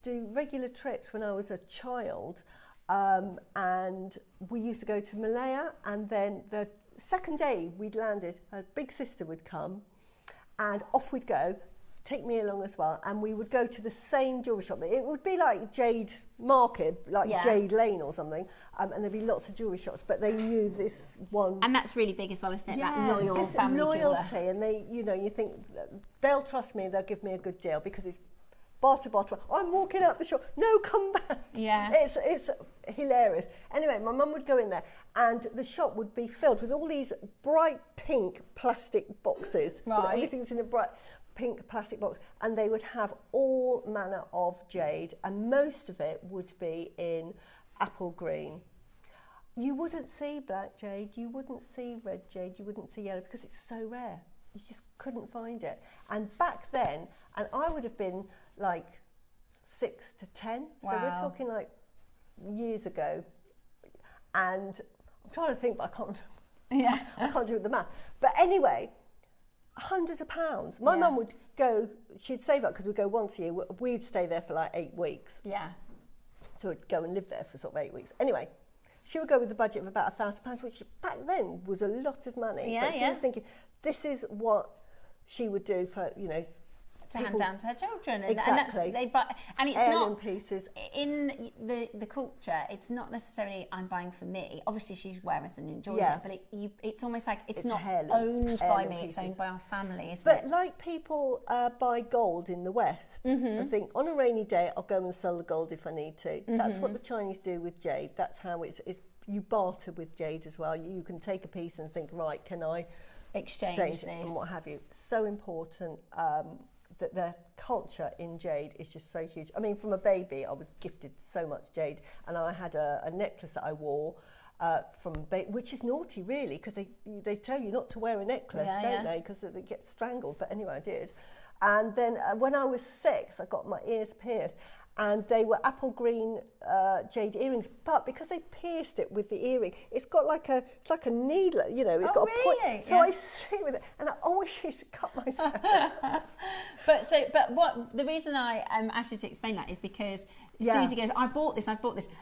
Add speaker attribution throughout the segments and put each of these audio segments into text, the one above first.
Speaker 1: do regular trips when I was a child, and we used to go to Malaya, and then the second day we'd landed, her big sister would come, and off we'd go, take me along as well, and we would go to the same jewellery shop. It would be like Jade Market, like Jade Lane or something, and there'd be lots of jewellery shops, but they knew this one.
Speaker 2: And that's really big as well, isn't it?
Speaker 1: Yeah,
Speaker 2: that loyal
Speaker 1: just
Speaker 2: family
Speaker 1: loyalty,
Speaker 2: jeweller.
Speaker 1: and they, you know, you think they'll trust me, they'll give me a good deal because it's barter. I'm walking out the shop. No, come back.
Speaker 2: Yeah.
Speaker 1: It's hilarious. Anyway, my mum would go in there, and the shop would be filled with all these bright pink plastic boxes.
Speaker 2: Right.
Speaker 1: Everything's in a bright pink plastic box, and they would have all manner of jade, and most of it would be in apple green. You wouldn't see black jade, you wouldn't see red jade, you wouldn't see yellow because it's so rare. You just couldn't find it. And back then, and I would have been like 6 to 10,
Speaker 2: wow.
Speaker 1: so we're talking like years ago. And I'm trying to think, but I can't.
Speaker 2: Yeah.
Speaker 1: I can't do the math. But anyway, hundreds of pounds. My mum would go, she'd save up because we'd go once a year. We'd stay there for like 8 weeks.
Speaker 2: Yeah.
Speaker 1: So we'd go and live there for sort of 8 weeks. Anyway, she would go with a budget of about £1,000, which back then was a lot of money.
Speaker 2: Yeah,
Speaker 1: but she was thinking, this is what she would do for, you know,
Speaker 2: to hand down to her children.
Speaker 1: Exactly.
Speaker 2: And it's
Speaker 1: heirloom
Speaker 2: not
Speaker 1: pieces.
Speaker 2: In the culture, it's not necessarily I'm buying for me. Obviously she's wears and enjoys it, but it's almost like it's not owned by me, it's owned by our family, isn't it?
Speaker 1: But like people buy gold in the West, I think on a rainy day I'll go and sell the gold if I need to. That's what the Chinese do with jade. That's how it's you barter with jade as well. You can take a piece and think, right, can I
Speaker 2: exchange this
Speaker 1: and what have you. So important that the culture in jade is just so huge. I mean, from a baby, I was gifted so much jade, and I had a necklace that I wore which is naughty, really, because they tell you not to wear a necklace, don't they? Because they get strangled. But anyway, I did. And then when I was 6, I got my ears pierced, and they were apple green jade earrings, but because they pierced it with the earring, it's got like a needle, you know, it's got a point. So I sleep with it, and I always used to cut myself.
Speaker 2: but what the reason I asked you to explain that is because Susie goes, I bought this.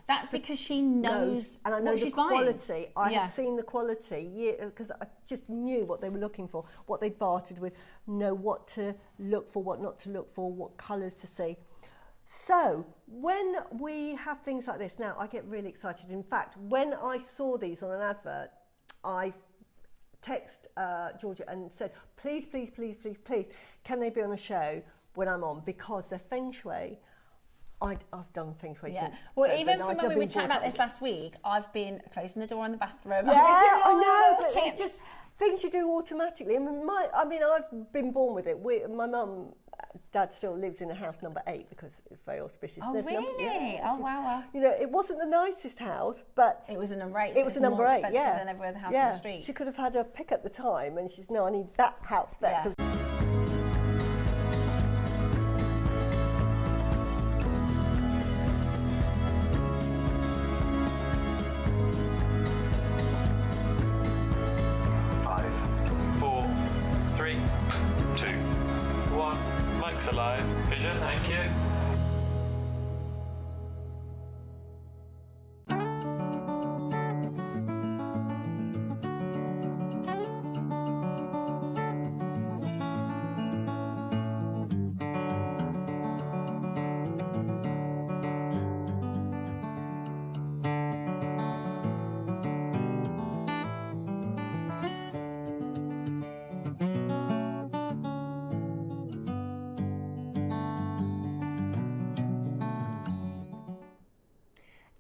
Speaker 2: That's because she knows
Speaker 1: and I know
Speaker 2: what
Speaker 1: the
Speaker 2: she's
Speaker 1: quality.
Speaker 2: Buying.
Speaker 1: I have seen the quality, because I just knew what they were looking for, what they bartered with, know what to look for, what not to look for, what colours to see. So when we have things like this now, I get really excited. In fact, when I saw these on an advert, I texted Georgia and said, please, can they be on a show when I'm on? Because they're feng shui. I've done feng shui since.
Speaker 2: Well, even from when we were chatting about this last week, I've been closing the door in the bathroom.
Speaker 1: Yeah, I know, but it's just things you do automatically. I mean, I've been born with it. My mum, Dad still lives in a house number 8 because it's very auspicious.
Speaker 2: Oh, really? Oh, wow.
Speaker 1: You know, it wasn't the nicest house, but
Speaker 2: it was a number 8.
Speaker 1: It was a number 8, yeah.
Speaker 2: Than every other house on the street.
Speaker 1: She could have had a pick at the time, and she's no, I need that house there.
Speaker 2: Yeah.
Speaker 3: Alive. Vision, thank you.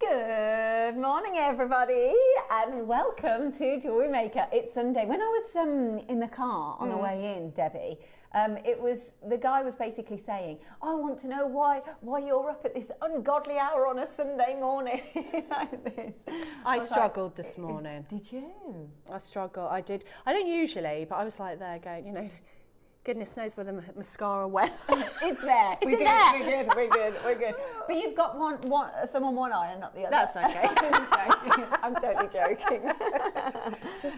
Speaker 2: Good morning, everybody, and welcome to JewelleryMaker. It's Sunday. When I was in the car on the way in, Debbie, the guy was basically saying, I want to know why you're up at this ungodly hour on a Sunday morning like this.
Speaker 4: I struggled this morning.
Speaker 2: Did you?
Speaker 4: I struggle. I did. I don't usually, but I was like there going, Goodness knows where the mascara went.
Speaker 2: It's there.
Speaker 4: Is it there?
Speaker 2: We're good. But you've got some on one eye and not the other.
Speaker 4: That's okay.
Speaker 2: I'm totally joking.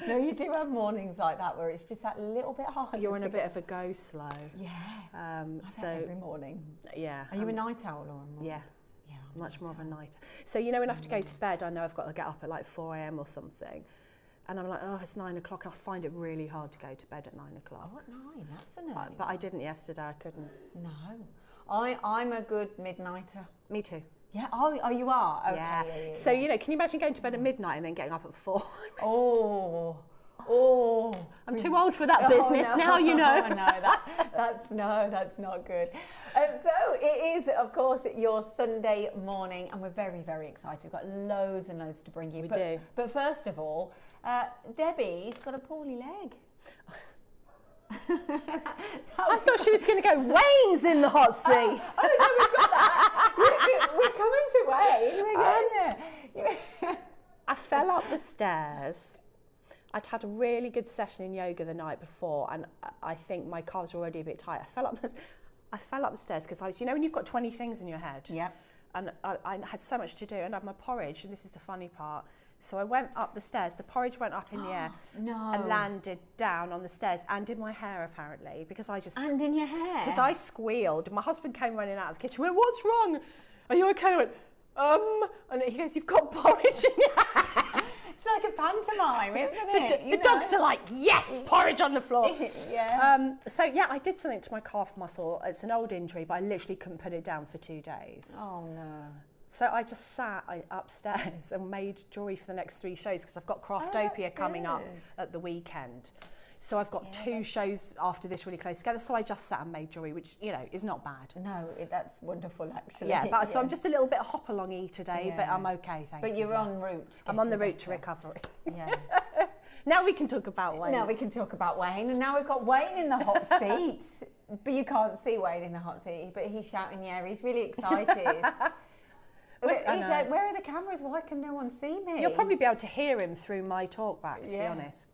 Speaker 2: No, you do have mornings like that where it's just that little bit harder.
Speaker 4: You're in a bit of a go slow.
Speaker 2: Yeah.
Speaker 4: So
Speaker 2: every morning.
Speaker 4: yeah.
Speaker 2: Are you a night owl or a morning?
Speaker 4: Yeah.
Speaker 2: Yeah,
Speaker 4: Much more of a night. So when I have to go to bed, I know I've got to get up at like 4 a.m. or something. And I'm like, oh, it's 9 o'clock. I find it really hard to go to bed at 9 o'clock.
Speaker 2: Oh, at 9, that's an early
Speaker 4: But I didn't yesterday, I couldn't.
Speaker 2: No. I'm a good midnighter.
Speaker 4: Me too.
Speaker 2: Yeah, oh you are? Okay.
Speaker 4: Yeah.
Speaker 2: Yeah.
Speaker 4: So, can you imagine going to bed at midnight and then getting up at 4? I'm too old for that business now, you know.
Speaker 2: No, that's not good. So it is, of course, your Sunday morning, and we're very, very excited. We've got loads and loads to bring you.
Speaker 4: We do.
Speaker 2: But first of all, Debbie's got a poorly leg.
Speaker 4: I thought she was going to go, Wayne's in the hot seat.
Speaker 2: Oh, no, we've got that. We're coming to Wayne. We're getting there.
Speaker 4: I fell up the stairs. I'd had a really good session in yoga the night before, and I think my calves were already a bit tight. I fell up the stairs because I was, when you've got 20 things in your head.
Speaker 2: Yep.
Speaker 4: And I had so much to do, and I had my porridge, and this is the funny part. So I went up the stairs, the porridge went up in the air and landed down on the stairs and in my hair apparently, because I just...
Speaker 2: And in your hair?
Speaker 4: Because I squealed. My husband came running out of the kitchen, went, what's wrong? Are you okay? I went, and he goes, you've got porridge in your hair.
Speaker 2: It's like a pantomime, isn't it?
Speaker 4: The dogs are like, yes, porridge on the floor.
Speaker 2: Yeah.
Speaker 4: So yeah, I did something to my calf muscle. It's an old injury, but I literally couldn't put it down for 2 days.
Speaker 2: Oh no.
Speaker 4: So I just sat upstairs and made jewellery for the next 3 shows because I've got Craftopia coming up at the weekend. So I've got 2 shows after this really close together. So I just sat and made jewellery, which, is not bad.
Speaker 2: No, that's wonderful actually.
Speaker 4: Yeah, but so I'm just a little bit hop-along-y today, but I'm okay, thank you.
Speaker 2: But you're en route.
Speaker 4: I'm on the route to recovery.
Speaker 2: Yeah.
Speaker 4: Now we can talk about Wayne.
Speaker 2: Now we can talk about Wayne, and now we've got Wayne in the hot seat. But you can't see Wayne in the hot seat, but he's shouting, yeah, he's really excited. He's like, where are the cameras? Why can no one see me?
Speaker 4: You'll probably be able to hear him through my talk back, to be honest.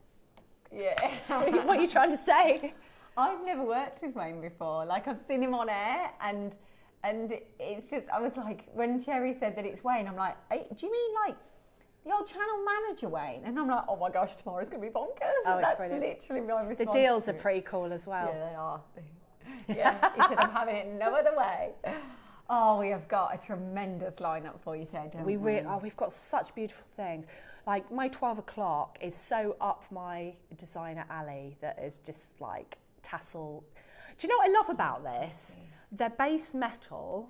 Speaker 2: Yeah.
Speaker 4: What are you trying to say?
Speaker 2: I've never worked with Wayne before. Like, I've seen him on air, and it's just, I was like, when Sherry said that it's Wayne, I'm like, hey, do you mean like the old channel manager Wayne? And I'm like, oh my gosh, tomorrow's going to be bonkers.
Speaker 4: Oh,
Speaker 2: that's
Speaker 4: brilliant.
Speaker 2: Literally my response.
Speaker 4: The deals are pretty cool as well.
Speaker 2: Yeah, they are. Yeah, he said, I'm having it no other way. Oh, we have got a tremendous lineup for you today, don't we?
Speaker 4: We've got such beautiful things. Like, my 12 o'clock is so up my designer alley that is just like tassel. Do you know what I love about this? They're base metal,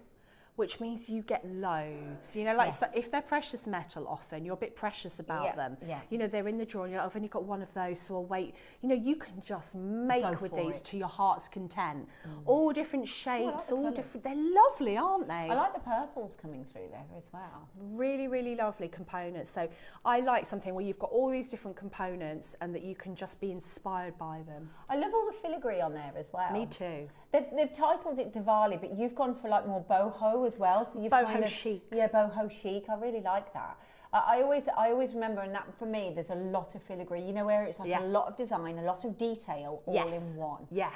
Speaker 4: which means you get loads. So if they're precious metal, often you're a bit precious about them.
Speaker 2: Yeah.
Speaker 4: They're in the drawer and you're like, I've only got one of those, so I'll wait. You can just make with these to your heart's content. All different shapes, all different. They're lovely, aren't they?
Speaker 2: I like the purples coming through there as well.
Speaker 4: Really, really lovely components. So I like something where you've got all these different components and that you can just be inspired by them.
Speaker 2: I love all the filigree on there as well.
Speaker 4: Me too.
Speaker 2: They've titled it Diwali, but you've gone for like more boho as well. So you've
Speaker 4: boho chic.
Speaker 2: Yeah, boho chic. I really like that. I always remember, and that for me, there's a lot of filigree. Where it's like a lot of design, a lot of detail, all in one.
Speaker 4: Yeah.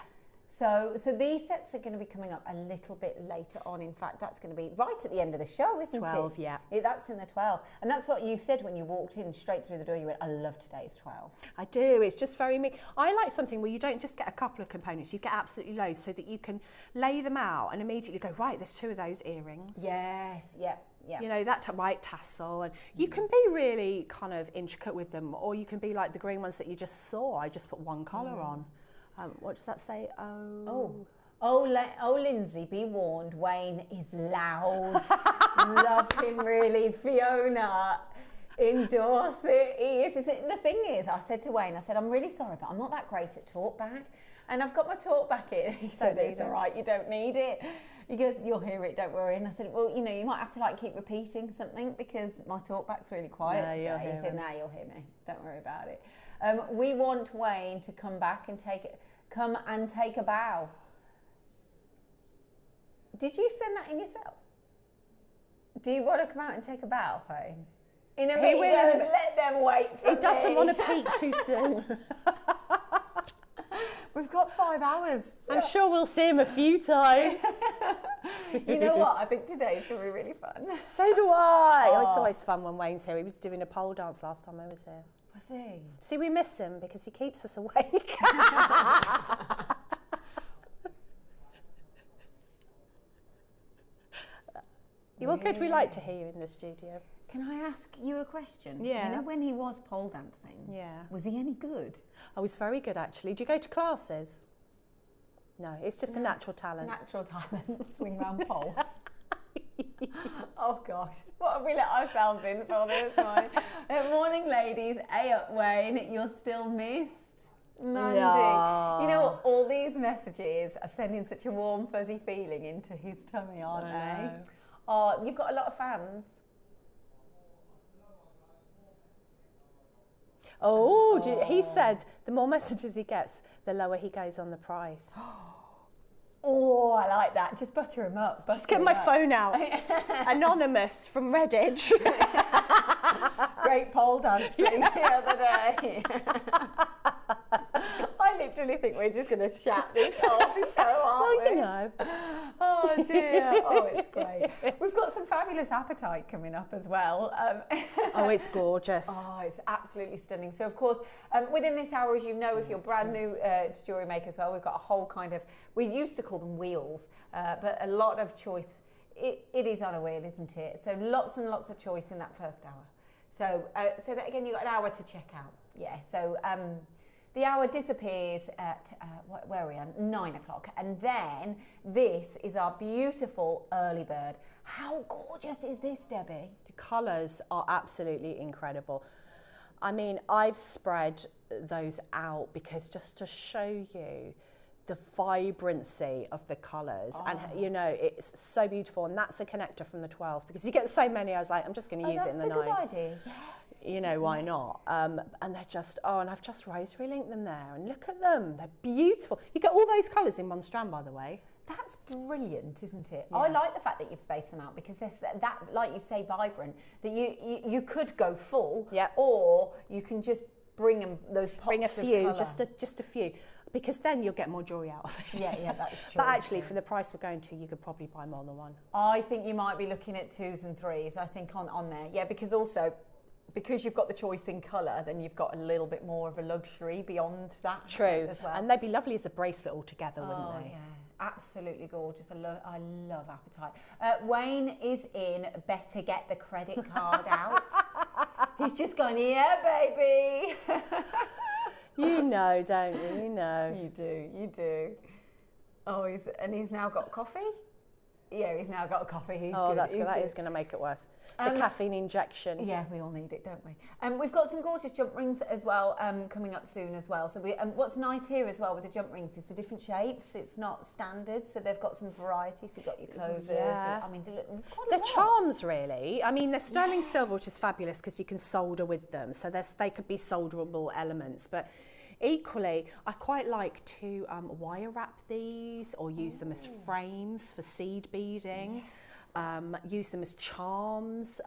Speaker 2: So these sets are going to be coming up a little bit later on. In fact, that's going to be right at the end of the show, isn't
Speaker 4: 12,
Speaker 2: it?
Speaker 4: 12,
Speaker 2: yeah. That's in the 12. And that's what you said when you walked in straight through the door. You went, I love today's 12.
Speaker 4: I do. It's just very me. I like something where you don't just get a couple of components. You get absolutely loads so that you can lay them out and immediately go, right, there's 2 of those earrings.
Speaker 2: Yes, yeah.
Speaker 4: That white tassel, and you can be really kind of intricate with them, or you can be like the green ones that you just saw. I just put one colour on. What does that say?
Speaker 2: Lindsay, be warned, Wayne is loud. Love him really. Fiona, endorse it. He is. The thing is, I said to Wayne, I'm really sorry, but I'm not that great at talkback. And I've got my talkback in. He said, it's all right, you don't need it. He goes, you'll hear it, don't worry. And I said, well, you might have to like keep repeating something because my talkback's really quiet today. He said, no, you'll hear me. Don't worry about it. We want Wayne to come back and take a bow. Did you send that in yourself? Do you want to come out and take a bow, Wayne? In a minute, let them wait for
Speaker 4: He doesn't want to peek too soon.
Speaker 2: We've got 5 hours.
Speaker 4: I'm sure we'll see him a few times.
Speaker 2: You know what? I think today's going to be really fun.
Speaker 4: So do I.
Speaker 2: Oh.
Speaker 4: It's always fun when Wayne's here. He was doing a pole dance last time I was here.
Speaker 2: Was he?
Speaker 4: See, we miss him because he keeps us awake. You're good. We like to hear you in the studio.
Speaker 2: Can I ask you a question?
Speaker 4: Yeah.
Speaker 2: You know, when he was pole dancing,
Speaker 4: Yeah.
Speaker 2: was he any good?
Speaker 4: I was very good, actually. Do you go to classes? No, it's just a natural talent.
Speaker 2: Natural talent, swing round poles. Oh gosh, what have we let ourselves in for this morning? Morning, ladies. Hey up, Wayne. You're still missed. Mandy.
Speaker 4: No.
Speaker 2: You know what? All these messages are sending such a warm, fuzzy feeling into his tummy, aren't
Speaker 4: I
Speaker 2: they?
Speaker 4: know.
Speaker 2: Oh, you've got a lot of fans.
Speaker 4: He said the more messages he gets, the lower he goes on the price.
Speaker 2: Oh, I like that. Just butter him up.
Speaker 4: Just get my phone out. Anonymous from Redditch.
Speaker 2: Great pole dancing the other day. I literally think we're just going to chat this whole show, aren't we?
Speaker 4: You know.
Speaker 2: Oh dear. Oh, it's great. We've got some fabulous appetite coming up as well.
Speaker 4: Oh, it's gorgeous.
Speaker 2: Oh, it's absolutely stunning. So, of course, within this hour, as you know, if you're brand new to JewelleryMaker as well, we've got a whole kind of, we used to call them wheels, but a lot of choice. It is on a wheel, isn't it? So lots and lots of choice in that first hour. So, so that again, you've got an hour to check out. Yeah, so the hour disappears at, where are we on? 9 o'clock. And then this is our beautiful early bird. How gorgeous is this, Debbie?
Speaker 4: The colours are absolutely incredible. I mean, I've spread those out because just to show you the vibrancy of the colours. And, you know, it's so beautiful. And that's a connector from the 12 because you get so many. I was like, I'm just going to use it in the 9.
Speaker 2: That's a good idea. Yes.
Speaker 4: You know, why not? And they're just, and I've just rosary linked them there. And look at them. They're beautiful. You get all those colours in one strand, by the way.
Speaker 2: That's brilliant, isn't it?
Speaker 4: Yeah.
Speaker 2: I like the fact that you've spaced them out because there's that, like you say, vibrant, that you could go full, or you can just bring them, those pops
Speaker 4: Bring a
Speaker 2: of
Speaker 4: few,
Speaker 2: colour.
Speaker 4: just a few. Because then you'll get more jewellery out of it.
Speaker 2: Yeah, that's true.
Speaker 4: But actually, for the price we're going to, you could probably buy more than one.
Speaker 2: I think you might be looking at 2s and 3s, I think, on there. Yeah, because also, because you've got the choice in colour, then you've got a little bit more of a luxury beyond that.
Speaker 4: True.
Speaker 2: As well.
Speaker 4: And they'd be lovely as a bracelet altogether, wouldn't they?
Speaker 2: Yeah, absolutely gorgeous. I love appetite. Wayne is in. Better get the credit card out. He's just going, yeah, baby.
Speaker 4: You know, don't you? You know.
Speaker 2: You do. Oh, he's now got coffee? Yeah, he's now got a coffee. He's good.
Speaker 4: That is going to make it worse. The caffeine injection.
Speaker 2: Yeah, we all need it, don't we? We've got some gorgeous jump rings as well coming up soon as well. So what's nice here as well with the jump rings is the different shapes. It's not standard, so they've got some variety. So you've got your clovers.
Speaker 4: Yeah.
Speaker 2: I mean, there's quite a
Speaker 4: They're
Speaker 2: lot.
Speaker 4: charms, really. I mean, they're sterling silver, which is fabulous because you can solder with them. So they could be solderable elements, but equally, I quite like to wire wrap these or use them as frames for seed beading. Yes. Use them as charms.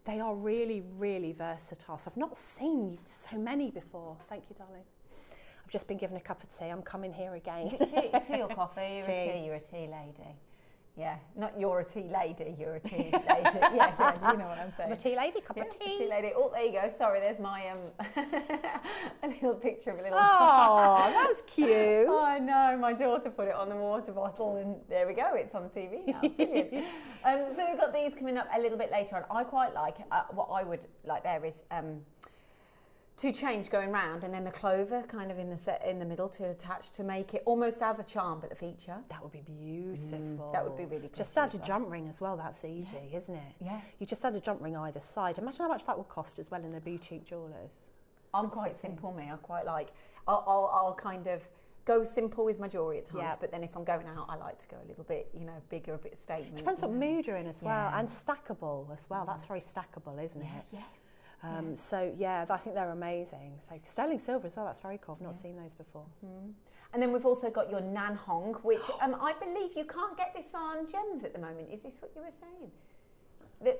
Speaker 4: They are really, really versatile. So I've not seen so many before. Thank you, darling. I've just been given a cup of tea. I'm coming here again.
Speaker 2: Is it tea or coffee? You're a tea lady. Yeah, not you're a tea lady, you're a tea lady. Yeah, you know what I'm saying.
Speaker 4: I'm a tea lady, cup of tea.
Speaker 2: Tea lady. Oh, there you go. Sorry, there's my a little picture of a little.
Speaker 4: Oh, that's cute.
Speaker 2: I know. My daughter put it on the water bottle, and there we go. It's on TV now. Brilliant. So we've got these coming up a little bit later on. I quite like what I would like. There is. To change going round, and then the clover kind of in the middle to attach to make it almost as a charm, but the feature.
Speaker 4: That would be beautiful.
Speaker 2: That would be really pretty.
Speaker 4: Just add a jump ring as well. That's easy, isn't it?
Speaker 2: Yeah.
Speaker 4: You just add a jump ring either side. Imagine how much that would cost as well in a boutique jeweller's.
Speaker 2: I'm quite simple, me. I quite like. I'll kind of go simple with my jewellery at times, but then if I'm going out, I like to go a little bit, bigger, a bit statement.
Speaker 4: Depends what mood you're in as well, and stackable as well. That's very stackable, isn't it?
Speaker 2: Yes.
Speaker 4: So I think they're amazing. So sterling silver as well. That's very cool. I've not seen those before.
Speaker 2: And then we've also got your Nan Hong, which I believe you can't get this on gems at the moment. Is this what you were saying?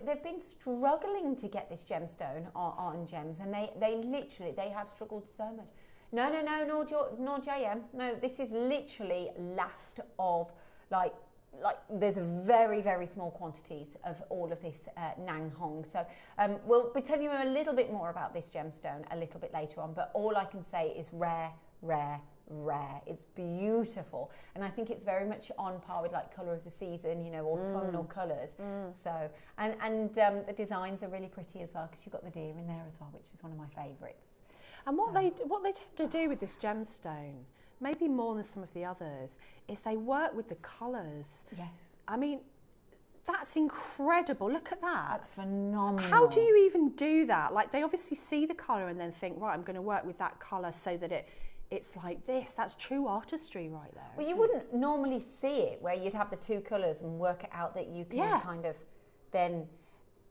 Speaker 2: They've been struggling to get this gemstone on gems, and they literally have struggled so much. No, nor JM. No, this is literally last of like there's very, very small quantities of all of this Nang Hong. So we'll be telling you a little bit more about this gemstone a little bit later on, but all I can say is rare, rare, rare. It's beautiful, and I think it's very much on par with like colour of the season, you know, autumnal colours. So and the designs are really pretty as well, because you've got the deer in there as well, which is one of my favourites.
Speaker 4: And what they tend to do with this gemstone, maybe more than some of the others, is they work with the colours.
Speaker 2: Yes.
Speaker 4: I mean, that's incredible. Look at that.
Speaker 2: That's phenomenal.
Speaker 4: How do you even do that? Like, they obviously see the colour and then think, right, I'm going to work with that colour so that it's like this. That's true artistry right there.
Speaker 2: Well, you wouldn't normally see it where you'd have the two colours and work it out that you can kind of then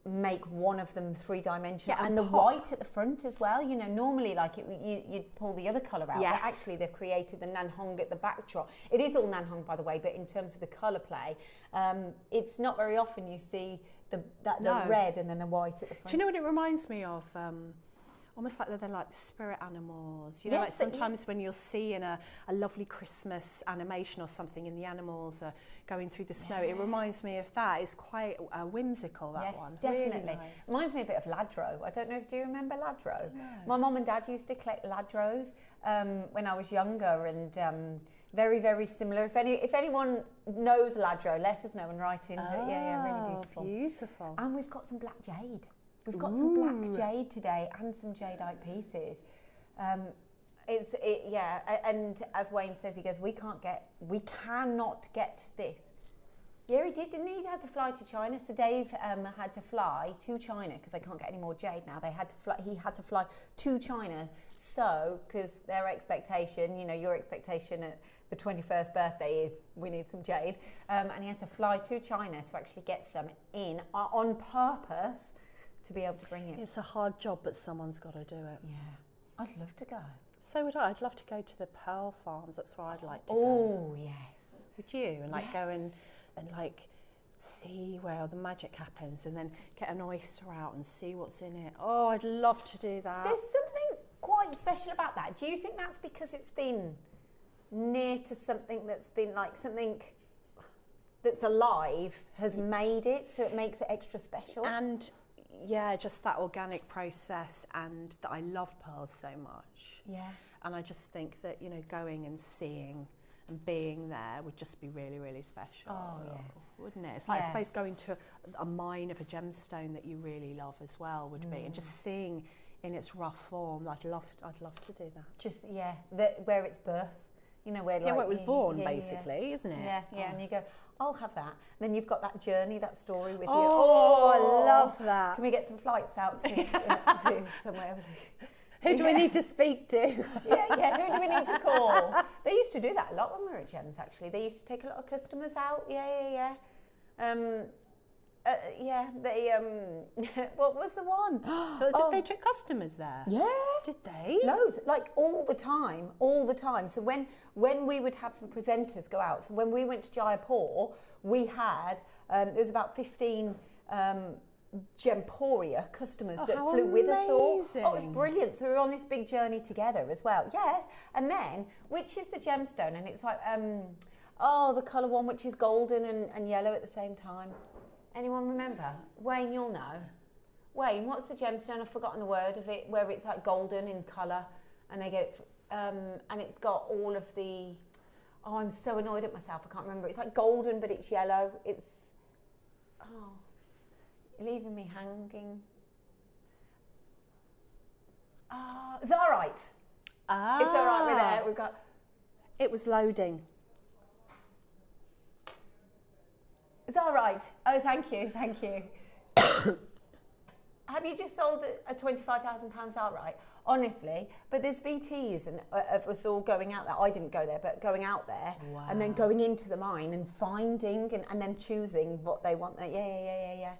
Speaker 2: make one of them three-dimensional, and the white at the front as well. You know, normally like you'd pull the other colour out, but actually they've created the Nang Hong at the backdrop. It is all Nang Hong, by the way, but in terms of the colour play, it's not very often you see the red and then the white at the front.
Speaker 4: Do you know what it reminds me of? Almost like they're like spirit animals. You know, like sometimes when you'll see in a lovely Christmas animation or something, and the animals are going through the snow, it reminds me of that. It's quite whimsical, that one.
Speaker 2: Definitely.
Speaker 4: Really nice.
Speaker 2: Reminds me a bit of Ladro. I don't know do you remember Ladro?
Speaker 4: No.
Speaker 2: My mum and dad used to collect Ladros when I was younger, and very, very similar. If anyone knows Ladro, let us know and write in. Really beautiful.
Speaker 4: Beautiful.
Speaker 2: And we've got some black jade. We've got some black jade today and some jadeite pieces. And as Wayne says, he goes, we cannot get this. Yeah, he did, didn't he? He had to fly to China. So Dave had to fly to China because they can't get any more jade now. He had to fly to China. So, because their expectation, you know, your expectation at the 21st birthday is we need some jade, and he had to fly to China to actually get some in on purpose, to be able to bring it.
Speaker 4: It's a hard job, but someone's got to do it.
Speaker 2: Yeah, I'd love to go.
Speaker 4: So would I. I'd love to go to the pearl farms. That's where I'd like to go.
Speaker 2: Oh, yes.
Speaker 4: Would you? And like go and like see where the magic happens, and then get an oyster out and see what's in it. Oh, I'd love to do that.
Speaker 2: There's something quite special about that. Do you think that's because it's been near to something that's been like something that's alive has made it, so it makes it extra special?
Speaker 4: And yeah, just that organic process, and that I love pearls so much.
Speaker 2: Yeah.
Speaker 4: And I just think that, you know, going and seeing and being there would just be really, really special.
Speaker 2: Oh, yeah.
Speaker 4: Wouldn't it? It's like, I suppose, going to a mine of a gemstone that you really love as well would be, and just seeing in its rough form. I'd love to do that.
Speaker 2: Just, where it's birth. You know, where
Speaker 4: where it was born, basically, isn't it?
Speaker 2: Yeah, and you go, I'll have that. And then you've got that journey, that story with you.
Speaker 4: Oh, I love that.
Speaker 2: Can we get some flights out to somewhere?
Speaker 4: Who do we need to speak to?
Speaker 2: Who do we need to call? They used to do that a lot when we were at Gems, actually. They used to take a lot of customers out. What was the one?
Speaker 4: They took customers there?
Speaker 2: Yeah.
Speaker 4: Did they?
Speaker 2: Loads, like all the time. So when we would have some presenters go out, so when we went to Jaipur, we had, there was about 15 Gemporia customers that flew with us all. Oh, it was brilliant. So we were on this big journey together as well. Yes. And then, which is the gemstone? And it's like, the colour one, which is golden and yellow at the same time. Anyone remember? Wayne, you'll know. Wayne, what's the gemstone? I've forgotten the word of it, where it's like golden in colour, and they get it, and it's got all of the. Oh, I'm so annoyed at myself. I can't remember. It's like golden, but it's yellow. It's. Oh, you're leaving me hanging. Zarite. It's all right. We're there. We've got.
Speaker 4: It was loading.
Speaker 2: Is that right? Oh, thank you. Have you just sold a £25,000 outright? Honestly, but there's VTs and of us all going out there. I didn't go there, but going out there and then going into the mine and finding and then choosing what they want. Yeah.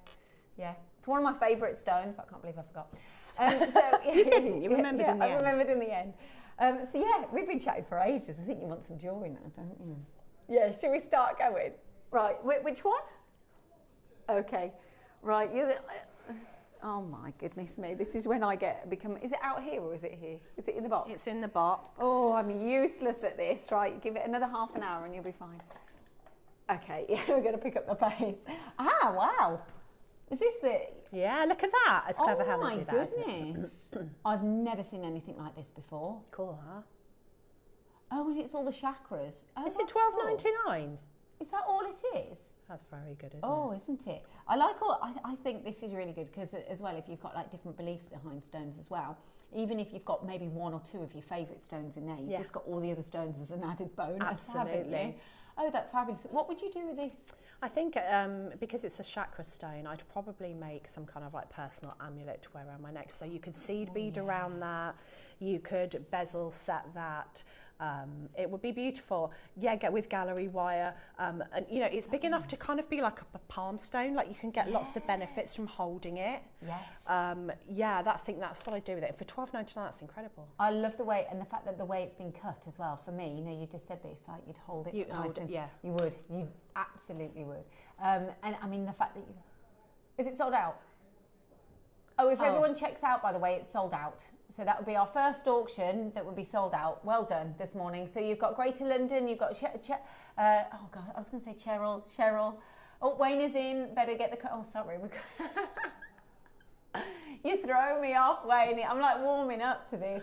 Speaker 2: It's one of my favourite stones, but I can't believe I forgot.
Speaker 4: You didn't. You remembered in the end.
Speaker 2: I remembered in the end. We've been chatting for ages. I think you want some jewellery now, don't you? Yeah. Should we start going? Right, which one? Okay, right, Oh my goodness me, this is when I become, is it out here or is it here? Is it in the box?
Speaker 4: It's in the box.
Speaker 2: Oh, I'm useless at this, right? Give it another half an hour and you'll be fine. Okay, yeah, we're going to pick up the pace. Ah, wow. Is this the...
Speaker 4: Yeah, look at that. It's clever how they do that.
Speaker 2: Oh my goodness. I've never seen anything like this before.
Speaker 4: Cool, huh?
Speaker 2: Oh, and it's all the chakras. Oh,
Speaker 4: Is it
Speaker 2: that's cool.
Speaker 4: $12.99?
Speaker 2: Is that all it is?
Speaker 4: That's very good, isn't
Speaker 2: Oh,
Speaker 4: it?
Speaker 2: isn't it? I think this is really good because as well, if you've got like different beliefs behind stones as well, even if you've got maybe one or two of your favourite stones in there, you've just got all the other stones as an added bonus.
Speaker 4: Absolutely.
Speaker 2: Oh, that's fabulous. What would you do with this?
Speaker 4: I think because it's a chakra stone, I'd probably make some kind of like personal amulet to wear around my neck. So you could seed bead around that, you could bezel set that. It would be beautiful. Yeah, get with gallery wire. And you know, it's big enough to kind of be like a palm stone. Like you can get lots of benefits from holding it.
Speaker 2: Yes.
Speaker 4: Yeah, I think that's what I do with it. For $12.99, that's incredible.
Speaker 2: I love the way, and the fact that the way it's been cut as well. For me, you know, you just said this, like you'd hold it.
Speaker 4: You'd hold it, yeah.
Speaker 2: You would. You absolutely would. And I mean, the fact that you... Is it sold out? Oh, if everyone checks out, by the way, it's sold out. So that would be our first auction that would be sold out. Well done this morning. So you've got Greater London, you've got, oh God, I was going to say Cheryl. Oh, Wayne is in, better get the, oh, sorry. You throw me off, Wayne. I'm like warming up to this.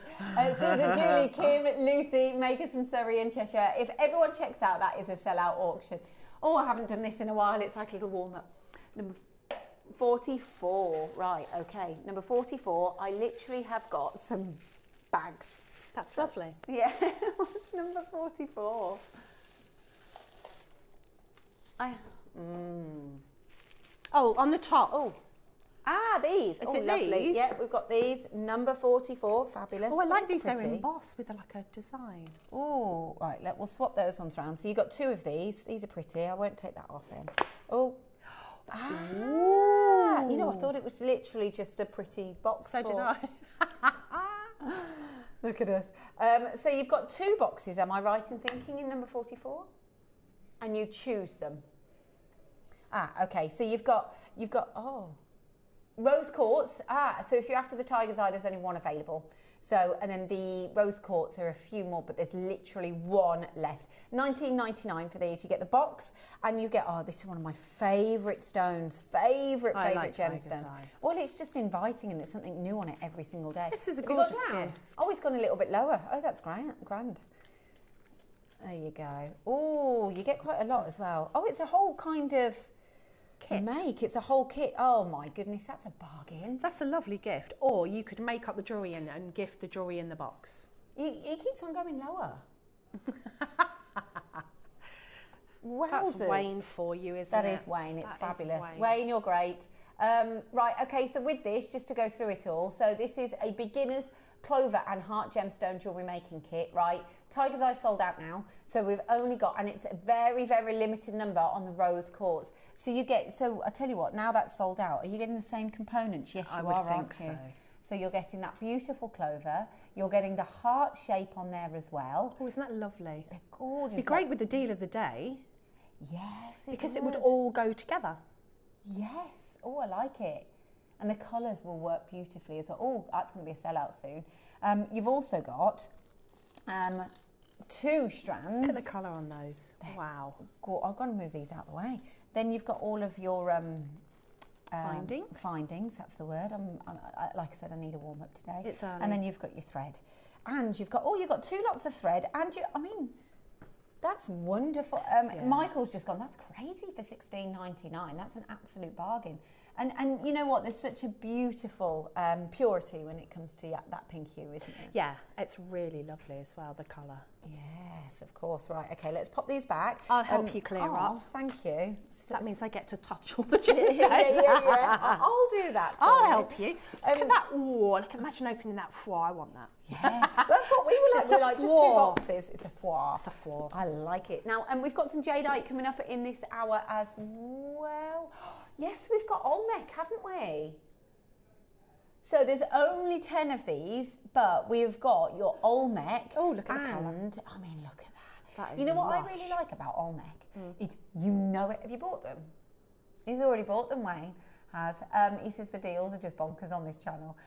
Speaker 2: Susan, Julie, Kim, Lucy, makers from Surrey and Cheshire. If everyone checks out, that is a sellout auction. Oh, I haven't done this in a while. It's like a little warm up. Number 44, right, okay. Number 44, I literally have got some bags.
Speaker 4: That's lovely.
Speaker 2: Yeah, what's number 44?
Speaker 4: Oh, on the top.
Speaker 2: Oh, these.
Speaker 4: Is
Speaker 2: oh,
Speaker 4: it
Speaker 2: lovely.
Speaker 4: these?
Speaker 2: Yeah, we've got these. Number 44, fabulous.
Speaker 4: Oh, I like
Speaker 2: These
Speaker 4: these.
Speaker 2: are
Speaker 4: They're
Speaker 2: pretty.
Speaker 4: embossed with like a design.
Speaker 2: Oh, right, we'll swap those ones around. So you got two of these. These are pretty. I won't take that off then. Oh. You know, I thought it was literally just a pretty box.
Speaker 4: So did I.
Speaker 2: Look at us. So you've got two boxes, am I right in thinking, in number 44? And you choose them. Okay. So you've got rose quartz. So if you're after the tiger's eye, there's only one available. So, and then the rose quartz are a few more, but there's literally one left. $19.99 for these. You get the box and you get, this is one of my favourite stones, favourite gemstones. Well, it's just inviting and there's something new on it every single day.
Speaker 4: This is a
Speaker 2: Have you got
Speaker 4: gorgeous
Speaker 2: down?
Speaker 4: gift.
Speaker 2: Oh, it's gone a little bit lower. Oh, that's grand. There you go. Oh, you get quite a lot as well. Oh, it's a whole kind of
Speaker 4: kit.
Speaker 2: It's a whole kit. Oh my goodness, that's a bargain.
Speaker 4: That's a lovely gift. Or you could make up the jewellery and gift the jewellery in the box.
Speaker 2: It keeps on going lower.
Speaker 4: That's Wayne for you, isn't it?
Speaker 2: That is Wayne. It's fabulous.
Speaker 4: Wayne.
Speaker 2: Wayne, you're great. Right, okay, so with this, just to go through it all, so this is a beginner's clover and heart gemstone jewellery making kit, right? Tiger's Eye sold out now, so we've only got, and it's a very, very limited number on the rose quartz. So you get, so I tell you what, now that's sold out, are you getting the same components? Yes, you are, aren't you? So you're getting that beautiful clover, you're getting the heart shape on there as well.
Speaker 4: Oh, isn't that lovely?
Speaker 2: They're gorgeous.
Speaker 4: It'd be great with the deal of the day.
Speaker 2: Yes,
Speaker 4: because it would all go together.
Speaker 2: Yes. Oh, I like it. And the colours will work beautifully as well. Oh, that's going to be a sellout soon. You've also got 2 strands.
Speaker 4: Look at the colour on those. Wow.
Speaker 2: I've got to move these out of the way. Then you've got all of your
Speaker 4: findings.
Speaker 2: Findings, that's the word. Like I said, I need a warm up today.
Speaker 4: It's early.
Speaker 2: And then you've got your thread. And you've got 2 lots of thread. And that's wonderful. Michael's just gone, that's crazy for $16.99. That's an absolute bargain. And you know what? There's such a beautiful purity when it comes to that pink hue, isn't it?
Speaker 4: Yeah, it's really lovely as well, the colour.
Speaker 2: Yes, of course. Right, okay, let's pop these back.
Speaker 4: I'll help you clear up.
Speaker 2: Thank you.
Speaker 4: So that means I get to touch all the gemstones.
Speaker 2: Yeah. I'll do that.
Speaker 4: I'll help you. Look at that. Oh, imagine opening that foie. I want that.
Speaker 2: Yeah, that's what we were like. We're like just 2 boxes. It's a foie.
Speaker 4: It's a foie.
Speaker 2: I like it. Now, and we've got some jadeite coming up in this hour as well. Yes, we've got Olmec, haven't we? So there's only 10 of these, but we've got your Olmec.
Speaker 4: Oh, look at the colour.
Speaker 2: And, look at that.
Speaker 4: You
Speaker 2: know what I really like about Olmec? Is you know it. Have you bought them? He's already bought them, Wayne. has. He says the deals are just bonkers on this channel.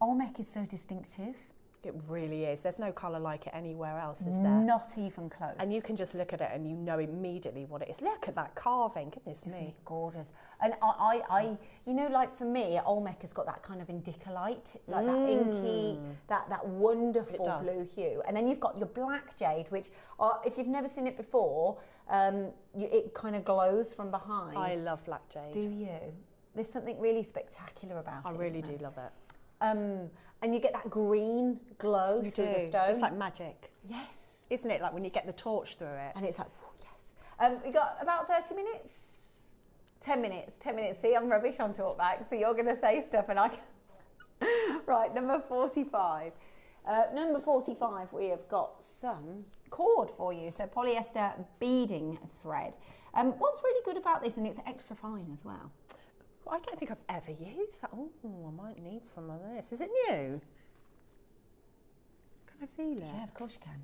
Speaker 2: Olmec is so distinctive.
Speaker 4: It really is. There's no colour like it anywhere else, is there?
Speaker 2: Not even close.
Speaker 4: And you can just look at it and you know immediately what it is. Look at that carving, goodness
Speaker 2: Isn't
Speaker 4: me.
Speaker 2: it gorgeous? And I, you know, like for me, Olmec has got that kind of indicolite, like that inky, that wonderful blue hue. And then you've got your black jade, which, if you've never seen it before, it kind of glows from behind.
Speaker 4: I love black jade.
Speaker 2: Do you? There's something really spectacular about it.
Speaker 4: I really do love it.
Speaker 2: And you get that green glow through the stone.
Speaker 4: It's like magic.
Speaker 2: Yes.
Speaker 4: Isn't it? Like when you get the torch through it.
Speaker 2: And it's like, yes. We got about 30 minutes? 10 minutes. 10 minutes. See, I'm rubbish on talkback, so you're going to say stuff and I can... Right, number 45. Number 45, we have got some cord for you. So polyester beading thread. What's really good about this, and it's extra fine as well.
Speaker 4: I don't think I've ever used that. Oh, I might need some of this. Is it new? Can I feel it?
Speaker 2: Yeah, of course you can.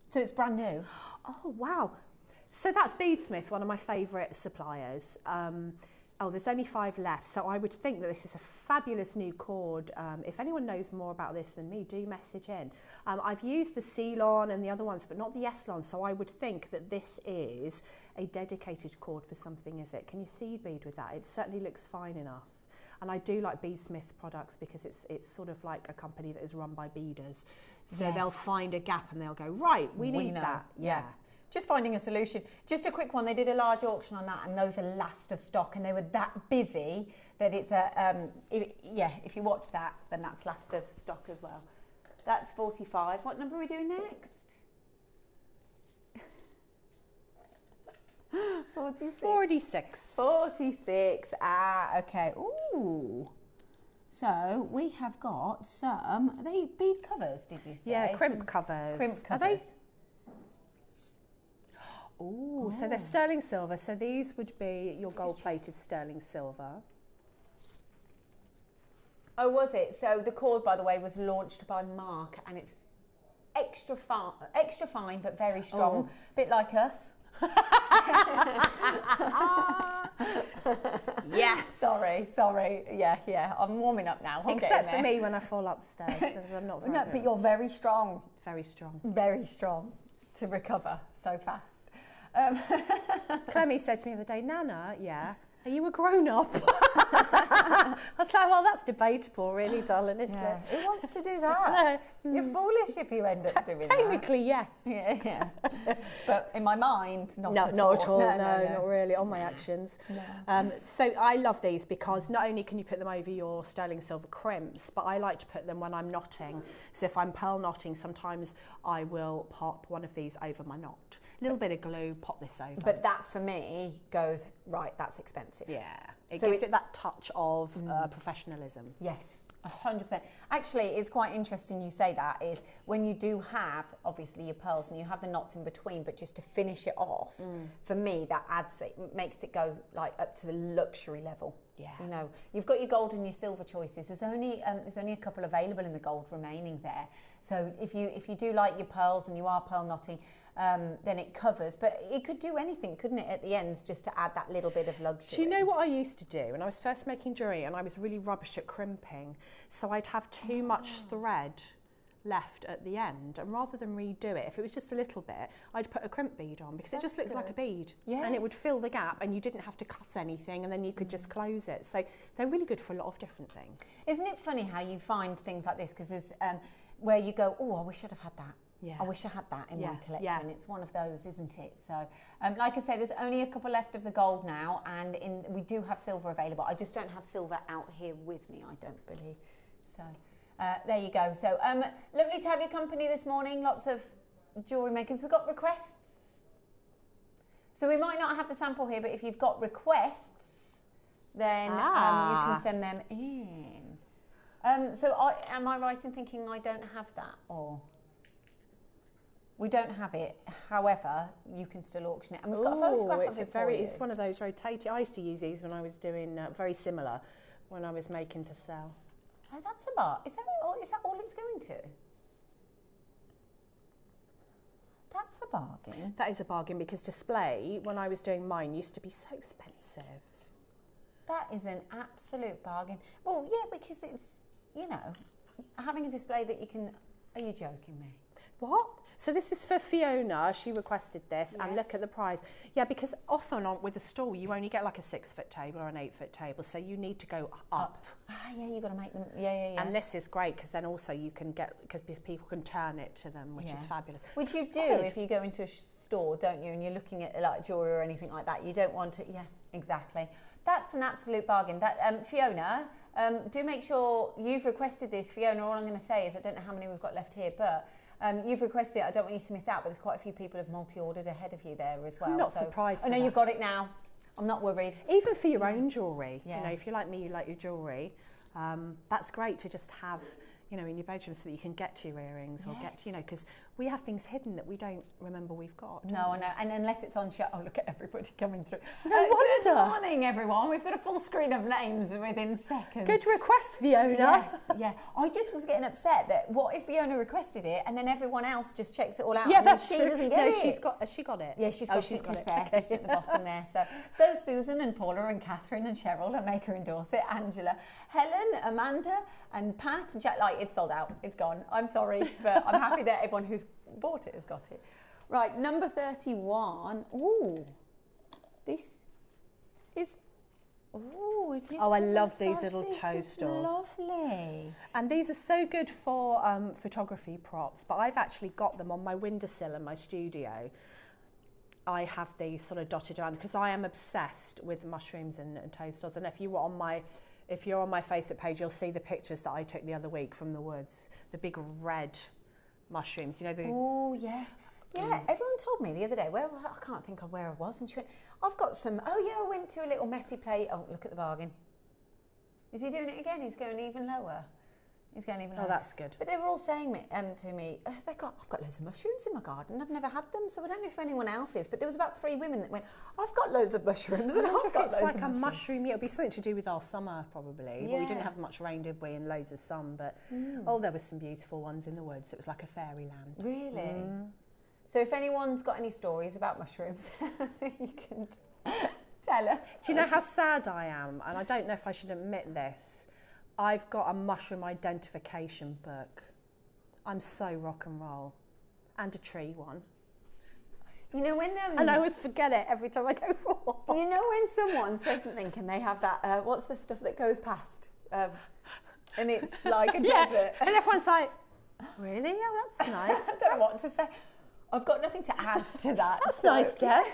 Speaker 2: So it's brand new.
Speaker 4: Oh, wow. So that's Beadsmith, one of my favourite suppliers. There's only 5 left. So I would think that this is a fabulous new cord. If anyone knows more about this than me, do message in. I've used the Ceylon and the other ones, but not the Eslon. So I would think that this is a dedicated cord for something, is it? Can you seed bead with that? It certainly looks fine enough. And I do like Beadsmith products because it's sort of like a company that is run by beaders. So they'll find a gap and they'll go, right, we need that. Yeah.
Speaker 2: Just finding a solution. Just a quick one. They did a large auction on that, and those are last of stock, and they were that busy that it's a if you watch that, then that's last of stock as well. That's 45. What number are we doing next?
Speaker 4: 46.
Speaker 2: 46. Ah, okay. Ooh. So we have got some. Are they bead covers? Did you say?
Speaker 4: Yeah, crimp covers.
Speaker 2: Crimp covers.
Speaker 4: Are they? Oh, so they're sterling silver. So these would be your gold-plated sterling silver.
Speaker 2: Oh, was it? So the cord, by the way, was launched by Mark, and it's extra fine, but very strong. Bit like us.
Speaker 4: Yes.
Speaker 2: Sorry. Yeah. I'm warming up now.
Speaker 4: Except for me when I fall up the stairs, because I'm not very good.
Speaker 2: But you're very strong.
Speaker 4: Very strong.
Speaker 2: Very strong to recover so fast.
Speaker 4: Clemmy said to me the other day, Nana, are you a grown-up? I was like, well, that's debatable, really, darling, isn't it?
Speaker 2: Who wants to do that? You're foolish if you end up doing that.
Speaker 4: Technically, yes.
Speaker 2: Yeah. But in my mind, not at all.
Speaker 4: Not at all. No, not really, on my actions. No. So I love these because not only can you put them over your sterling silver crimps, but I like to put them when I'm knotting. So if I'm pearl knotting, sometimes I will pop one of these over my knot. A little bit of glue, pop this over.
Speaker 2: But that, for me, goes, right, that's expensive.
Speaker 4: Yeah. It gives it that touch of professionalism.
Speaker 2: Yes, 100%. Actually, it's quite interesting you say that, is when you do have, obviously, your pearls and you have the knots in between, but just to finish it off, for me, that adds it, makes it go like up to the luxury level.
Speaker 4: Yeah.
Speaker 2: You know, you've got your gold and your silver choices. There's only a couple available in the gold remaining there. So if you do like your pearls and you are pearl knotting, then it covers. But it could do anything, couldn't it, at the ends, just to add that little bit of luxury.
Speaker 4: Do you know what I used to do when I was first making jewellery and I was really rubbish at crimping? So I'd have too much thread left at the end, and rather than redo it, if it was just a little bit, I'd put a crimp bead on because it just looks like a bead.
Speaker 2: Yes.
Speaker 4: And it would fill the gap and you didn't have to cut anything, and then you could just close it. So they're really good for a lot of different things.
Speaker 2: Isn't it funny how you find things like this, because there's where you go, oh, I wish I'd have had that.
Speaker 4: Yeah.
Speaker 2: I wish I had that in my collection.
Speaker 4: Yeah.
Speaker 2: It's one of those, isn't it? So, like I say, there's only a couple left of the gold now, and we do have silver available. I just don't have silver out here with me, I don't believe. So, there you go. So, lovely to have your company this morning. Lots of jewellery makers. We've got requests. So we might not have the sample here, but if you've got requests, then you can send them in. So am I right in thinking I don't have that, or? We don't have it. However, you can still auction it, and we've got a photograph of it for you.
Speaker 4: It's one of those rotating. I used to use these when I was doing very similar, when I was making to sell.
Speaker 2: Oh, that's a bar. Is that all it's going to? That's a bargain.
Speaker 4: That is a bargain, because display, when I was doing mine, used to be so expensive.
Speaker 2: is an absolute bargain. Well, yeah, because it's, you know, having a display that you can... Are you joking me?
Speaker 4: What? So this is for Fiona. She requested this, and
Speaker 2: Yes.
Speaker 4: look at the price. Yeah, because often with a stall, you only get like a 6-foot table or an 8-foot table, so you need to go up.
Speaker 2: Ah, yeah, you've got to make them... Yeah.
Speaker 4: And this is great because then also you can get, because people can turn it to them, which is fabulous.
Speaker 2: Which you do if you go into a store, don't you? And you're looking at like jewellery or anything like that. You don't want to... Yeah, exactly. That's an absolute bargain. That Fiona, do make sure you've requested this. Fiona, all I'm going to say is I don't know how many we've got left here, but... you've requested it. I don't want you to miss out, but there's quite a few people have multi-ordered ahead of you there as well.
Speaker 4: I'm not surprised.
Speaker 2: I know you've got it now. I'm not worried.
Speaker 4: Even for your own jewellery,
Speaker 2: Yeah.
Speaker 4: you know, if you're like me, you like your jewellery, that's great to just have, you know, in your bedroom so that you can get to your earrings or get, you know, because we have things hidden that we don't remember we've got.
Speaker 2: No, I know. And unless it's on show, oh, look at everybody coming through.
Speaker 4: No wonder.
Speaker 2: Good morning, everyone. We've got a full screen of names within seconds.
Speaker 4: Good request, Fiona.
Speaker 2: Yes, yeah. I just was getting upset that what if Fiona requested it and then everyone else just checks it all out?
Speaker 4: Yeah,
Speaker 2: and then
Speaker 4: that's
Speaker 2: she
Speaker 4: true.
Speaker 2: doesn't get it.
Speaker 4: Has she got it?
Speaker 2: Yeah, she's got,
Speaker 4: she's got
Speaker 2: just
Speaker 4: it.
Speaker 2: there,
Speaker 4: Okay.
Speaker 2: just at the bottom there. So Susan and Paula and Catherine and Cheryl and Maker and Dorset, Angela, Helen, Amanda and Pat and Jack. Like, it's sold out. It's gone. I'm sorry, but I'm happy that everyone who's bought it has got it. Right, number 31. Ooh, this is... Ooh, it is...
Speaker 4: Oh, I love
Speaker 2: gosh,
Speaker 4: these little
Speaker 2: this
Speaker 4: toe
Speaker 2: is
Speaker 4: stools.
Speaker 2: Lovely.
Speaker 4: And these are so good for photography props, but I've actually got them on my windowsill in my studio. I have these sort of dotted around because I am obsessed with mushrooms and toadstools. And if you're on my Facebook page, you'll see the pictures that I took the other week from the woods, the big red mushrooms. You know the.
Speaker 2: Oh yes, yeah. Everyone told me the other day. Well, I can't think of where I was, and she went, "I've got some." Oh yeah, I went to a little messy plate. Oh, look at the bargain. Is he doing it again? He's going even lower. He's going even lower.
Speaker 4: Oh, that's good.
Speaker 2: But they were all saying to me, I've got loads of mushrooms in my garden. I've never had them, so I don't know if anyone else is. But there was about 3 women that went, I've got loads of mushrooms. And I've got
Speaker 4: It's
Speaker 2: loads
Speaker 4: like
Speaker 2: of
Speaker 4: a
Speaker 2: mushrooms.
Speaker 4: mushroom. Yeah, it'll be something to do with our summer probably. Well, we didn't
Speaker 2: Yeah.
Speaker 4: have much rain, did we? And loads of sun, but there were some beautiful ones in the woods. It was like a fairyland.
Speaker 2: Really? So if anyone's got any stories about mushrooms, you can tell us.
Speaker 4: Do you know how sad I am? And I don't know if I should admit this. I've got a mushroom identification book. I'm so rock and roll. And a tree one.
Speaker 2: You know when
Speaker 4: And I always forget it every time I go for a walk.
Speaker 2: you know when someone says something and they have that what's the stuff that goes past and it's like a desert.
Speaker 4: And everyone's like, really? Yeah, that's nice.
Speaker 2: I don't know what to say. I've got nothing to add to that.
Speaker 4: That's nice, Deb.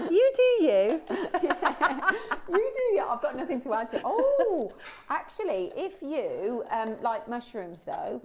Speaker 4: You do you.
Speaker 2: You do, yeah. I've got nothing to add to. Oh, actually, if you like mushrooms, though,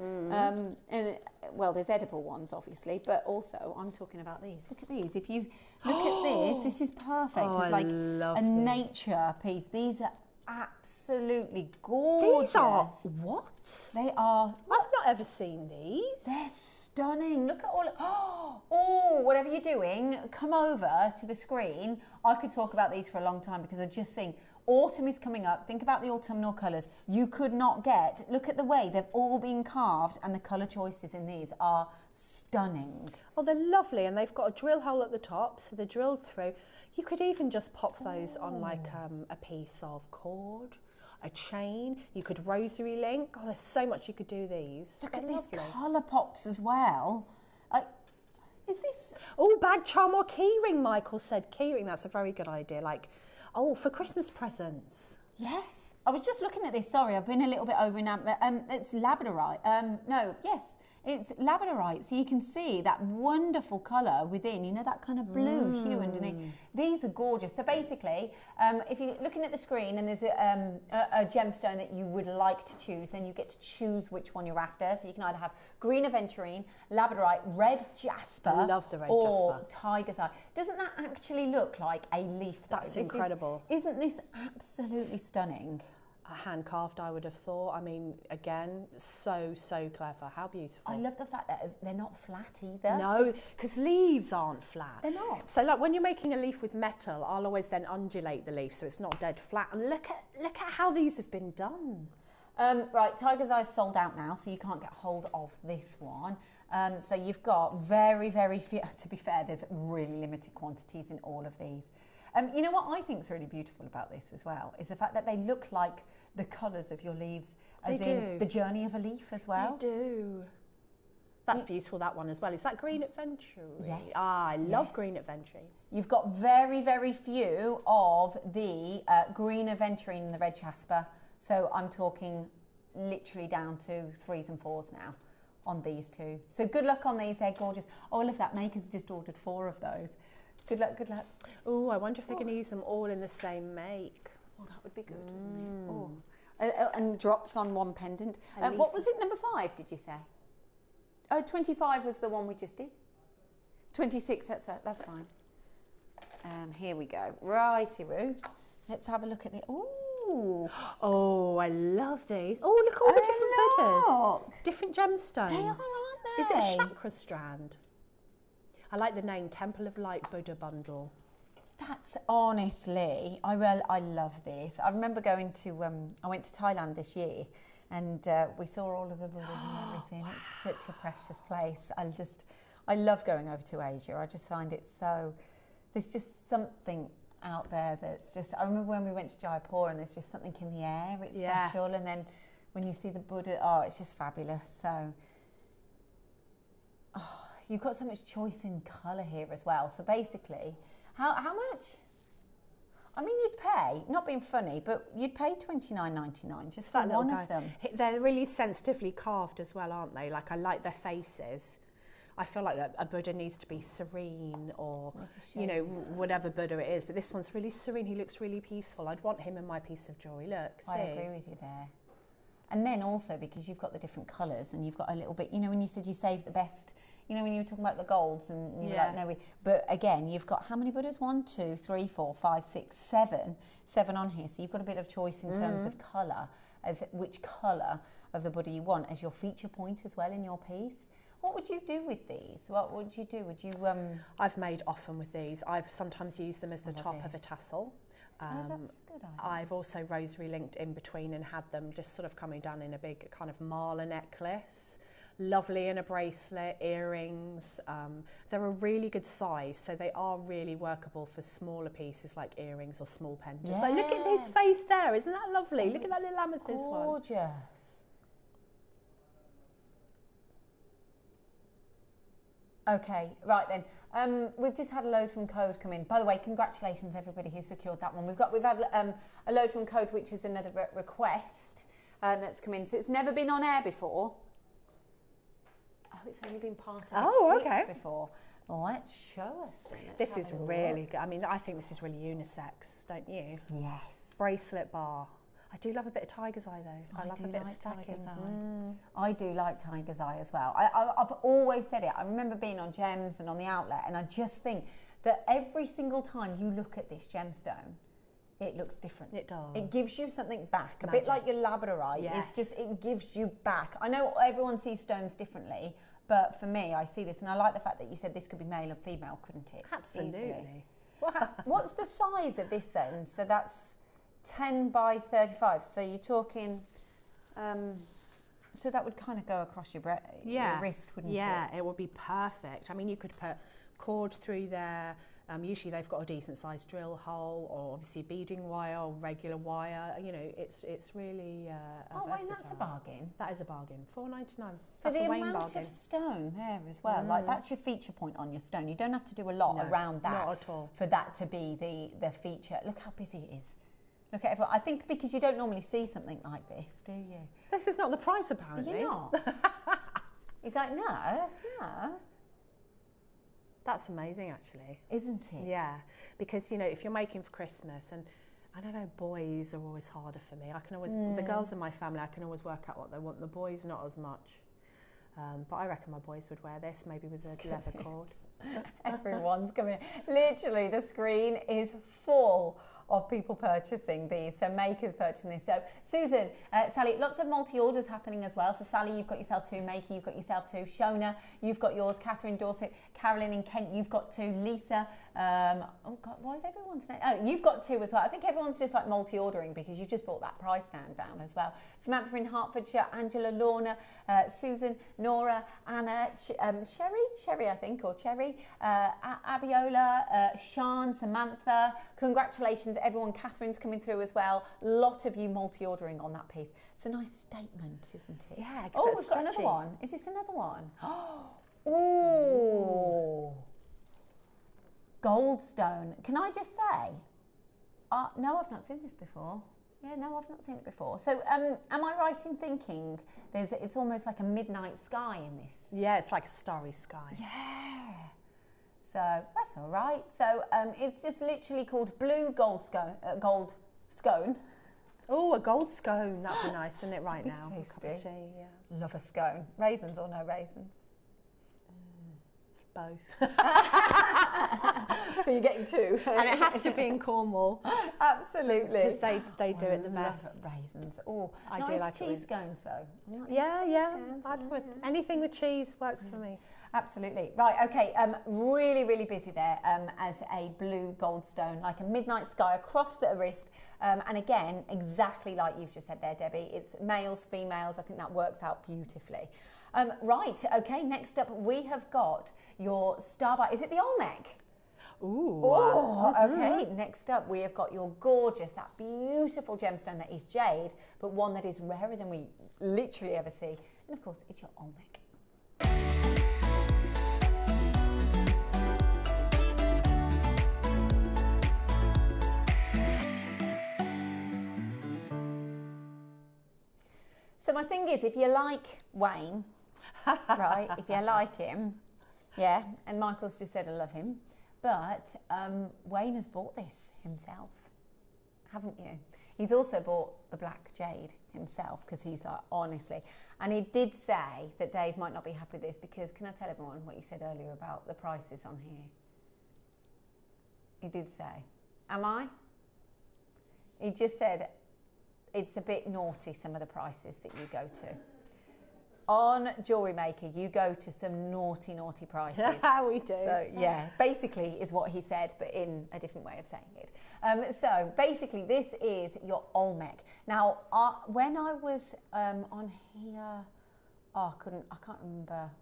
Speaker 2: and well, there's edible ones, obviously, but also I'm talking about these. Look at these. If you look at this is perfect.
Speaker 4: Oh,
Speaker 2: it's like
Speaker 4: I love
Speaker 2: a
Speaker 4: these.
Speaker 2: nature piece. These are absolutely gorgeous.
Speaker 4: These are what?
Speaker 2: They are.
Speaker 4: I've not ever seen these.
Speaker 2: They're stunning. Look at all. Oh, whatever you're doing, come over to the screen. I could talk about these for a long time because I just think autumn is coming up. Think about the autumnal colours. You could not get. Look at the way they've all been carved, and the colour choices in these are stunning.
Speaker 4: Oh, they're lovely, and they've got a drill hole at the top, so they're drilled through. You could even just pop those on like a piece of cord, a chain. You could rosary link. Oh, there's so much you could do these.
Speaker 2: Look
Speaker 4: They're
Speaker 2: at these
Speaker 4: lovely.
Speaker 2: colour pops as well. Is this?
Speaker 4: Oh, bag charm or keyring, Michael said. Keyring, that's a very good idea. Like, oh, for Christmas presents.
Speaker 2: Yes. I was just looking at this. Sorry, I've been a little bit over enamored. It's labradorite. It's labradorite. So you can see that wonderful colour within. You know, that kind of blue hue underneath. These are gorgeous. So basically, if you're looking at the screen and there's a gemstone that you would like to choose, then you get to choose which one you're after. So you can either have green aventurine, labradorite, red jasper,
Speaker 4: I love the red
Speaker 2: or
Speaker 4: jasper.
Speaker 2: tiger's eye. Doesn't that actually look like a leaf? Though?
Speaker 4: That's
Speaker 2: This
Speaker 4: incredible.
Speaker 2: Isn't this absolutely stunning?
Speaker 4: Hand carved, I would have thought. I mean, again, so clever. How beautiful.
Speaker 2: I love the fact that they're not flat either.
Speaker 4: No, because leaves aren't flat.
Speaker 2: They're not.
Speaker 4: So like when you're making a leaf with metal, I'll always then undulate the leaf so it's not dead flat. And look at how these have been done.
Speaker 2: Right, Tiger's Eye's sold out now, so you can't get hold of this one. So you've got very few. To be fair, there's really limited quantities in all of these. You know what I think is really beautiful about this as well is the fact that they look like the colours of your leaves, as in the journey of a leaf as well.
Speaker 4: They do. That's beautiful, that one as well. Is that Green Adventure?
Speaker 2: Yes.
Speaker 4: Ah, I love Green Adventure.
Speaker 2: You've got very, very few of the Green Aventurine and the Red Jasper. So I'm talking literally down to 3s and 4s now on these two. So good luck on these, they're gorgeous. Oh, I love that, Maker's just ordered 4 of those. Good luck, good luck.
Speaker 4: Oh, I wonder if they're going to use them all in the same make.
Speaker 2: Oh, that would be good, wouldn't it? Oh. And drops on one pendant. What was it, number 5, did you say? Oh, 25 was the one we just did. 26, that's fine. Here we go. Righty-roo. Let's have a look at the... Ooh.
Speaker 4: Oh, I love these. Oh, look at all the different Buddhas. Different gemstones.
Speaker 2: They are, aren't they?
Speaker 4: Is it a chakra strand? I like the name, Temple of Light Buddha Bundle.
Speaker 2: That's honestly, I love this. I remember going to, I went to Thailand this year, and we saw all of the Buddhas and everything. Wow. It's such a precious place. I love going over to Asia. I just find it so, there's just something out there that's just, I remember when we went to Jaipur and there's just something in the air, it's special. And then when you see the Buddha, oh, it's just fabulous. So, you've got so much choice in colour here as well. So basically, how much? I mean, you'd pay, not being funny, but you'd pay $29.99 just for one of them.
Speaker 4: They're really sensitively carved as well, aren't they? Like, I like their faces. I feel like a Buddha needs to be serene, or, you know, whatever Buddha it is. But this one's really serene. He looks really peaceful. I'd want him in my piece of jewellery. Look, see?
Speaker 2: I agree with you there. And then also, because you've got the different colours and you've got a little bit, you know, when you said you saved the best, you know, when you were talking about the golds and you were like, no, but again, you've got how many Buddhas? 1, 2, 3, 4, 5, 6, 7. 7 on here. So you've got a bit of choice in terms of colour, as which colour of the Buddha you want as your feature point as well in your piece. What would you do with these? What would you do? Would you...
Speaker 4: I've made often with these. I've sometimes used them as the top of a tassel.
Speaker 2: That's a good idea.
Speaker 4: I've also rosary linked in between and had them just sort of coming down in a big kind of mala necklace. Lovely in a bracelet, earrings. They're a really good size, so they are really workable for smaller pieces like earrings or small pendants. Yeah. So look at this face there, isn't that lovely? Look at that little amethyst one.
Speaker 2: Gorgeous. Okay, right then. We've just had a load from Code come in. By the way, congratulations everybody who secured that one. We've had a load from Code, which is another request that's come in. So it's never been on air before. Oh, it's only been part of it before. Let's show us.
Speaker 4: This is really good. I mean, I think this is really unisex, don't you?
Speaker 2: Yes.
Speaker 4: Bracelet bar. I do love a bit of tiger's eye though. I love a bit of stacking.
Speaker 2: I do like tiger's eye as well. I've always said it. I remember being on Gems and on the outlet, and I just think that every single time you look at this gemstone, it looks different.
Speaker 4: It does.
Speaker 2: It gives you something back, a bit like your labradorite. Yes. It's just, it gives you back. I know everyone sees stones differently, but for me, I see this, and I like the fact that you said this could be male and female, couldn't it?
Speaker 4: Absolutely.
Speaker 2: What's the size of this then? So that's 10 by 35. So you're talking, so that would kind of go across your wrist, wouldn't it?
Speaker 4: Yeah, it would be perfect. I mean, you could put cord through there. Usually they've got a decent sized drill hole, or obviously beading wire or regular wire. You know, it's really
Speaker 2: wait, that's a bargain.
Speaker 4: That is a bargain. $4.99.
Speaker 2: For the amount of stone there as well, like that's your feature point on your stone. You don't have to do a lot around that.
Speaker 4: Not at all.
Speaker 2: For that to be the feature. Look how busy it is. Look at everyone. I think because you don't normally see something like this, do you?
Speaker 4: This is not the price, apparently.
Speaker 2: You're not. He's like, no.
Speaker 4: That's amazing, actually.
Speaker 2: Isn't it?
Speaker 4: Yeah, because, you know, if you're making for Christmas, and I don't know, boys are always harder for me. I can always, the girls in my family, I can always work out what they want. The boys, not as much. But I reckon my boys would wear this, maybe with a leather cord.
Speaker 2: Everyone's coming. Literally, the screen is full of people purchasing these. So Maker's purchasing this. So Susan, Sally, lots of multi-orders happening as well. So Sally, you've got yourself 2. Maker, you've got yourself 2. Shona, you've got yours. Catherine Dorset, Carolyn in Kent, you've got 2. Lisa, oh God, why is everyone's name? Oh, you've got 2 as well. I think everyone's just like multi-ordering because you've just brought that price stand down as well. Samantha in Hertfordshire, Angela, Lorna, Susan, Nora, Anna, Sherry, I think, or Cherry. Jewellery, Abiola, Sean, Samantha. Congratulations, everyone. Catherine's coming through as well. Lot of you multi-ordering on that piece. It's a nice statement, isn't it?
Speaker 4: Yeah.
Speaker 2: Oh, we've got another one. Is this another one? Oh, Goldstone. Can I just say, no, I've not seen this before. Yeah, no, I've not seen it before. So, am I right in thinking it's almost like a midnight sky in this?
Speaker 4: Yeah, it's like a starry sky.
Speaker 2: Yeah. So that's all right. So it's just literally called Blue Gold Scone.
Speaker 4: Oh, a gold scone. That'd be nice, wouldn't it, right
Speaker 2: That'd
Speaker 4: now?
Speaker 2: be
Speaker 4: A cup of
Speaker 2: tasty.
Speaker 4: tea, yeah.
Speaker 2: Love a scone. Raisins or no raisins?
Speaker 4: Both.
Speaker 2: So you're getting two.
Speaker 4: And it has to be in Cornwall.
Speaker 2: Absolutely.
Speaker 4: Because they do it the best.
Speaker 2: Love raisins. Oh,
Speaker 4: I
Speaker 2: nice
Speaker 4: do like
Speaker 2: cheese
Speaker 4: it.
Speaker 2: scones though. I'm not into
Speaker 4: Yeah,
Speaker 2: cheese
Speaker 4: yeah.
Speaker 2: scones.
Speaker 4: I'd put anything with cheese works for me.
Speaker 2: Absolutely. Right, okay, really, really busy there as a blue goldstone, like a midnight sky across the wrist. And again, exactly like you've just said there, Debbie, it's males, females. I think that works out beautifully. Right, okay, next up we have got your Starbucks. Is it the Olmec?
Speaker 4: Ooh.
Speaker 2: Oh, okay. Next up, we have got your gorgeous, that beautiful gemstone that is jade, but one that is rarer than we literally ever see. And of course, it's your Olmec. So my thing is, if you like Wayne, right, if you like him, yeah, and Michael's just said I love him, but Wayne has bought this himself, haven't you? He's also bought the black jade himself because he's like, honestly, and he did say that Dave might not be happy with this because, can I tell everyone what you said earlier about the prices on here? He did say, am I? He just said, it's a bit naughty, some of the prices that you go to. On JewelleryMaker, you go to some naughty, naughty prices.
Speaker 4: We do.
Speaker 2: So, yeah, basically is what he said, but in a different way of saying it. So, basically, this is your Olmec. Now, when I was on here, I can't remember.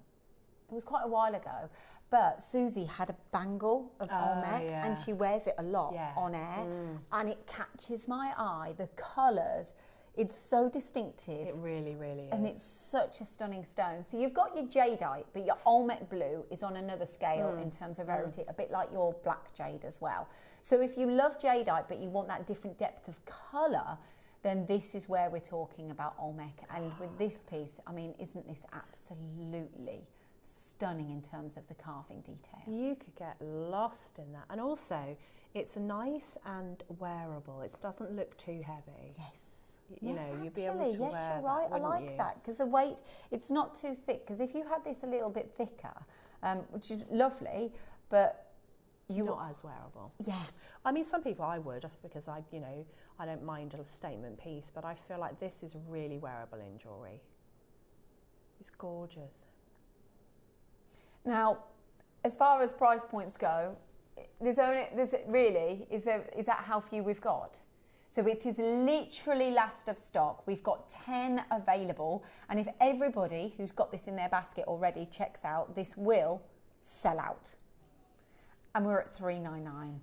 Speaker 2: It was quite a while ago. But Susie had a bangle of Olmec,
Speaker 4: yeah.
Speaker 2: and she wears it a lot on air, and it catches my eye. The colours, it's so distinctive.
Speaker 4: It really, really is.
Speaker 2: And it's such a stunning stone. So you've got your jadeite, but your Olmec blue is on another scale in terms of rarity, a bit like your black jade as well. So if you love jadeite, but you want that different depth of colour, then this is where we're talking about Olmec. And with this piece, I mean, isn't this absolutely stunning in terms of the carving detail?
Speaker 4: You could get lost in that. And also, it's nice and wearable. It doesn't look too heavy.
Speaker 2: Yes.
Speaker 4: You know, you'd be able to wear
Speaker 2: yes, you're right.
Speaker 4: that,
Speaker 2: I like
Speaker 4: you?
Speaker 2: that because the weight, it's not too thick. Because if you had this a little bit thicker, which is lovely, but
Speaker 4: Not as wearable.
Speaker 2: Yeah.
Speaker 4: I mean, some people I would because I don't mind a statement piece, but I feel like this is really wearable in jewellery. It's gorgeous.
Speaker 2: Now, as far as price points go, is that how few we've got? So it is literally last of stock. We've got 10 available, and if everybody who's got this in their basket already checks out, this will sell out. And we're at $3.99.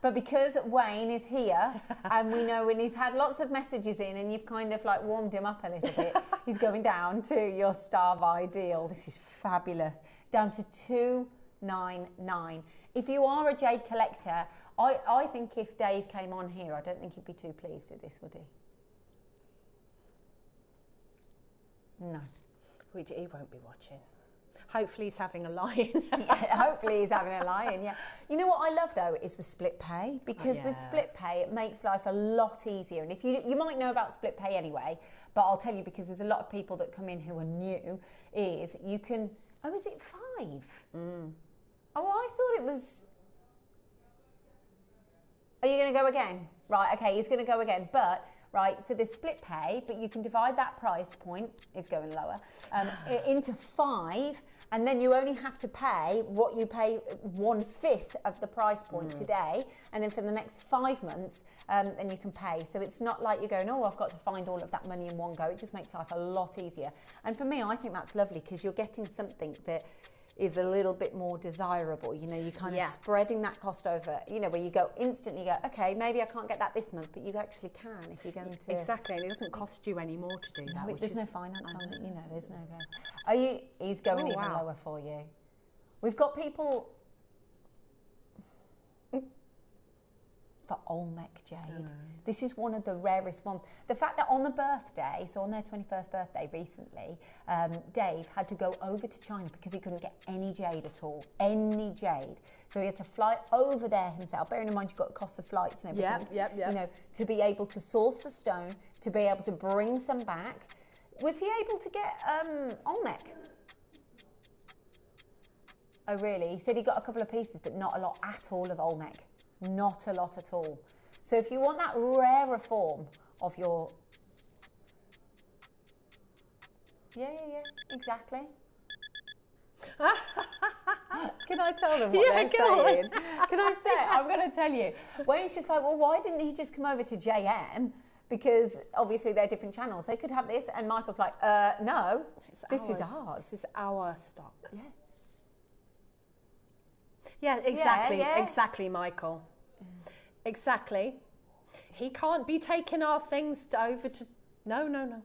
Speaker 2: But because Wayne is here, and we know when he's had lots of messages in, and you've kind of like warmed him up a little bit, he's going down to your Star Buy deal. This is fabulous. Down to $2.99. If you are a jade collector, I think if Dave came on here, I don't think he'd be too pleased with this, would he? No.
Speaker 4: He won't be watching. Hopefully he's having a lie-in.
Speaker 2: Yeah, hopefully he's having a lie-in, yeah. You know what I love, though, is the split pay. Because with split pay, it makes life a lot easier. And if you might know about split pay anyway, but I'll tell you because there's a lot of people that come in who are new, is you can... Oh, is it 5? Oh, I thought it was... Are you going to go again? Right, okay, he's going to go again. But, right, so there's split pay, but you can divide that price point, it's going lower, into 5, and then you only have to pay what you pay 1/5 of the price point today, and then for the next 5 months, then you can pay. So it's not like you're going, oh, I've got to find all of that money in one go. It just makes life a lot easier. And for me, I think that's lovely because you're getting something that is a little bit more desirable. You know, you're kind of
Speaker 4: Yeah.
Speaker 2: spreading that cost over, you know, where you go instantly, go, okay, maybe I can't get that this month, but you actually can if you're going to.
Speaker 4: Exactly, and it doesn't cost you any more to do that.
Speaker 2: No,
Speaker 4: which
Speaker 2: there's
Speaker 4: is,
Speaker 2: no finance on it, you know, there's no. Are you, he's going
Speaker 4: Oh,
Speaker 2: even
Speaker 4: wow.
Speaker 2: lower for you. We've got people for Olmec jade. This is one of the rarest forms. The fact that on the birthday, so on their 21st birthday recently, Dave had to go over to China because he couldn't get any jade at all, any jade. So he had to fly over there himself. Bearing in mind you've got the cost of flights and everything.
Speaker 4: Yep.
Speaker 2: You know, to be able to source the stone, to be able to bring some back. Was he able to get Olmec? Oh really? He said he got a couple of pieces, but not a lot at all of Olmec. Not a lot at all. So if you want that rarer form of your... Yeah, exactly. Can I tell them what they're saying? Can I say it? I'm going to tell you. Wayne's just like, well, why didn't he just come over to JM? Because obviously they're different channels. They could have this. And Michael's like, no, this is ours.
Speaker 4: This is our stock.
Speaker 2: Yeah.
Speaker 4: Yeah, exactly.
Speaker 2: Yeah.
Speaker 4: Exactly, Michael. Exactly. He can't be taking our things over to... No.
Speaker 2: No,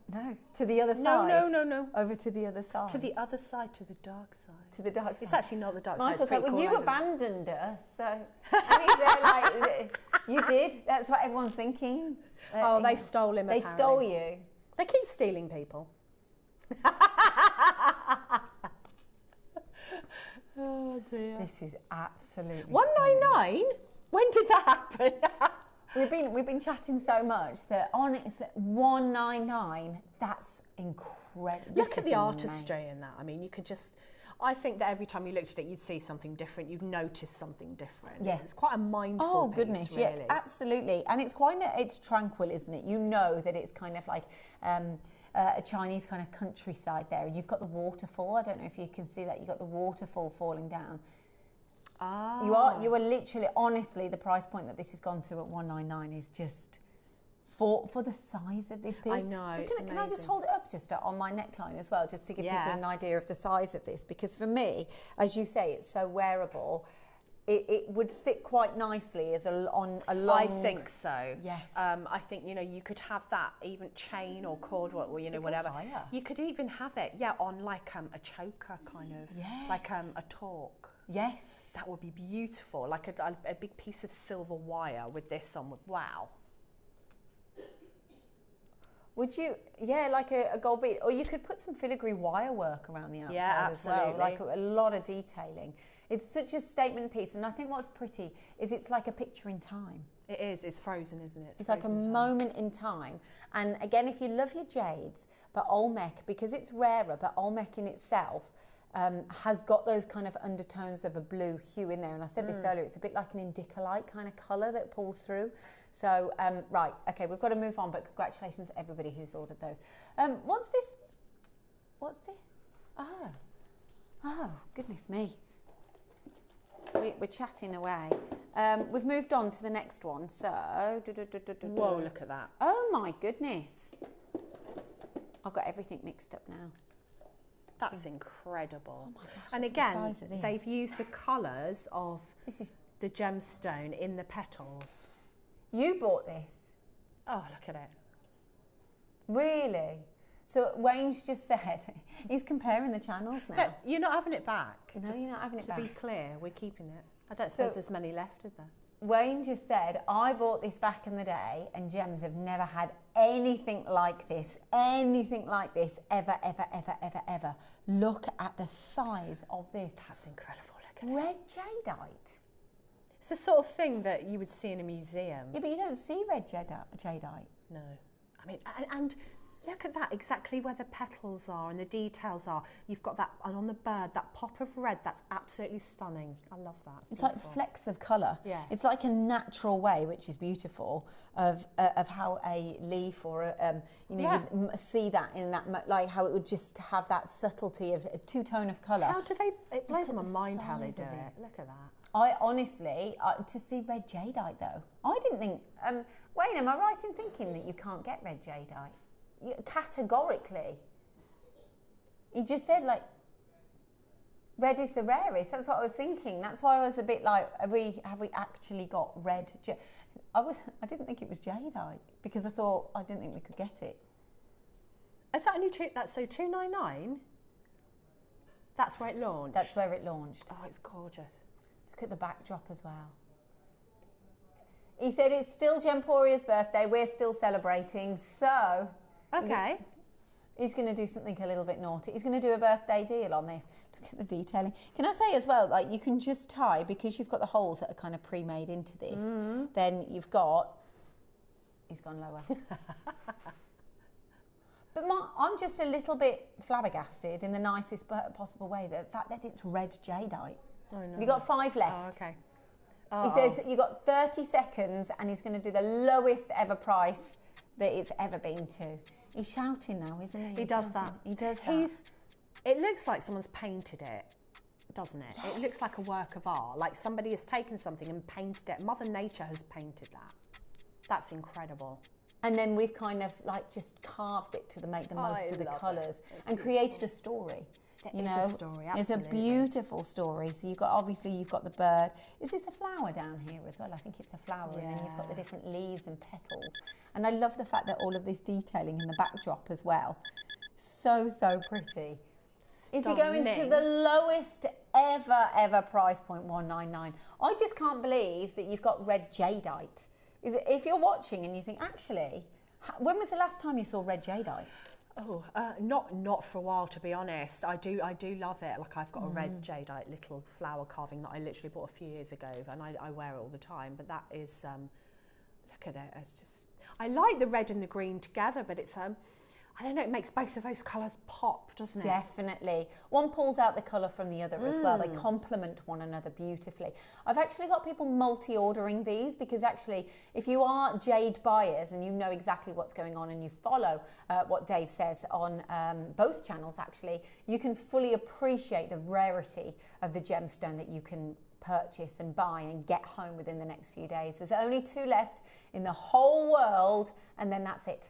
Speaker 2: to the other side.
Speaker 4: No.
Speaker 2: Over to the other side.
Speaker 4: To the other side, to the dark side.
Speaker 2: To the dark side.
Speaker 4: It's actually not the dark side.
Speaker 2: Michael's
Speaker 4: It's pretty
Speaker 2: like, well,
Speaker 4: cool
Speaker 2: you
Speaker 4: over
Speaker 2: abandoned us, so... And he's there like, you did? That's what everyone's thinking.
Speaker 4: Oh, they stole him,
Speaker 2: They
Speaker 4: apparently.
Speaker 2: stole you.
Speaker 4: They keep stealing people. Oh, dear.
Speaker 2: This is absolutely...
Speaker 4: 199? When did that happen?
Speaker 2: We've been chatting so much that honestly, 199, that's incredible.
Speaker 4: Look at the artistry in that. I mean, you could just... I think that every time you looked at it, you'd see something different. You'd notice something different.
Speaker 2: Yeah.
Speaker 4: It's quite a mindful
Speaker 2: Oh,
Speaker 4: piece,
Speaker 2: goodness,
Speaker 4: really.
Speaker 2: yeah, absolutely. And it's it's tranquil, isn't it? You know that it's kind of like a Chinese kind of countryside there. And you've got the waterfall. I don't know if you can see that. You've got the waterfall falling down.
Speaker 4: Ah.
Speaker 2: You are literally, honestly, the price point that this has gone to at 199 is just for the size of this piece.
Speaker 4: I know,
Speaker 2: Can I just hold it up just on my neckline as well, just to give people an idea of the size of this? Because for me, as you say, it's so wearable. It would sit quite nicely as on a long...
Speaker 4: I think so.
Speaker 2: Yes.
Speaker 4: I think, you know, you could have that even chain or cord, or, you know, whatever.
Speaker 2: higher.
Speaker 4: You could even have it, on like a choker kind of, like a torque.
Speaker 2: Yes.
Speaker 4: That would be beautiful, like a big piece of silver wire with this on. Wow.
Speaker 2: Would you, like a gold bead, or you could put some filigree wire work around the outside as well,
Speaker 4: absolutely.
Speaker 2: like a lot of detailing. It's such a statement piece, and I think what's pretty is it's like a picture in time.
Speaker 4: It is. It's frozen, isn't it?
Speaker 2: It's like a moment in time. And again, if you love your jades, but Olmec, because it's rarer, but Olmec in itself has got those kind of undertones of a blue hue in there. And I said this earlier, it's a bit like an indica-like kind of colour that pulls through. So, right, okay, we've got to move on, but congratulations to everybody who's ordered those. What's this? Oh, goodness me. We're chatting away. We've moved on to the next one, so...
Speaker 4: Whoa, look at that.
Speaker 2: Oh, my goodness. I've got everything mixed up now.
Speaker 4: That's incredible.
Speaker 2: Oh, my gosh,
Speaker 4: And
Speaker 2: look at the
Speaker 4: again,
Speaker 2: size of this.
Speaker 4: they've used the colours of
Speaker 2: This is...
Speaker 4: the gemstone in the petals.
Speaker 2: You bought this?
Speaker 4: Oh, look at it.
Speaker 2: Really? So Wayne's just said, he's comparing the channels now.
Speaker 4: But you're not having it back.
Speaker 2: No, you're not having it
Speaker 4: To be
Speaker 2: back.
Speaker 4: clear, we're keeping it. I don't suppose there's many left, is there?
Speaker 2: Wayne just said, I bought this back in the day and Gems have never had anything like this ever, ever, ever, ever, ever. Look at the size of this.
Speaker 4: That's incredible. Look at it.
Speaker 2: Red jadeite.
Speaker 4: It's the sort of thing that you would see in a museum.
Speaker 2: Yeah, but you don't see red jadeite.
Speaker 4: No. I mean, and look at that, exactly where the petals are and the details are. You've got that, and on the bird, that pop of red, that's absolutely stunning. I love that.
Speaker 2: It's like flecks of colour.
Speaker 4: Yeah.
Speaker 2: It's like a natural way, which is beautiful, of how a leaf or you see that in that, like how it would just have that subtlety of a two-tone of colour.
Speaker 4: How do they, it blows
Speaker 2: Look
Speaker 4: my
Speaker 2: at the
Speaker 4: mind how they
Speaker 2: size
Speaker 4: do
Speaker 2: of
Speaker 4: it.
Speaker 2: this.
Speaker 4: Look at that.
Speaker 2: I honestly, to see red jadeite though, I didn't think, Wayne, am I right in thinking that you can't get red jadeite? Categorically. He just said like, Red is the rarest. That's what I was thinking. That's why I was a bit like, have we actually got red? I didn't think it was jadeite because I didn't think we could get it.
Speaker 4: Is that only that's so $299? That's where it launched?
Speaker 2: That's where it launched.
Speaker 4: Oh, it's gorgeous.
Speaker 2: Look at the backdrop as well. He said it's still Gemporia's birthday. We're still celebrating. So,
Speaker 4: okay.
Speaker 2: He's going to do something a little bit naughty. He's going to do a birthday deal on this. Look at the detailing. Can I say as well, like you can just tie, because you've got the holes that are kind of pre-made into this, then you've got, he's gone lower. But I'm just a little bit flabbergasted in the nicest possible way, the fact that it's red jadeite.
Speaker 4: Oh, no.
Speaker 2: You've got 5 left.
Speaker 4: Oh, okay.
Speaker 2: He says you've got 30 seconds and he's going to do the lowest ever price that it's ever been to. He's shouting now, isn't he?
Speaker 4: He does that.
Speaker 2: He does that.
Speaker 4: It looks like someone's painted it, doesn't it?
Speaker 2: Yes.
Speaker 4: It looks like a work of art, like somebody has taken something and painted it. Mother Nature has painted that. That's incredible.
Speaker 2: And then we've kind of like just carved it to make the most of the colours and created a story.
Speaker 4: It is a story, absolutely.
Speaker 2: It's a beautiful story. So you've got the bird. Is this a flower down here as well? I think it's a flower, and then you've got the different leaves and petals. And I love the fact that all of this detailing in the backdrop as well. So pretty. Is he going to the lowest ever price point, $199? I just can't believe that you've got red jadeite. If you're watching and you think, actually, when was the last time you saw red jadeite?
Speaker 4: Oh, not for a while, to be honest. I do love it. Like I've got a red jadeite little flower carving that I literally bought a few years ago, and I wear it all the time. But that is, look at it. It's just, I like the red and the green together, but it's I don't know. It makes both of those colours pop, doesn't it?
Speaker 2: Definitely. One pulls out the colour from the other as well. They complement one another beautifully. I've actually got people multi-ordering these because actually, if you are jade buyers and you know exactly what's going on and you follow what Dave says on both channels, actually, you can fully appreciate the rarity of the gemstone that you can purchase and buy and get home within the next few days. There's only 2 left in the whole world, and then that's it.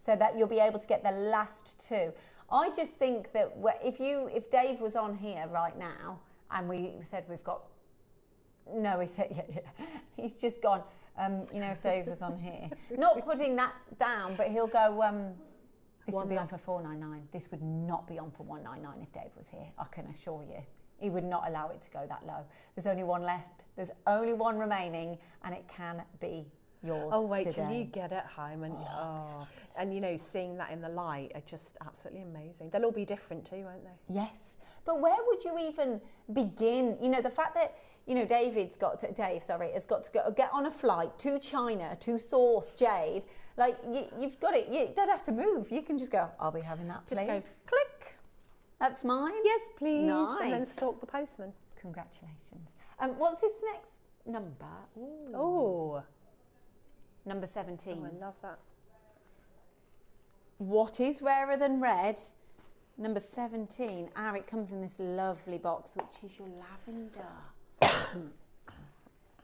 Speaker 2: So that you'll be able to get the last 2. I just think that if Dave was on here right now and we said we've got, no, he said, yeah. He's just gone, if Dave was on here, not putting that down, but he'll go, this would be on for $499. This would not be on for $199 if Dave was here, I can assure you. He would not allow it to go that low. There's only 1 left. There's only 1 remaining, and it can be yours.
Speaker 4: Oh, wait
Speaker 2: today.
Speaker 4: till you get it home and seeing that in the light are just absolutely amazing. They'll all be different too, won't they?
Speaker 2: Yes, but where would you even begin? The fact that Dave has got to go get on a flight to China to source jade. Like you've got it. You don't have to move. You can just go, I'll be having that, please.
Speaker 4: Just go click.
Speaker 2: That's mine.
Speaker 4: Yes, please.
Speaker 2: Nice.
Speaker 4: And then stalk the postman.
Speaker 2: Congratulations. What's this next number?
Speaker 4: Oh.
Speaker 2: Number 17.
Speaker 4: Oh, I love that.
Speaker 2: What is rarer than red? Number 17. It comes in this lovely box, which is your lavender.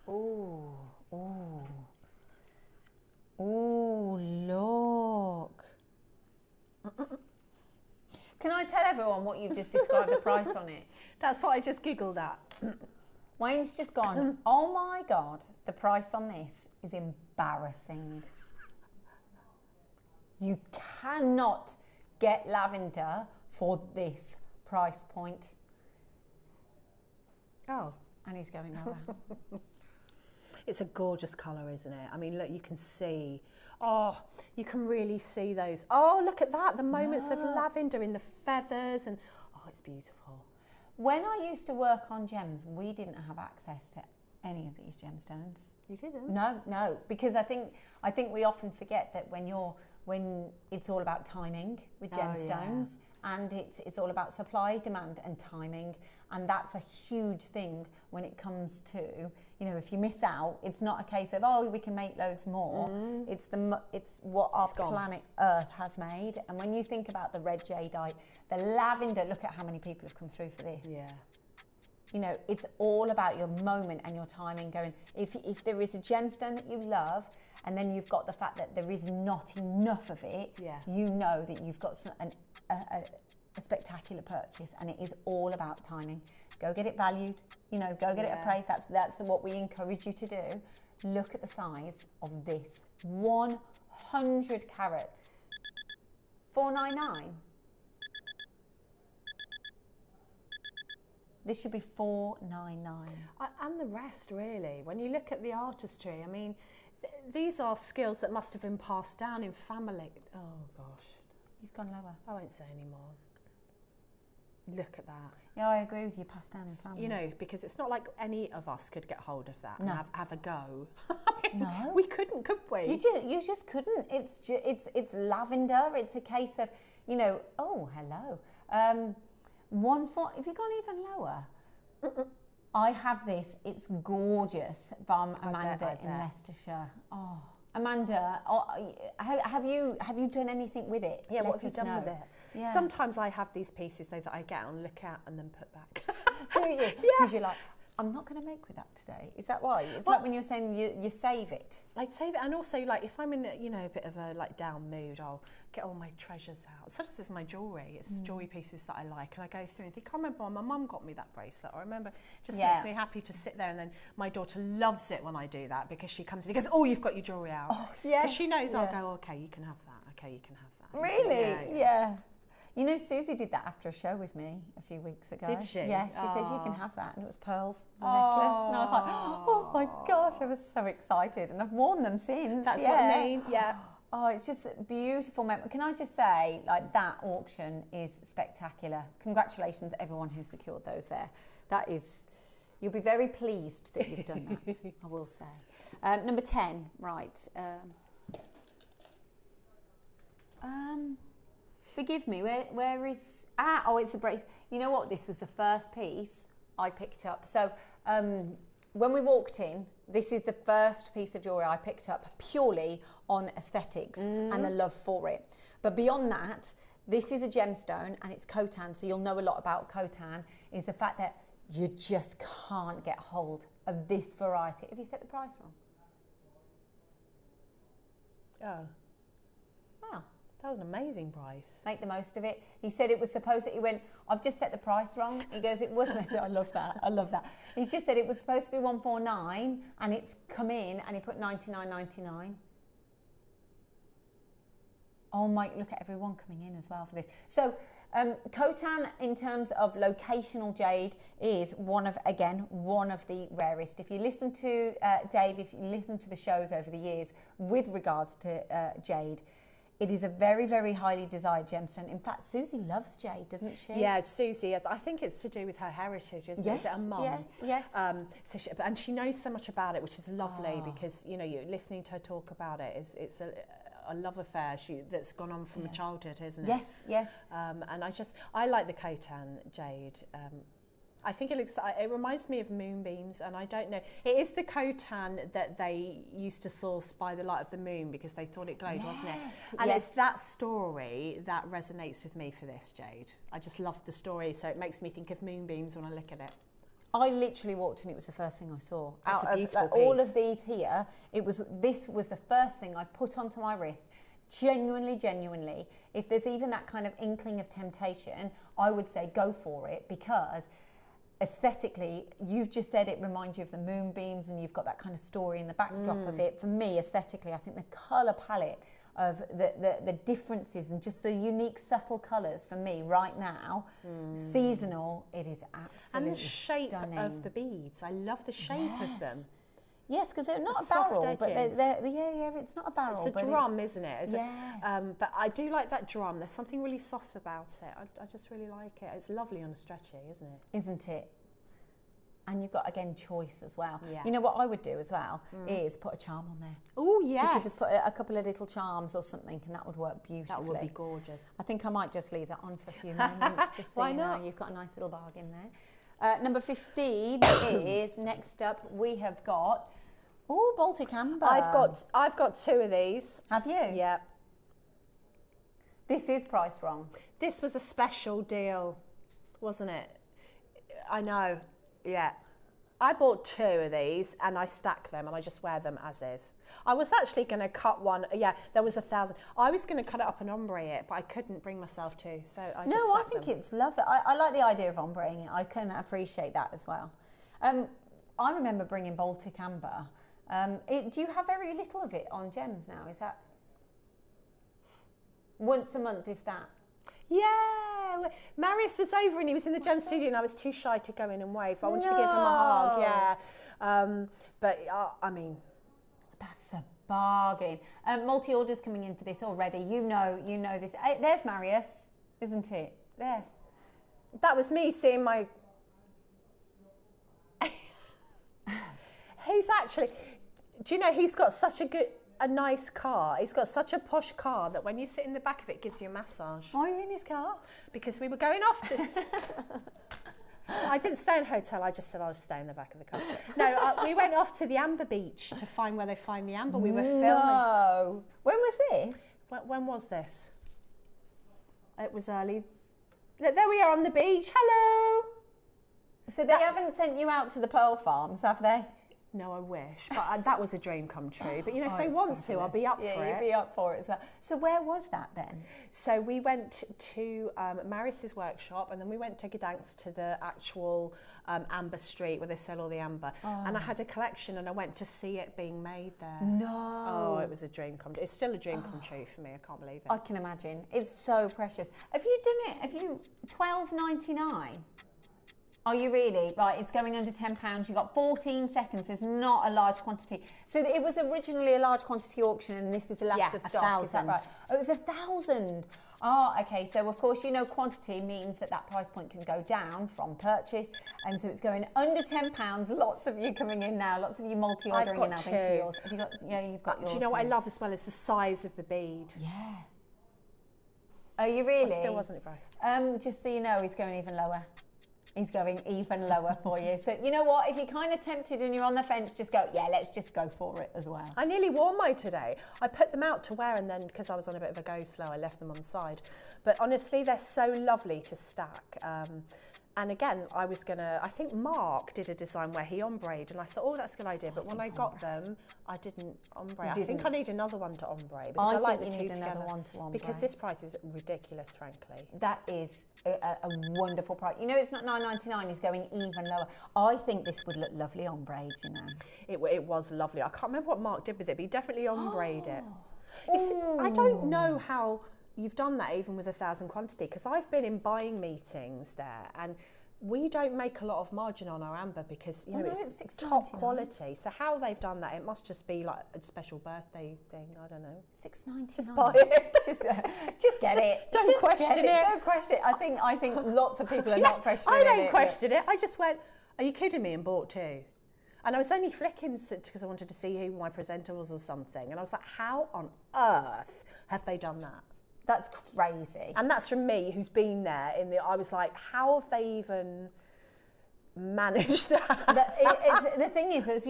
Speaker 2: Oh, look. Can I tell everyone what you've just described the price on it?
Speaker 4: That's what I just giggled at.
Speaker 2: Wayne's just gone, oh my God, the price on this is embarrassing. You cannot get lavender for this price point.
Speaker 4: Oh.
Speaker 2: And he's going lower.
Speaker 4: It's a gorgeous colour, isn't it? I mean, look, you can see. Oh, you can really see those. Oh, look at that. The moments of lavender in the feathers. And oh, it's beautiful.
Speaker 2: When I used to work on gems, we didn't have access to any of these gemstones.
Speaker 4: You didn't?
Speaker 2: No, because I think we often forget that when it's all about timing with gemstones, and it's all about supply, demand, and timing, and that's a huge thing when it comes to, if you miss out, it's not a case of we can make loads more. It's what our planet Earth has made, and when you think about the red jadeite, the lavender, look at how many people have come through for this.
Speaker 4: Yeah.
Speaker 2: It's all about your moment and your timing going, if there is a gemstone that you love, and then you've got the fact that there is not enough of it, you know that you've got a spectacular purchase, and it is all about timing. Go get it valued, you know, go get it appraised. That's what we encourage you to do. Look at the size of this 100 carat, 499. This should be 499.
Speaker 4: And the rest, really. When you look at the artistry, I mean, these are skills that must have been passed down in family. Oh gosh.
Speaker 2: He's gone lower.
Speaker 4: I won't say any more. Look at that.
Speaker 2: Yeah, I agree with you, passed down in family.
Speaker 4: You know, because it's not like any of us could get hold of that and have a go.
Speaker 2: No.
Speaker 4: We couldn't, could we?
Speaker 2: You just couldn't. It's lavender. It's a case of, you know, oh, hello. If you've gone even lower, I have this. It's gorgeous from Amanda in Leicestershire. Oh, Amanda, have you done anything with it?
Speaker 4: Yeah, what have you done with it?
Speaker 2: Yeah.
Speaker 4: Sometimes I have these pieces though that I get and look at and then put back.
Speaker 2: Do you? Because you're like, I'm not going to make with that today. Is that why? It's like when you're saying you save it. I save it, and also like if I'm in a bit of a like down mood, I'll get all my treasures out. Sometimes it's my jewellery. It's jewellery pieces that I like, and I go through and think, I remember when my mum got me that bracelet. I remember it just makes me happy to sit there, and then my daughter loves it when I do that because she comes in and goes, oh, you've got your jewellery out. Oh, yes. Because she knows I'll go, okay, you can have that. Okay, you can have that. Really? Yeah. You know, Susie did that after a show with me a few weeks ago.
Speaker 4: Did she?
Speaker 2: Yeah, she said, you can have that. And it was pearls as a necklace. And I was like, oh my gosh, I was so excited. And I've worn them since.
Speaker 4: That's what I mean, yeah.
Speaker 2: Oh, it's just a beautiful memory. Can I just say, like, that auction is spectacular. Congratulations, everyone who secured those there. That is, you'll be very pleased that you've done that, I will say. Number 10, right. Forgive me, where is... oh, it's the brace. You know what? This was the first piece I picked up. So when we walked in, this is the first piece of jewellery I picked up purely on aesthetics and the love for it. But beyond that, this is a gemstone and it's Khotan, so you'll know a lot about Khotan, is the fact that you just can't get hold of this variety. Have you set the price wrong?
Speaker 4: Oh.
Speaker 2: Wow.
Speaker 4: That was an amazing price.
Speaker 2: Make the most of it. He said it was supposed to, he went, I've just set the price wrong. He goes, it wasn't. I love that. I love that. He's just said it was supposed to be 149 and it's come in and he put 99.99. Oh my, look at everyone coming in as well for this. So Khotan in terms of locational jade is one of the rarest. If you listen to Dave, if you listen to the shows over the years with regards to jade, it is a very, very highly desired gemstone. In fact, Susie loves jade, doesn't she?
Speaker 4: Yeah, Susie, I think it's to do with her heritage, isn't it? Is it her mum?
Speaker 2: Yeah, yes.
Speaker 4: So and she knows so much about it, which is lovely because, you know, you're listening to her talk about it. It's a love affair that's gone on from a childhood, isn't it?
Speaker 2: Yes, yes.
Speaker 4: And I like the Khotan jade. I think it reminds me of moonbeams, and I don't know. It is the Khotan that they used to source by the light of the moon because they thought it glowed, wasn't it? And it's that story that resonates with me for this jade. I just love the story, so it makes me think of moonbeams when I look at it.
Speaker 2: I literally walked in, it was the first thing I saw.
Speaker 4: It's a beautiful piece.
Speaker 2: All of these here, this was the first thing I put onto my wrist. Genuinely, if there's even that kind of inkling of temptation, I would say go for it, because aesthetically, you've just said it reminds you of the moonbeams and you've got that kind of story in the backdrop of it. For me, aesthetically, I think the colour palette of the differences and just the unique subtle colours for me right now, seasonal, it is absolutely
Speaker 4: and the shape
Speaker 2: stunning.
Speaker 4: of the beads. I love the shape of them.
Speaker 2: Yes, because they're not a
Speaker 4: Soft
Speaker 2: barrel,
Speaker 4: edges.
Speaker 2: but it's not a barrel.
Speaker 4: It's a drum, isn't it?
Speaker 2: Yeah.
Speaker 4: But I do like that drum. There's something really soft about it. I just really like it. It's lovely on a stretchy, isn't it?
Speaker 2: Isn't it? And you've got, again, choice as well.
Speaker 4: Yeah.
Speaker 2: You know what I would do as well is put a charm on there.
Speaker 4: Oh, yes.
Speaker 2: You could just put a couple of little charms or something and that would work beautifully.
Speaker 4: That would be gorgeous.
Speaker 2: I think I might just leave that on for a few moments just so you know you've got a nice little bargain there. Number 15 is, next up, we have got... Oh, Baltic Amber.
Speaker 4: I've got two of these.
Speaker 2: Have you?
Speaker 4: Yeah.
Speaker 2: This is priced wrong.
Speaker 4: This was a special deal, wasn't it? I know. Yeah. I bought 2 of these and I stack them and I just wear them as is. I was actually going to cut one. Yeah, there was 1,000. I was going to cut it up and ombre it, but I couldn't bring myself to. So I just
Speaker 2: I
Speaker 4: stacked
Speaker 2: think
Speaker 4: them.
Speaker 2: it's lovely. I like the idea of ombreing it. I can appreciate that as well. I remember bringing Baltic Amber. Do you have very little of it on Gems now? Is that once a month, if that?
Speaker 4: Yeah, Marius was over and he was in the Gem studio and I was too shy to go in and wave, but I wanted to give him a hug, yeah. I mean...
Speaker 2: That's a bargain. Multi-orders coming in for this already. You know this. There's Marius, isn't it? There.
Speaker 4: That was me seeing my... He's actually... Do you know, he's got such a nice car. He's got such a posh car that when you sit in the back of it, it gives you a massage.
Speaker 2: Why are you in his car?
Speaker 4: Because we were going off to... I didn't stay in a hotel, I just said I'll stay in the back of the car. No, we went off to the Amber Beach to find where they find the amber. We were filming.
Speaker 2: No. When was this?
Speaker 4: When was this? It was early. There we are on the beach. Hello.
Speaker 2: So they haven't sent you out to the Pearl Farms, have they?
Speaker 4: No, I wish. But that was a dream come true. But, you know, if they
Speaker 2: it's
Speaker 4: want to, I'll be up for it.
Speaker 2: Yeah, you'd be up for it as well. So where was that then?
Speaker 4: So we went to Marius's workshop and then we went to Gdansk to the actual amber street where they sell all the amber. And I had a collection and I went to see it being made there.
Speaker 2: No.
Speaker 4: Oh, it was a dream come true. It's still a dream come true for me. I can't believe it.
Speaker 2: I can imagine. It's so precious. Have you done it? Have you $12.99? Are you really? Right, it's going under £10. You've got 14 seconds. There's not a large quantity. So it was originally a large quantity auction and this is the last of stock. Is that right? Oh, it was 1,000. Oh, okay. So, of course, you know, quantity means that price point can go down from purchase. And so it's going under £10. Lots of you coming in now. Lots of you multi-ordering and adding to yours. Have you got, you've got yours.
Speaker 4: Do you know what I love as well is the size of the bead.
Speaker 2: Yeah. Oh, you really?
Speaker 4: It still wasn't priced.
Speaker 2: Just so you know, he's going even lower. He's going even lower for you. So, you know what? If you're kind of tempted and you're on the fence, just go, yeah, let's just go for it as well.
Speaker 4: I nearly wore mine today. I put them out to wear and then, because I was on a bit of a go slow, I left them on the side. But honestly, they're so lovely to stack. And again, I think Mark did a design where he ombreed and I thought, oh, that's a good idea. But when I got them, I didn't ombre. I think I need another one to ombre because I like the two together. One to ombre. Because this price is ridiculous, frankly.
Speaker 2: That is a wonderful price. You know, it's not $9.99, it's going even lower. I think this would look lovely ombreed, you know.
Speaker 4: It was lovely. I can't remember what Mark did with it, but he definitely ombreed it. I don't know how you've done that even with 1,000 quantity because I've been in buying meetings there and we don't make a lot of margin on our amber because you know it's top quality. So how they've done that, it must just be like a special birthday thing. I don't know.
Speaker 2: $6.99.
Speaker 4: Just buy it.
Speaker 2: just get it.
Speaker 4: Don't question it.
Speaker 2: Don't question it. I think lots of people are not questioning it.
Speaker 4: I don't question it. I just went, are you kidding me? And bought 2. And I was only flicking because I wanted to see who my presenter was or something. And I was like, how on earth have they done that?
Speaker 2: That's crazy.
Speaker 4: And that's from me, who's been there. I was like, how have they even managed that?
Speaker 2: The thing is, as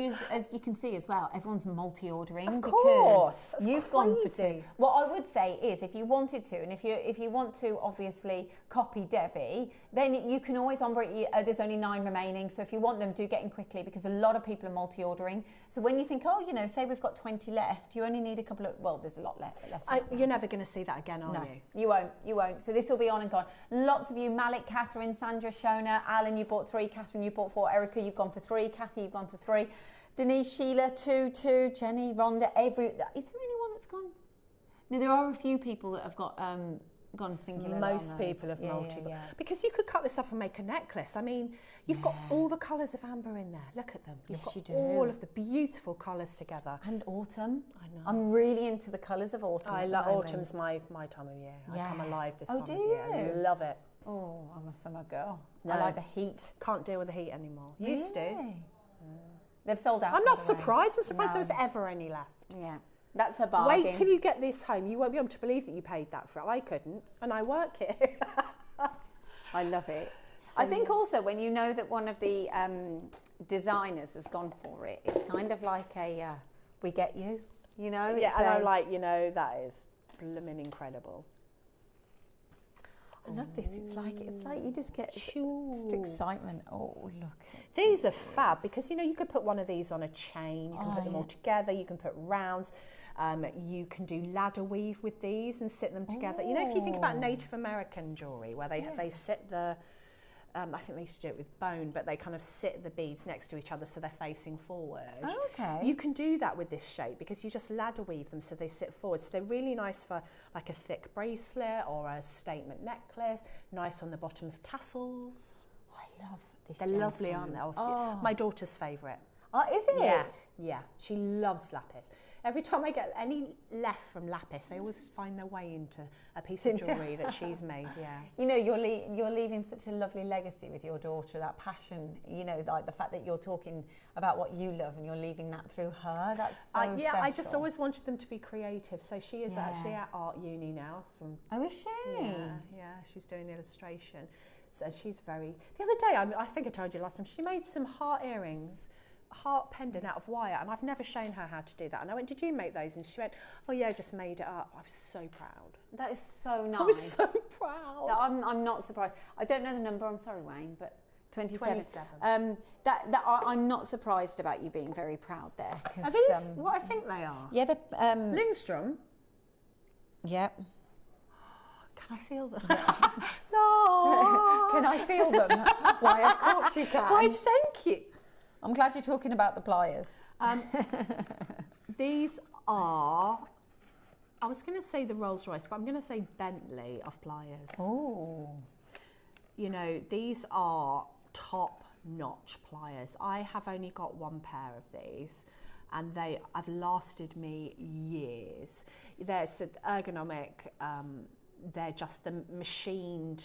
Speaker 2: you can see as well, everyone's multi-ordering.
Speaker 4: Of course.
Speaker 2: Because you've gone for 2. What I would say is, if you wanted to, and if you want to obviously copy Debbie, then you can always ombre. There's only 9 remaining, so if you want them, do get in quickly because a lot of people are multi-ordering. So when you think, oh, you know, say we've got 20 left, you only need a couple of. Well, there's a lot left.
Speaker 4: You're never going to see that again, are you?
Speaker 2: You won't. So this will be on and gone. Lots of you, Malik, Catherine, Sandra, Shona, Alan, you bought 3. Catherine, you bought 4. Erica, you've gone for 3. Kathy, you've gone for 3. Denise, Sheila, 2. Jenny, Rhonda, is there anyone that's gone? No, there are a few people that have got gone singular.
Speaker 4: Most people have multi. Because you could cut this up and make a necklace. I mean, you've got all the colours of amber in there. Look at them. You've got all of the beautiful colours together.
Speaker 2: And autumn.
Speaker 4: I know.
Speaker 2: I'm really into the colours of autumn.
Speaker 4: I love autumn's my time of year. I come alive this time of year. I love it.
Speaker 2: Oh, I'm a summer girl.
Speaker 4: No.
Speaker 2: I like the heat.
Speaker 4: Can't deal with the heat anymore. Used to.
Speaker 2: They've sold out.
Speaker 4: I'm not surprised. I'm surprised there was ever any left.
Speaker 2: Yeah. That's a bargain.
Speaker 4: Wait till you get this home. You won't be able to believe that you paid that for it. I couldn't, and I work here.
Speaker 2: I love it. So I think also when you know that one of the designers has gone for it, it's kind of like a we get you, you know?
Speaker 4: Yeah, and I'm like, you know, that is blooming incredible.
Speaker 2: I love this. It's like you just get just excitement. Oh, look.
Speaker 4: These are fab because, you know, you could put one of these on a chain, you can put them all together, you can put rounds, you can do ladder weave with these and sit them together. You know, if you think about Native American jewellery where they sit the, I think they used to do it with bone, but they kind of sit the beads next to each other so they're facing forward.
Speaker 2: Oh, okay.
Speaker 4: You can do that with this shape because you just ladder weave them so they sit forward. So they're really nice for like a thick bracelet or a statement necklace, nice on the bottom of tassels.
Speaker 2: I love this.
Speaker 4: They're lovely, aren't they? Oh, my daughter's favourite.
Speaker 2: Oh, is it?
Speaker 4: Yeah, she loves lapis. Every time I get any left from lapis, they always find their way into a piece of jewellery that she's made,
Speaker 2: You know, you're leaving such a lovely legacy with your daughter, that passion, you know, like the fact that you're talking about what you love and you're leaving that through her, that's so special.
Speaker 4: I just always wanted them to be creative, so she is actually at art uni now.
Speaker 2: Oh, is she?
Speaker 4: Yeah, she's doing illustration. So she's very... The other day, I think I told you last time, she made some heart earrings, heart pendant out of wire, and I've never shown her how to do that. And I went, did you make those? And she went, oh yeah, I just made it up. I was so proud.
Speaker 2: That is so nice.
Speaker 4: I was so proud.
Speaker 2: No, I'm not surprised. I don't know the number, I'm sorry, Wayne, but 27.
Speaker 4: 27.
Speaker 2: I'm not surprised about you being very proud there.
Speaker 4: Are these what I think they are?
Speaker 2: Yeah, they're...
Speaker 4: Lindstrom?
Speaker 2: Yep.
Speaker 4: Can I feel them? No.
Speaker 2: Can I feel them? Why, of course you can.
Speaker 4: Why, thank you.
Speaker 2: I'm glad you're talking about the pliers.
Speaker 4: These are, I was going to say the Rolls Royce, but I'm going to say Bentley of pliers.
Speaker 2: Oh.
Speaker 4: You know, these are top-notch pliers. I have only got one pair of these, and they have lasted me years. They're so ergonomic, they're just machined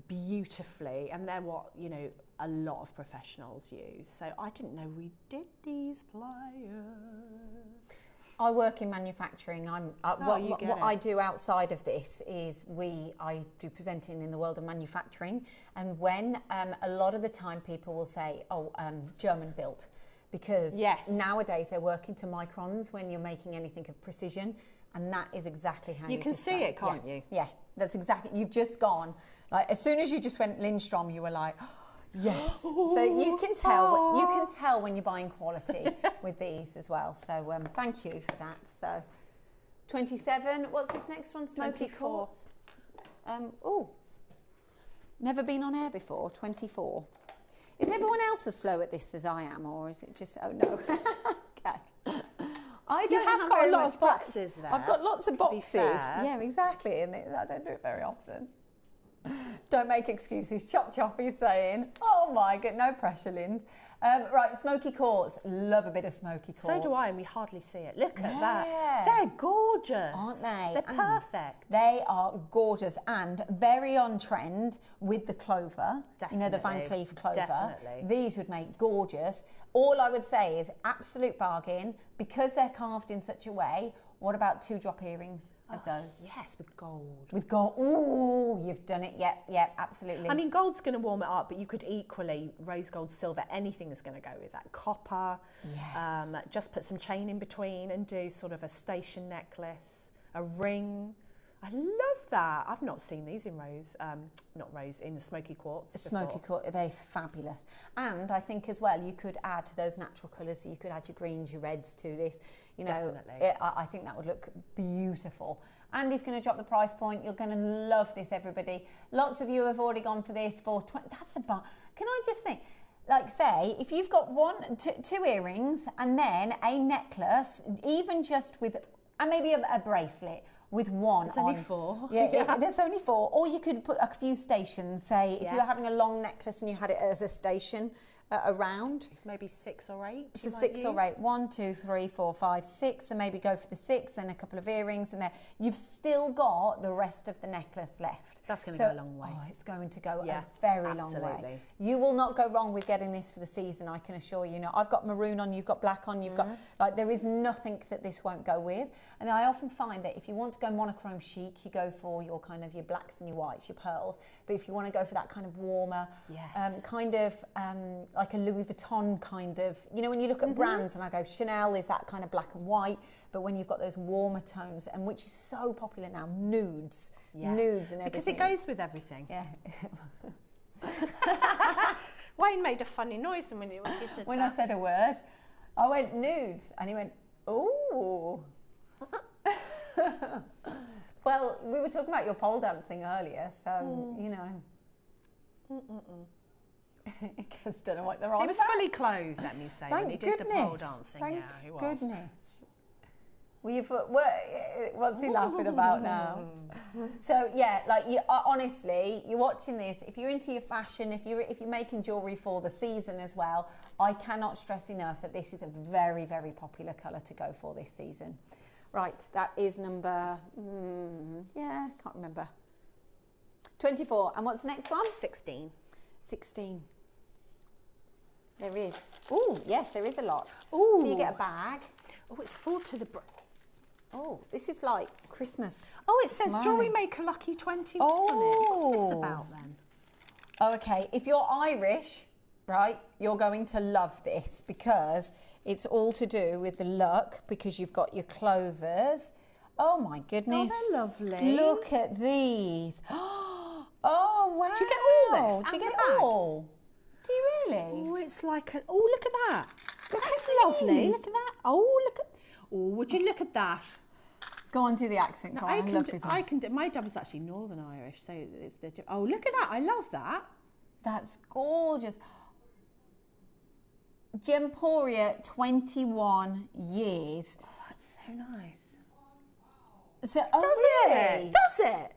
Speaker 4: beautifully, and they're what, you know, a lot of professionals use. So I didn't know we did these pliers.
Speaker 2: I work in manufacturing. What I do outside of this is I do presenting in the world of manufacturing, and when a lot of the time people will say, German built, because nowadays they're working to microns when you're making anything of precision, and that is exactly how you
Speaker 4: can see it, can't you?
Speaker 2: Yeah, that's exactly. You've just gone, like, as soon as you just went Lindstrom, you were like, yes. So you can tell. You can tell when you're buying quality with these as well. So thank you for that. So 27. What's this next one? Smoky
Speaker 4: 24.
Speaker 2: Quartz. Never been on air before. 24. Is everyone else as slow at this as I am, or is it just? Oh no. Okay. I don't have
Speaker 4: got
Speaker 2: very
Speaker 4: a lot
Speaker 2: much
Speaker 4: of boxes there.
Speaker 2: I've got lots of boxes.
Speaker 4: Fair.
Speaker 2: Yeah, exactly, and I don't do it very often. Don't make excuses. Chop chop, he's saying. Oh my God, no pressure, Linz. Right, smoky quartz. Love a bit of smoky quartz.
Speaker 4: So do I, and we hardly see it. Look at that. They're gorgeous.
Speaker 2: Aren't they?
Speaker 4: They're perfect.
Speaker 2: They are gorgeous and very on trend with the clover.
Speaker 4: Definitely.
Speaker 2: You know, the Van Cleef clover.
Speaker 4: Definitely.
Speaker 2: These would make gorgeous. All I would say is absolute bargain, because they're carved in such a way. What about 2-drop earrings? Of those.
Speaker 4: Yes, with gold.
Speaker 2: With gold. Ooh, you've done it. Yep, absolutely.
Speaker 4: I mean, gold's going to warm it up, but you could equally, rose gold, silver, anything is going to go with that. Copper.
Speaker 2: Yes.
Speaker 4: Just put some chain in between and do sort of a station necklace, a ring. I love that. I've not seen these in in the smoky quartz before.
Speaker 2: Smoky quartz, they're fabulous. And I think as well, you could add those natural colours, so you could add your greens, your reds to this. You know, I think that would look beautiful. Andy's going to drop the price point. You're going to love this, everybody. Lots of you have already gone for this for 20. That's a bar. Can I just think? Like, say, if you've got two earrings and then a necklace, even just with, and maybe a bracelet with one.
Speaker 4: There's only 4.
Speaker 2: Yeah, there's only 4. Or you could put a few stations, say, if you're having a long necklace and you had it as a station around.
Speaker 4: Maybe 6 or 8.
Speaker 2: So 6 or 8. 1, 2, 3, 4, 5, 6. And maybe go for the 6, then a couple of earrings, and there. You've still got the rest of the necklace left.
Speaker 4: That's going to go a long way.
Speaker 2: Oh, it's going to go a very long way. You will not go wrong with getting this for the season, I can assure you. Now, I've got maroon on, you've got black on, you've got, like, there is nothing that this won't go with. And I often find that if you want to go monochrome chic, you go for your kind of your blacks and your whites, your pearls. But if you want to go for that kind of warmer, kind of like a Louis Vuitton kind of, you know, when you look at brands and I go, Chanel is that kind of black and white, but when you've got those warmer tones, and which is so popular now, nudes and everything.
Speaker 4: Because it goes with everything.
Speaker 2: Yeah.
Speaker 4: Wayne made a funny noise when you said
Speaker 2: when
Speaker 4: that.
Speaker 2: I said a word, I went nudes, and he went, ooh. Well, we were talking about your pole dancing earlier, so, you know. Because don't know what they're on
Speaker 4: He was
Speaker 2: about.
Speaker 4: fully clothed, let me say, when he did the pole dancing.
Speaker 2: Thank
Speaker 4: Yeah, he was.
Speaker 2: goodness. What's he laughing about now? So yeah, like you honestly, you're watching this. If you're into your fashion, if you're making jewellery for the season as well, I cannot stress enough that this is a very, very popular colour to go for this season. Right, that is number, can't remember. 24, and what's the next one?
Speaker 4: 16.
Speaker 2: 16. There is. Oh, yes, there is a lot.
Speaker 4: Ooh.
Speaker 2: So you get a bag.
Speaker 4: Oh, it's full to the...
Speaker 2: Oh, this is like Christmas.
Speaker 4: Oh, it says
Speaker 2: Mine.
Speaker 4: JewelleryMaker Lucky 21
Speaker 2: Oh.
Speaker 4: on it. What's this about then?
Speaker 2: Oh, okay. If you're Irish, right, you're going to love this because it's all to do with the luck, because you've got your clovers. Oh my goodness.
Speaker 4: Oh, they're lovely.
Speaker 2: Look at these. Oh, wow.
Speaker 4: Do you get all this
Speaker 2: Do you
Speaker 4: and
Speaker 2: get
Speaker 4: the bag?
Speaker 2: all? Do you really?
Speaker 4: Oh, it's like a... Oh, look at that.
Speaker 2: Look
Speaker 4: That's
Speaker 2: at
Speaker 4: lovely.
Speaker 2: these.
Speaker 4: Look at that. Oh, look at... Oh, would you look at that?
Speaker 2: Go on, do the accent.
Speaker 4: No,
Speaker 2: Go on.
Speaker 4: I can do... My dad was actually Northern Irish, so it's the... Oh, look at that. I love that.
Speaker 2: That's gorgeous. Gemporia, 21 years.
Speaker 4: Oh, that's so nice.
Speaker 2: So,
Speaker 4: Does
Speaker 2: really?
Speaker 4: it? Does it?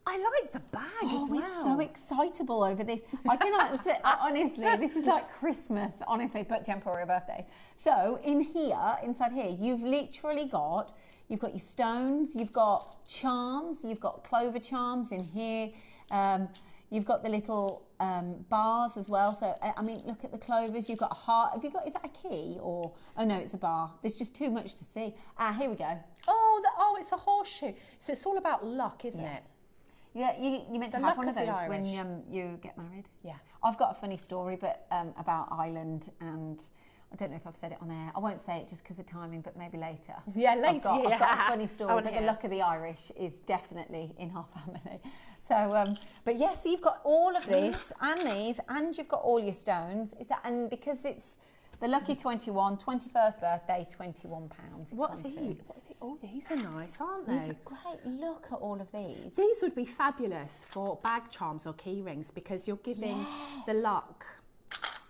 Speaker 4: I like the bag
Speaker 2: Oh,
Speaker 4: as
Speaker 2: we're
Speaker 4: well.
Speaker 2: so excitable over this. I cannot, honestly, this is like Christmas, honestly, but Gemporia birthday. So in here, inside here, you've literally got, you've got your stones, you've got charms, you've got clover charms in here. You've got the little bars as well. So, I mean, look at the clovers. You've got a heart. Have you got, is that a key or, oh no, it's a bar. There's just too much to see. Ah, here we go.
Speaker 4: Oh, it's a horseshoe. So it's all about luck, isn't it?
Speaker 2: Yeah, you meant to
Speaker 4: The
Speaker 2: have
Speaker 4: luck
Speaker 2: one of
Speaker 4: of the
Speaker 2: those when
Speaker 4: Irish.
Speaker 2: you get married.
Speaker 4: Yeah.
Speaker 2: I've got a funny story, but about Ireland, and I don't know if I've said it on air. I won't say it just because of timing, but maybe later.
Speaker 4: Yeah, later.
Speaker 2: I've got a funny
Speaker 4: I
Speaker 2: story,
Speaker 4: wanna
Speaker 2: but the
Speaker 4: hear.
Speaker 2: luck of the Irish is definitely in our family. So, but yes, so you've got all of this and these, and you've got all your stones. Is that, and because it's the lucky 21, 21st birthday, £21.
Speaker 4: What are these? Oh, these are nice, aren't they?
Speaker 2: These are great. Look at all of these.
Speaker 4: These would be fabulous for bag charms or key rings because you're giving the luck.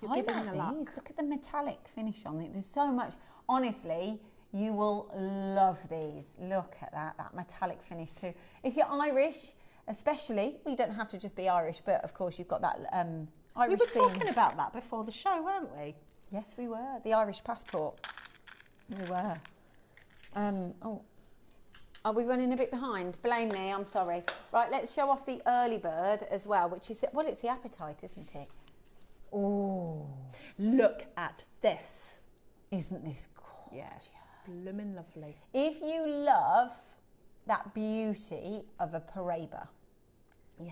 Speaker 4: You're
Speaker 2: I
Speaker 4: giving the
Speaker 2: like
Speaker 4: luck.
Speaker 2: these. Look at the metallic finish on it. There's so much. Honestly, you will love these. Look at that metallic finish too. If you're Irish, especially, well, you don't have to just be Irish, but of course you've got that Irish
Speaker 4: We were
Speaker 2: theme.
Speaker 4: talking about that before the show, weren't we?
Speaker 2: Yes, we were. The Irish passport. We were. Are we running a bit behind? Blame me, I'm sorry. Right, let's show off the early bird as well, which is, well, it's the appetite, isn't it? Oh,
Speaker 4: Look at this.
Speaker 2: isn't this gorgeous?
Speaker 4: Yeah, bloomin' lovely.
Speaker 2: If you love that beauty of a Paraiba,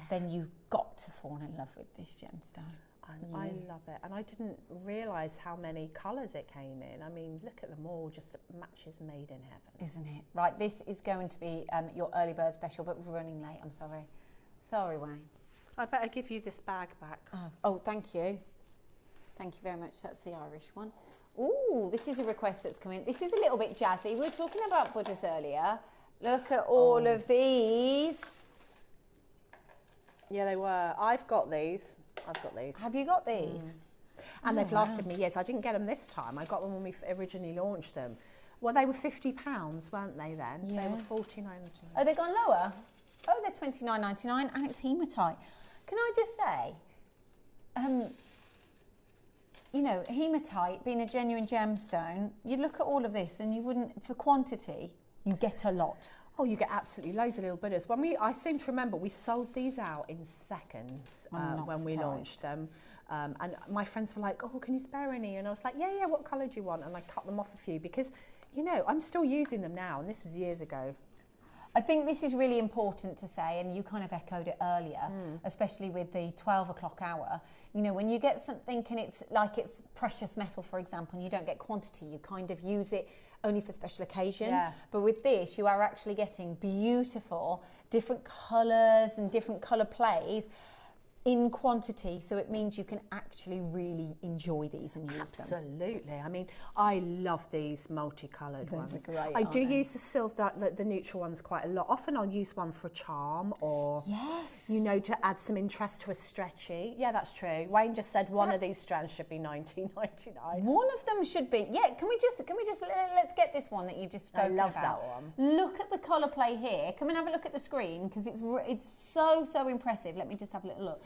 Speaker 2: then you've got to fall in love with this gemstone.
Speaker 4: And I love it. And I didn't realise how many colours it came in. I mean, look at them all, just matches made in heaven.
Speaker 2: Isn't it? Right, this is going to be your early bird special, but we're running late, I'm sorry. Sorry, Wayne.
Speaker 4: I better give you this bag back.
Speaker 2: Oh, thank you. Thank you very much. That's the Irish one. Ooh, this is a request that's come in. This is a little bit jazzy. We were talking about Buddhas earlier. Look at all of these.
Speaker 4: Yeah, they were. I've got these.
Speaker 2: Have you got these?
Speaker 4: And they've lasted me years. I didn't get them this time. I got them when we originally launched them. Well, they were £50, weren't they then?
Speaker 2: Yeah.
Speaker 4: They were $49.99.
Speaker 2: Oh, they've gone lower? Oh, they're $29.99 and it's hematite. Can I just say, you know, hematite being a genuine gemstone, you look at all of this and you wouldn't, for quantity, you get a lot.
Speaker 4: Oh, you get absolutely loads of little Buddhas. I seem to remember we sold these out in seconds when we launched them. And my friends were like, oh, can you spare any? And I was like, yeah, what colour do you want? And I cut them off a few because, you know, I'm still using them now. And this was years ago.
Speaker 2: I think this is really important to say, and you kind of echoed it earlier, especially with the 12 o'clock hour. You know, when you get something and it's like it's precious metal, for example, and you don't get quantity, you kind of use it only for special occasion.
Speaker 4: Yeah.
Speaker 2: But with this, you are actually getting beautiful, different colours and different colour plays in quantity, so it means you can actually really enjoy these and use them.
Speaker 4: Absolutely. I mean, I love these multicoloured ones.
Speaker 2: are great,
Speaker 4: I
Speaker 2: aren't
Speaker 4: do
Speaker 2: they?
Speaker 4: use the silver, the neutral ones quite a lot. Often I'll use one for a charm or,
Speaker 2: Yes.
Speaker 4: you know, to add some interest to a stretchy. Yeah, that's true. Wayne just said one of these strands should be $19.99.
Speaker 2: One of them should be, yeah, can we just let's get this one that you've just spoken
Speaker 4: love
Speaker 2: about.
Speaker 4: that one.
Speaker 2: Look at the colour play here. Come and have a look at the screen because it's so impressive. Let me just have a little look.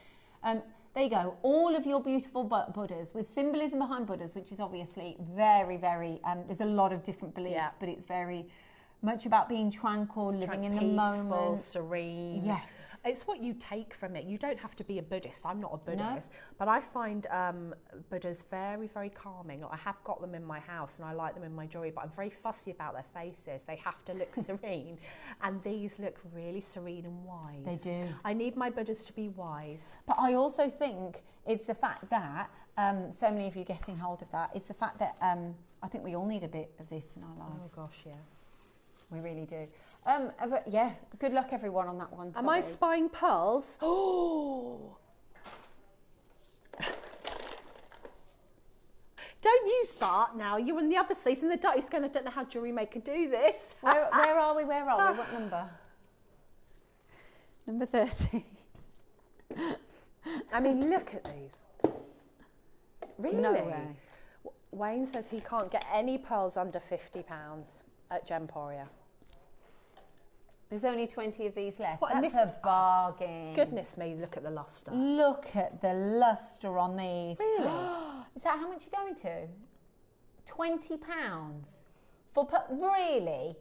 Speaker 2: There you go, all of your beautiful Buddhas with symbolism behind Buddhas, which is obviously very, very, there's a lot of different beliefs, but it's very much about being tranquil, living in the
Speaker 4: Peaceful,
Speaker 2: moment.
Speaker 4: serene.
Speaker 2: Yes.
Speaker 4: It's what you take from it. You don't have to be a Buddhist. I'm not a Buddhist, but I find Buddhas very, very calming. Like, I have got them in my house and I like them in my jewellery, but I'm very fussy about their faces. They have to look serene, and these look really serene and wise.
Speaker 2: They do.
Speaker 4: I need my Buddhas to be wise.
Speaker 2: But I also think it's the fact that, so many of you getting hold of that, it's the fact that I think we all need a bit of this in our lives.
Speaker 4: Oh gosh, yeah.
Speaker 2: We really do. But yeah, good luck everyone on that one.
Speaker 4: Am I
Speaker 2: sorry.
Speaker 4: spying pearls? Oh! Don't you start now. You're on the other season. The dice going, I don't know how JewelleryMaker do this.
Speaker 2: Where are we? Where are we? What number? Number 30.
Speaker 4: I mean, look at these. Really?
Speaker 2: No way.
Speaker 4: Wayne says he can't get any pearls under £50 at Gemporia.
Speaker 2: There's only 20 of these left.
Speaker 4: What, and
Speaker 2: That's
Speaker 4: this-
Speaker 2: a bargain.
Speaker 4: Goodness me, look at the lustre.
Speaker 2: Look at the lustre on these.
Speaker 4: Really?
Speaker 2: Is that how much you're going to? £20 for really?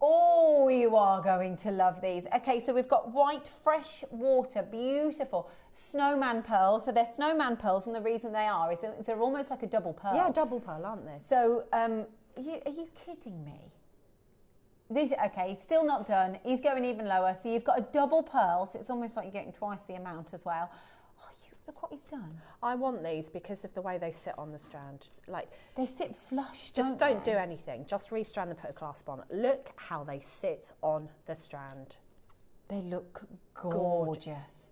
Speaker 2: Oh, you are going to love these. Okay, so we've got white fresh water, beautiful snowman pearls. So they're snowman pearls, and the reason they are is that they're almost like a double pearl.
Speaker 4: Yeah, double pearl, aren't they?
Speaker 2: So, are you kidding me? This, okay, still not done. He's going even lower. So you've got a double pearl, so it's almost like you're getting twice the amount as well. Oh, look what he's done.
Speaker 4: I want these because of the way they sit on the strand. Like,
Speaker 2: They sit flush,
Speaker 4: just
Speaker 2: don't
Speaker 4: don't
Speaker 2: they?
Speaker 4: do anything. Just restrand and put a clasp on. Look how they sit on the strand.
Speaker 2: They look gorgeous.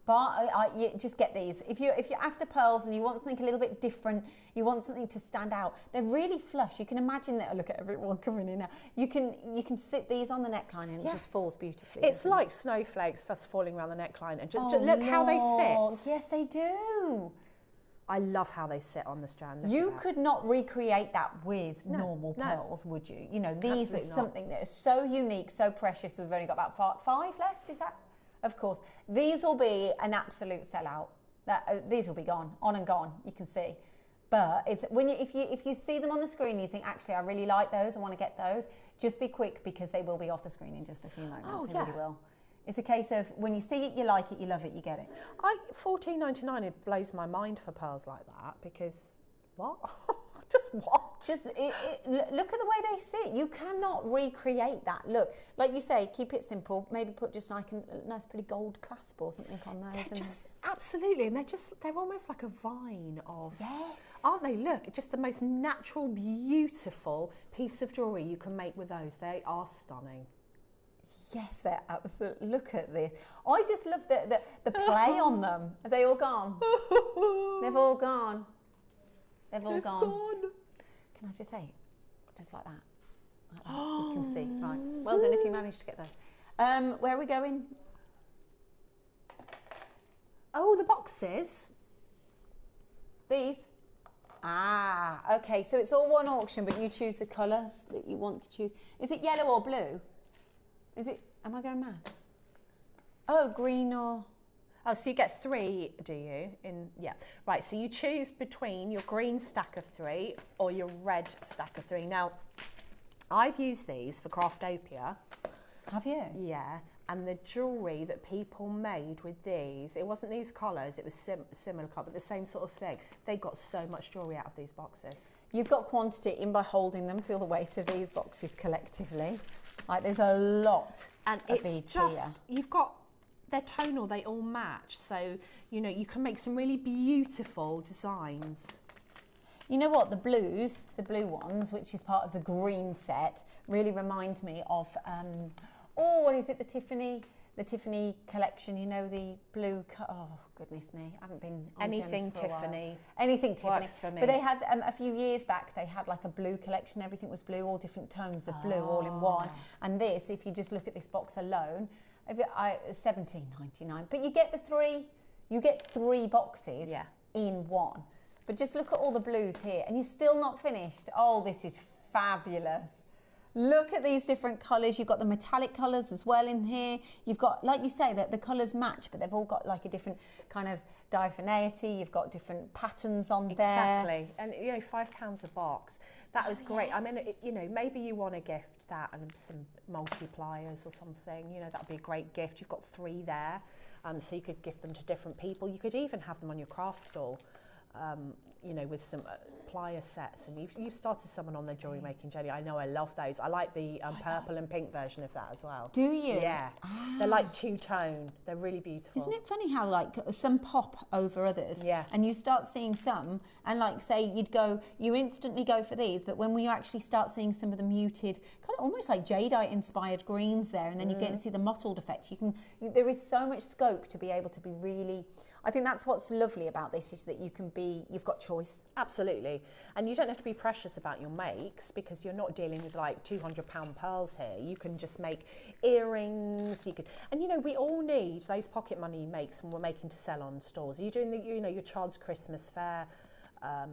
Speaker 2: But you just get these. If you're after pearls and you want something a little bit different, you want something to stand out. They're really flush. You can imagine that. Look at everyone coming in now. You can sit these on the neckline and it just falls beautifully.
Speaker 4: It's
Speaker 2: doesn't
Speaker 4: like snowflakes just falling around the neckline. And just
Speaker 2: it?
Speaker 4: look how they
Speaker 2: Lord.
Speaker 4: sit.
Speaker 2: Yes, they do.
Speaker 4: I love how they sit on the strand. Look
Speaker 2: You
Speaker 4: at that.
Speaker 2: could not recreate that with normal
Speaker 4: no.
Speaker 2: pearls, would you? You know, these
Speaker 4: Absolutely
Speaker 2: are
Speaker 4: not.
Speaker 2: something that is so unique, so precious. We've only got about five left, is that? Of course. These will be an absolute sellout. These will be gone, on and gone, you can see. But it's when if you see them on the screen, you think, actually, I really like those, I want to get those, just be quick because they will be off the screen in just a few moments.
Speaker 4: Oh,
Speaker 2: They
Speaker 4: yeah.
Speaker 2: really will. It's a case of when you see it, you like it, you love it, you get it.
Speaker 4: $14.99, it blows my mind for pearls like that because what? Just what?
Speaker 2: Just look at the way they sit. You cannot recreate that look. Like you say, keep it simple. Maybe put just like a nice pretty gold clasp or something on those.
Speaker 4: They're just absolutely, and they're almost like a vine of.
Speaker 2: Yes.
Speaker 4: Aren't they? Look, just the most natural, beautiful piece of jewellery you can make with those. They are stunning.
Speaker 2: Yes, they're absolutely. Look at this. I just love the play on them. Are they all gone? They've all gone. They've all gone. Can I just say, just like that? Like that. You can see. Right. Well done if you managed to get those. Where are we going?
Speaker 4: Oh, the boxes.
Speaker 2: These? Ah, okay. So it's all one auction, but you choose the colours that you want to choose. Is it yellow or blue? Is it? Am I going mad? Oh, green or...
Speaker 4: Oh, so you get 3, do you? Yeah. Right, so you choose between your green stack of 3 or your red stack of 3. Now, I've used these for Craftopia.
Speaker 2: Have you?
Speaker 4: Yeah, and the jewellery that people made with these, it wasn't these colours, it was similar colour, but the same sort of thing. They got so much jewellery out of these boxes.
Speaker 2: You've got quantity in by holding them. Feel the weight of these boxes collectively. Like there's a lot
Speaker 4: And
Speaker 2: of
Speaker 4: it's
Speaker 2: beads
Speaker 4: just,
Speaker 2: here.
Speaker 4: you've got, they're tonal, they all match. So, you know, you can make some really beautiful designs.
Speaker 2: You know what, the blue ones, which is part of the green set, really remind me of, what is it, the Tiffany collection, you know, the blue, oh goodness me, I haven't been on
Speaker 4: Anything
Speaker 2: Gems for a while.
Speaker 4: Tiffany.
Speaker 2: Anything Tiffany.
Speaker 4: Works for me.
Speaker 2: But they had, a few years back, they had like a blue collection, everything was blue, all different tones of blue, all in one. And this, if you just look at this box alone, $17.99, but you get three boxes in one. But just look at all the blues here, and you're still not finished. Oh, this is fabulous. Look at these different colours. You've got the metallic colours as well in here. You've got, like you say, that the colours match, but they've all got like a different kind of diaphaneity. You've got different patterns on there.
Speaker 4: Exactly. And, you know, £5 a box. That was great. Yes. I mean, you know, maybe you want to gift that and some multipliers or something. You know, that'd be a great gift. You've got 3 there, so you could gift them to different people. You could even have them on your craft stall. You know, with some plier sets, and you've started someone on the jewellery making jelly. I know, I love those. I like the purple and pink version of that as well.
Speaker 2: Do you?
Speaker 4: Yeah. They're like two-tone. They're really beautiful.
Speaker 2: Isn't it funny how like some pop over others?
Speaker 4: Yeah.
Speaker 2: And you start seeing some, and like say you instantly go for these, but when you actually start seeing some of the muted, kind of almost like jadeite inspired greens there, and then you get to see the mottled effect. There is so much scope to be able to be really. I think that's what's lovely about this, is that you've got choice.
Speaker 4: Absolutely. And you don't have to be precious about your makes, because you're not dealing with like £200 pearls here. You can just make earrings. And you know, we all need those pocket money makes when we're making to sell on stores. Are you doing your child's Christmas fair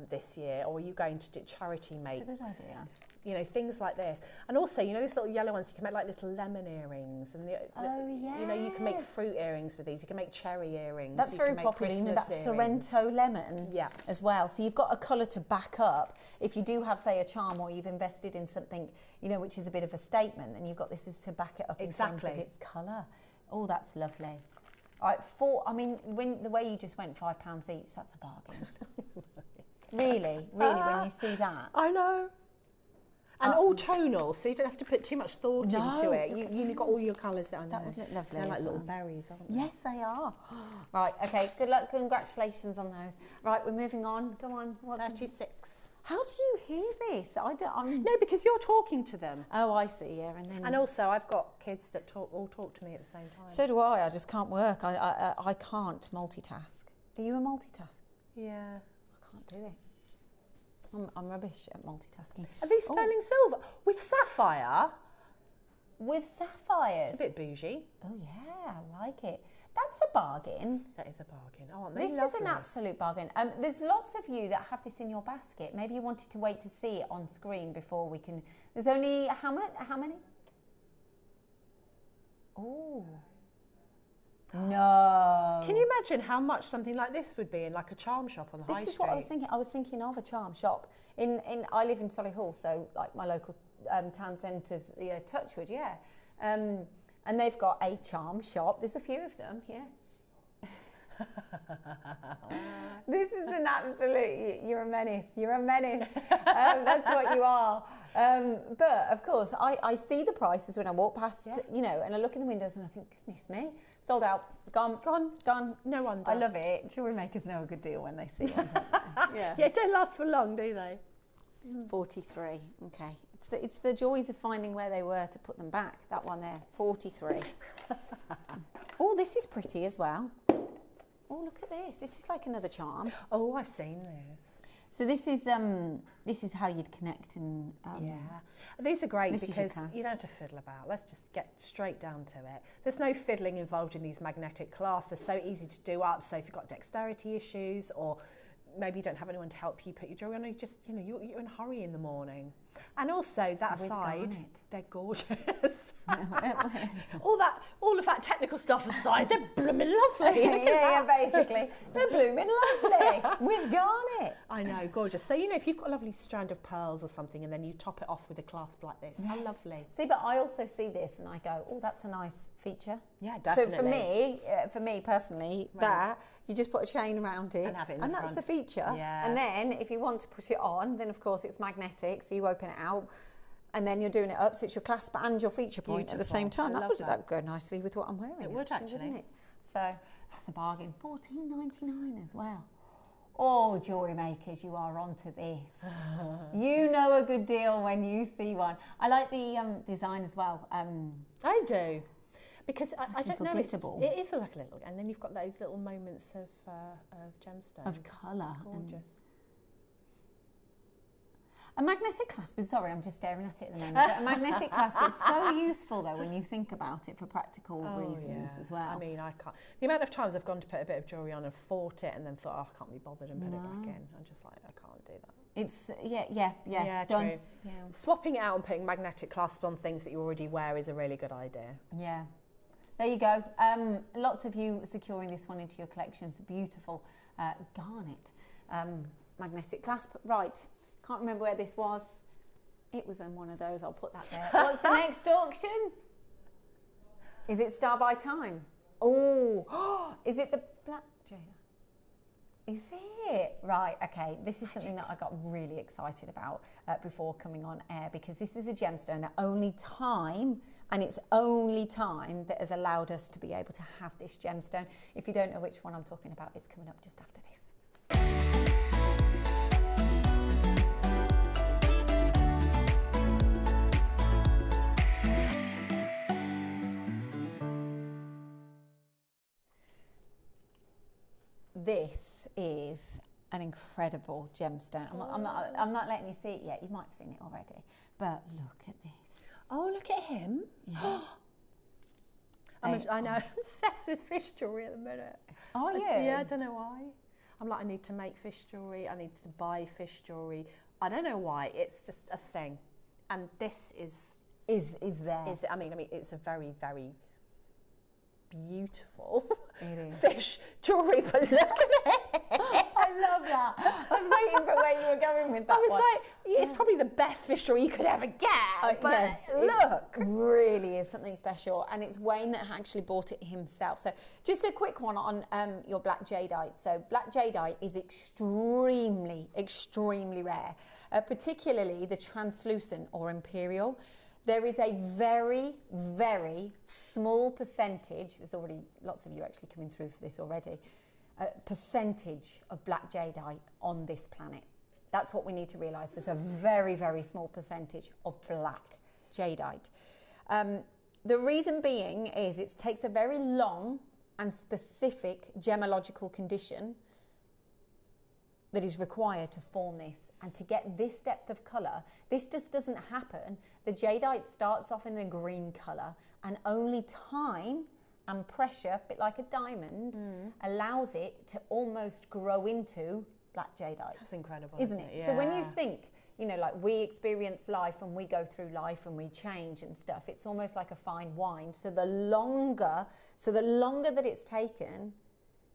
Speaker 4: this year, or are you going to do charity makes?
Speaker 2: That's a good idea.
Speaker 4: You know, things like this. And also, you know, these little yellow ones, you can make like little lemon earrings. And you know, you can make fruit earrings with these. You can make cherry earrings.
Speaker 2: That's very popular. You know, that Sorrento lemon as well. So you've got a colour to back up. If you do have, say, a charm, or you've invested in something, you know, which is a bit of a statement, then you've got this to back it up in terms of its colour. Oh, that's lovely. All right, I mean, the way you just went £5 each, that's a bargain. Really, when you see that.
Speaker 4: I know. And all tonal, so you don't have to put too much thought into it. You've got all your colours down there.
Speaker 2: That would look lovely.
Speaker 4: They're like little berries, aren't they?
Speaker 2: Yes, they are. Right, okay, good luck, congratulations on those. Right, we're moving on. Go on.
Speaker 4: 36.
Speaker 2: How do you hear this?
Speaker 4: No, because you're talking to them.
Speaker 2: Oh, I see, yeah. And
Speaker 4: also, I've got kids that all talk to me at the same time.
Speaker 2: So do I just can't work. I can't multitask. Are you a multitasker?
Speaker 4: Yeah.
Speaker 2: I can't do it. I'm rubbish at multitasking.
Speaker 4: Are these sterling silver? With sapphire?
Speaker 2: With sapphires?
Speaker 4: It's a bit bougie.
Speaker 2: Oh yeah, I like it. That's a bargain.
Speaker 4: That is a bargain. Oh, aren't they
Speaker 2: This
Speaker 4: lovely?
Speaker 2: is an absolute bargain. There's lots of you that have this in your basket. Maybe you wanted to wait to see it on screen before we can... There's only... How many? Oh. No.
Speaker 4: Can you imagine how much something like this would be in like a charm shop on the high street?
Speaker 2: This is what I was thinking. I was thinking of a charm shop. I live in Solihull, so like my local town centre's, you know, Touchwood, yeah. And they've got a charm shop. There's a few of them, yeah. This is an absolute, you're a menace. You're a menace. That's what you are. But of course, I see the prices when I walk past, you know, and I look in the windows and I think, goodness me, sold out, gone.
Speaker 4: No wonder.
Speaker 2: I love it. Jewellery makers know a good deal when they see one.
Speaker 4: Yeah, it don't last for long, do they?
Speaker 2: 43. Okay. It's the joys of finding where they were to put them back. That one there, 43. Oh, this is pretty as well. Oh, look at this. This is like another charm.
Speaker 4: Oh, I've seen this.
Speaker 2: So this is how you'd connect and
Speaker 4: yeah. These are great because you don't have to fiddle about. Let's just get straight down to it. There's no fiddling involved in these magnetic clasps. They're so easy to do up. So if you've got dexterity issues, or maybe you don't have anyone to help you put your jewelry on, you just, you know, you're in a hurry in the morning. And also that aside, they're gorgeous. all of that technical stuff aside, they're blooming lovely.
Speaker 2: yeah, basically. They're blooming lovely with garnet.
Speaker 4: I know, gorgeous. So, you know, if you've got a lovely strand of pearls or something and then you top it off with a clasp like this, how lovely.
Speaker 2: See, but I also see this and I go, oh, that's a nice feature.
Speaker 4: Yeah, definitely.
Speaker 2: So for me personally, that, you just put a chain around it
Speaker 4: and have it in
Speaker 2: and
Speaker 4: the
Speaker 2: that's
Speaker 4: front.
Speaker 2: the feature.
Speaker 4: Yeah.
Speaker 2: And then if you want to put it on, then of course it's magnetic, so you open it out. And then you're doing it up, so it's your clasp and your feature point at the same time. That would go nicely with what I'm wearing.
Speaker 4: It would actually.
Speaker 2: Wouldn't it? So that's a bargain. $14.99 as well. Oh, jewellery makers, you are onto this. You know a good deal when you see one. I like the design as well.
Speaker 4: I do. Because I don't know,
Speaker 2: glitter ball.
Speaker 4: it is like a little, and then you've got those little moments of gemstone.
Speaker 2: Of colour.
Speaker 4: Gorgeous.
Speaker 2: A magnetic clasp is, sorry, I'm just staring at it at the moment, but a magnetic clasp is so useful though when you think about it for practical reasons as well.
Speaker 4: I mean, I can't. The amount of times I've gone to put a bit of jewellery on and fought it and then thought, oh, I can't be bothered and put it back in. I'm just like, I can't do that.
Speaker 2: It's, yeah, done.
Speaker 4: True.
Speaker 2: Yeah.
Speaker 4: Swapping it out and putting magnetic clasps on things that you already wear is a really good idea.
Speaker 2: Yeah. There you go. Lots of you securing this one into your collections. Beautiful garnet magnetic clasp. Right. Can't remember where this was. It was in one of those. I'll put that there. What's the next auction? Is it Star by Time? Oh, is it the Black Jada? Is it? Right, okay. This is something that I got really excited about before coming on air, because this is a gemstone that only time, and it's only time, that has allowed us to be able to have this gemstone. If you don't know which one I'm talking about, it's coming up just after this. This is an incredible gemstone. I'm not letting you see it yet. You might have seen it already. But look at this.
Speaker 4: Oh, look at him.
Speaker 2: Yeah.
Speaker 4: I know. I'm obsessed with fish jewellery at the minute.
Speaker 2: Are you?
Speaker 4: Yeah, I don't know why. I'm like, I need to make fish jewellery. I need to buy fish jewellery. I don't know why. It's just a thing. And this is
Speaker 2: there.
Speaker 4: I mean, it's a very, very beautiful
Speaker 2: fish
Speaker 4: jewellery, but look at it.
Speaker 2: I love that. I was waiting for where you were going with that.
Speaker 4: I was like, it's probably the best fish jewellery you could ever get. But
Speaker 2: yes,
Speaker 4: look,
Speaker 2: it really is something special, and it's Wayne that actually bought it himself. So just a quick one on your black jadeite. So black jadeite is extremely, extremely rare, particularly the translucent or imperial. There is a very, very small percentage, there's already lots of you actually coming through for this already, percentage of black jadeite on this planet. That's what we need to realise. There's a very, very small percentage of black jadeite. The reason being is it takes a very long and specific gemological condition that is required to form this, and to get this depth of colour, this just doesn't happen. The jadeite starts off in a green colour, and only time and pressure, a bit like a diamond, allows it to almost grow into black jadeite.
Speaker 4: That's incredible,
Speaker 2: isn't it?
Speaker 4: Yeah.
Speaker 2: So when you think, you know, like we experience life and we go through life and we change and stuff, it's almost like a fine wine. So the longer that it's taken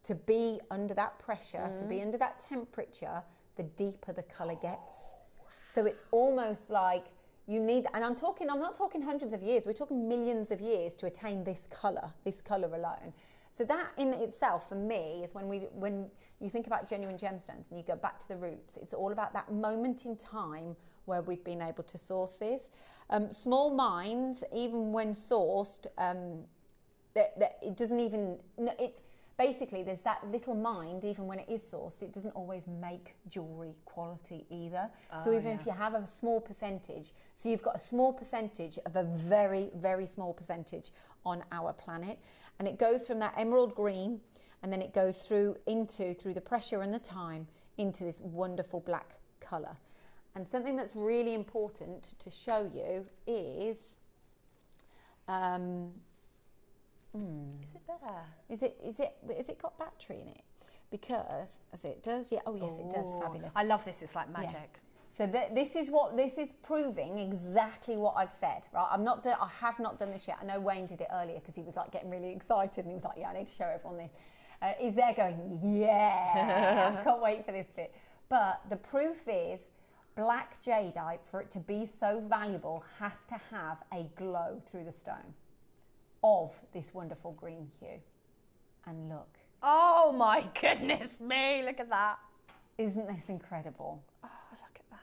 Speaker 2: to be under that pressure, to be under that temperature, the deeper the colour gets. So it's almost like you need, and I'm not talking hundreds of years, we're talking millions of years to attain this colour alone. So that in itself, for me, is when you think about genuine gemstones and you go back to the roots, it's all about that moment in time where we've been able to source this. Small mines, even when sourced, it doesn't even, basically, there's that little mind, even when it is sourced, it doesn't always make jewellery quality either. So even if you have a small percentage, so you've got a small percentage of a very, very small percentage on our planet, and it goes from that emerald green, and then it goes through the pressure and the time, into this wonderful black colour. And something that's really important to show you is...
Speaker 4: Is it there?
Speaker 2: Is it got battery in it? Because as it does, yeah. Oh yes, it does. Fabulous.
Speaker 4: I love this. It's like magic.
Speaker 2: Yeah. So this is proving exactly what I've said, right? I have not done this yet. I know Wayne did it earlier because he was like getting really excited and he was like, yeah, I need to show everyone this. He's there going, yeah, I can't wait for this bit. But the proof is black jadeite, for it to be so valuable, has to have a glow through the stone of this wonderful green hue. And look.
Speaker 4: Oh my goodness me, look at that.
Speaker 2: Isn't this incredible?
Speaker 4: Oh, look at that.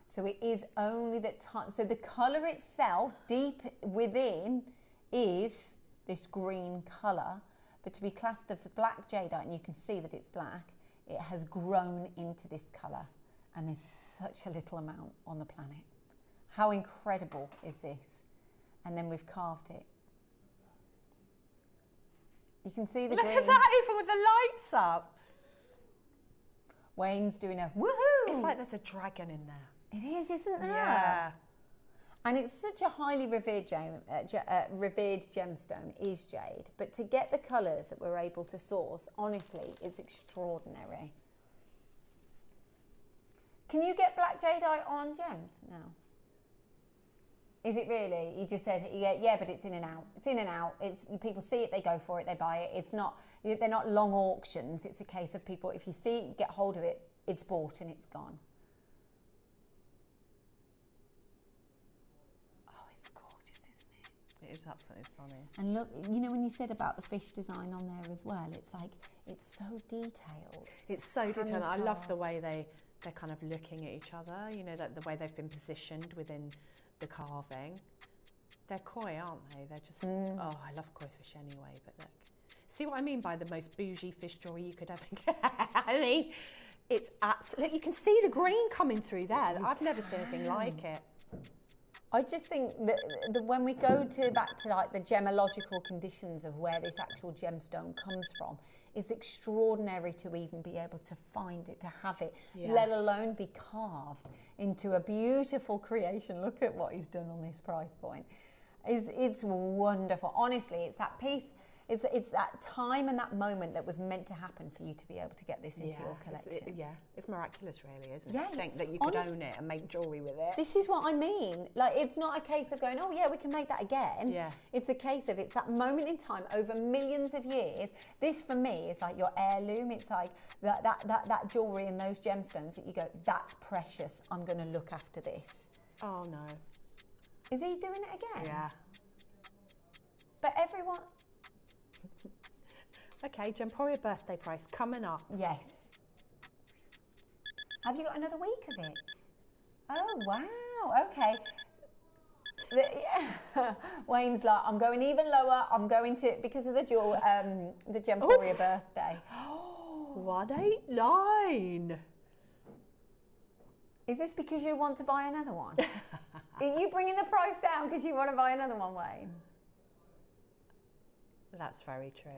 Speaker 2: So it is only that time. So the colour itself, deep within, is this green colour. But to be classed as black jadeite, and you can see that it's black, it has grown into this colour. And there's such a little amount on the planet. How incredible is this? And then we've carved it. You can see the green.
Speaker 4: Look at that, even with the lights up.
Speaker 2: Wayne's doing a woohoo!
Speaker 4: It's like there's a dragon in there.
Speaker 2: It is, isn't there?
Speaker 4: Yeah.
Speaker 2: And it's such a highly revered gemstone, is jade. But to get the colours that we're able to source, honestly, is extraordinary. Can you get black jadeite on gems now? Is it really? You just said, yeah, but it's in and out. It's in and out. It's, people see it, they go for it, they buy it. It's not, they're not long auctions. It's a case of people, if you see it, get hold of it, it's bought and it's gone. Oh, it's gorgeous, isn't it?
Speaker 4: It is absolutely stunning.
Speaker 2: And look, you know, when you said about the fish design on there as well, it's like, it's so detailed.
Speaker 4: It's so detailed. I love the way they're kind of looking at each other, you know, the way they've been positioned within the carving. They're koi, aren't they? They're just, oh, I love koi fish anyway, but look. See what I mean by the most bougie fish jewellery you could ever get? I mean, it's absolutely, you can see the green coming through there. I've never seen anything like it.
Speaker 2: I just think that when we go back to like the gemological conditions of where this actual gemstone comes from, it's extraordinary to even be able to find it, to have it, let alone be carved into a beautiful creation. Look at what he's done on this price point. It's wonderful. Honestly, it's that piece. It's that time and that moment that was meant to happen for you to be able to get this into your collection.
Speaker 4: It's miraculous, really, isn't it?
Speaker 2: Yeah,
Speaker 4: To think that you could own it and make jewellery with it.
Speaker 2: This is what I mean. Like, it's not a case of going, oh yeah, we can make that again.
Speaker 4: Yeah.
Speaker 2: It's a case of, it's that moment in time over millions of years. This for me is like your heirloom. It's like that jewellery and those gemstones that you go, that's precious. I'm going to look after this.
Speaker 4: Oh no.
Speaker 2: Is he doing it again?
Speaker 4: Yeah.
Speaker 2: But everyone.
Speaker 4: Okay, Gemporia birthday price coming up.
Speaker 2: Yes. Have you got another week of it? Oh, wow. Okay. Wayne's like, I'm going even lower. I'm going to, because of the Gemporia birthday.
Speaker 4: 189.
Speaker 2: Is this because you want to buy another one? Are you bringing the price down because you want to buy another one, Wayne?
Speaker 4: That's very true.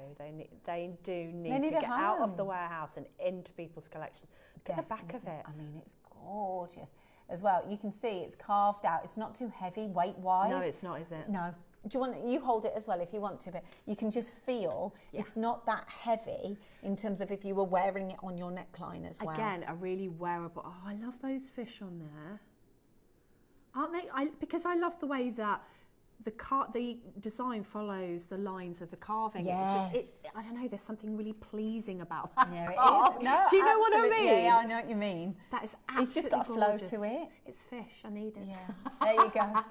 Speaker 4: They do need to get out of the warehouse and into people's collections. Look at the back of it.
Speaker 2: I mean, it's gorgeous. As well, you can see it's carved out. It's not too heavy weight-wise.
Speaker 4: No, it's not, is it?
Speaker 2: No. Do you want, you hold it as well if you want to, but you can just feel it's not that heavy in terms of if you were wearing it on your neckline as well.
Speaker 4: Again, a really wearable. Oh, I love those fish on there. Aren't they? Because I love the way that the design follows the lines of the carving.
Speaker 2: Yes.
Speaker 4: I don't know, there's something really pleasing about that.
Speaker 2: Yeah, it is. No,
Speaker 4: do you know what I mean?
Speaker 2: Yeah, I know what you mean.
Speaker 4: That is absolutely
Speaker 2: It's just got a flow
Speaker 4: gorgeous.
Speaker 2: to it.
Speaker 4: It's fish, I need it.
Speaker 2: Yeah, there you go.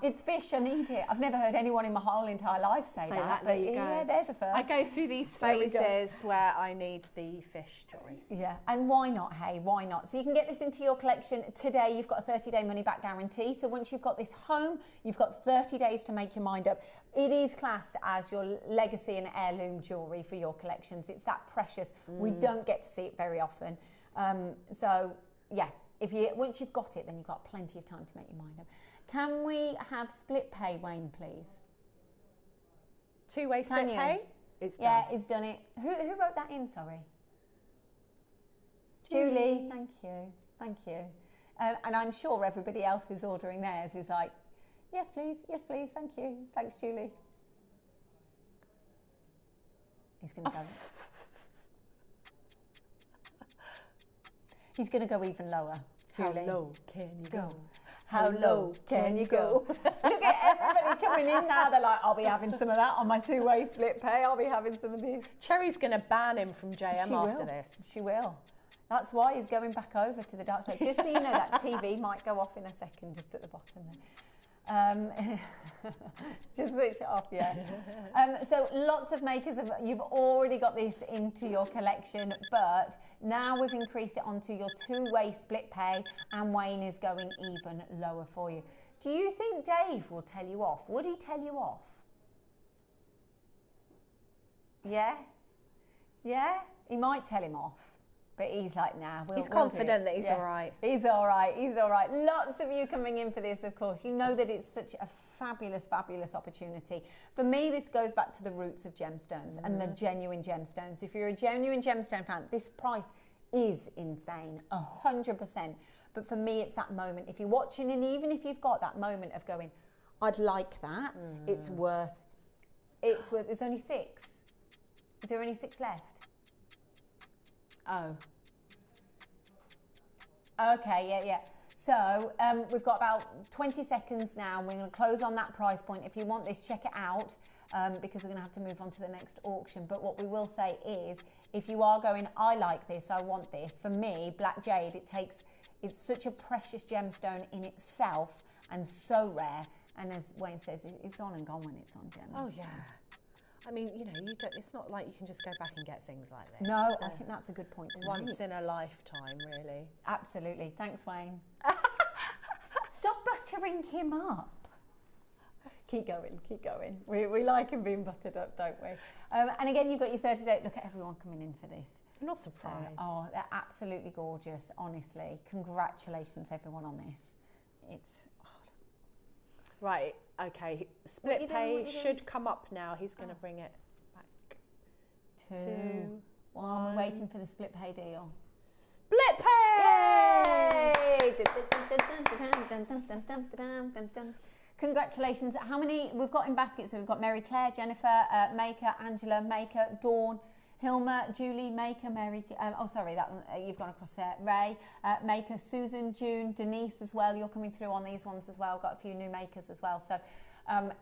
Speaker 2: It's fish, I need it. I've never heard anyone in my whole entire life say that.
Speaker 4: There you go.
Speaker 2: Yeah, there's a first.
Speaker 4: I go through these phases where I need the fish jewellery.
Speaker 2: Yeah, and why not, hey, why not? So you can get this into your collection today. You've got a 30-day money-back guarantee. So once you've got this home, you've got 30 days to make your mind up. It is classed as your legacy and heirloom jewellery for your collections. It's that precious. We don't get to see it very often. So, yeah, once you've got it, then you've got plenty of time to make your mind up. Can we have split pay, Wayne, please?
Speaker 4: Two-way split pay? It's done.
Speaker 2: Yeah, it's done it. Who wrote that in, sorry? Julie, thank you. Thank you. And I'm sure everybody else who's ordering theirs is like, yes, please, thank you. Thanks, Julie. He's going to go. He's going to go even lower.
Speaker 4: How
Speaker 2: Julie.
Speaker 4: low can you go?
Speaker 2: How low can you go? Look at everybody coming in now. They're like, I'll be having some of that on my two-way split pay. I'll be having some of these.
Speaker 4: Cherry's going to ban him from JM after this.
Speaker 2: She will. That's why he's going back over to the dark side. Just so you know, that TV might go off in a second, just at the bottom there. Just switch it off, yeah. So lots of makers, you've already got this into your collection, but now we've increased it onto your two-way split pay, and Wayne is going even lower for you. Do you think Dave will tell you off? Would he tell you off? Yeah? Yeah? He might tell him off. But he's like, nah,
Speaker 4: he's confident that he's all right.
Speaker 2: He's all right, he's all right. Lots of you coming in for this, of course. You know that it's such a fabulous, fabulous opportunity. For me, this goes back to the roots of gemstones and the genuine gemstones. If you're a genuine gemstone fan, this price is insane, 100%. But for me, it's that moment. If you're watching, and even if you've got that moment of going, I'd like that, it's worth, there's only 6. Is there only 6 left? Oh. Okay, yeah. So we've got about 20 seconds now. We're going to close on that price point. If you want this, check it out because we're going to have to move on to the next auction. But what we will say is, if you are going, I like this, I want this. For me, black jade, it's such a precious gemstone in itself and so rare. And as Wayne says, it's on and gone when it's on gems.
Speaker 4: Oh yeah. I mean, you know, it's not like you can just go back and get things like this.
Speaker 2: No, I think that's a good point.
Speaker 4: Once in a lifetime, really.
Speaker 2: Absolutely. Thanks, Wayne. Stop buttering him up. Keep going, keep going. We like him being buttered up, don't we? And again, you've got your 30-day. Look at everyone coming in for this.
Speaker 4: I'm not surprised.
Speaker 2: So, they're absolutely gorgeous, honestly. Congratulations, everyone, on this. It's...
Speaker 4: Right, okay. Split pay should come up now. He's going to bring it back.
Speaker 2: 2, 1. We're waiting for the split pay deal.
Speaker 4: Split pay!
Speaker 2: Yay! Congratulations. How many we've got in baskets? So we've got Mary Claire, Jennifer, Maker, Angela, Maker, Dawn, Hilma, Julie, Maker, Mary, oh sorry, that one, you've gone across there, Ray, Maker, Susan, June, Denise as well, you're coming through on these ones as well, got a few new makers as well. So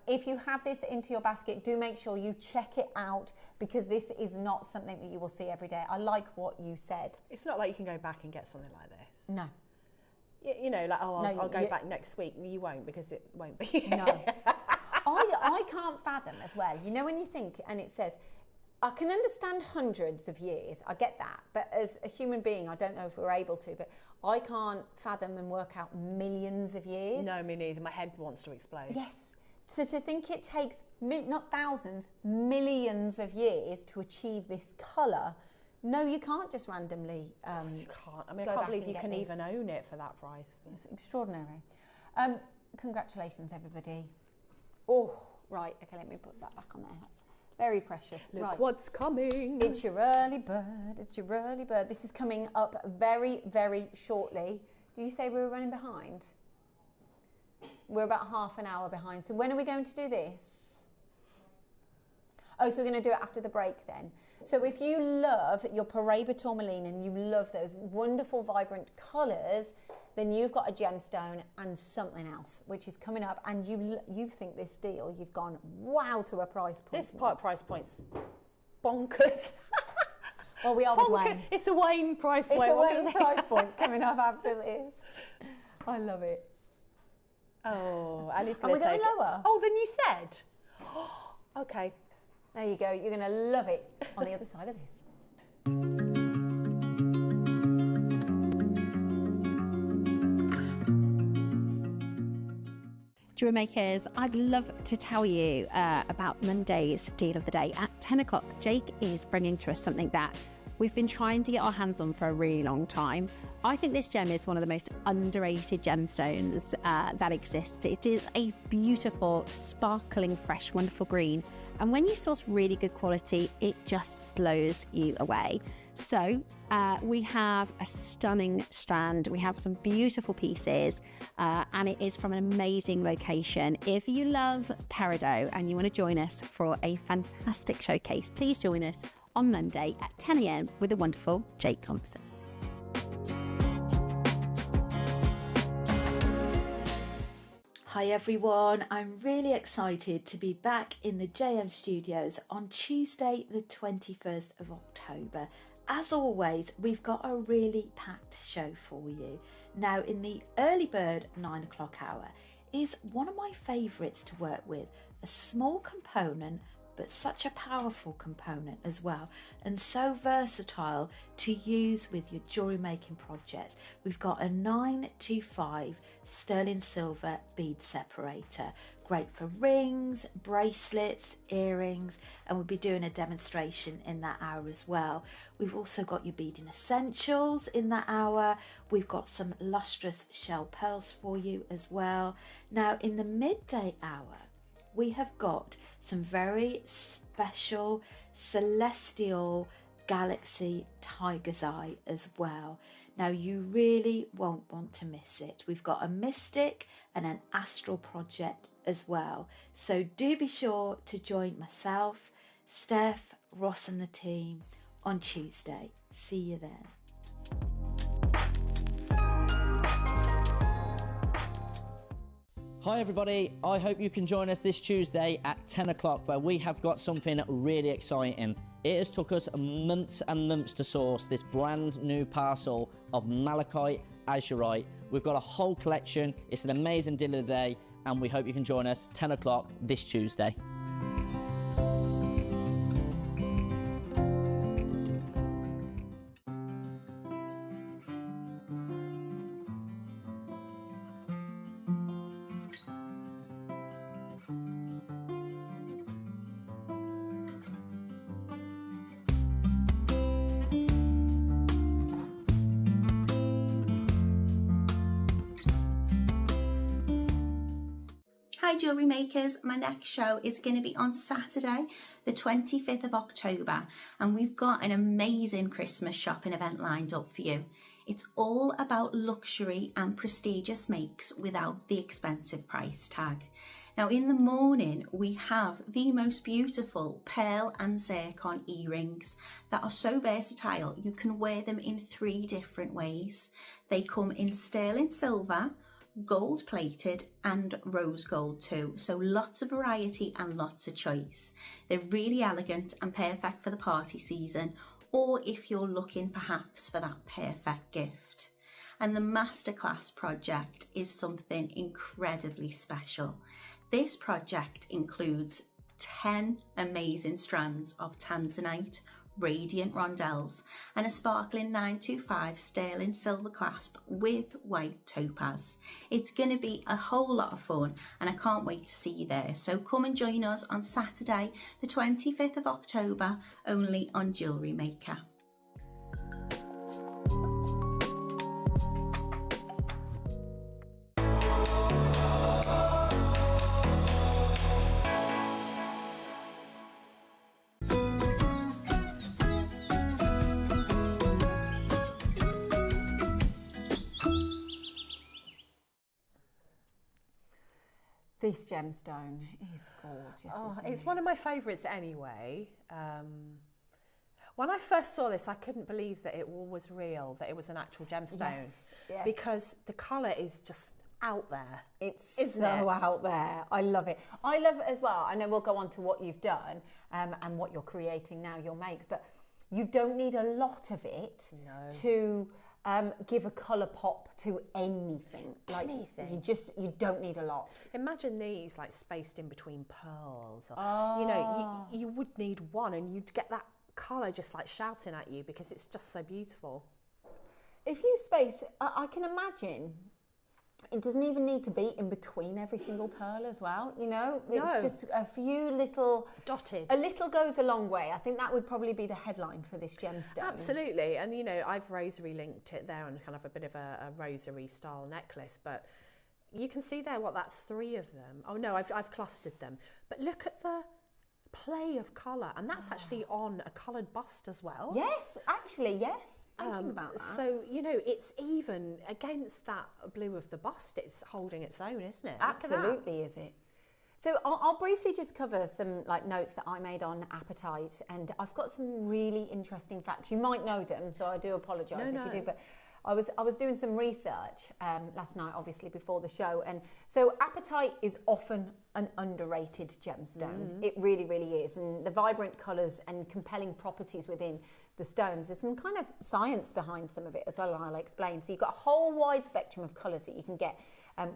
Speaker 2: if you have this into your basket, do make sure you check it out because this is not something that you will see every day. I like what you said.
Speaker 4: It's not like you can go back and get something like this.
Speaker 2: No.
Speaker 4: You know, like, oh, I'll go back next week. You won't because it won't be.
Speaker 2: No. I can't fathom as well. You know when you think, and it says, I can understand hundreds of years, I get that, but as a human being, I don't know if we're able to, but I can't fathom and work out millions of years.
Speaker 4: No, me neither. My head wants to explode.
Speaker 2: Yes. So to think it takes, not thousands, millions of years to achieve this colour, no, you can't just randomly
Speaker 4: you can't. I mean, I can't believe you can even own it for that price.
Speaker 2: It's extraordinary. Congratulations, everybody. Oh, right, okay, let me put that back on there. That's very precious.
Speaker 4: Look
Speaker 2: right.
Speaker 4: what's coming.
Speaker 2: It's your early bird. It's your early bird. This is coming up very, very shortly. Did you say we were running behind? We're about half an hour behind. So when are we going to do this? Oh, so we're going to do it after the break then. So if you love your Paraiba tourmaline and you love those wonderful, vibrant colours, then you've got a gemstone and something else, which is coming up. And you think this deal, you've gone, wow, to a price point.
Speaker 4: This price point's bonkers.
Speaker 2: Well, we are with Wayne.
Speaker 4: It's a Wayne price point.
Speaker 2: It's a Wayne price point coming up after this. I love it.
Speaker 4: Oh, and it's
Speaker 2: going to take lower.
Speaker 4: Oh, then you said. Okay.
Speaker 2: There you go. You're going to love it on the other side of this.
Speaker 5: Jewellery Makers, I'd love to tell you about Monday's deal of the day. At 10 o'clock, Jake is bringing to us something that we've been trying to get our hands on for a really long time. I think this gem is one of the most underrated gemstones that exists. It is a beautiful, sparkling, fresh, wonderful green. And when you source really good quality, it just blows you away. So we have a stunning strand. We have some beautiful pieces and it is from an amazing location. If you love peridot and you want to join us for a fantastic showcase, please join us on Monday at 10 a.m. with the wonderful Jake Thompson.
Speaker 6: Hi everyone, I'm really excited to be back in the JM studios on Tuesday the 21st of October. As always, we've got a really packed show for you. Now in the early bird 9 o'clock hour is one of my favourites to work with, a small component but such a powerful component as well, and so versatile to use with your jewellery making projects. We've got a 925 sterling silver bead separator, great for rings, bracelets, earrings, and we'll be doing a demonstration in that hour as well. We've also got your beading essentials in that hour. We've got some lustrous shell pearls for you as well. Now in the midday hour, we have got some very special celestial galaxy tiger's eye as well. Now you really won't want to miss it. We've got a mystic and an astral project as well. So do be sure to join myself, Steph, Ross and the team on Tuesday. See you then.
Speaker 7: Hi everybody, I hope you can join us this Tuesday at 10 o'clock where we have got something really exciting. It has took us months and months to source this brand new parcel of malachite azurite. We've got a whole collection, it's an amazing deal of the day, and we hope you can join us 10 o'clock this Tuesday.
Speaker 8: Hi jewellery makers, my next show is going to be on Saturday the 25th of October and we've got an amazing Christmas shopping event lined up for you. It's all about luxury and prestigious makes without the expensive price tag. Now in the morning we have the most beautiful pearl and zircon earrings that are so versatile you can wear them in 3 different ways. They come in sterling silver, gold plated and rose gold too, so lots of variety and lots of choice. They're really elegant and perfect for the party season, or if you're looking perhaps for that perfect gift. And the masterclass project is something incredibly special. This project includes 10 amazing strands of tanzanite, radiant rondelles and a sparkling 925 sterling silver clasp with white topaz. It's going to be a whole lot of fun and I can't wait to see you there. So come and join us on Saturday the 25th of October only on JewelleryMaker.
Speaker 2: This gemstone is gorgeous.
Speaker 4: Oh,
Speaker 2: isn't
Speaker 4: it's
Speaker 2: it?
Speaker 4: one of my favourites anyway. When I first saw this, I couldn't believe that it was real, that it was an actual gemstone.
Speaker 2: Yes.
Speaker 4: Because the colour is just out there.
Speaker 2: It's
Speaker 4: Isn't
Speaker 2: so
Speaker 4: it?
Speaker 2: out there. I love it. I love it as well. I know we'll go on to what you've done and what you're creating now, your makes, but you don't need a lot of it to give a colour pop to anything. Like
Speaker 4: Anything.
Speaker 2: You don't need a lot.
Speaker 4: Imagine these like spaced in between pearls. Or, you know, you would need one and you'd get that colour just like shouting at you because it's just so beautiful.
Speaker 2: If you space, I can imagine it doesn't even need to be in between every single pearl as well, you know? It's just a few little...
Speaker 4: Dotted.
Speaker 2: A little goes a long way. I think that would probably be the headline for this gemstone.
Speaker 4: Absolutely. And, you know, I've rosary linked it there on kind of a bit of a rosary style necklace, but you can see there what that's 3 of them. Oh, no, I've clustered them. But look at the play of colour. And that's actually on a coloured bust as well.
Speaker 2: Yes, actually, yes. Thinking about that.
Speaker 4: So, you know, it's even against that blue of the bust, it's holding its own, isn't it?
Speaker 2: Absolutely, is it? So I'll briefly just cover some like notes that I made on apatite, and I've got some really interesting facts. You might know them, so I do apologise if you do. But I was doing some research last night, obviously before the show, and so apatite is often an underrated gemstone. It really, really is, and the vibrant colours and compelling properties within the stones. There's some kind of science behind some of it as well, and I'll explain. So you've got a whole wide spectrum of colours that you can get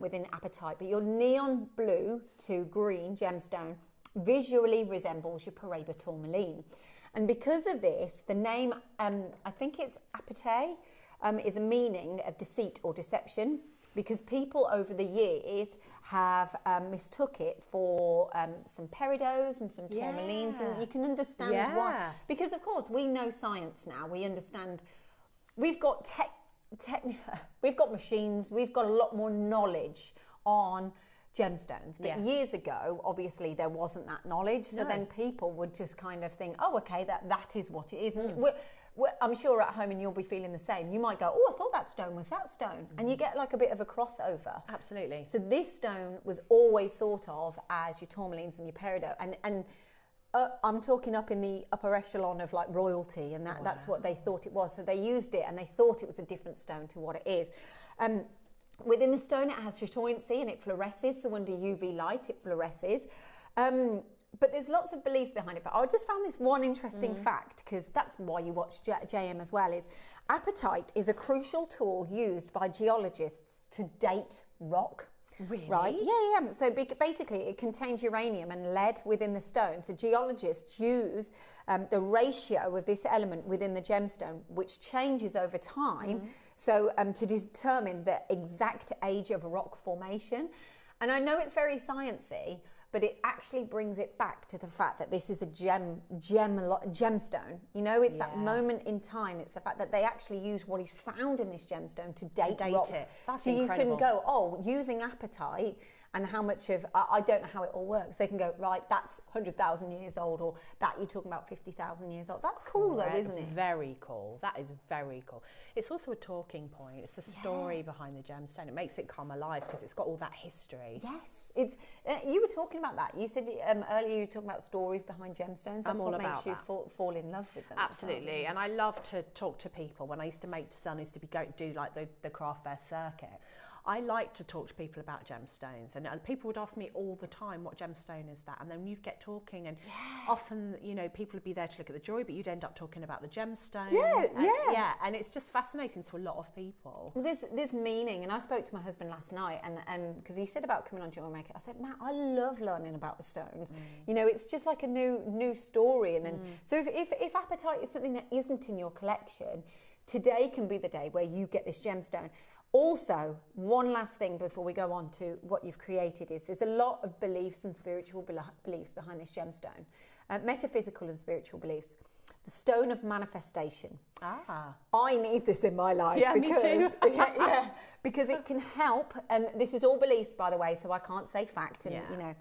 Speaker 2: within apatite, but your neon blue to green gemstone visually resembles your Paraiba tourmaline. And because of this, the name, I think it's apatite, is a meaning of deceit or deception, because people over the years have mistook it for some peridots and some tourmalines, and you can understand why. Because of course we know science now. We understand. We've got we've got machines. We've got a lot more knowledge on gemstones. But years ago, obviously, there wasn't that knowledge. So then people would just kind of think, oh, okay, that is what it is. And I'm sure at home, and you'll be feeling the same. You might go, oh, I thought that stone was that stone. And you get like a bit of a crossover.
Speaker 4: Absolutely.
Speaker 2: So this stone was always thought of as your tourmalines and your peridot. And I'm talking up in the upper echelon of like royalty, and that's what they thought it was. So they used it, and they thought it was a different stone to what it is. Within the stone, it has chatoyancy and it fluoresces. So under UV light, it fluoresces. But there's lots of beliefs behind it. But I just found this one interesting fact, because that's why you watch JM as well, is apatite is a crucial tool used by geologists to date rock.
Speaker 4: Really?
Speaker 2: Right? Yeah. So basically, it contains uranium and lead within the stone. So geologists use the ratio of this element within the gemstone, which changes over time. So to determine the exact age of a rock formation. And I know it's very sciencey, but it actually brings it back to the fact that this is a gemstone. You know, it's that moment in time. It's the fact that they actually use what is found in this gemstone to date rocks.
Speaker 4: It. That's
Speaker 2: so
Speaker 4: incredible.
Speaker 2: You can go, oh, using apatite, and how much of, I don't know how it all works. They can go, right, that's 100,000 years old, or that you're talking about 50,000 years old. That's cool though, isn't it?
Speaker 4: Very cool. That is very cool. It's also a talking point. It's the story behind the gemstone. It makes it come alive because it's got all that history.
Speaker 2: Yes. It's, you were talking about that. You said earlier you were talking about stories behind gemstones. That's
Speaker 4: I'm all
Speaker 2: what
Speaker 4: about
Speaker 2: makes you fall in love with them.
Speaker 4: Absolutely. And I love to talk to people. When I used to make design, I used to do like the craft fair circuit. I like to talk to people about gemstones, and people would ask me all the time, what gemstone is that? And then you'd get talking, and often, you know, people would be there to look at the jewellery, but you'd end up talking about the gemstone. And it's just fascinating to a lot of people.
Speaker 2: This meaning, and I spoke to my husband last night, and because he said about coming on JewelleryMaker, I said, Matt, I love learning about the stones. You know, it's just like a new story. And then, so if apatite is something that isn't in your collection, today can be the day where you get this gemstone. Also, one last thing before we go on to what you've created is there's a lot of beliefs and spiritual beliefs behind this gemstone. Metaphysical and spiritual beliefs. The stone of manifestation. I need this in my life because,
Speaker 4: me too.
Speaker 2: Because it can help, and this is all beliefs, by the way, so I can't say fact, and you know,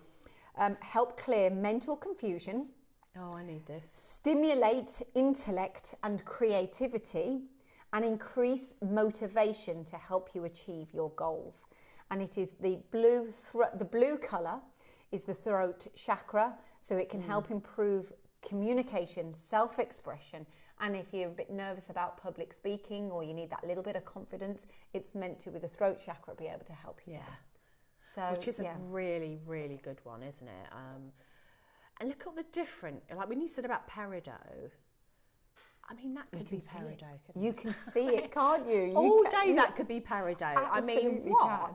Speaker 2: help clear mental confusion.
Speaker 4: Oh, I need this.
Speaker 2: Stimulate intellect and creativity, and increase motivation to help you achieve your goals. And it is the blue colour is the throat chakra, so it can help improve communication, self-expression, and if you're a bit nervous about public speaking or you need that little bit of confidence, it's meant to, with the throat chakra, be able to help you there. So,
Speaker 4: which is a really, really good one, isn't it? And look at the different, like when you said about peridot, I mean, that could be peridot.
Speaker 2: You can see it, can't you?
Speaker 4: All day that could be peridot. I mean, what?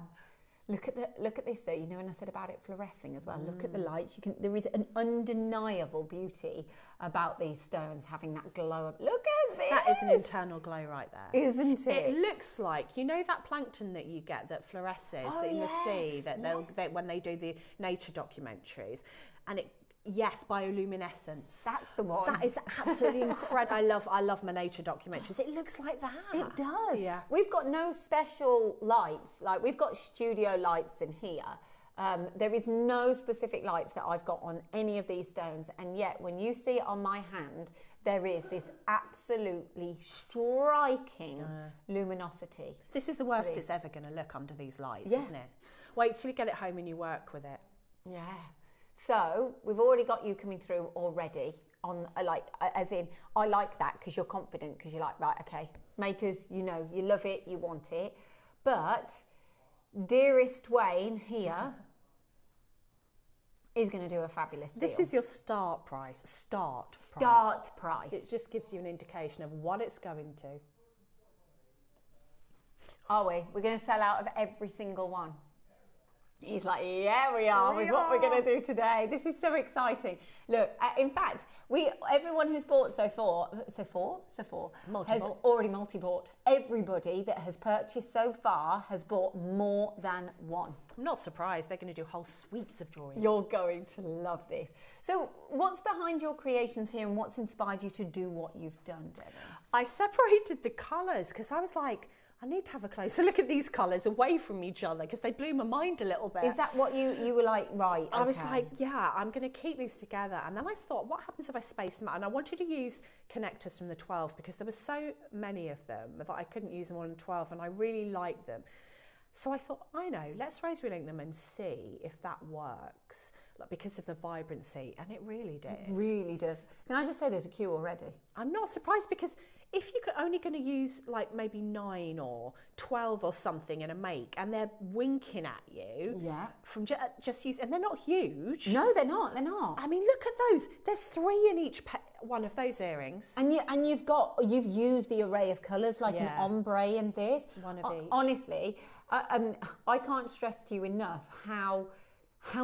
Speaker 2: Look at this though. You know, when I said about it fluorescing as well. Look at the lights. There is an undeniable beauty about these stones having that glow. Look at this.
Speaker 4: That is an internal glow right there,
Speaker 2: isn't it?
Speaker 4: It looks like, you know, that plankton that you get that fluoresces in the sea that they when they do the nature documentaries, and it. Yes, bioluminescence.
Speaker 2: That's the one.
Speaker 4: That is absolutely incredible. I love my nature documentaries. It looks like that.
Speaker 2: It does.
Speaker 4: Yeah.
Speaker 2: We've got no special lights. Like, we've got studio lights in here. There is no specific lights that I've got on any of these stones. And yet, when you see it on my hand, there is this absolutely striking luminosity.
Speaker 4: This is the worst it's ever going to look under these lights, isn't it? Wait till you get it home and you work with it.
Speaker 2: Yeah. So we've already got you coming through already on, like, as in, I like that because you're confident, because you're like, right, okay, Makers, you know, you love it, you want it. But dearest Wayne here is going to do a fabulous deal.
Speaker 4: This is your start price. Start
Speaker 2: price.
Speaker 4: It just gives you an indication of what it's going to.
Speaker 2: Are we? We're going to sell out of every single one. He's like, yeah, we are. With what we're going to do today. This is so exciting. Look, in fact, everyone who's bought so far has already multi-bought. Everybody that has purchased so far has bought more than one.
Speaker 4: I'm not surprised. They're going to do whole suites of jewellery.
Speaker 2: You're going to love this. So what's behind your creations here and what's inspired you to do what you've done, Debbie?
Speaker 4: I separated the colours because I was like, I need to have a closer look at these colours away from each other because they blew my mind a little bit.
Speaker 2: Is that what you were like, right, okay.
Speaker 4: I was like, yeah, I'm going to keep these together. And then I thought, what happens if I space them out? And I wanted to use connectors from the 12 because there were so many of them that I couldn't use them all in 12 and I really liked them. So I thought, I know, let's rosary link them and see if that works, like, because of the vibrancy. And it really did.
Speaker 2: It really does. Can I just say there's a queue already?
Speaker 4: I'm not surprised because if you're only going to use like maybe 9 or 12 or something in a make and they're winking at you from just use, and they're not huge.
Speaker 2: No, they're not. They're not.
Speaker 4: I mean, look at those. There's 3 in each one of those earrings.
Speaker 2: And you've used the array of colours like an ombre and this.
Speaker 4: One of each.
Speaker 2: Honestly, I can't stress to you enough how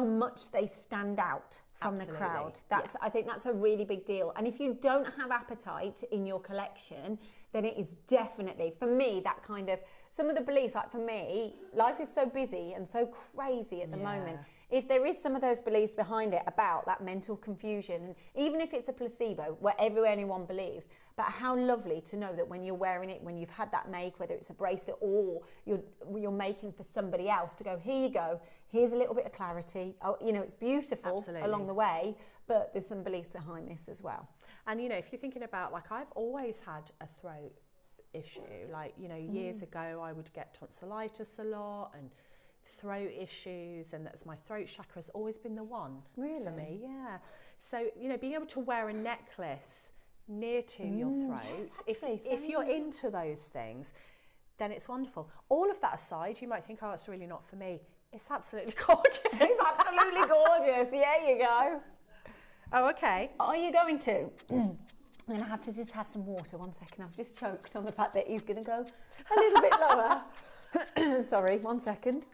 Speaker 2: much they stand out from the crowd. I think that's a really big deal. And if you don't have appetite in your collection, then it is definitely, for me, that kind of, some of the beliefs, like for me, life is so busy and so crazy at the moment. If there is some of those beliefs behind it about that mental confusion, and even if it's a placebo, wherever anyone believes, but how lovely to know that when you're wearing it, when you've had that make, whether it's a bracelet or you're making for somebody else, to go, here you go, here's a little bit of clarity. Oh, you know, it's beautiful along the way, but there's some beliefs behind this as well.
Speaker 4: And, you know, if you're thinking about, like, I've always had a throat issue. Like, you know, years ago, I would get tonsillitis a lot and throat issues, and that's my throat chakra has always been the one for me. Yeah. So, you know, being able to wear a necklace near to your throat, if you're into those things, then it's wonderful. All of that aside, you might think, oh, it's really not for me. It's absolutely gorgeous.
Speaker 2: It's absolutely gorgeous. Yeah, you go.
Speaker 4: Oh, okay.
Speaker 2: Are you going to? I'm going to have to just have some water. 1 second. I've just choked on the fact that he's going to go a little bit lower. Sorry, 1 second.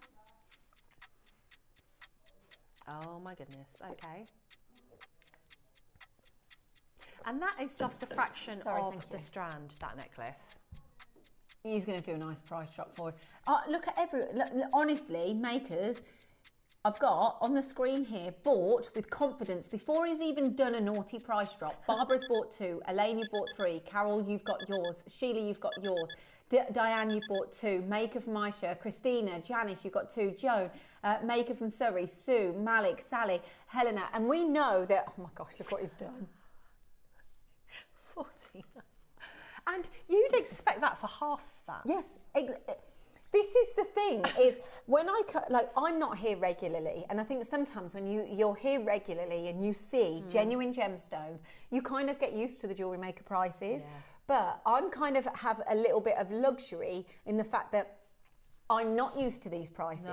Speaker 4: Oh my goodness, okay. And that is just a fraction of the strand, that necklace.
Speaker 2: He's going to do a nice price drop for you. Look at honestly, makers, I've got on the screen here, bought with confidence before he's even done a naughty price drop. Barbara's bought 2, Elaine, you bought 3, Carol, you've got yours, Sheila, you've got yours, Diane, you've bought 2, Maker from Aisha, Christina, Janice, you've got 2, Joan, Maker from Surrey, Sue, Malik, Sally, Helena, and we know that, oh my gosh, look what he's done.
Speaker 4: 14. And you'd expect that for half that.
Speaker 2: Yes. This is the thing, is when I'm not here regularly, and I think sometimes when you're here regularly and you see genuine gemstones, you kind of get used to the jewellery maker prices. Yeah. But I'm kind of have a little bit of luxury in the fact that I'm not used to these prices,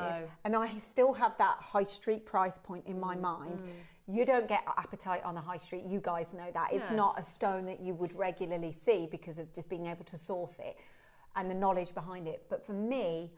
Speaker 2: and I still have that high street price point in my mind. You don't get appetite on the high street. You guys know that. It's not a stone that you would regularly see because of just being able to source it and the knowledge behind it. But for me,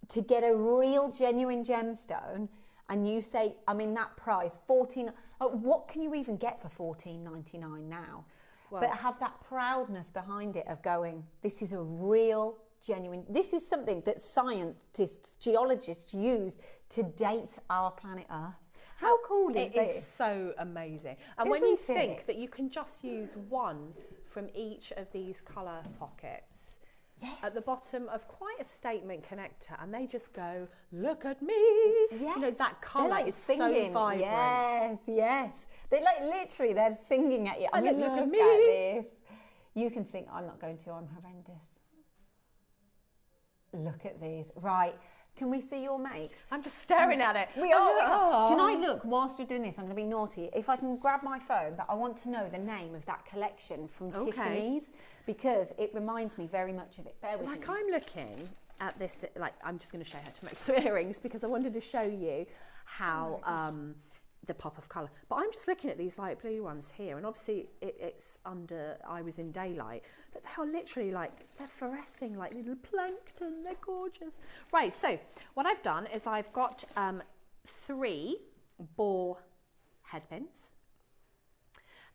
Speaker 2: to get a real genuine gemstone, and you say, I mean, that price, what can you even get for $14.99 now? Well, but have that proudness behind it of going, this is a real, genuine, this is something that scientists, geologists use to date our planet Earth. How cool is this?
Speaker 4: It is so amazing. And when you think that you can just use one from each of these colour pockets at the bottom of quite a statement connector, and they just go, look at me. Yes. You know, that colour is so vibrant.
Speaker 2: Yes, yes. They literally, they're singing at you. I mean, look at this. You can sing. I'm not going to. I'm horrendous. Look at these. Right. Can we see your makes?
Speaker 4: I'm just staring at it.
Speaker 2: We are. Can I look whilst you're doing this? I'm going to be naughty. If I can grab my phone, but I want to know the name of that collection from Tiffany's because it reminds me very much of it. Bear with me.
Speaker 4: Like I'm looking at this, like I'm just going to show you how to make some earrings because I wanted to show you how the pop of colour. But I'm just looking at these light blue ones here, and obviously it's under, I was in daylight, but they are literally like, they're fluorescing like little plankton, they're gorgeous. Right, so what I've done is I've got 3 ball headpins,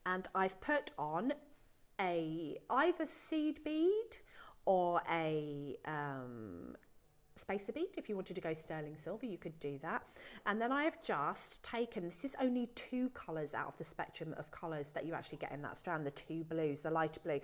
Speaker 4: and I've put on either seed bead or a spacer bead. If you wanted to go sterling silver, you could do that. And then I have just taken, this is only 2 colours out of the spectrum of colours that you actually get in that strand, the 2 blues, the lighter blue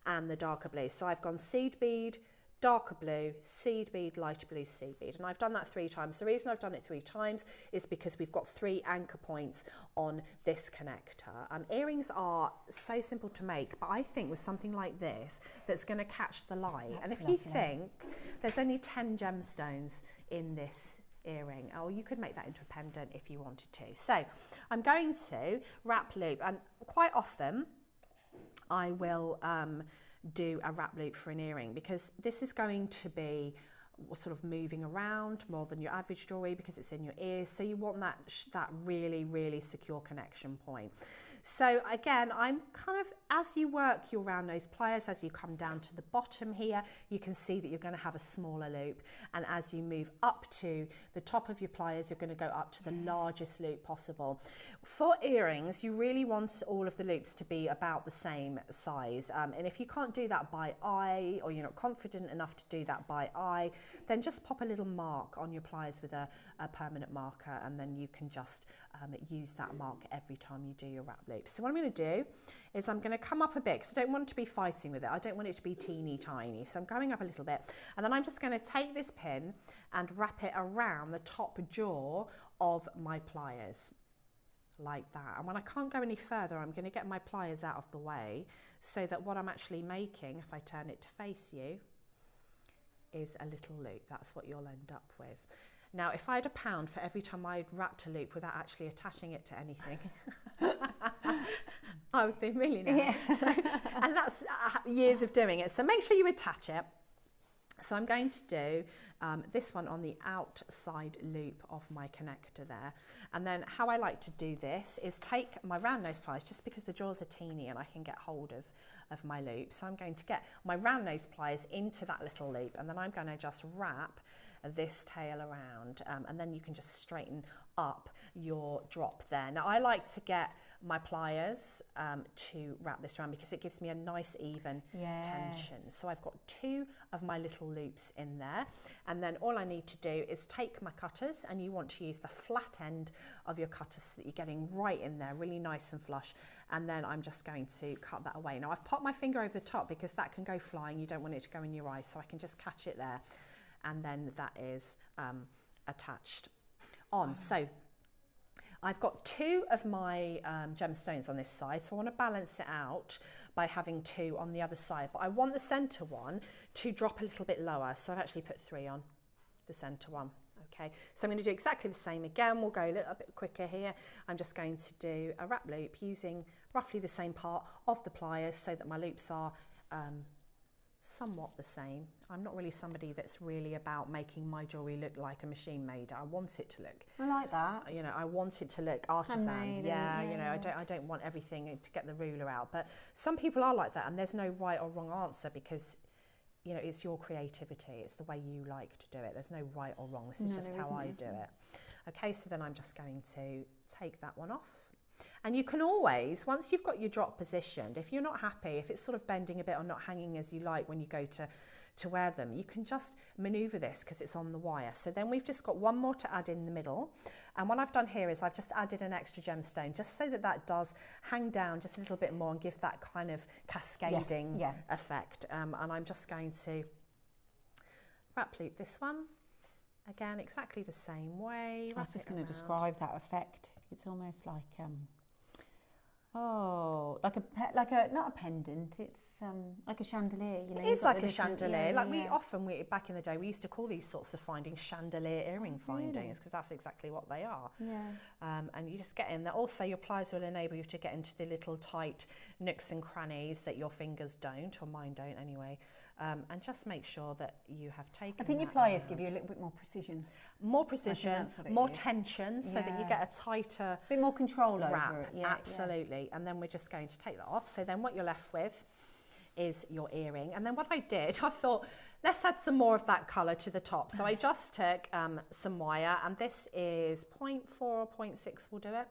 Speaker 4: and the darker blue. So I've gone seed bead, darker blue, seed bead, lighter blue, seed bead. And I've done that 3 times. The reason I've done it 3 times is because we've got 3 anchor points on this connector. Earrings are so simple to make, but I think with something like this, that's going to catch the light. And if you think there's only 10 gemstones in this earring, oh, you could make that into a pendant if you wanted to. So I'm going to wrap loop, and quite often I will do a wrap loop for an earring because this is going to be sort of moving around more than your average jewelry because it's in your ears, so you want that really secure connection point. So again, I'm kind of, as you work your round nose pliers, as you come down to the bottom here, you can see that you're going to have a smaller loop, and as you move up to the top of your pliers, you're going to go up to the largest loop possible. For earrings, you really want all of the loops to be about the same size, and if you can't do that by eye, or you're not confident enough to do that by eye, then just pop a little mark on your pliers with a permanent marker, and then you can just use that mark every time you do your wrap loop. So what I'm going to do is I'm going to come up a bit because I don't want to be fighting with it. I don't want it to be teeny tiny. So I'm going up a little bit, and then I'm just going to take this pin and wrap it around the top jaw of my pliers like that. And when I can't go any further, I'm going to get my pliers out of the way so that what I'm actually making, if I turn it to face you, is a little loop. That's what you'll end up with. Now, if I had £1 for every time I'd wrapped a loop without actually attaching it to anything, I would be a millionaire. Yeah. So, and that's years of doing it. So make sure you attach it. So I'm going to do this one on the outside loop of my connector there. And then how I like to do this is take my round nose pliers, just because the jaws are teeny and I can get hold of my loop. So I'm going to get my round nose pliers into that little loop, and then I'm going to just wrap this tail around, and then you can just straighten up your drop there. Now I like to get my pliers to wrap this around because it gives me a nice even tension. So I've got 2 of my little loops in there, and then all I need to do is take my cutters, and you want to use the flat end of your cutters so that you're getting right in there, really nice and flush, and then I'm just going to cut that away. Now I've popped my finger over the top because that can go flying. You don't want it to go in your eye, so I can just catch it there, and then that is attached on. So I've got 2 of my gemstones on this side, so I want to balance it out by having 2 on the other side, but I want the centre one to drop a little bit lower, so I've actually put 3 on the centre one. Okay, so I'm going to do exactly the same again. We'll go a little bit quicker here. I'm just going to do a wrap loop using roughly the same part of the pliers so that my loops are somewhat the same. I'm not really somebody that's really about making my jewellery look like a machine made. I want it to look,
Speaker 2: I like that.
Speaker 4: You know, I want it to look artisan.
Speaker 2: Handmade,
Speaker 4: yeah, you know, I don't want everything to get the ruler out. But some people are like that, and there's no right or wrong answer because, you know, it's your creativity. It's the way you like to do it. There's no right or wrong. This is just how I do it. Okay, so then I'm just going to take that one off. And you can always, once you've got your drop positioned, if you're not happy, if it's sort of bending a bit or not hanging as you like when you go to wear them, you can just maneuver this because it's on the wire. So then we've just got one more to add in the middle. And what I've done here is I've just added an extra gemstone just so that that does hang down just a little bit more and give that kind of cascading effect. And I'm just going to wrap loop this one. Again, exactly the same way.
Speaker 2: I was just going to describe that effect. It's almost like Oh, like a not a pendant. It's like a chandelier. You know,
Speaker 4: It is like a
Speaker 2: different-
Speaker 4: chandelier.
Speaker 2: yeah,
Speaker 4: Like
Speaker 2: yeah.
Speaker 4: we back in the day, we used to call these sorts of findings chandelier earring findings because that's exactly what they are.
Speaker 2: Yeah.
Speaker 4: And you just get in there. Also, your pliers will enable you to get into the little tight nooks and crannies that your fingers don't, or mine don't anyway. And just make sure that you have taken.
Speaker 2: I think your
Speaker 4: that
Speaker 2: pliers
Speaker 4: around.
Speaker 2: give you a little bit more precision,
Speaker 4: More precision,
Speaker 2: that's what it
Speaker 4: more
Speaker 2: is.
Speaker 4: tension, so that you
Speaker 2: Yeah.
Speaker 4: get a tighter
Speaker 2: a bit more control
Speaker 4: wrap.
Speaker 2: over it. Yeah,
Speaker 4: Absolutely. And then we're just going to take that off. So then what you're left with is your earring. And then what I did, I thought, let's add some more of that colour to the top. So I just took some wire, and this is 0.4 or 0.6 will do it.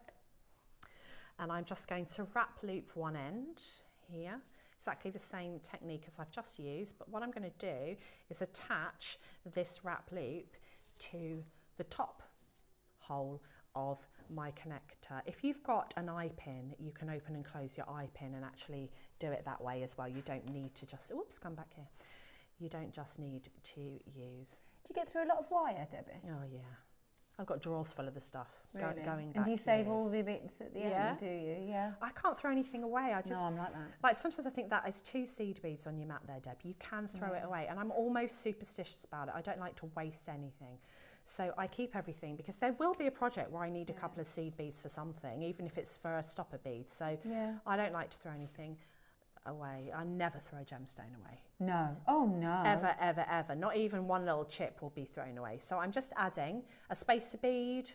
Speaker 4: And I'm just going to wrap loop one end here. Exactly the same technique as I've just used, but what I'm going to do is attach this wrap loop to the top hole of my connector. If you've got an eye pin, you can open and close your eye pin and actually do it that way as well. You don't need to just, oops, come back here. You don't just need to use.
Speaker 2: Do you get through a lot of wire, Debbie?
Speaker 4: Oh yeah. I've got drawers full of the stuff
Speaker 2: Really?
Speaker 4: going back.
Speaker 2: And do you save all
Speaker 4: years.
Speaker 2: the bits at the
Speaker 4: Yeah.
Speaker 2: end, do you? Yeah.
Speaker 4: I can't throw anything away. I just
Speaker 2: No, I'm like that.
Speaker 4: Like sometimes I think that is 2 seed beads on your mat there, Deb. You can throw it away, and I'm almost superstitious about it. I don't like to waste anything. So I keep everything because there will be a project where I need a couple of seed beads for something, even if it's for a stopper bead. So I don't like to throw anything away. I never throw a gemstone away.
Speaker 2: No. Oh, no.
Speaker 4: Ever, ever, ever. Not even one little chip will be thrown away. So I'm just adding a spacer bead.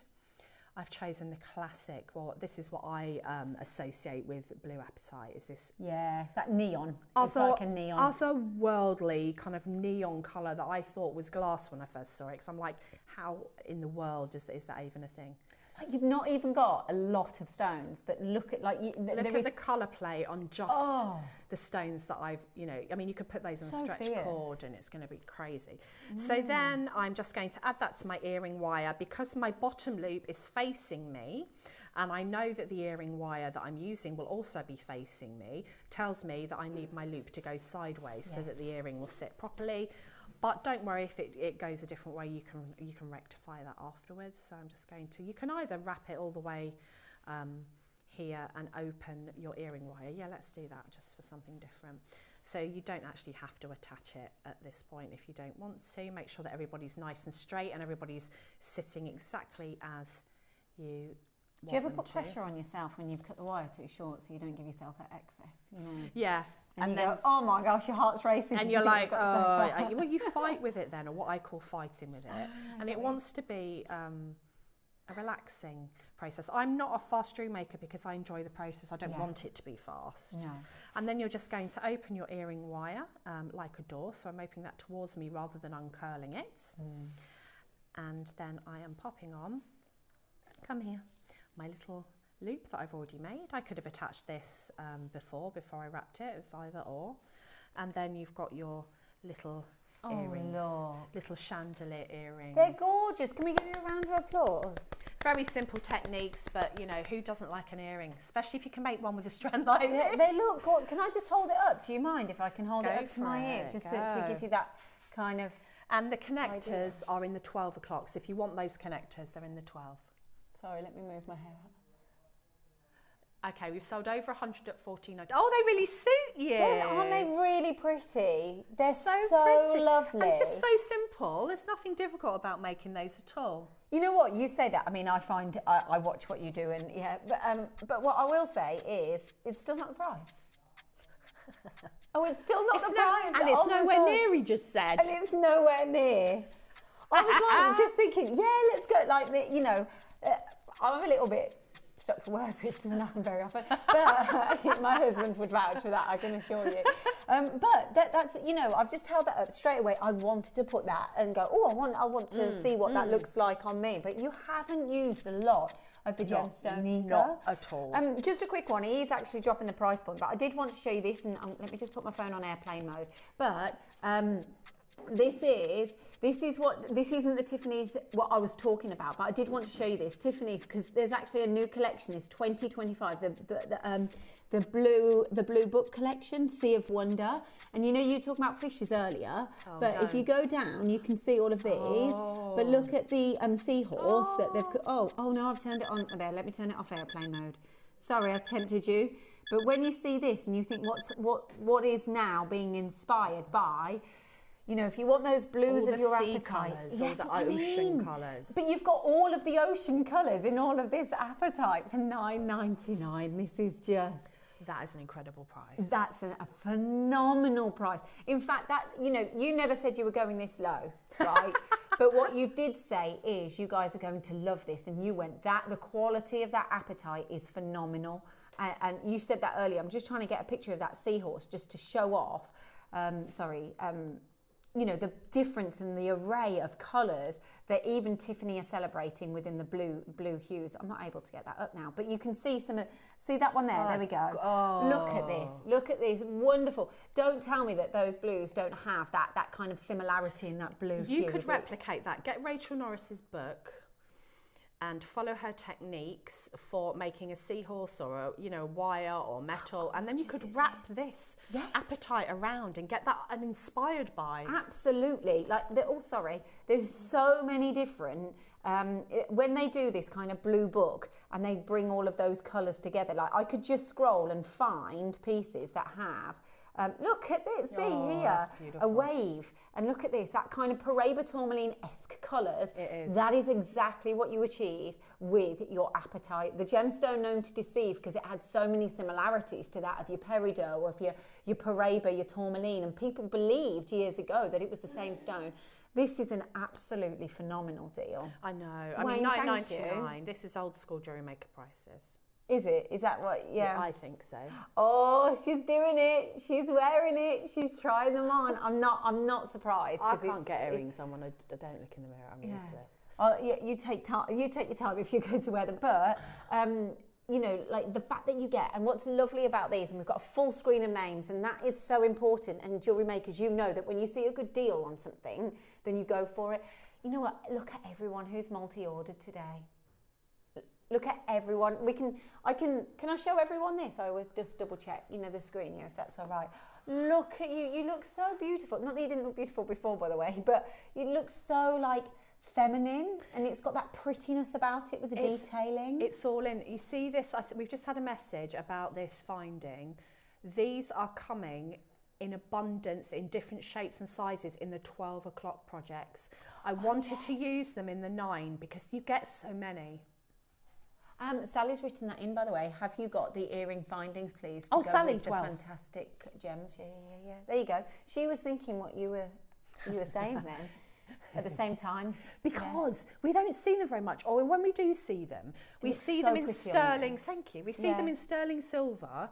Speaker 4: I've chosen the classic, well, this is what I associate with Blue Apatite, is this
Speaker 2: Yeah, it's that neon. It's like a neon.
Speaker 4: otherworldly kind of neon colour that I thought was glass when I first saw it, because I'm like, how in the world is that even a thing?
Speaker 2: Like you've not even got a lot of stones, but look at like
Speaker 4: Look at the colour play on just the stones that I've, you know, I mean, you could put those on a stretch cord and it's going to be crazy. So then I'm just going to add that to my earring wire because my bottom loop is facing me, and I know that the earring wire that I'm using will also be facing me, tells me that I need my loop to go sideways so that the earring will sit properly. But don't worry if it goes a different way, you can rectify that afterwards. So I'm just going to, you can either wrap it all the way here and open your earring wire. Yeah, let's do that just for something different. So you don't actually have to attach it at this point if you don't want to. Make sure that everybody's nice and straight and everybody's sitting exactly as you want.
Speaker 2: Do you ever
Speaker 4: them
Speaker 2: put
Speaker 4: to.
Speaker 2: pressure on yourself when you've cut the wire too short so you don't give yourself that excess? You know?
Speaker 4: Yeah.
Speaker 2: And you
Speaker 4: then,
Speaker 2: go, oh my gosh, your heart's racing.
Speaker 4: and you're like, oh, well, you fight with it then, or what I call fighting with it. And it wants to be a relaxing process. I'm not a fast jewellery maker because I enjoy the process. I don't want it to be fast.
Speaker 2: No.
Speaker 4: And then you're just going to open your earring wire like a door. So I'm opening that towards me rather than uncurling it. And then I am popping on, come here, my little loop that I've already made. I could have attached this before I wrapped it. It was either or. And then you've got your little earrings, little chandelier earrings.
Speaker 2: They're gorgeous. Can we give you a round of applause?
Speaker 4: Very simple techniques, but you know, who doesn't like an earring? Especially if you can make one with a strand like this.
Speaker 2: They look good. Can I just hold it up? Do you mind if I can hold
Speaker 4: Go
Speaker 2: it up to my
Speaker 4: for
Speaker 2: ear?
Speaker 4: it,
Speaker 2: Just to
Speaker 4: go.
Speaker 2: give you that kind of...
Speaker 4: And the connectors are in the 12 o'clock. So if you want those connectors, they're in the 12.
Speaker 2: Sorry, let me move my hair up.
Speaker 4: Okay, we've sold over 100 at 14.90. Oh, they really suit you.
Speaker 2: Aren't they really pretty? They're so
Speaker 4: pretty.
Speaker 2: lovely.
Speaker 4: And it's just so simple. There's nothing difficult about making those at all.
Speaker 2: You know what? You say that. I mean, I find I watch what you do, and but what I will say is, it's still not the price. Oh, it's still not the price.
Speaker 4: And it's
Speaker 2: Oh my
Speaker 4: nowhere
Speaker 2: gosh.
Speaker 4: near, he just said.
Speaker 2: And it's nowhere near. I was like, just thinking, yeah, let's go. Like, you know, I'm a little bit stuck for words, which doesn't happen very often. But my husband would vouch for that, I can assure you. But that's, you know, I've just held that up straight away. I wanted to put that and go, oh, I want to see what that looks like on me. But you haven't used a lot of the gemstone either.
Speaker 4: Not at all.
Speaker 2: Just a quick one. He is actually dropping the price point, but I did want to show you this, and let me just put my phone on airplane mode. But this isn't the Tiffany's what I was talking about, but I did want to show you this Tiffany, because there's actually a new collection. It's 2025, the blue book collection, Sea of Wonder. And you know, you were talking about fishes earlier, but if you go down, you can see all of these. But look at the seahorse that they've. Oh no, I've turned it on. There, let me turn it off airplane mode. Sorry, I tempted you. But when you see this and you think what is now being inspired by, you know, if you want those blues
Speaker 4: all
Speaker 2: of your
Speaker 4: sea
Speaker 2: appetite,
Speaker 4: colours,
Speaker 2: yes,
Speaker 4: all the ocean colours.
Speaker 2: But you've got all of the ocean colours in all of this appetite for $9.99. This is just...
Speaker 4: That is an incredible price.
Speaker 2: That's a phenomenal price. In fact, that, you know, you never said you were going this low, right? But what you did say is you guys are going to love this, and you went the quality of that appetite is phenomenal. And you said that earlier. I'm just trying to get a picture of that seahorse just to show off. You know, the difference in the array of colours that even Tiffany are celebrating within the blue hues. I'm not able to get that up now, but you can see see that one there. There we go.
Speaker 4: Oh.
Speaker 2: Look at this, wonderful. Don't tell me that those blues don't have that kind of similarity in that blue hue.
Speaker 4: You could replicate that. Get Rachel Norris's book and follow her techniques for making a seahorse or a wire or metal, and then you could wrap this appetite around and get that inspired by.
Speaker 2: Absolutely. There's so many different when they do this kind of blue book and they bring all of those colours together, like I could just scroll and find pieces that have look at this, see here, a wave. And look at this, that kind of Paraiba tourmaline-esque colours.
Speaker 4: It is.
Speaker 2: That is exactly what you achieve with your appetite. The gemstone known to deceive because it had so many similarities to that of your peridot or of your Paraiba, your tourmaline. And people believed years ago that it was the same stone. This is an absolutely phenomenal deal.
Speaker 4: I know. I mean, $9.99. This is old school JewelleryMaker prices.
Speaker 2: Is it? Is that what? Yeah.
Speaker 4: I think so.
Speaker 2: Oh, she's doing it. She's wearing it. She's trying them on. I'm not surprised.
Speaker 4: I can't get earrings on when I don't look in the mirror. I'm useless.
Speaker 2: Oh, yeah, you take time. You take your time if you're going to wear them. But you know, like the fact that you get, and what's lovely about these, and we've got a full screen of names, and that is so important. And jewellery makers, you know that when you see a good deal on something, then you go for it. You know what? Look at everyone who's multi-ordered today. Look at everyone. Can I show everyone this? I always just double check, you know, the screen here, if that's all right. Look at you. You look so beautiful. Not that you didn't look beautiful before, by the way, but you look so like feminine, and it's got that prettiness about it with the detailing.
Speaker 4: It's all in. You see this? We've just had a message about this finding. These are coming in abundance in different shapes and sizes in the 12 o'clock projects. I wanted to use them in the 9 because you get so many.
Speaker 2: Sally's written that in, by the way. Have you got the earring findings, please?
Speaker 4: Oh, Sally,
Speaker 2: with the fantastic gems. Yeah. There you go. She was thinking what you were saying then. At the same time,
Speaker 4: because we don't see them very much, or when we do see them, we see them in sterling. Thank you. We see them in sterling silver.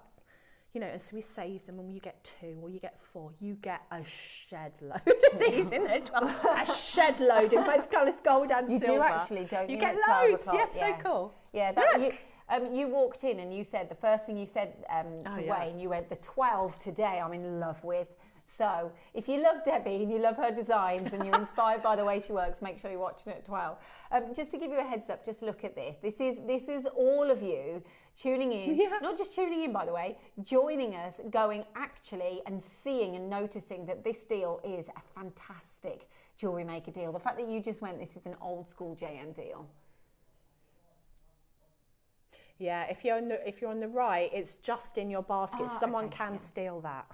Speaker 4: You know, and so we save them, and when you get 2 or you get 4, you get a shed load of these in there. A shed load in both colours, gold and silver.
Speaker 2: You do actually, don't you?
Speaker 4: You get loads. Yes, so cool.
Speaker 2: Yeah, you walked in and you said, the first thing you said to Wayne, you went, the 12 today I'm in love with. So if you love Debbie and you love her designs and you're inspired by the way she works, make sure you're watching it at 12. Just to give you a heads up, just look at this. This is all of you tuning in, not just tuning in, by the way, joining us, going actually and seeing and noticing that this deal is a fantastic Jewellery Maker deal. The fact that you just went, this is an old school JM deal.
Speaker 4: Yeah, if you're on the right, it's just in your basket. Someone can steal that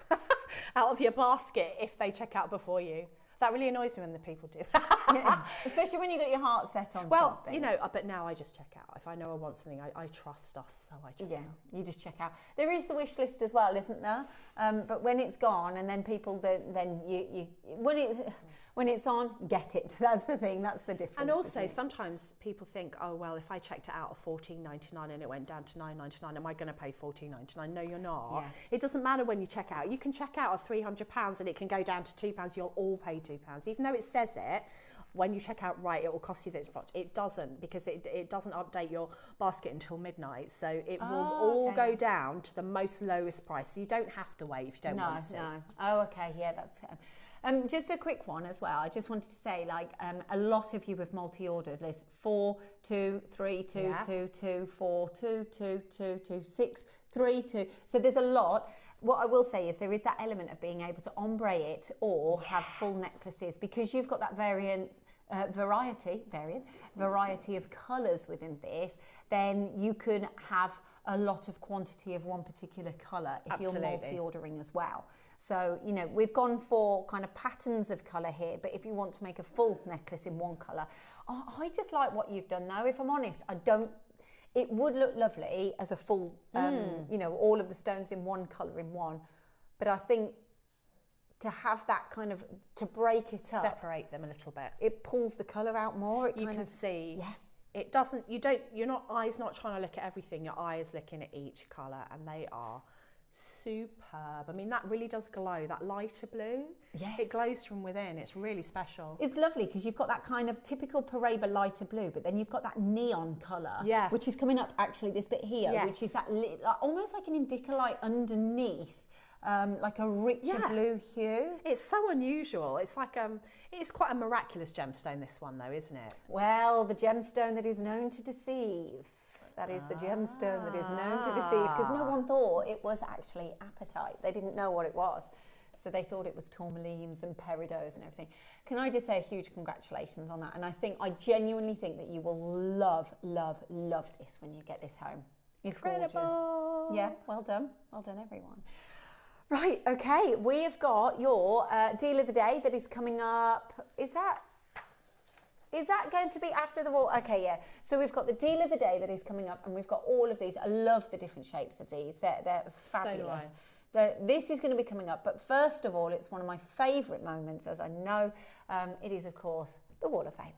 Speaker 4: out of your basket if they check out before you. That really annoys me when the people do that.
Speaker 2: Especially when you got your heart set on something.
Speaker 4: Well, you know, but now I just check out. If I know I want something, I trust us, so I check out.
Speaker 2: Yeah, you just check out. There is the wish list as well, isn't there? But when it's gone, and then people, then you when it's on, get it. That's the thing. That's the difference.
Speaker 4: And also, sometimes people think, oh well, if I checked it out at $14.99 and it went down to $9.99, am I going to pay $14.99? No, you're not. Yeah. It doesn't matter when you check out. You can check out at £300 and it can go down to £2. You'll all pay £2, even though it says it. When you check out right, it will cost you this much. It doesn't, because it doesn't update your basket until midnight. So it will all go down to the most lowest price. So you don't have to wait if you don't want to.
Speaker 2: No. Oh, okay. Yeah, that's. Just a quick one as well. I just wanted to say, like, a lot of you have multi-ordered. There's 4, 2, 3, 2, 2, 2, 4, 2, 2, 2, 2, 6, 3, 2. So there's a lot. What I will say is there is that element of being able to ombre it or have full necklaces, because you've got that variety of colours within this. Then you can have a lot of quantity of one particular colour if
Speaker 4: Absolutely.
Speaker 2: you're multi-ordering as well. So, you know, we've gone for kind of patterns of colour here, but if you want to make a full necklace in one colour, I just like what you've done though. If I'm honest, it would look lovely as a full, you know, all of the stones in one colour in one, but I think to have that kind of, to break it up.
Speaker 4: Separate them a little bit.
Speaker 2: It pulls the colour out more.
Speaker 4: You can see.
Speaker 2: Yeah.
Speaker 4: It doesn't, eye's not trying to look at everything, your eye is looking at each colour, and they are superb. I mean, that really does glow, that lighter blue.
Speaker 2: Yes.
Speaker 4: It glows from within, it's really special.
Speaker 2: It's lovely because you've got that kind of typical Paraiba lighter blue, but then you've got that neon colour, which is coming up actually this bit here, which is that almost like an indica light underneath. Like a richer blue hue.
Speaker 4: It's so unusual. It's like it's quite a miraculous gemstone, this one though, isn't it?
Speaker 2: Well, the gemstone that is known to deceive. That is the gemstone that is known to deceive, because no one thought it was actually apatite. They didn't know what it was. So they thought it was tourmalines and peridots and everything. Can I just say a huge congratulations on that? And I genuinely think that you will love, love, love this when you get this home. It's
Speaker 4: incredible.
Speaker 2: Gorgeous. Yeah, well done. Well done, everyone. Right, okay, we have got your deal of the day that is coming up. Is that going to be after the wall? Okay, yeah. So we've got the deal of the day that is coming up, and we've got all of these. I love the different shapes of these. They're fabulous. So this is going to be coming up, but first of all, it's one of my favourite moments, as I know. It is, of course, the Wall of Fame.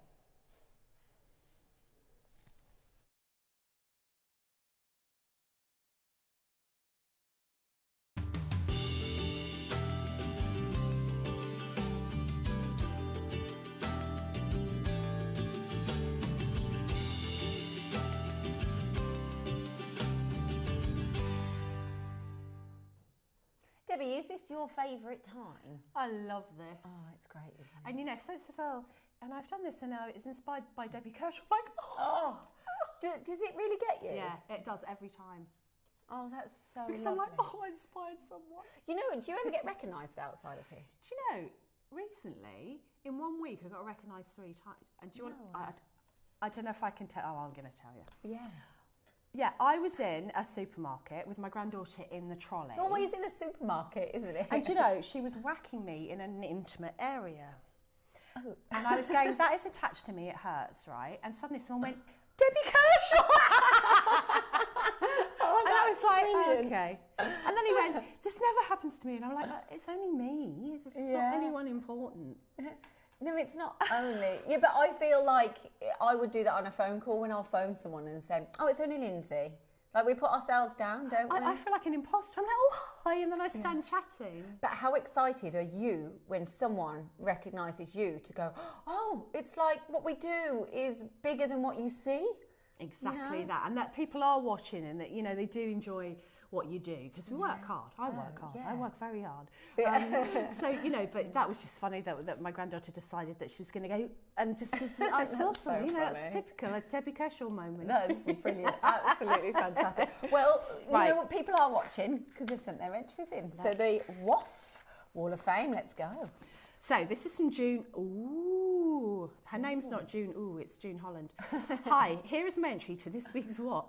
Speaker 2: Debbie, is this your favourite time?
Speaker 4: I love this.
Speaker 2: Oh, it's great, isn't it?
Speaker 4: And you know, and I've done this, and it's inspired by Debbie Kershaw. I'm like, oh.
Speaker 2: Does it really get you?
Speaker 4: Yeah, it does every time.
Speaker 2: Oh, that's so
Speaker 4: Because
Speaker 2: lovely.
Speaker 4: I'm like, oh, I inspired someone.
Speaker 2: You know, do you ever get recognised outside of here?
Speaker 4: Do you know, recently, in 1 week, I got recognised 3 times. And do you want, I don't know if I can tell, I'm going to tell you.
Speaker 2: Yeah.
Speaker 4: Yeah, I was in a supermarket with my granddaughter in the trolley.
Speaker 2: It's always in a supermarket, isn't it?
Speaker 4: And you know, she was whacking me in an intimate area. Oh. And I was going, that is attached to me, it hurts, right? And suddenly someone went, Debbie Kershaw! And I was like, oh, okay. And then he went, this never happens to me. And I'm like, it's only me. It's not anyone important.
Speaker 2: No, it's not only. Yeah, but I feel like I would do that on a phone call when I'll phone someone and say, oh, it's only Lindsay. Like, we put ourselves down, don't we?
Speaker 4: I feel like an imposter. I'm like, oh, hi, and then I stand chatting.
Speaker 2: But how excited are you when someone recognises you to go, oh, it's like what we do is bigger than what you see?
Speaker 4: Exactly that. And that people are watching and that, you know, they do enjoy what you do, because we work hard. I work hard. I work very hard. So, you know, but that was just funny that my granddaughter decided that she was going to go, and just as I saw something, you know, that's typical, a Debbie Kershaw moment.
Speaker 2: That is brilliant. Absolutely fantastic. Well, you know what, people are watching because they've sent their entries in. So the WOF Wall of Fame, let's go.
Speaker 4: So this is from June. Ooh, her name's not June. Ooh, it's June Holland. Hi, here is my entry to this week's WOF.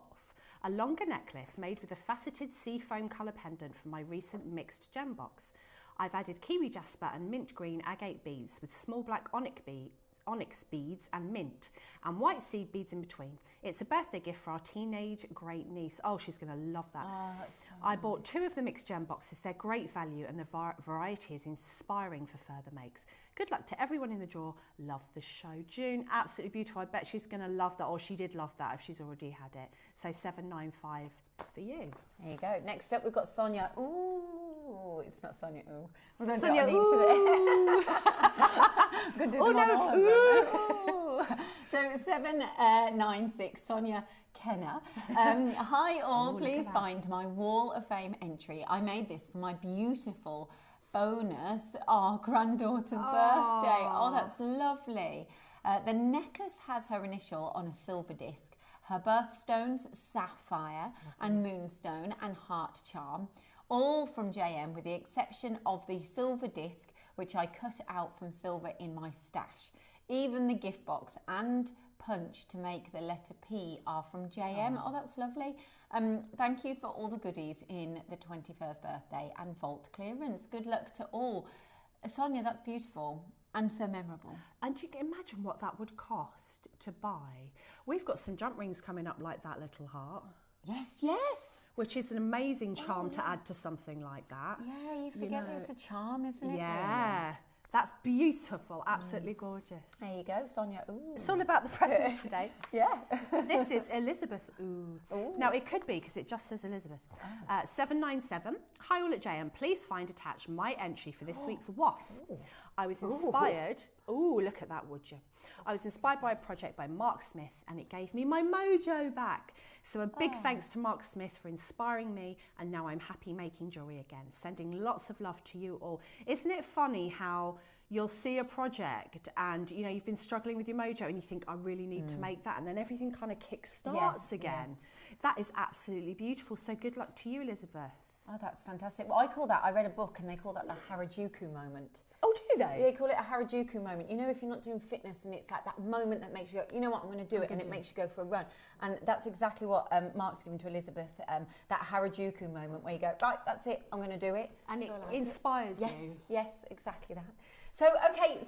Speaker 4: A longer necklace made with a faceted sea foam colour pendant from my recent mixed gem box. I've added kiwi jasper and mint green agate beads with small black onyx beads and mint, and white seed beads in between. It's a birthday gift for our teenage great niece. Oh, she's going to love that.
Speaker 2: Oh, that's so
Speaker 4: I bought 2 of the mixed gem boxes. They're great value, and the variety is inspiring for further makes. Good luck to everyone in the draw. Love the show. June, absolutely beautiful. I bet she's going to love that, or she did love that if she's already had it. So 795 for you.
Speaker 2: There you go. Next up, we've got Sonia. Ooh, it's not Sonia. Ooh. We're going to
Speaker 4: Sonia.
Speaker 2: do it on each of them. Oh no! Ooh. So 796, Sonia Kenner. Hi all, please find my Wall of Fame entry. I made this for my beautiful bonus, our granddaughter's birthday. Oh, that's lovely. The necklace has her initial on a silver disc, her birthstones, sapphire and moonstone and heart charm, all from JM with the exception of the silver disc, which I cut out from silver in my stash. Even the gift box and punch to make the letter P are from JM. Oh, that's lovely. Thank you for all the goodies in the 21st birthday and vault clearance. Good luck to all. Sonia, that's beautiful and so memorable.
Speaker 4: And you can imagine what that would cost to buy. We've got some jump rings coming up like that little heart.
Speaker 2: Yes, yes.
Speaker 4: Which is an amazing charm to add to something like that.
Speaker 2: Yeah, you forget that it's a charm, isn't it?
Speaker 4: Yeah. That's beautiful, absolutely gorgeous.
Speaker 2: There you go, Sonia. Ooh.
Speaker 4: It's all about the presents today.
Speaker 2: Yeah.
Speaker 4: This is Elizabeth. Ooh. Now, it could be, because it just says Elizabeth. 797. Hi all at JM. Please find attached my entry for this week's WAF. I was inspired. Ooh, look at that, would you? I was inspired by a project by Mark Smith, and it gave me my mojo back. So a big thanks to Mark Smith for inspiring me, and now I'm happy making jewellery again. Sending lots of love to you all. Isn't it funny how you'll see a project and you've been struggling with your mojo and you think, I really need to make that, and then everything kind of kick-starts again. That is absolutely beautiful. So good luck to you, Elizabeth.
Speaker 2: Oh, that's fantastic. Well, I read a book and they call that the Harajuku moment.
Speaker 4: Oh, do they?
Speaker 2: They call it a Harajuku moment. You know, if you're not doing fitness and it's like that moment that makes you go, you know what, I'm going to do it, and it makes you go for a run. And that's exactly what Mark's given to Elizabeth, that Harajuku moment where you go, right, that's it, I'm going to do it.
Speaker 4: And it inspires you.
Speaker 2: Yes, exactly that. So, okay,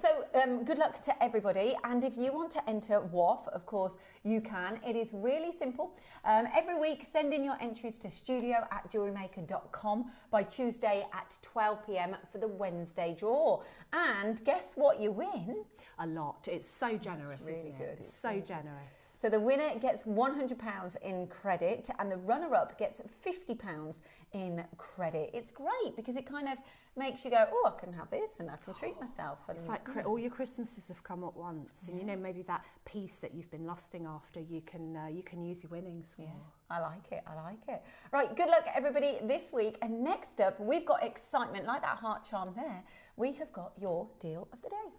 Speaker 2: good luck to everybody. And if you want to enter WAF, of course, you can. It is really simple. Every week, send in your entries to studio@jewellerymaker.com by Tuesday at 12 p.m. for the Wednesday draw. And guess what you win?
Speaker 4: A lot. It's so generous,
Speaker 2: really
Speaker 4: isn't it?
Speaker 2: good.
Speaker 4: It's so generous.
Speaker 2: So the winner gets £100 in credit and the runner-up gets £50 in credit. It's great because it kind of makes you go, oh, I can have this and I can treat myself. And,
Speaker 4: it's like all your Christmases have come at once, and maybe that piece that you've been lusting after, you can use your winnings for.
Speaker 2: Yeah, I like it. I like it. Right, good luck everybody this week. And next up, we've got excitement like that heart charm there. We have got your deal of the day.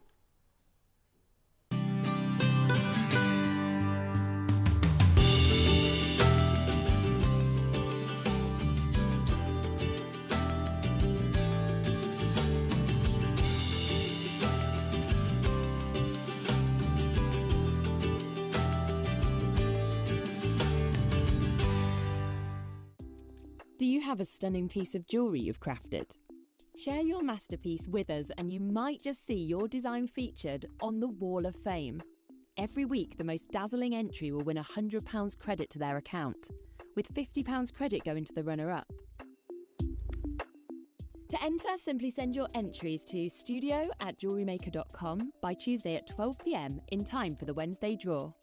Speaker 9: Do you have a stunning piece of jewellery you've crafted? Share your masterpiece with us and you might just see your design featured on the Wall of Fame. Every week, the most dazzling entry will win £100 credit to their account, with £50 credit going to the runner-up. To enter, simply send your entries to studio@jewellerymaker.com by Tuesday at 12 p.m. in time for the Wednesday draw.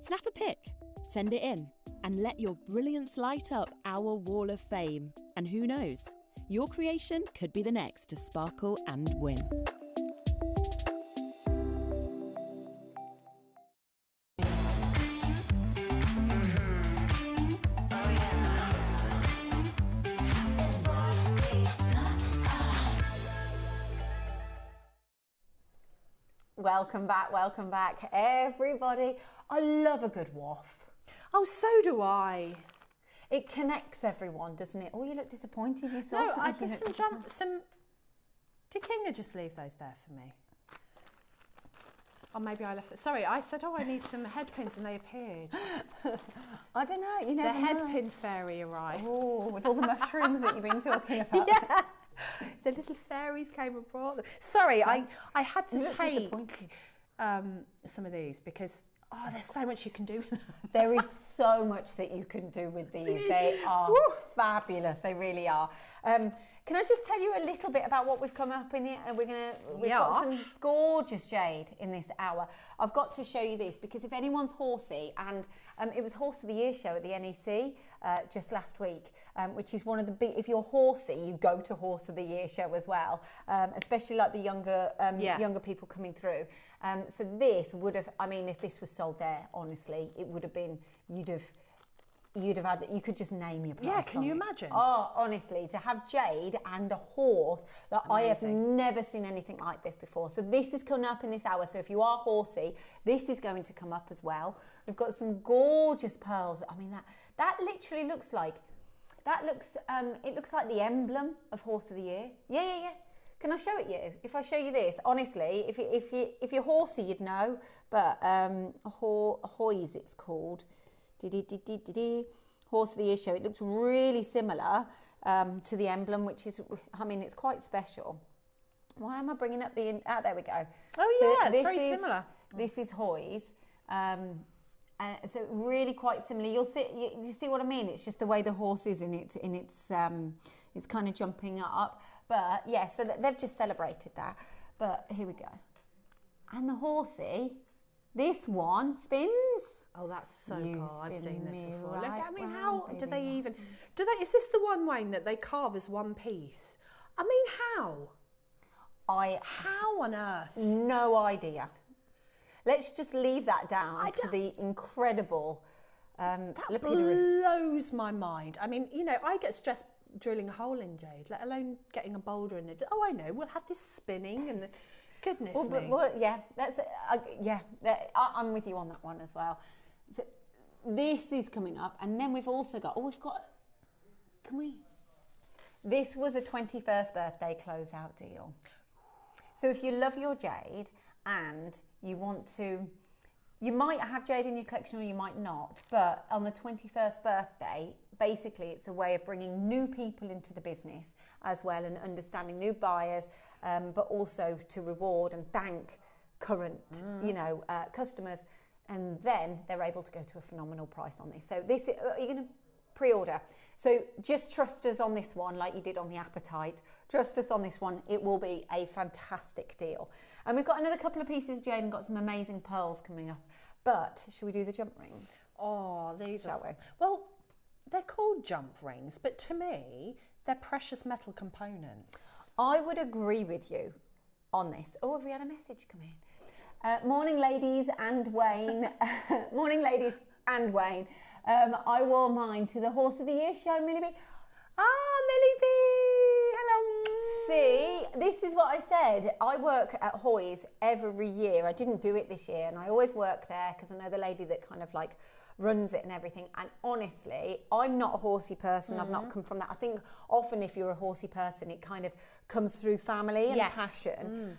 Speaker 9: Snap a pic, send it in, and let your brilliance light up our Wall of Fame. And who knows, your creation could be the next to sparkle and win.
Speaker 2: Welcome back, everybody. I love a good WAF.
Speaker 4: Oh, so do I.
Speaker 2: It connects everyone, doesn't it? Oh, you look disappointed. You saw
Speaker 4: No,
Speaker 2: something.
Speaker 4: I did some. Did Kinga just leave those there for me? Or maybe I left it. Sorry, I said, I need some head pins, and they appeared.
Speaker 2: I don't know. You never
Speaker 4: The head
Speaker 2: know.
Speaker 4: pin fairy arrived.
Speaker 2: Oh, with all the mushrooms that you've been talking about.
Speaker 4: Yeah. The little fairies came and brought them. Sorry, I had to take some of these because there's so much you can do with them.
Speaker 2: There is so much that you can do with these. They are fabulous. They really are. Can I just tell you a little bit about what we've come up in the? We've got some gorgeous jade in this hour. I've got to show you this because if anyone's horsey, and it was Horse of the Year show at the NEC just last week, which is one of the big. If you're horsey, you go to Horse of the Year show as well, especially like the younger people coming through. So this would have. I mean, if this was sold there, honestly, it would have been. You'd have had, you could just name your price.
Speaker 4: Yeah, can you imagine?
Speaker 2: Oh, honestly, to have jade and a horse, that I have never seen anything like this before. So this is coming up in this hour. So if you are horsey, this is going to come up as well. We've got some gorgeous pearls. I mean, that literally looks like, it looks like the emblem of Horse of the Year. Yeah. Can I show it you? If I show you this, honestly, if you're horsey, you'd know. But hoys, it's called. Horse of the Year show. It looks really similar to the emblem, which is, I mean, it's quite special. Why am I bringing up the... there we go.
Speaker 4: Oh,
Speaker 2: So
Speaker 4: yeah, it's very
Speaker 2: is,
Speaker 4: similar.
Speaker 2: This is Hoy's. So really quite similar. You'll see, you see what I mean? It's just the way the horse is it's kind of jumping up. But yeah, so they've just celebrated that. But here we go. And the horsey, this one spins.
Speaker 4: Oh, that's so
Speaker 2: You
Speaker 4: cool. I've
Speaker 2: spin
Speaker 4: seen this
Speaker 2: me
Speaker 4: before.
Speaker 2: right
Speaker 4: Look, I mean,
Speaker 2: round,
Speaker 4: how do
Speaker 2: baby,
Speaker 4: they
Speaker 2: round.
Speaker 4: even... Is this the one, Wayne, that they carve as one piece? I mean, how? How on earth?
Speaker 2: No idea. Let's just leave that down to the incredible...
Speaker 4: That blows my mind. I mean, you know, I get stressed drilling a hole in jade, let alone getting a boulder in it. Oh, I know, we'll have this spinning and goodness me.
Speaker 2: Yeah, that's I'm with you on that one as well. So this is coming up, and then we've also got, this was a 21st birthday closeout deal. So if you love your jade and you want to, you might have jade in your collection or you might not, but on the 21st birthday, basically it's a way of bringing new people into the business as well and understanding new buyers, but also to reward and thank current, customers. And then they're able to go to a phenomenal price on this. So this, you're going to pre-order. So just trust us on this one, like you did on the Appetite. Trust us on this one. It will be a fantastic deal. And we've got another couple of pieces of jade and got some amazing pearls coming up. But should we do the jump rings?
Speaker 4: Oh, these
Speaker 2: Shall we?
Speaker 4: Well, they're called jump rings, but to me, they're precious metal components.
Speaker 2: I would agree with you on this. Oh, have we had a message come in? Morning, ladies and Wayne. Morning, ladies and Wayne. I wore mine to the Horse of the Year show, Millie B.
Speaker 4: Ah, Millie B! Hello.
Speaker 2: See, this is what I said. I work at Hoy's every year. I didn't do it this year, and I always work there because I know the lady that kind of like runs it and everything. And honestly, I'm not a horsey person. I've not come from that. I think often if you're a horsey person, it kind of comes through family and passion.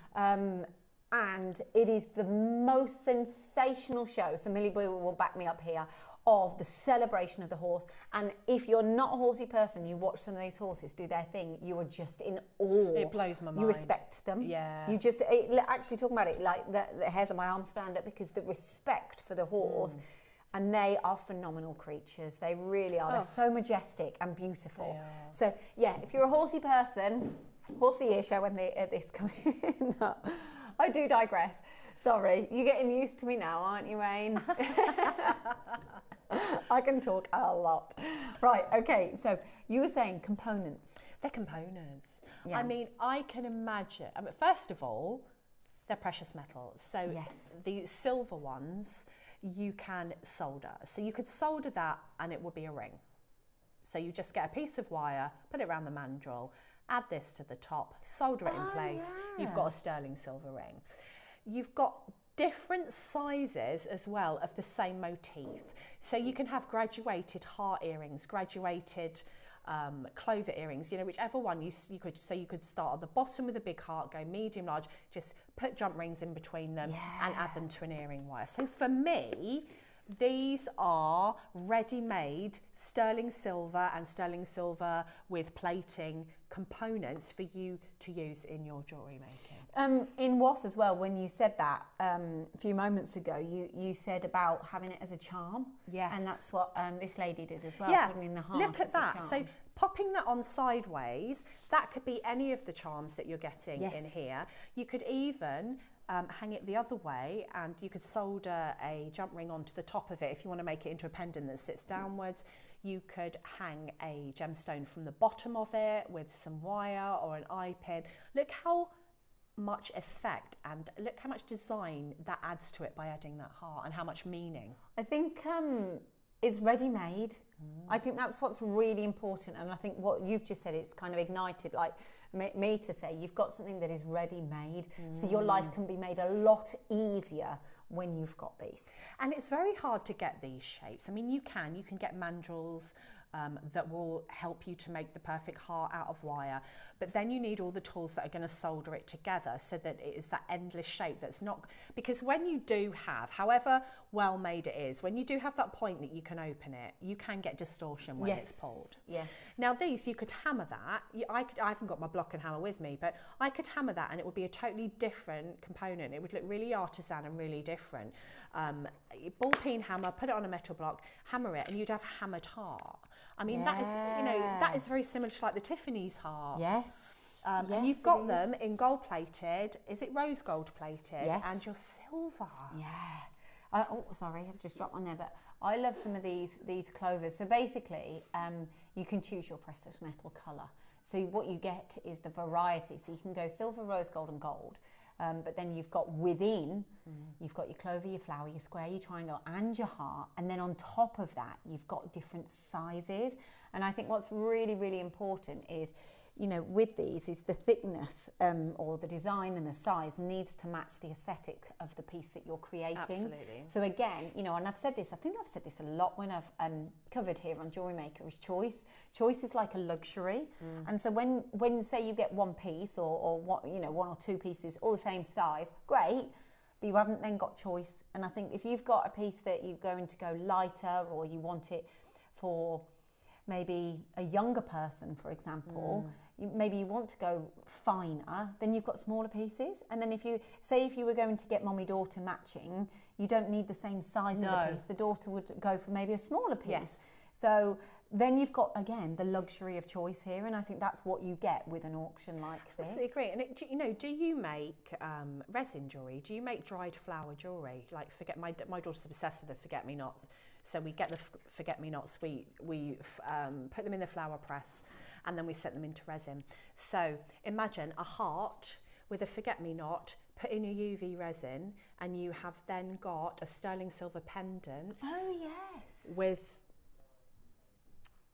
Speaker 2: And it is the most sensational show. So Millie Boy will back me up here, of the celebration of the horse. And if you're not a horsey person, you watch some of these horses do their thing, you are just in awe.
Speaker 4: It blows my mind.
Speaker 2: You respect them.
Speaker 4: Yeah.
Speaker 2: You just, actually talking about it, like the hairs on my arms stand up because the respect for the horse. And they are phenomenal creatures. They really are. They're so majestic and beautiful. So yeah, if you're a horsey person, Horse of the Year show when this comes in. No, I do digress. Sorry, you're getting used to me now, aren't you, Wayne? I can talk a lot. Right, okay, so you were saying components.
Speaker 4: They're components.
Speaker 2: Yeah.
Speaker 4: I mean, I can imagine, first of all, they're precious metals. So the silver ones, you can solder. So you could solder that and it would be a ring. So you just get a piece of wire, put it around the mandrel, add this to the top, solder it in place. You've got a sterling silver ring. You've got different sizes as well of the same motif. So you can have graduated heart earrings, graduated clover earrings, you know, whichever one you could. So you could start at the bottom with a big heart, go medium, large, just put jump rings in between them and add them to an earring wire. So for me, these are ready-made sterling silver and sterling silver with plating components for you to use in your jewellery making.
Speaker 2: In WAF as well, when you said that a few moments ago, you said about having it as a charm.
Speaker 4: Yes.
Speaker 2: And that's what this lady did as well,
Speaker 4: Yeah,
Speaker 2: putting in the heart
Speaker 4: look
Speaker 2: as
Speaker 4: at that.
Speaker 2: a charm.
Speaker 4: So popping that on sideways, that could be any of the charms that you're getting in here. You could even hang it the other way and you could solder a jump ring onto the top of it if you want to make it into a pendant that sits downwards. You could hang a gemstone from the bottom of it with some wire or an eye pin. Look how much effect and look how much design that adds to it by adding that heart and how much meaning.
Speaker 2: I think it's ready-made. I think that's what's really important, and I think what you've just said, it's kind of ignited like me to say you've got something that is ready-made, so your life can be made a lot easier when you've got these.
Speaker 4: And it's very hard to get these shapes. I mean, you can get mandrels that will help you to make the perfect heart out of wire, But then you need all the tools that are going to solder it together so that it is that endless shape that's not, because when you do have, however well made it is, when you do have that point that you can open it, you can get distortion when it's pulled.
Speaker 2: Yes.
Speaker 4: Now these, you could hammer that. I haven't got my block and hammer with me, but I could hammer that and it would be a totally different component. It would look really artisan and really different. Ball peen hammer, put it on a metal block, hammer it, and you'd have a hammered heart. I mean, that is, you know, that is very similar to like the Tiffany's heart.
Speaker 2: Yes.
Speaker 4: And you've got them in gold plated. Is it rose gold plated?
Speaker 2: Yes.
Speaker 4: And your silver.
Speaker 2: Yeah. Oh, sorry, I've just dropped one there. But I love some of these clovers. So basically, you can choose your precious metal colour. So what you get is the variety. So you can go silver, rose gold, and gold. But then you've got within, you've got your clover, your flower, your square, your triangle, and your heart. And then on top of that, you've got different sizes. And I think what's really, really important is, you know, with these is the thickness or the design and the size needs to match the aesthetic of the piece that you're creating.
Speaker 4: Absolutely.
Speaker 2: So again, you know, and I've said this, I think I've said this a lot when I've covered here on Jewellery Maker, is choice. Choice is like a luxury. And so when say you get one piece or what, you know, one or two pieces all the same size, great, but you haven't then got choice. And I think if you've got a piece that you're going to go lighter or you want it for maybe a younger person, for example, maybe you want to go finer, then you've got smaller pieces. And then if you were going to get mommy-daughter matching, you don't need the same size of the piece. The daughter would go for maybe a smaller piece.
Speaker 4: Yes.
Speaker 2: So then you've got, again, the luxury of choice here. And I think that's what you get with an auction like this.
Speaker 4: Absolutely agree. And you know, do you make resin jewellery? Do you make dried flower jewellery? Like, my daughter's obsessed with the forget-me-nots. So we get the forget-me-nots, we put them in the flower press, and then we set them into resin. So imagine a heart with a forget-me-not, put in a UV resin, and you have then got a sterling silver pendant.
Speaker 2: Oh, yes.
Speaker 4: With,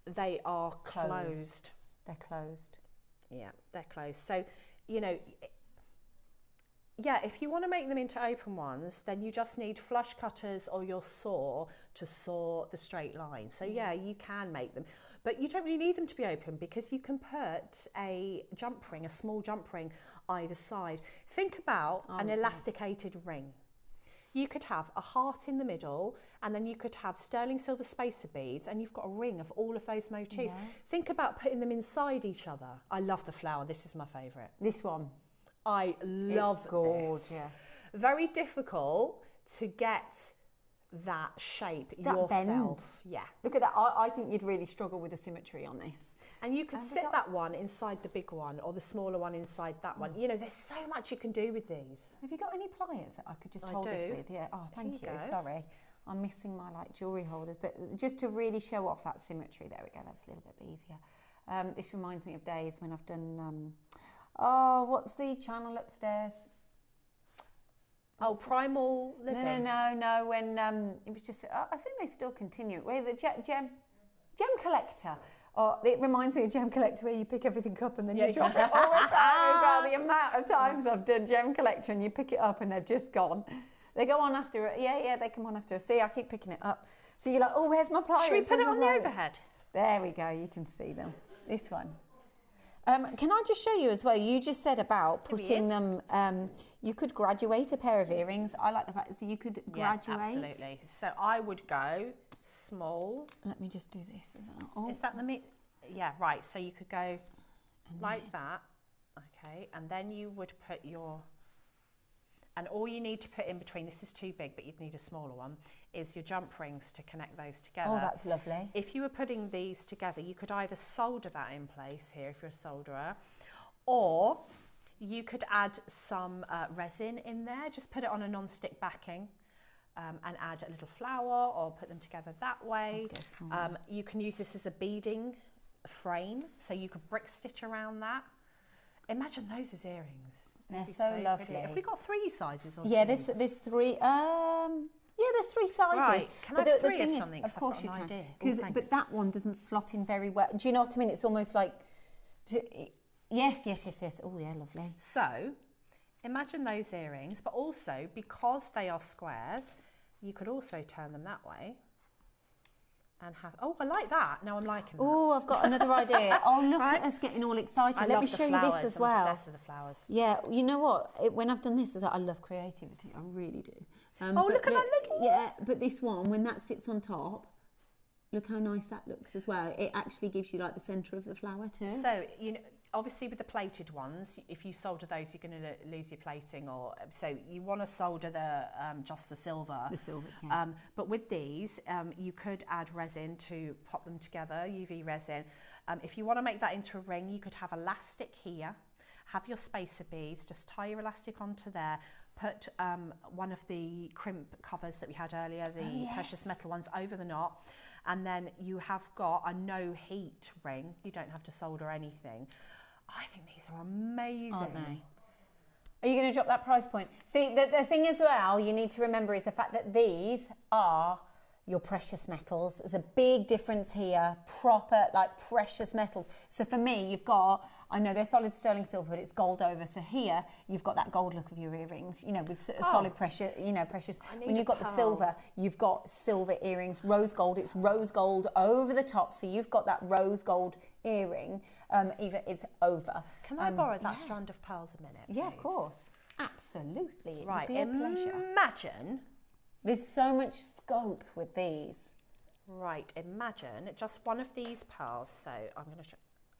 Speaker 4: they are closed.
Speaker 2: They're closed.
Speaker 4: Yeah, they're closed. So, you know, yeah, if you want to make them into open ones, then you just need flush cutters or your saw to saw the straight line. So yeah, you can make them, but you don't really need them to be open because you can put a jump ring, a small jump ring either side. Think about an elasticated ring. You could have a heart in the middle, and then you could have sterling silver spacer beads, and you've got a ring of all of those motifs.
Speaker 2: Yeah.
Speaker 4: Think about putting them inside each other. I love the flower. This is my favourite.
Speaker 2: This one.
Speaker 4: I love
Speaker 2: gorgeous.
Speaker 4: this. Very difficult to get that shape yourself.
Speaker 2: Bend.
Speaker 4: Yeah.
Speaker 2: Look at that. I think you'd really struggle with the symmetry on this.
Speaker 4: And you could sit that one inside the big one or the smaller one inside that one. You know, there's so much you can do with these.
Speaker 2: Have you got any pliers that I could just hold this with? Yeah. Oh, thank you. Sorry. I'm missing my jewellery holders, but just to really show off that symmetry. There we go. That's a little bit easier. This reminds me of days when I've done, what's the channel upstairs?
Speaker 4: Primal Living.
Speaker 2: No. When it was just, I think they still continue. Where the gem collector. Oh, it reminds me of Gem Collector where you pick everything up and then you drop it all the time as well. The amount of times I've done Gem Collector and you pick it up and they've just gone. They go on after it. Yeah, they come on after us. See, I keep picking it up. So you're like, oh, where's my pliers?
Speaker 4: Should we put it on the overhead?
Speaker 2: There we go. You can see them. This one. Can I just show you as well? You just said about putting them, you could graduate a pair of earrings. I like the fact that you could graduate.
Speaker 4: Yeah, absolutely. So I would go small.
Speaker 2: Let me just do this as well. Oh.
Speaker 4: Is that the yeah, right. So you could go like that. Okay. And then you would put and all you need to put in between, this is too big, but you'd need a smaller one, is your jump rings to connect those together.
Speaker 2: Oh, that's lovely.
Speaker 4: If you were putting these together, you could either solder that in place here if you're a solderer, or you could add some resin in there, just put it on a non-stick backing. And add a little flower or put them together that way. You can use this as a beading frame, so you could brick stitch around that. Imagine those as earrings.
Speaker 2: They're so lovely.
Speaker 4: Pretty. Have we got 3 sizes or
Speaker 2: yeah, there's 3. Yeah, there's 3 sizes.
Speaker 4: Right, can I have 3 of something?
Speaker 2: Of course you can.
Speaker 4: Idea.
Speaker 2: But that one doesn't slot in very well. Do you know what I mean? It's almost like, yes. Oh yeah, lovely.
Speaker 4: So, imagine those earrings, but also because they are squares, you could also turn them that way and have, oh, I like that. Now I'm liking that.
Speaker 2: Oh, I've got another idea. Oh, look at us getting all excited. Let me show you this as well.
Speaker 4: I'm obsessed with the flowers.
Speaker 2: Yeah, you know what? When I've done this, I love creativity. I really do.
Speaker 4: Oh, look at that little...
Speaker 2: Yeah, but this one, when that sits on top, look how nice that looks as well. It actually gives you like the centre of the flower too.
Speaker 4: So, you know, obviously with the plated ones, if you solder those, you're going to lose your plating, or so you want to solder the just the silver.
Speaker 2: The silver, yeah.
Speaker 4: But with these, you could add resin to pop them together, UV resin. If you want to make that into a ring, you could have elastic here, have your spacer beads, just tie your elastic onto there, put one of the crimp covers that we had earlier, the precious metal ones, over the knot, and then you have got a no heat ring. You don't have to solder anything. I think these are amazing.
Speaker 2: Aren't they? Are you going to drop that price point? See, the thing as well you need to remember is the fact that these are your precious metals. There's a big difference here, proper, like precious metals. So for me, you've got, I know they're solid sterling silver, but it's gold over. So here, you've got that gold look of your earrings, you know, with solid precious, you know, precious. When you've got the silver, you've got silver earrings, rose gold. It's rose gold over the top. So you've got that rose gold earring, even it's over.
Speaker 4: Can I borrow that strand of pearls a minute,
Speaker 2: Yeah,
Speaker 4: please?
Speaker 2: of course. Absolutely. It
Speaker 4: Right,
Speaker 2: would be a pleasure.
Speaker 4: imagine...
Speaker 2: There's so much scope with these.
Speaker 4: Right, imagine just one of these pearls. So I'm going to show...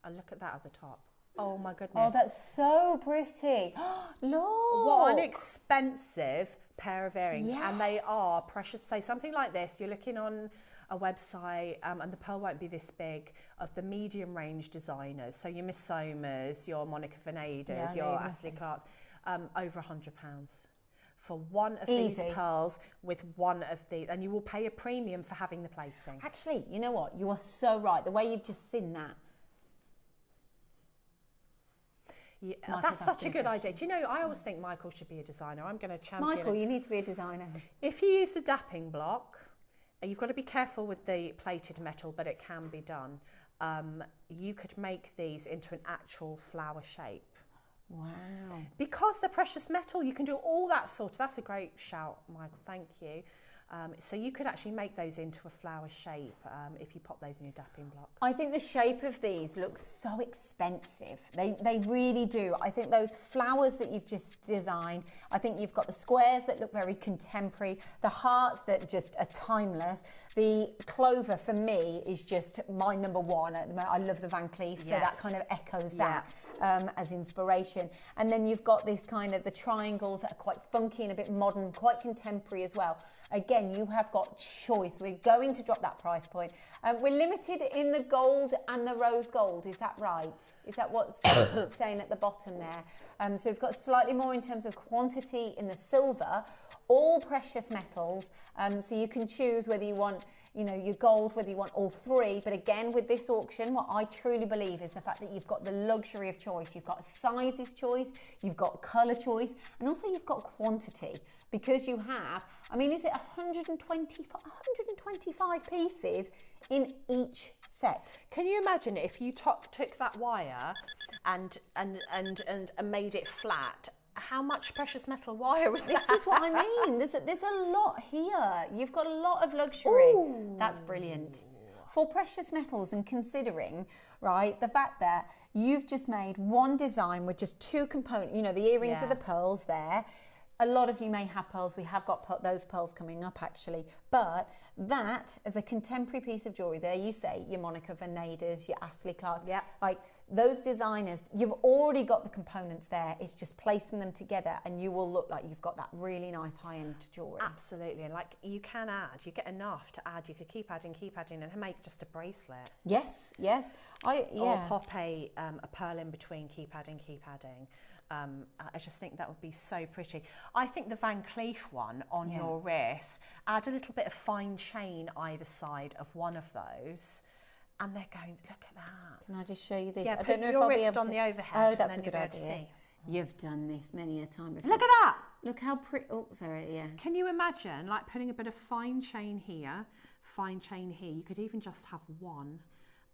Speaker 4: look at that at the top. Oh my goodness.
Speaker 2: Oh, that's so pretty. Look.
Speaker 4: What an expensive pair of earrings.
Speaker 2: Yes.
Speaker 4: And they are precious. So something like this, you're looking on a website and the pearl won't be this big, of the medium range designers. So your Miss Somers, your Monica Venadas, your Ashley Clark, over £100 for one of these pearls with one of these, and you will pay a premium for having the plating.
Speaker 2: Actually, you know what? You are so right. The way you've just seen that.
Speaker 4: Yeah, that's such a good idea. Do you know, I always think Michael should be a designer. I'm going to champion
Speaker 2: Michael, you need to be a designer.
Speaker 4: If you use a dapping block, you've got to be careful with the plated metal, but it can be done. You could make these into an actual flower shape.
Speaker 2: Wow.
Speaker 4: Because they're precious metal, you can do all that sort of... That's a great shout, Michael. Thank you. So you could actually make those into a flower shape if you pop those in your dapping block.
Speaker 2: I think the shape of these looks so expensive. They really do. I think those flowers that you've just designed, I think you've got the squares that look very contemporary, the hearts that just are timeless. The clover for me is just my number one at the moment. I love the Van Cleef, so that kind of echoes that as inspiration. And then you've got this kind of the triangles that are quite funky and a bit modern, quite contemporary as well. Again, you have got choice. We're going to drop that price point. We're limited in the gold and the rose gold. Is that right? Is that what's saying at the bottom there? So we've got slightly more in terms of quantity in the silver, all precious metals. So you can choose whether you want, you know, your gold, whether you want all three. But again, with this auction, what I truly believe is the fact that you've got the luxury of choice. You've got sizes choice, you've got colour choice, and also you've got quantity. Because you have, I mean, is it 125 pieces in each set?
Speaker 4: Can you imagine if you took that wire and made it flat? How much precious metal wire was that?
Speaker 2: This is what I mean. There's a lot here. You've got a lot of luxury.
Speaker 4: Ooh.
Speaker 2: That's brilliant. For precious metals, and considering, right, the fact that you've just made one design with just two components, you know, the earrings with the pearls there. A lot of you may have pearls. We have got those pearls coming up, actually. But that, as a contemporary piece of jewellery, there you say, your Monica Venadas, your Ashley Clark.
Speaker 4: Yeah.
Speaker 2: Like, those designers, you've already got the components there. It's just placing them together and you will look like you've got that really nice high-end jewellery.
Speaker 4: Absolutely. And, like, you can add. You get enough to add. You could keep adding and make just a bracelet.
Speaker 2: Yes, yes.
Speaker 4: Or pop a pearl in between, keep adding. I just think that would be so pretty. I think the Van Cleef one on your wrist, add a little bit of fine chain either side of one of those, and they're going, look at that.
Speaker 2: Can I just show you this?
Speaker 4: Yeah,
Speaker 2: I
Speaker 4: put
Speaker 2: don't know
Speaker 4: your
Speaker 2: if I'll be
Speaker 4: wrist
Speaker 2: able
Speaker 4: on
Speaker 2: to...
Speaker 4: the overhead.
Speaker 2: Oh, that's a
Speaker 4: and
Speaker 2: good
Speaker 4: then you'll be able to
Speaker 2: idea.
Speaker 4: see.
Speaker 2: You've done this many a time before.
Speaker 4: Look at that!
Speaker 2: Look how pretty... Oh, sorry, yeah.
Speaker 4: Can you imagine, like, putting a bit of fine chain here, fine chain here? You could even just have one.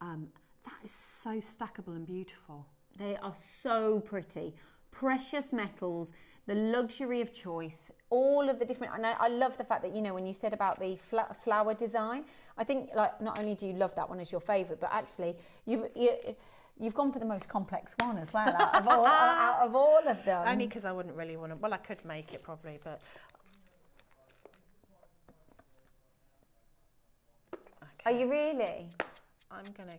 Speaker 4: That is so stackable and beautiful.
Speaker 2: They are so pretty. Precious metals. the luxury of choice, all of the different, and I love the fact that, you know, when you said about the flower design, I think like not only do you love that one as your favourite, but actually you've gone for the most complex one as well out of all of them.
Speaker 4: Only because I wouldn't really want to, well, I could make it probably, but. Okay.
Speaker 2: Are you really?
Speaker 4: I'm going to.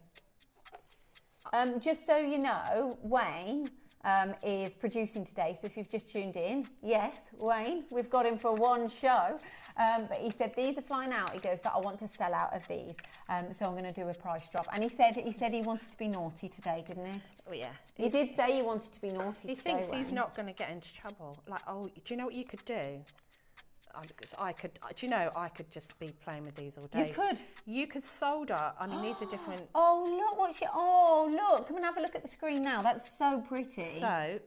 Speaker 2: Just so you know, Wayne is producing today, so if you've just tuned in, yes, Wayne, we've got him for one show, but he said these are flying out. He goes, but I want to sell out of these, so I'm going to do a price drop. And he said he wanted to be naughty today, didn't he?
Speaker 4: Oh yeah.
Speaker 2: He did say he wanted to be naughty.
Speaker 4: He
Speaker 2: today,
Speaker 4: thinks he's
Speaker 2: Wayne.
Speaker 4: not going to get into trouble. Like, oh, do you know what you could do? I could, do you know, I could just be playing with these all day.
Speaker 2: You could.
Speaker 4: You could solder. I mean, these are different.
Speaker 2: Oh, look what oh, look. Come and have a look at the screen now. That's so pretty.
Speaker 4: So,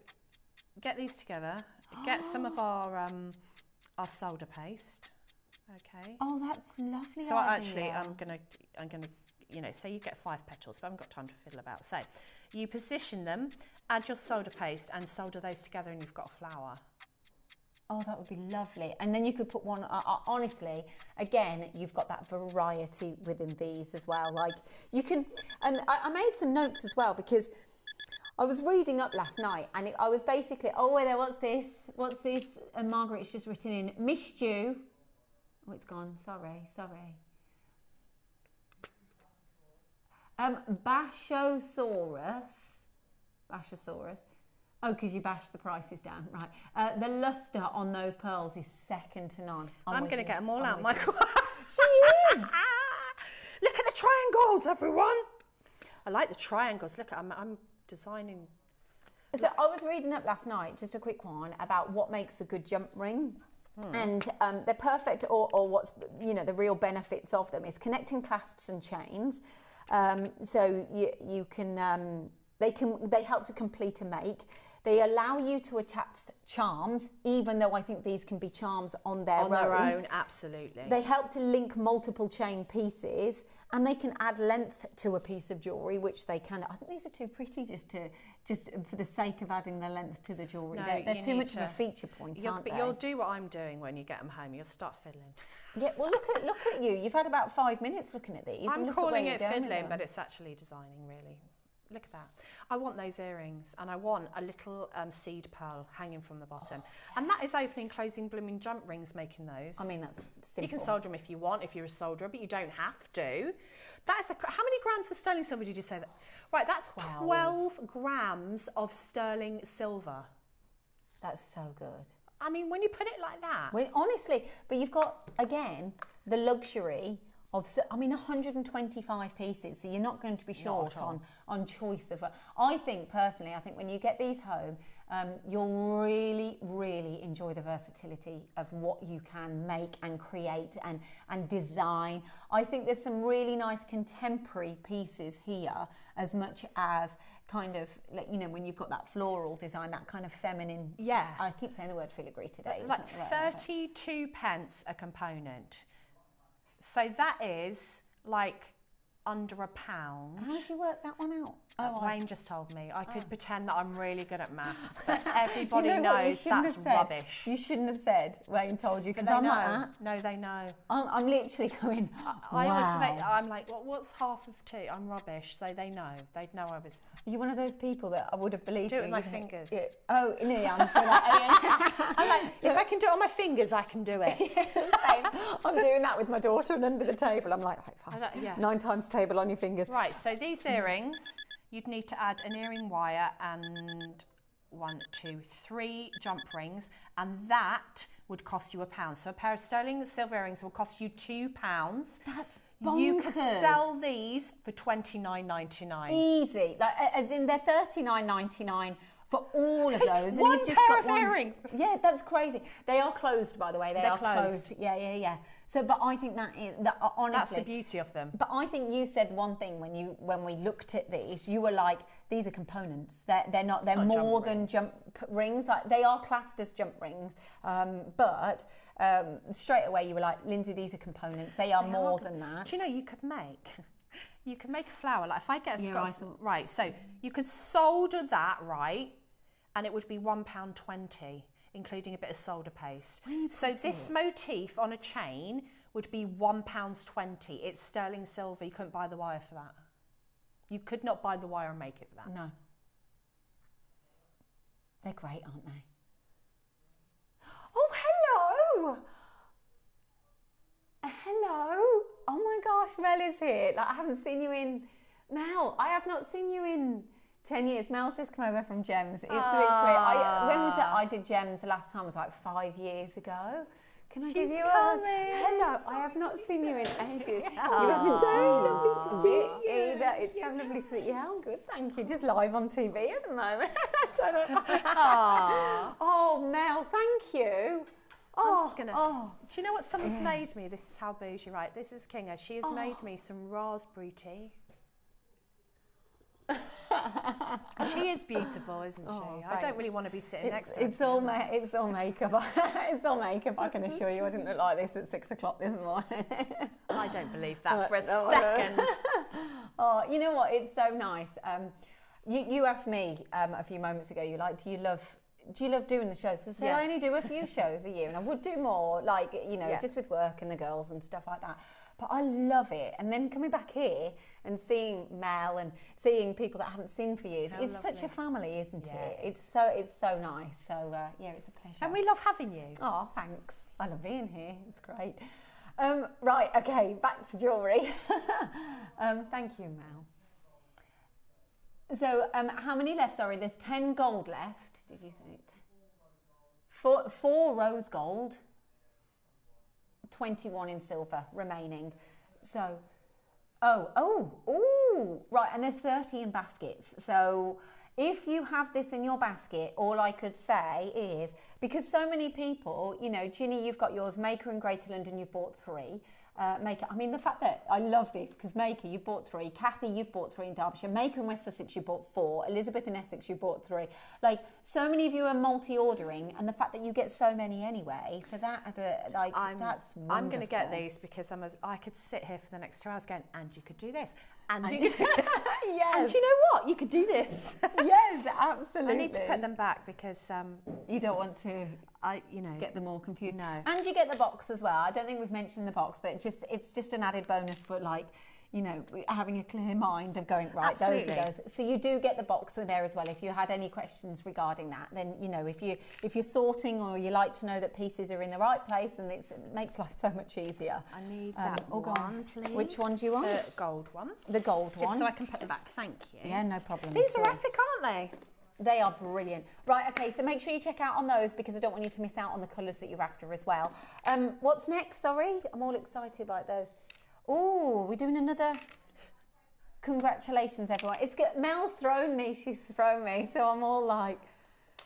Speaker 4: get these together. Get some of our solder paste. Okay.
Speaker 2: Oh, that's lovely.
Speaker 4: So
Speaker 2: idea.
Speaker 4: actually, I'm gonna, you know, say you get 5 petals, but I haven't got time to fiddle about. So, you position them, add your solder paste, and solder those together, and you've got a flower.
Speaker 2: Oh, that would be lovely. And then you could put one, honestly, again, you've got that variety within these as well. Like you can, and I made some notes as well because I was reading up last night and I was basically, oh, wait there, what's this? What's this? And Margaret's just written in, missed you. Oh, it's gone. Sorry. Bashosaurus. Oh, because you bashed the prices down, right. The lustre on those pearls is second to none.
Speaker 4: I'm going to get them all out, Michael.
Speaker 2: She is!
Speaker 4: Look at the triangles, everyone. I like the triangles. Look, I'm designing.
Speaker 2: So I was reading up last night, just a quick one, about what makes a good jump ring. And they're perfect, or what's, you know, the real benefits of them is connecting clasps and chains. So you can, they help to complete a make. They allow you to attach charms, even though I think these can be charms on their own.
Speaker 4: Absolutely.
Speaker 2: They help to link multiple chain pieces, and they can add length to a piece of jewellery, which they can. I think these are too pretty just for the sake of adding the length to the jewellery.
Speaker 4: No,
Speaker 2: they're too much of a feature point, aren't they?
Speaker 4: But you'll do what I'm doing when you get them home. You'll start fiddling.
Speaker 2: Yeah, well, look at you. You've had about 5 minutes looking at these.
Speaker 4: I'm calling it fiddling, but it's actually designing, really. Look at that. I want those earrings, and I want a little seed pearl hanging from the bottom. And that is opening, closing, blooming jump rings making those.
Speaker 2: I mean, that's simple.
Speaker 4: You can solder them if you want, if you're a solderer, but you don't have to. That is how many grams of sterling silver did you say that? Right, that's 12 grams of sterling silver.
Speaker 2: That's so good.
Speaker 4: I mean, when you put it like that.
Speaker 2: Honestly, but you've got, again, the luxury of, I mean, 125 pieces, so you're not going to be short on choice of. I think personally, when when you get these home, you'll really, really enjoy the versatility of what you can make and create and design. I think there's some really nice contemporary pieces here, as much as kind of, like, you know, when you've got that floral design, that kind of feminine.
Speaker 4: Yeah.
Speaker 2: I keep saying the word filigree today.
Speaker 4: Like 32 pence a component. So that is like under £1.
Speaker 2: How did you work that one out?
Speaker 4: Wayne just told me. I could pretend that I'm really good at maths, but everybody knows that's rubbish.
Speaker 2: You shouldn't have said Wayne told you, because
Speaker 4: I'm
Speaker 2: like that.
Speaker 4: No, they know.
Speaker 2: I'm literally going, wow.
Speaker 4: I'm like, what's half of 2? I'm rubbish, so they know. They'd know I was.
Speaker 2: Are you one of those people that I would have believed
Speaker 4: Do
Speaker 2: you?
Speaker 4: it with my fingers.
Speaker 2: Yeah. Oh, no, yeah, I'm so like,
Speaker 4: I'm like, if I can do it on my fingers, I can do it.
Speaker 2: Same. I'm doing that with my daughter, and under the table, I'm like, right, 5, 9 times table on your fingers.
Speaker 4: Right, so these earrings, you'd need to add an earring wire and 1, 2, 3 jump rings, and that would cost you £1. So a pair of sterling silver earrings will cost you £2.
Speaker 2: That's bonkers.
Speaker 4: You could sell these for $29.99.
Speaker 2: Easy, like as in they're $39.99 for all of those.
Speaker 4: One
Speaker 2: and you've just
Speaker 4: pair
Speaker 2: got
Speaker 4: of earrings.
Speaker 2: Yeah, that's crazy. They are closed, by the way. They are closed. Yeah. So, but I think that is honestly,
Speaker 4: that's the beauty of them.
Speaker 2: But I think you said one thing when we looked at these. You were like, these are components. They're not. They're more than jump rings. Like, they are classed as jump rings, but straight away you were like, Lindsay, these are components. They are more than that.
Speaker 4: Do you know you could make a flower? Like, if I get a Scots, right? So you could solder that, right, and it would be £1.20. including a bit of solder paste.
Speaker 2: Where you
Speaker 4: So
Speaker 2: put
Speaker 4: this
Speaker 2: it?
Speaker 4: motif on a chain would be £1.20. It's sterling silver. You couldn't buy the wire for that. You could not buy the wire and make it for that.
Speaker 2: No. They're great, aren't they? Oh, hello! Hello! Oh my gosh, Mel is here. Like, I haven't seen you in... Mel, I have not seen you in 10 years. Mel's just come over from Gems. It's literally... when was that? I did Gems the last time was like 5 years ago. Can I give you a... Hello, I have not seen you in ages. You're so lovely to see you. It's so lovely to see you. Yeah, I'm good, thank you. Just live on TV at the moment. Oh, Mel, thank you.
Speaker 4: I'm just gonna. Do you know what someone's made me? This is how bougie, right? This is Kinga. She has made me some raspberry tea. She is beautiful, isn't she? I don't really want to be sitting next to her.
Speaker 2: It's all makeup. It's all makeup. I can assure you, I didn't look like this at 6 o'clock this morning.
Speaker 4: I don't believe that for a second.
Speaker 2: Oh, you know what? It's so nice. You asked me a few moments ago. You like, do you love doing the shows? So I only do a few shows a year, and I would do more, like, you know, just with work and the girls and stuff like that. But I love it. And then coming back here and seeing Mel and seeing people that I haven't seen for years, it's such a family, isn't it? It's so nice. So yeah, it's a pleasure.
Speaker 4: And we love having you.
Speaker 2: Oh, thanks. I love being here. It's great. Right, okay, back to jewellery. Thank you, Mel. So, how many left? Sorry, there's 10 gold left. Did you say? 4 rose gold, 21 in silver remaining. So, right, and there's 30 in baskets. So, if you have this in your basket, all I could say is, because so many people, you know, Ginny, you've got yours, Maker in Greater London, you've bought 3. Maker, I mean, the fact that I love this, because Maker, you bought 3, Kathy, you've bought 3 in Derbyshire, Maker in West Sussex, you bought 4, Elizabeth in Essex, you bought 3. Like, so many of you are multi-ordering, and the fact that you get so many anyway, so that, like, that's wonderful.
Speaker 4: I'm going to get these because I could sit here for the next 2 hours going, and you could do this, and you could do this.
Speaker 2: Yes.
Speaker 4: And you know what? You could do this.
Speaker 2: Yes, absolutely.
Speaker 4: I need to put them back because
Speaker 2: you don't want to, get them all confused.
Speaker 4: No.
Speaker 2: And you get the box as well. I don't think we've mentioned the box, but it's just an added bonus for, like, you know, having a clear mind of going, right,
Speaker 4: Absolutely.
Speaker 2: those are those. So you do get the box in there as well. If you had any questions regarding that, then, you know, if you're sorting or you like to know that pieces are in the right place, and it makes life so much easier.
Speaker 4: I need that one, please.
Speaker 2: Which one do you want?
Speaker 4: The gold one.
Speaker 2: The gold one.
Speaker 4: Just so I can put them back. Thank you.
Speaker 2: Yeah, no problem.
Speaker 4: These are epic, aren't they?
Speaker 2: They are brilliant. Right, okay, so make sure you check out on those because I don't want you to miss out on the colours that you're after as well. What's next? Sorry, I'm all excited about those. Oh, we're doing another... Congratulations, everyone. It's good. Mel's thrown me. She's thrown me. So I'm all like...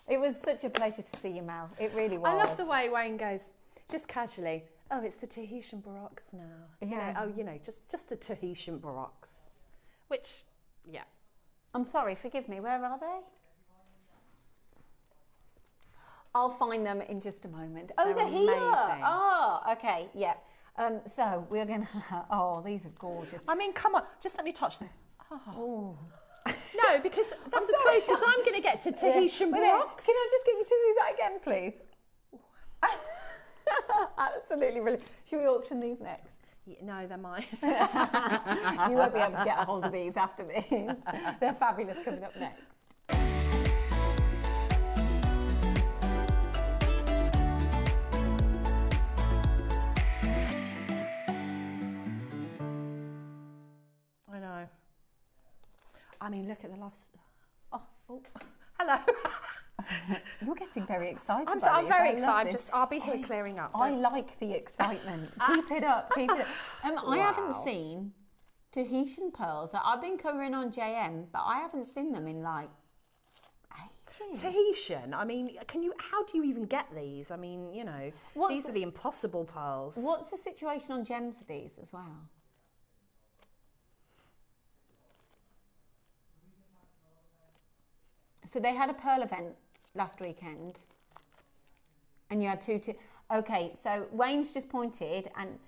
Speaker 2: It was such a pleasure to see you, Mel. It really was.
Speaker 4: I love the way Wayne goes, just casually, oh, it's the Tahitian baroques now.
Speaker 2: Yeah.
Speaker 4: You know, just the Tahitian baroques. Which, yeah.
Speaker 2: I'm sorry, forgive me. Where are they? I'll find them in just a moment. Oh, they're here.
Speaker 4: Amazing.
Speaker 2: Oh, okay, yeah. So we're going to... Oh, these are gorgeous.
Speaker 4: I mean, come on, just let me touch them.
Speaker 2: Oh.
Speaker 4: No, because that's as close as I'm going to get to Tahitian baroques.
Speaker 2: Can I just get you to do that again, please? Absolutely brilliant. Should we auction these next?
Speaker 4: Yeah, no, they're mine.
Speaker 2: You won't be able to get a hold of these after this. They're fabulous coming up next.
Speaker 4: I know. I mean, look at the last... Oh. Hello.
Speaker 2: You're getting very excited.
Speaker 4: I'm very excited. I'll be here clearing up.
Speaker 2: I like the excitement. Keep it up. Keep it up. I haven't seen Tahitian pearls. I've been covering on JM, but I haven't seen them in like ages.
Speaker 4: Tahitian. I mean, how do you even get these? I mean, you know, these are the impossible pearls.
Speaker 2: What's the situation on gems of these as well? So they had a pearl event last weekend, and you had okay, so Wayne's just pointed, and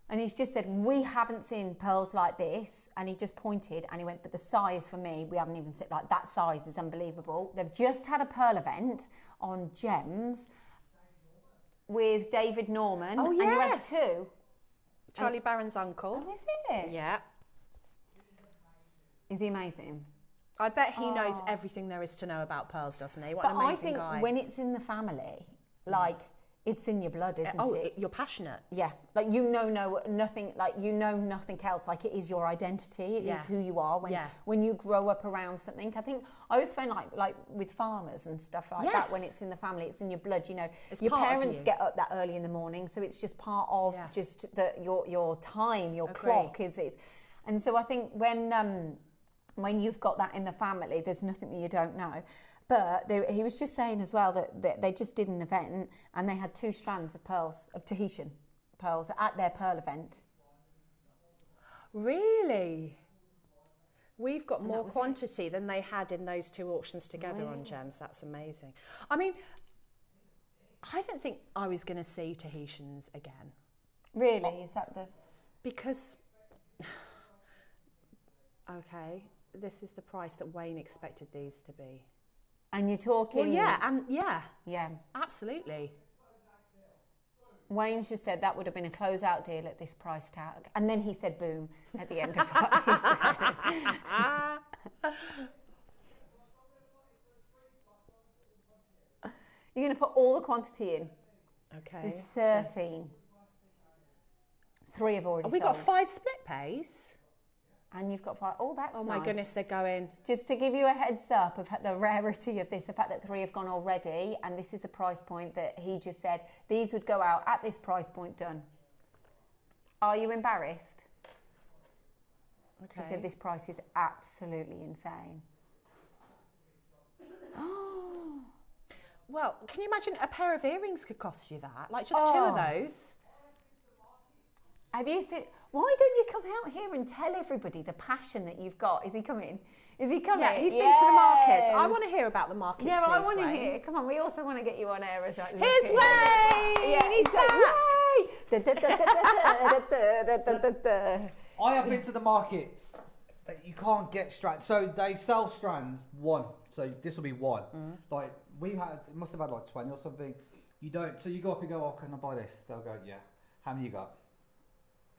Speaker 2: And he's just said, we haven't seen pearls like this. And he just pointed and he went, but the size for me, we haven't even seen, like, that size is unbelievable. They've just had a pearl event on Gems with David Norman.
Speaker 4: Oh,
Speaker 2: And you had
Speaker 4: yes.
Speaker 2: two.
Speaker 4: Charlie Barron's uncle.
Speaker 2: Oh, is it?
Speaker 4: Yeah.
Speaker 2: Is he amazing?
Speaker 4: I bet he knows everything there is to know about pearls, doesn't he? What
Speaker 2: But
Speaker 4: an
Speaker 2: I
Speaker 4: amazing
Speaker 2: think
Speaker 4: guy.
Speaker 2: when it's in the family, like, it's in your blood, isn't it?
Speaker 4: You're passionate.
Speaker 2: Yeah, like you know nothing, like you know nothing else. Like it is your identity, it is who you are. When you grow up around something, I think I always find like with farmers and stuff like that. When it's in the family, it's in your blood. You know,
Speaker 4: It's
Speaker 2: your
Speaker 4: part of
Speaker 2: parents
Speaker 4: you.
Speaker 2: get up that early in the morning, so it's just part of just your time, your
Speaker 4: Agree.
Speaker 2: clock is. And so I think when you've got that in the family, there's nothing that you don't know. But he was just saying as well that they just did an event and they had 2 strands of pearls, of Tahitian pearls, at their pearl event.
Speaker 4: Really? We've got more quantity than they had in those 2 auctions together on Gems. That's amazing. I mean, I don't think I was going to see Tahitians again.
Speaker 2: Really? Is that the...
Speaker 4: Because, okay, this is the price that Wayne expected these to be.
Speaker 2: And you're talking...
Speaker 4: Well,
Speaker 2: Yeah.
Speaker 4: Absolutely.
Speaker 2: Wayne's just said that would have been a closeout deal at this price tag. And then he said boom at the end of what he said. You're going to put all the quantity in.
Speaker 4: Okay.
Speaker 2: There's 13. 3 have already
Speaker 4: Have we
Speaker 2: sold.
Speaker 4: got 5 split pays?
Speaker 2: And you've got 5. Oh, that's
Speaker 4: Oh my
Speaker 2: nice.
Speaker 4: goodness, they're going.
Speaker 2: Just to give you a heads up of the rarity of this, the fact that 3 have gone already, and this is the price point that he just said, these would go out at this price point done. Are you embarrassed?
Speaker 4: Okay.
Speaker 2: He said this price is absolutely insane.
Speaker 4: Well, can you imagine a pair of earrings could cost you that? Like just 2 of those?
Speaker 2: Have you seen... Why don't you come out here and tell everybody the passion that you've got? Is he coming? Is he coming?
Speaker 4: Yeah, he's been to the markets. I want to hear about the markets.
Speaker 2: Yeah, well, I
Speaker 4: please,
Speaker 2: want to
Speaker 4: Wayne.
Speaker 2: hear. Come on, we also want to get you on air as well.
Speaker 4: Here's Wayne!
Speaker 2: Yeah,
Speaker 4: He's
Speaker 2: back.
Speaker 10: I have been to the markets that you can't get strands. So they sell strands 1. So this will be 1. Like must have had like 20 or something. You don't. So you go up and go, oh, can I buy this? They'll go, yeah. How many you got?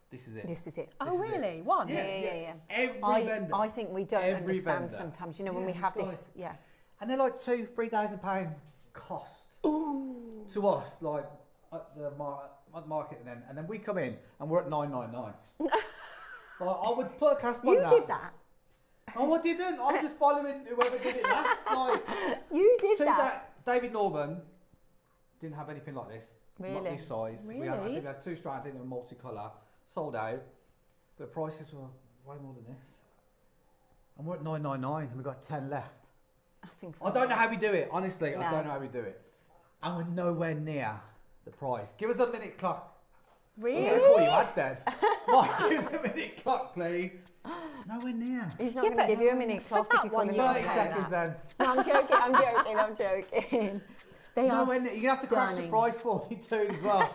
Speaker 10: This is it.
Speaker 2: This is it.
Speaker 4: Oh, really? 1?
Speaker 2: Yeah.
Speaker 10: Every vendor.
Speaker 2: I think we don't
Speaker 10: Every
Speaker 2: understand
Speaker 10: vendor.
Speaker 2: sometimes. You know, when we have this,
Speaker 10: And they're like £2,000-3,000 cost to us, like at the market, and then we come in and we're at £9.99. Like, I would put a cast on that.
Speaker 2: You did that.
Speaker 10: No, I didn't. I'm just following whoever did it last. Like,
Speaker 2: You did
Speaker 10: so
Speaker 2: that.
Speaker 10: David Norman didn't have anything like this. Not
Speaker 2: Really?
Speaker 10: this size.
Speaker 4: Really?
Speaker 10: I think we had 2 strands. I think they were multicolour. Sold out. But prices were way more than this. And we're at £9.99 and we've got 10 left.
Speaker 2: That's
Speaker 10: I
Speaker 2: incredible.
Speaker 10: don't know how we do it. Honestly, I
Speaker 2: No.
Speaker 10: don't know how we do it. And we're nowhere near the price. Give us a minute clock.
Speaker 4: Really?
Speaker 10: I'm going to call you ad then. Mike, give us a minute clock, please. Nowhere near.
Speaker 2: He's not going to give you a minute clock if you call
Speaker 4: one,
Speaker 2: him.
Speaker 4: you
Speaker 10: 30
Speaker 4: don't
Speaker 10: seconds then.
Speaker 2: No, I'm joking. They are
Speaker 10: Nowhere near. You're going to have to crash the
Speaker 2: stunning.
Speaker 10: price for me too as well.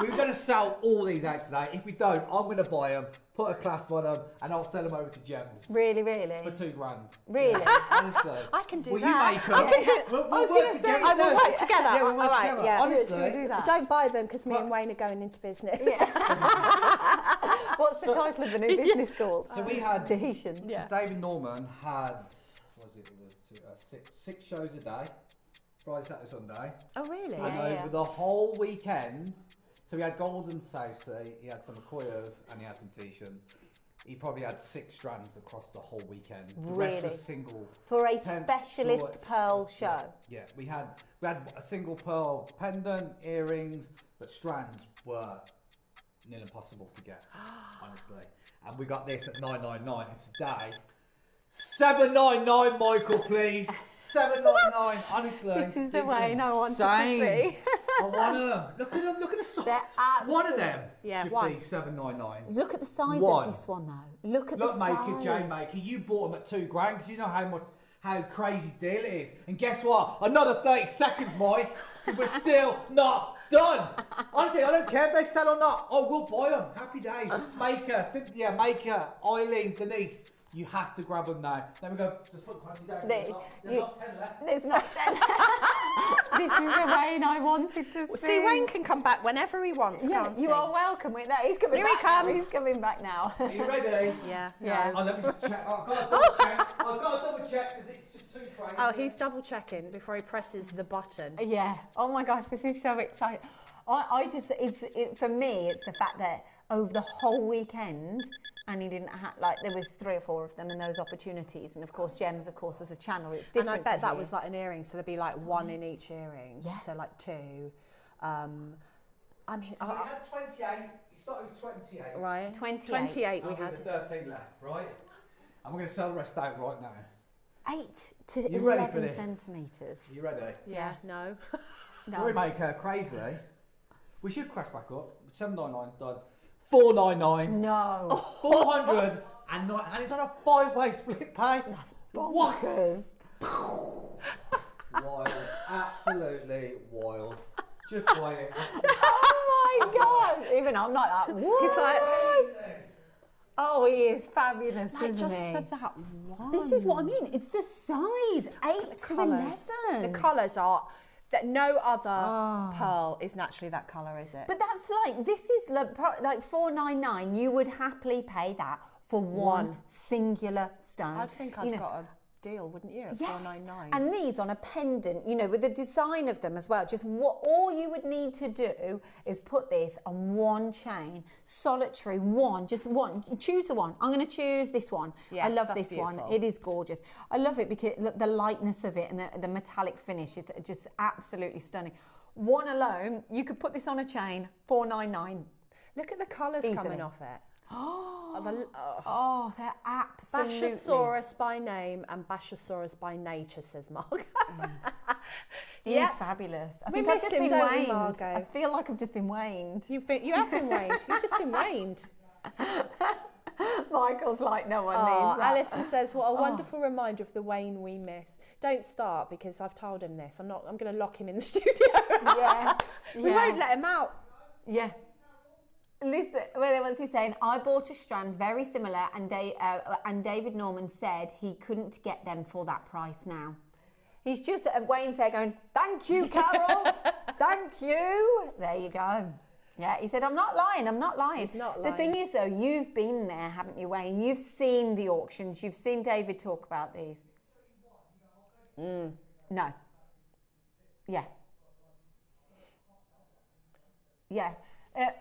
Speaker 10: We're going to sell all these out today. If we don't, I'm going to buy them, put a clasp on them, and I'll sell them over to Gems
Speaker 2: Really?
Speaker 10: for £2,000.
Speaker 2: Really?
Speaker 10: Yeah, honestly.
Speaker 4: I can do
Speaker 10: Will
Speaker 4: that.
Speaker 10: you make them? We'll work together.
Speaker 4: I will work together.
Speaker 10: Yeah, we'll work
Speaker 4: All right,
Speaker 10: together.
Speaker 4: yeah.
Speaker 10: Honestly.
Speaker 2: Do that.
Speaker 4: Don't buy them because me and Wayne are going into business.
Speaker 2: What's the title of the new business called?
Speaker 10: So we had
Speaker 2: Tahitian.
Speaker 10: So David Norman had six shows a day, Friday, Saturday, Sunday,
Speaker 4: Oh, really?
Speaker 10: and over the whole weekend. So he had Golden South Sea, he had some Akoyas, and he had some Tahitians. He probably had 6 strands across the whole weekend. The rest was
Speaker 2: Really?
Speaker 10: single.
Speaker 2: For a
Speaker 10: pen-
Speaker 2: specialist
Speaker 10: shorts.
Speaker 2: pearl show.
Speaker 10: Yeah, we had a single pearl pendant, earrings, but strands were near impossible to get, honestly. And we got this at $9.99, and today $7.99, Michael, please. $7.99, honestly.
Speaker 2: This is the Wayne I wanted to
Speaker 10: Insane.
Speaker 2: see.
Speaker 10: I wanna look at them. Look at the size.
Speaker 2: They're
Speaker 10: One of them
Speaker 4: Yeah,
Speaker 10: should
Speaker 4: one.
Speaker 10: be $7.99.
Speaker 2: Look at the size
Speaker 10: One.
Speaker 2: of this one, though. Look at
Speaker 10: Look,
Speaker 2: the
Speaker 10: Maker,
Speaker 2: size.
Speaker 10: J Maker, you bought them at $2,000 because you know how crazy deal it is. And guess what? Another 30 seconds, Mike. We're still not Done. Honestly, I don't care if they sell or not. I will buy them. Happy days. Maker, Cynthia, Maker, Eileen, Denise. You have to grab them now. Then we go, just put 20 down. There's not 10 left.
Speaker 2: There's not 10. This is the Wayne I wanted to see.
Speaker 4: See, Wayne can come back whenever he wants, can't he?
Speaker 2: You are welcome. Wait, no, he's coming
Speaker 4: Here
Speaker 2: back
Speaker 4: he comes.
Speaker 2: now. He's coming back now.
Speaker 10: Are you ready?
Speaker 4: Yeah.
Speaker 2: Yeah.
Speaker 10: Oh, let me just check. Oh, I've got to double check. I've got to double check because it's just too crazy.
Speaker 4: Oh, he's double checking before he presses the button.
Speaker 2: Yeah. Oh my gosh, this is so exciting. For me, it's the fact that over the whole weekend, and he didn't have, like, there was 3 or 4 of them and those opportunities. And of course, Gems, of course, as a channel, it's different.
Speaker 4: And I bet that was like an earring, so there'd be like 1 in each earring. Yeah. So like 2. I mean,
Speaker 10: so we had 28. You started with 28.
Speaker 4: Right.
Speaker 2: 28
Speaker 4: we had.
Speaker 10: 13 left, right? And we're going to sell the rest out right now.
Speaker 2: 8 to
Speaker 10: You ready for
Speaker 2: 11
Speaker 10: this?
Speaker 2: centimetres.
Speaker 10: You ready?
Speaker 4: Yeah. No.
Speaker 10: JewelleryMaker, crazily. We should crash back up. 799 done. 499.
Speaker 2: No.
Speaker 10: 409, and it's on a 5-way split pay.
Speaker 2: That's bonkers.
Speaker 10: Wild, absolutely wild. Just quiet.
Speaker 2: Oh my God! Even I'm like that. What?
Speaker 4: He's like,
Speaker 2: oh, he is fabulous,
Speaker 4: like
Speaker 2: isn't
Speaker 4: just
Speaker 2: he?
Speaker 4: for that one.
Speaker 2: This is what I mean. It's the size. 8 to 11.
Speaker 4: The colours are. That no other pearl is naturally that colour, is it?
Speaker 2: But that's like, this is like $499. You would happily pay that for one singular stone.
Speaker 4: I'd think I'd got a deal, wouldn't you? At
Speaker 2: yes.
Speaker 4: $499.
Speaker 2: And these on a pendant, you know, with the design of them as well. Just what all you would need to do is put this on one chain, solitary, just one. Choose the one. I'm going to choose this one.
Speaker 4: Yes,
Speaker 2: I love
Speaker 4: that's
Speaker 2: this one.
Speaker 4: beautiful.
Speaker 2: It is gorgeous. I love it because the lightness of it and the metallic finish. It's just absolutely stunning. One alone, you could put this on a chain, $499.
Speaker 4: Look at the colours
Speaker 2: Easily.
Speaker 4: coming off it.
Speaker 2: Oh, they're absolutely...
Speaker 4: Bashosaurus by name and Bashosaurus by nature, says Margot.
Speaker 2: He's fabulous. I
Speaker 4: We
Speaker 2: think I've
Speaker 4: miss
Speaker 2: just
Speaker 4: him,
Speaker 2: been
Speaker 4: don't we,
Speaker 2: waned.
Speaker 4: Margot?
Speaker 2: I feel like I've just been waned.
Speaker 4: You have been waned. You've just been waned.
Speaker 2: Michael's like, no one
Speaker 4: Oh,
Speaker 2: needs that.
Speaker 4: Alison says, what a wonderful reminder of the Wayne we miss. Don't start because I've told him this. I'm going to lock him in the studio.
Speaker 2: Yeah.
Speaker 4: We won't let him out.
Speaker 2: Yeah. Listen, once he's saying, I bought a strand very similar and David Norman said he couldn't get them for that price now. He's just, Wayne's there going, thank you, Carol. Thank you. There you go. Yeah, he said, I'm not lying.
Speaker 4: He's not lying.
Speaker 2: The thing is, though, you've been there, haven't you, Wayne? You've seen the auctions. You've seen David talk about these. No. Yeah. Yeah.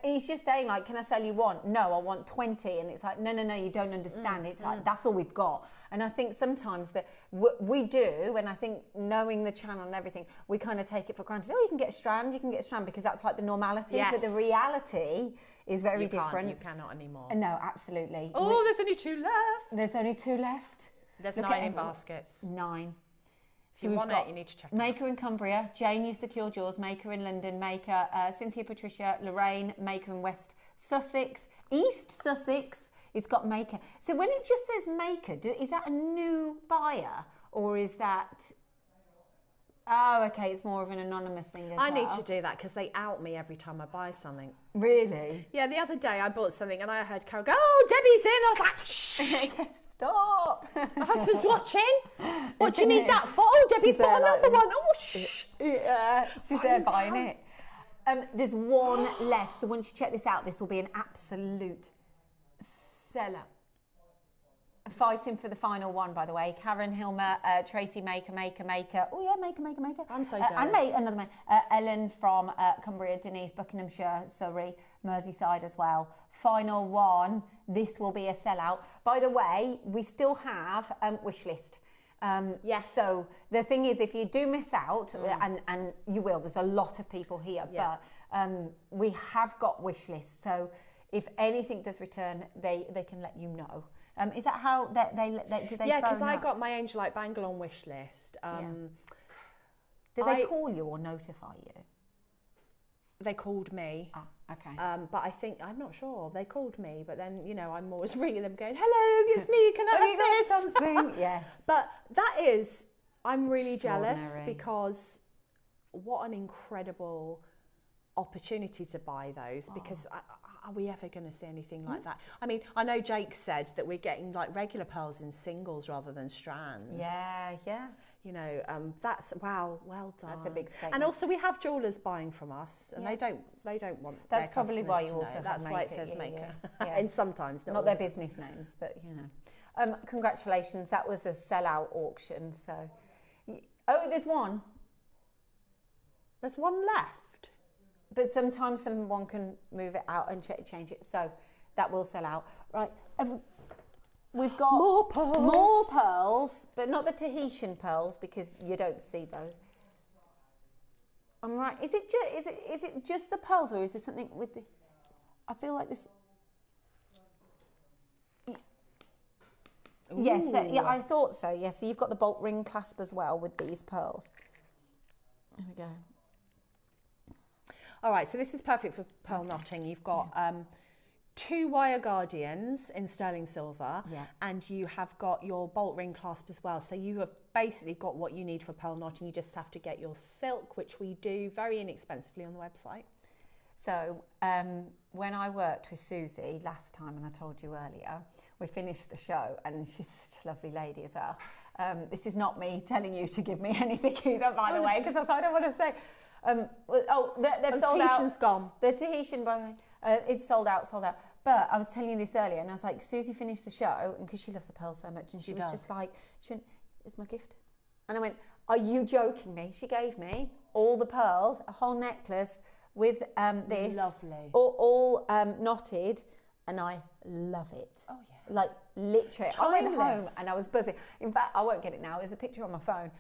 Speaker 2: He's just saying, like, can I sell you one? No, I want 20. And it's like, no, you don't understand. It's like, that's all we've got. And I think sometimes that we do, and I think knowing the channel and everything, we kind of take it for granted. Oh, you can get a strand, because that's like the normality.
Speaker 4: Yes.
Speaker 2: But the reality is very different.
Speaker 4: You cannot anymore.
Speaker 2: No, absolutely.
Speaker 4: Oh, there's only 2 left.
Speaker 2: There's only 2 left.
Speaker 4: There's
Speaker 2: Look
Speaker 4: 9
Speaker 2: at
Speaker 4: in baskets.
Speaker 2: 9.
Speaker 4: If you want it, you need to check it.
Speaker 2: Maker in Cumbria, Jane, you secured yours. Maker in London, Maker, Cynthia, Patricia, Lorraine, Maker in West Sussex, East Sussex. It's got Maker. So when it just says Maker, is that a new buyer or is that? Oh, okay. It's more of an anonymous thing as well.
Speaker 4: I need to do that because they out me every time I buy something.
Speaker 2: Really?
Speaker 4: Yeah, the other day I bought something and I heard Carol go, "Oh, Debbie's in." I was like, "Shh,
Speaker 2: stop!"
Speaker 4: My husband's watching. What do you need that for? Oh, Debbie's bought another one. Oh, shh.
Speaker 2: Yeah, she's there buying it. There's one left, so once you check this out, this will be an absolute seller. Fighting for the final one, by the way. Karen Hilmer, Tracy Maker. Oh yeah, Maker.
Speaker 4: I'm so
Speaker 2: and another man. Ellen from Cumbria, Denise, Buckinghamshire, Surrey, Merseyside as well. Final one. This will be a sellout. By the way, we still have wish list.
Speaker 4: Yes.
Speaker 2: So the thing is, if you do miss out, and you will, there's a lot of people here, but we have got wish lists. So if anything does return, they can let you know. Is that how do they?
Speaker 4: Yeah, because
Speaker 2: phone
Speaker 4: I
Speaker 2: up?
Speaker 4: got my Angelite bangle on wish list.
Speaker 2: Did they call you or notify you?
Speaker 4: They called me.
Speaker 2: Ah, okay.
Speaker 4: But I think, I'm not sure. They called me, but then, I'm always ringing them going, "Hello, it's me, can I have this?"
Speaker 2: Something? Yes.
Speaker 4: But I'm really jealous
Speaker 2: extraordinary.
Speaker 4: because what an incredible opportunity to buy those because are we ever going to see anything like that? I mean, I know Jake said that we're getting like regular pearls in singles rather than strands.
Speaker 2: Yeah, yeah.
Speaker 4: You know, that's well done.
Speaker 2: That's a big statement.
Speaker 4: And also, we have jewellers buying from us, and they don't want.
Speaker 2: That's
Speaker 4: their
Speaker 2: probably why you
Speaker 4: customers
Speaker 2: also
Speaker 4: to know.
Speaker 2: have
Speaker 4: That's why it
Speaker 2: Maker,
Speaker 4: says Maker.
Speaker 2: yeah.
Speaker 4: And sometimes
Speaker 2: not their business names, but you know. Congratulations, that was a sellout auction. So, oh, there's one.
Speaker 4: There's one left.
Speaker 2: But sometimes someone can move it out and change it, so that will sell out. Right. We've got more pearls, but not the Tahitian pearls because you don't see those. I'm right. Is it just the pearls, or is there something with the? I feel like this. Yes, yeah, I thought so. Yes, so you've got the bolt ring clasp as well with these pearls. There we go.
Speaker 4: All right, so this is perfect for pearl knotting. You've got 2 wire guardians in sterling silver, and you have got your bolt ring clasp as well. So you have basically got what you need for pearl knotting. You just have to get your silk, which we do very inexpensively on the website.
Speaker 2: So when I worked with Susie last time, and I told you earlier, we finished the show, and she's such a lovely lady as well. This is not me telling you to give me anything either, by the way, because I don't want to say. They've sold out.
Speaker 4: Tahitian's gone.
Speaker 2: The Tahitian, by the way, it's sold out. But I was telling you this earlier, and I was like, Susie finished the show, and because she loves the pearls so much, and she was just like, she went, "It's my gift," and I went, "Are you joking me?" She gave me all the pearls, a whole necklace with this,
Speaker 4: lovely,
Speaker 2: all knotted, and I love it. Oh yeah, like literally. I went home and I was buzzing. In fact, I won't get it now. There's a picture on my phone.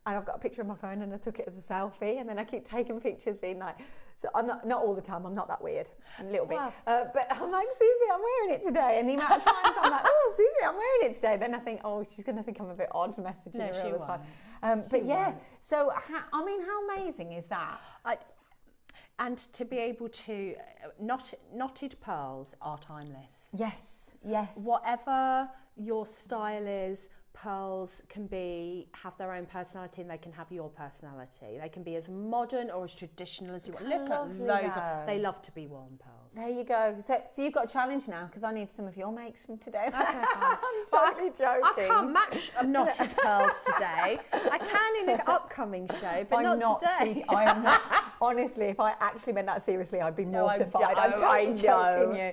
Speaker 2: And I've got a picture on my phone, and I took it as a selfie, and then I keep taking pictures being like, so I'm not all the time, I'm not that weird, a little bit. But I'm like, Susie, I'm wearing it today. And the amount of times I'm like, oh, Susie, I'm wearing it today. Then I think, oh, she's going to think I'm a bit odd messaging her all the time. But yeah, so I mean, how amazing is that?
Speaker 4: And to be able to, knotted pearls are timeless.
Speaker 2: Yes, yes.
Speaker 4: Whatever your style is, pearls can have their own personality, and they can have your personality. They can be as modern or as traditional as you want. Look at those. They love to be worn pearls.
Speaker 2: There you go. So you've got a challenge now, because I need some of your makes from today.
Speaker 4: Okay, fine.
Speaker 2: I'm totally joking.
Speaker 4: I can't match knotted pearls today. I can in an upcoming show, but not today.
Speaker 2: I am not. Honestly, if I actually meant that seriously, I'd be mortified. I'm totally joking you.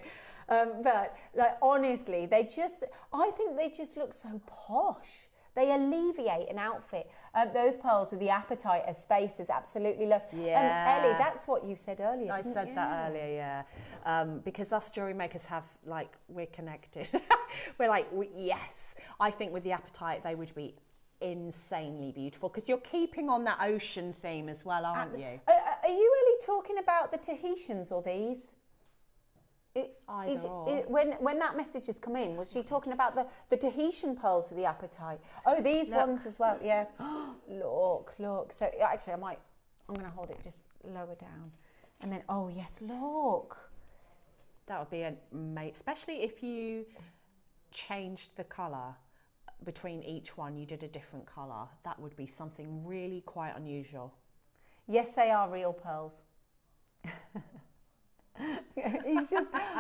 Speaker 2: But like honestly, I think they just look so posh. They alleviate an outfit. Those pearls with the apatite as spaces, absolutely love.
Speaker 4: Yeah.
Speaker 2: Ellie, that's what you said earlier.
Speaker 4: I said that earlier, yeah. Because us jewellery makers we're connected. We're like, yes. I think with the apatite, they would be insanely beautiful, because you're keeping on that ocean theme as well, aren't you?
Speaker 2: Are you really talking about the Tahitians or these? When that message has come in, was she talking about the Tahitian pearls with the apatite? Oh, these ones as well, yeah. Look. So actually, I'm going to hold it just lower down. And then, oh yes, look.
Speaker 4: That would be amazing, especially if you changed the colour between each one, you did a different colour. That would be something really quite unusual.
Speaker 2: Yes, they are real pearls.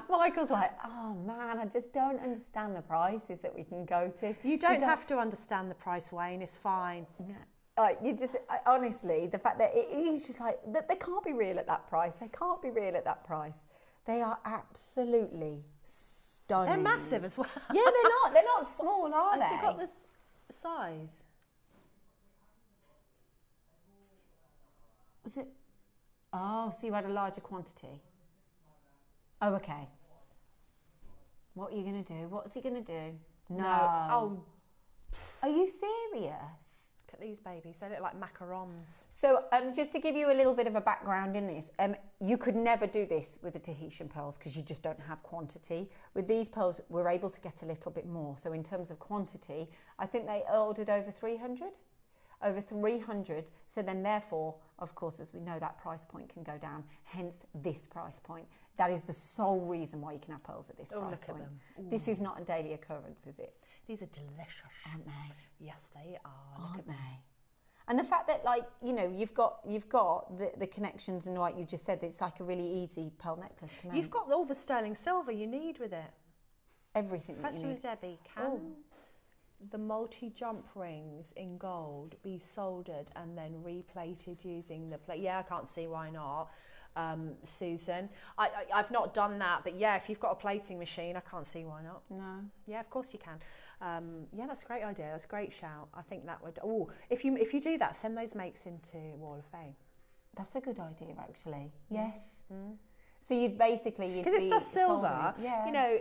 Speaker 2: Michael's like, oh man, I just don't understand the prices that we can go to.
Speaker 4: You don't have to understand the price, Wayne, it's fine.
Speaker 2: You just, honestly, the fact that he's just like, they can't be real at that price. They can't be real at that price. They are absolutely stunning.
Speaker 4: They're massive as well.
Speaker 2: Yeah, they're not small, are they?
Speaker 4: Have you got the size?
Speaker 2: Was it? Oh, so you had a larger quantity. Oh, okay. What are you going to do? What's he going to do? No.
Speaker 4: Oh.
Speaker 2: Are you serious?
Speaker 4: Look at these babies. They look like macarons.
Speaker 2: So just to give you a little bit of a background in this, you could never do this with the Tahitian pearls because you just don't have quantity. With these pearls, we're able to get a little bit more. So in terms of quantity, I think they ordered over 300. Over 300. So then therefore, of course, as we know, that price point can go down, hence this price point. That is the sole reason why you can have pearls at this price
Speaker 4: look
Speaker 2: point.
Speaker 4: At them.
Speaker 2: This is not a daily occurrence, is it?
Speaker 4: These are delicious.
Speaker 2: Aren't they?
Speaker 4: Yes, they are.
Speaker 2: Aren't they? And the fact that, like, you know, you've got the connections, and like you just said, it's like a really easy pearl necklace to make.
Speaker 4: You've got all the sterling silver you need with it.
Speaker 2: Everything that you
Speaker 4: Question
Speaker 2: need.
Speaker 4: with Debbie, can the multi-jump rings in gold be soldered and then replated using the plate? Yeah, I can't see why not. Susan, I've not done that, but yeah, if you've got a plating machine, I can't see why not.
Speaker 2: No.
Speaker 4: Yeah, of course you can. Yeah, that's a great idea. That's a great shout. I think that would. Oh, if you do that, send those makes into Wall of Fame.
Speaker 2: That's a good idea, actually. Yes. So you'd basically
Speaker 4: because it's just silver.
Speaker 2: Soldering. Yeah.
Speaker 4: You know,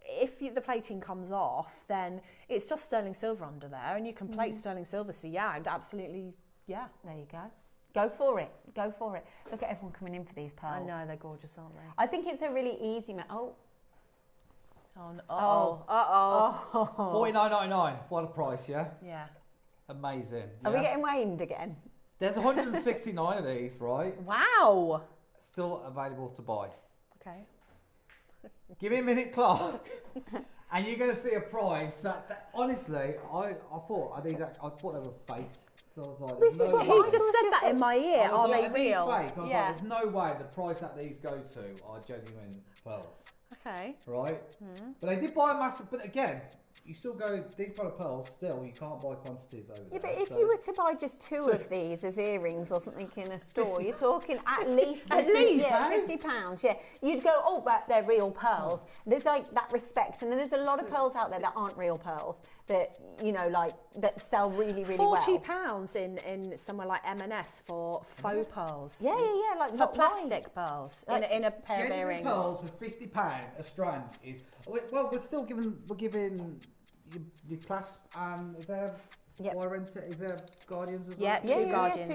Speaker 4: if the plating comes off, then it's just sterling silver under there, and you can plate sterling silver. So yeah, absolutely. Yeah.
Speaker 2: There you go. Go for it. Go for it. Look at everyone coming in for these pearls.
Speaker 4: I know, they're gorgeous, aren't they?
Speaker 2: I think it's a really easy. Oh.
Speaker 10: $49.99. What a price, yeah?
Speaker 4: Yeah.
Speaker 10: Amazing.
Speaker 2: Are we getting waned again?
Speaker 10: There's 169 of these, right?
Speaker 4: Wow.
Speaker 10: Still available to buy.
Speaker 4: Okay.
Speaker 10: Give me a minute, Clark. And you're going to see a price that honestly, I thought they were fake. So I was like,
Speaker 4: this is what he just said that in my ear. Are they real?
Speaker 10: Fake? I was like, there's no way the price that these go to are genuine pearls.
Speaker 4: Okay.
Speaker 10: Right? But they did buy a massive, but again, you still go, these kind of pearls, still, you can't buy quantities over there.
Speaker 2: Yeah, but if you were to buy just two of these as earrings or something in a store, you're talking at least £50. Yeah, you'd go, oh, but they're real pearls. There's like that respect, and there's a lot of pearls out there that aren't real pearls that, you know, like that sell really, really well.
Speaker 4: £40 in somewhere like M&S for faux pearls.
Speaker 2: Yeah, like
Speaker 4: for plastic pearls in a pair of earrings.
Speaker 10: Pearls for £50 a strand is well. We're giving your clasp and is there is there Guardians as well?
Speaker 2: Two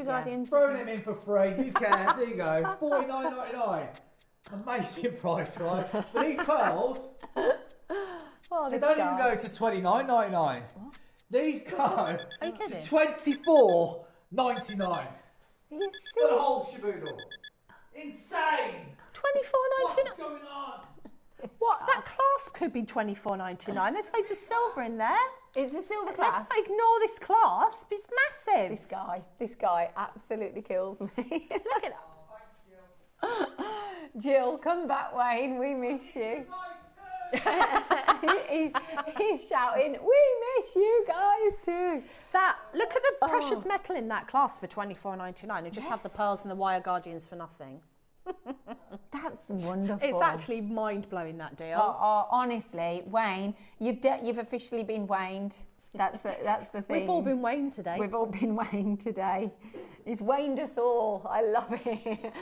Speaker 2: Guardians.
Speaker 10: Throwing them in for free. Who cares? There you go. $49.99. Amazing price, right? But these pearls. They don't even go to $29.99. These go to $24.99.
Speaker 2: For
Speaker 10: the whole shaboodle. Insane.
Speaker 4: $24.99.
Speaker 10: What's going on?
Speaker 4: What? That clasp could be $24.99. There's loads of silver in there.
Speaker 2: It's a silver clasp.
Speaker 4: Let's ignore this clasp. It's massive.
Speaker 2: This guy absolutely kills me.
Speaker 4: Look at that.
Speaker 2: Jill, come back, Wayne. We miss you. he's shouting, we miss you guys too.
Speaker 4: Look at the precious metal in that clasp for $24.99 and just have the pearls and the wire Guardians for nothing.
Speaker 2: That's wonderful.
Speaker 4: It's actually mind-blowing, that deal.
Speaker 2: Honestly, Wayne, you've officially been waned. That's the thing.
Speaker 4: We've all been waned today.
Speaker 2: We've all been waned today. He's waned us all. I love it.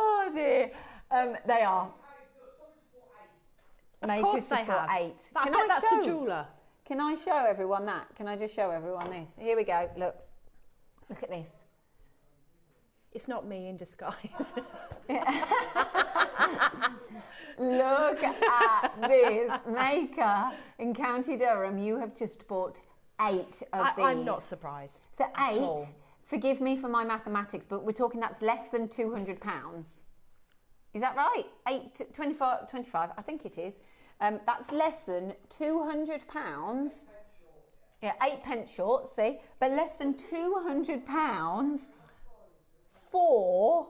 Speaker 2: Oh dear. They are.
Speaker 4: Of course they have.
Speaker 2: 8.
Speaker 4: I bet that's a jeweller.
Speaker 2: Can I show everyone that? Can I just show everyone this? Here we go. Look at this.
Speaker 4: It's not me in disguise.
Speaker 2: Look at this maker in County Durham. You have just bought 8 of these.
Speaker 4: I'm not surprised.
Speaker 2: So 8. Forgive me for my mathematics, but we're talking that's less than £200. Is that right? 25, I think it is. That's less than £200. Yeah, 8 pence short, see? But less than £200 for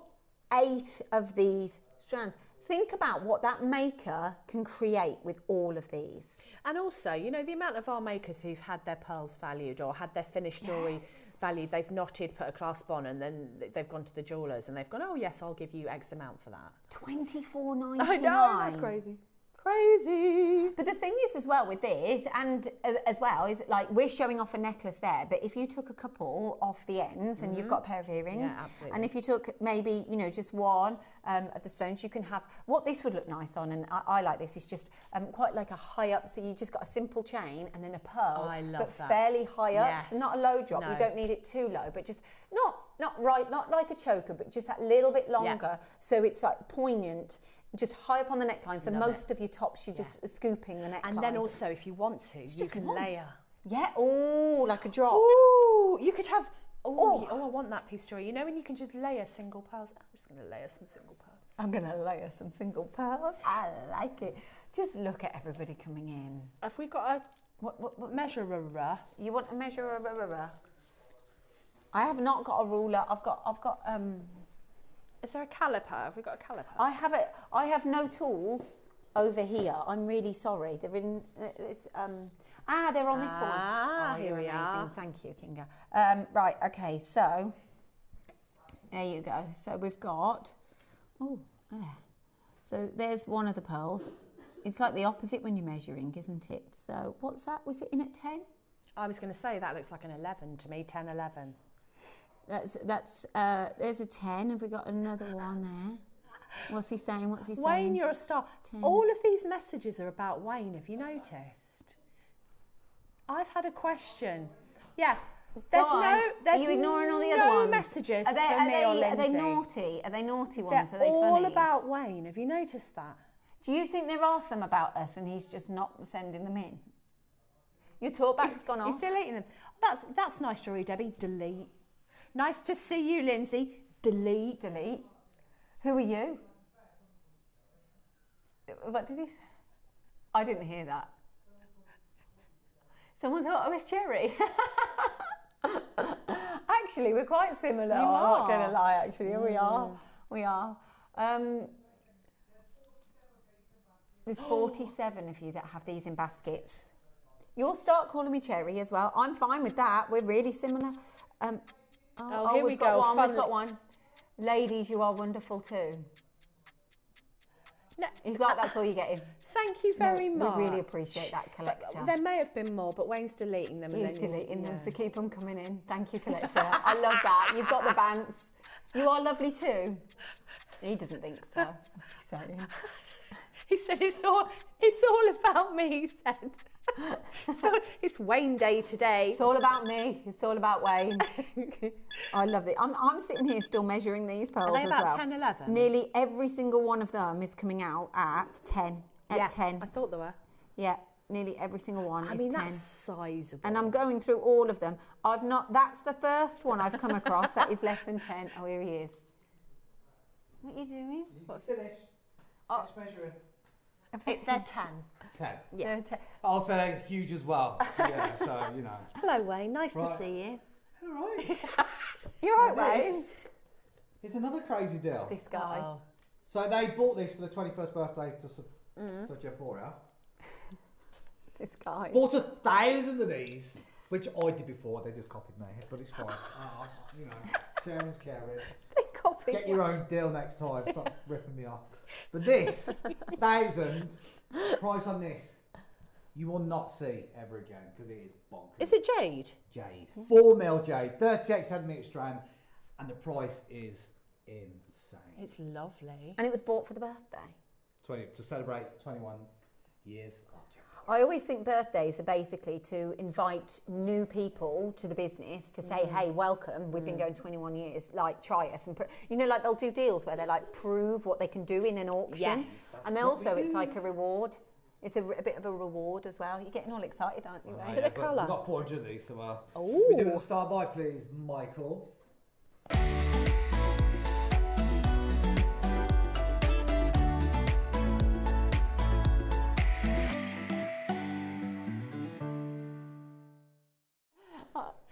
Speaker 2: 8 of these strands. Think about what that maker can create with all of these.
Speaker 4: And also, you know, the amount of our makers who've had their pearls valued or had their finished jewellery valued, they've knotted, put a clasp on, and then they've gone to the jewellers and they've gone, oh yes, I'll give you X amount for that.
Speaker 2: $24.99.
Speaker 4: I know, that's crazy. Crazy.
Speaker 2: But the thing is as well with this, and as well, is like we're showing off a necklace there, but if you took a couple off the ends and you've got a pair of earrings,
Speaker 4: yeah, absolutely.
Speaker 2: And if you took maybe, you know, just one of the stones, you can have, what this would look nice on, and I like this, is just quite like a high up, so you just got a simple chain and then a pearl,
Speaker 4: I love
Speaker 2: but
Speaker 4: that.
Speaker 2: Fairly high up,
Speaker 4: Yes.
Speaker 2: so not a low drop,
Speaker 4: No.
Speaker 2: you don't need it too low, but just not like a choker, but just that little bit longer, so it's like poignant. Just high up on the neckline, so most of your tops you're just scooping the neckline.
Speaker 4: And then also, if you want to, you can layer.
Speaker 2: Yeah, oh, like a drop.
Speaker 4: Oh, you could have, I want that piece, Joy. You know when you can just layer single pearls? I'm just going to layer some single pearls.
Speaker 2: I'm going to layer some single pearls. I like it. Just look at everybody coming in.
Speaker 4: Have we got a what measurer?
Speaker 2: You want a measurer? I have not got a ruler. I've got
Speaker 4: Is there a caliper? Have we got a caliper?
Speaker 2: I have no tools over here. I'm really sorry. They're in this they're on this one.
Speaker 4: Ah,
Speaker 2: Oh,
Speaker 4: here
Speaker 2: you're
Speaker 4: we
Speaker 2: amazing.
Speaker 4: are.
Speaker 2: Thank you, Kinga. Right, okay, so there you go. So we've got there. So there's one of the pearls. It's like the opposite when you're measuring, isn't it? So what's that? Was it in at 10?
Speaker 4: I was going to say that looks like an 11 to me, 10, 11.
Speaker 2: That's there's a 10. Have we got another one there? What's he saying?
Speaker 4: Wayne, you're a star.
Speaker 2: 10.
Speaker 4: All of these messages are about Wayne. Have you noticed? I've had a question. Yeah. There's
Speaker 2: are you ignoring all the other ones?
Speaker 4: messages
Speaker 2: Are
Speaker 4: for me or Lindsay.
Speaker 2: Are they naughty? Are they naughty ones?
Speaker 4: They're
Speaker 2: Are they
Speaker 4: all
Speaker 2: funnies?
Speaker 4: about Wayne. Have you noticed that?
Speaker 2: Do you think there are some about us and he's just not sending them in? Your talkback's gone off.
Speaker 4: He's deleting them. That's nice, Jory Debbie. Delete. Nice to see you, Lindsay. Delete.
Speaker 2: Who are you? What did he say? I didn't hear that. Someone thought I was Cherry. Actually, we're quite similar. I'm not going to lie, actually. We are. There's 47 of you that have these in baskets. You'll start calling me Cherry as well. I'm fine with that. We're really similar.
Speaker 4: Here we
Speaker 2: we've
Speaker 4: go.
Speaker 2: We've got one. Ladies, you are wonderful too.
Speaker 4: No,
Speaker 2: he's like, that's all you're getting.
Speaker 4: Thank you very much.
Speaker 2: We really appreciate that, collector.
Speaker 4: There may have been more, but Wayne's deleting them.
Speaker 2: He's deleting them, so keep them coming in. Thank you, collector. I love that. You've got the bounce. You are lovely too. He doesn't think so. What's he saying?
Speaker 4: He said it's all about me. He said. So it's Wayne Day today.
Speaker 2: It's all about me. It's all about Wayne. I love it. I'm sitting here still measuring these pearls
Speaker 4: Are they
Speaker 2: as
Speaker 4: about
Speaker 2: well.
Speaker 4: 10, 11?
Speaker 2: Nearly every single one of them is coming out at 10. At 10.
Speaker 4: I thought they were.
Speaker 2: Yeah, nearly every single one is 10.
Speaker 4: That's sizable.
Speaker 2: And I'm going through all of them. That's the first one I've come across that is less than 10. Oh, here he is. What are you doing?
Speaker 10: Finished. Let's measure it.
Speaker 4: They're 10.
Speaker 10: 10.
Speaker 4: Yeah.
Speaker 10: Oh, so they're huge as well. Yeah, so, you know.
Speaker 4: Hello, Wayne. Nice to see you.
Speaker 10: All right.
Speaker 2: You're all right, Wayne.
Speaker 10: It's another crazy deal.
Speaker 2: This guy.
Speaker 4: Oh.
Speaker 10: So they bought this for the 21st birthday to Jempora.
Speaker 2: This guy.
Speaker 10: Bought 1,000 of these, which I did before. They just copied me, but it's fine. You know, sharing's caring. Get your own deal next time. Stop ripping me off. But this 1,000 price on this, you will not see ever again because it is bonkers.
Speaker 4: Is it jade?
Speaker 10: Jade. 4mm jade, 38 centimetre strand, and the price is insane.
Speaker 4: It's lovely.
Speaker 2: And it was bought for the birthday.
Speaker 10: To celebrate 21 years of Jempora.
Speaker 2: I always think birthdays are basically to invite new people to the business to say, hey, welcome, we've been going 21 years, like try us. And like they'll do deals where they like prove what they can do in an auction.
Speaker 4: Yes.
Speaker 2: And also it's like a reward. It's a bit of a reward as well. You're getting all excited, aren't you?
Speaker 10: Oh,
Speaker 2: Ray?
Speaker 10: yeah,
Speaker 4: the colour.
Speaker 10: We've got 400 of these, so
Speaker 4: Ooh.
Speaker 10: we do it as a start by, please, Michael.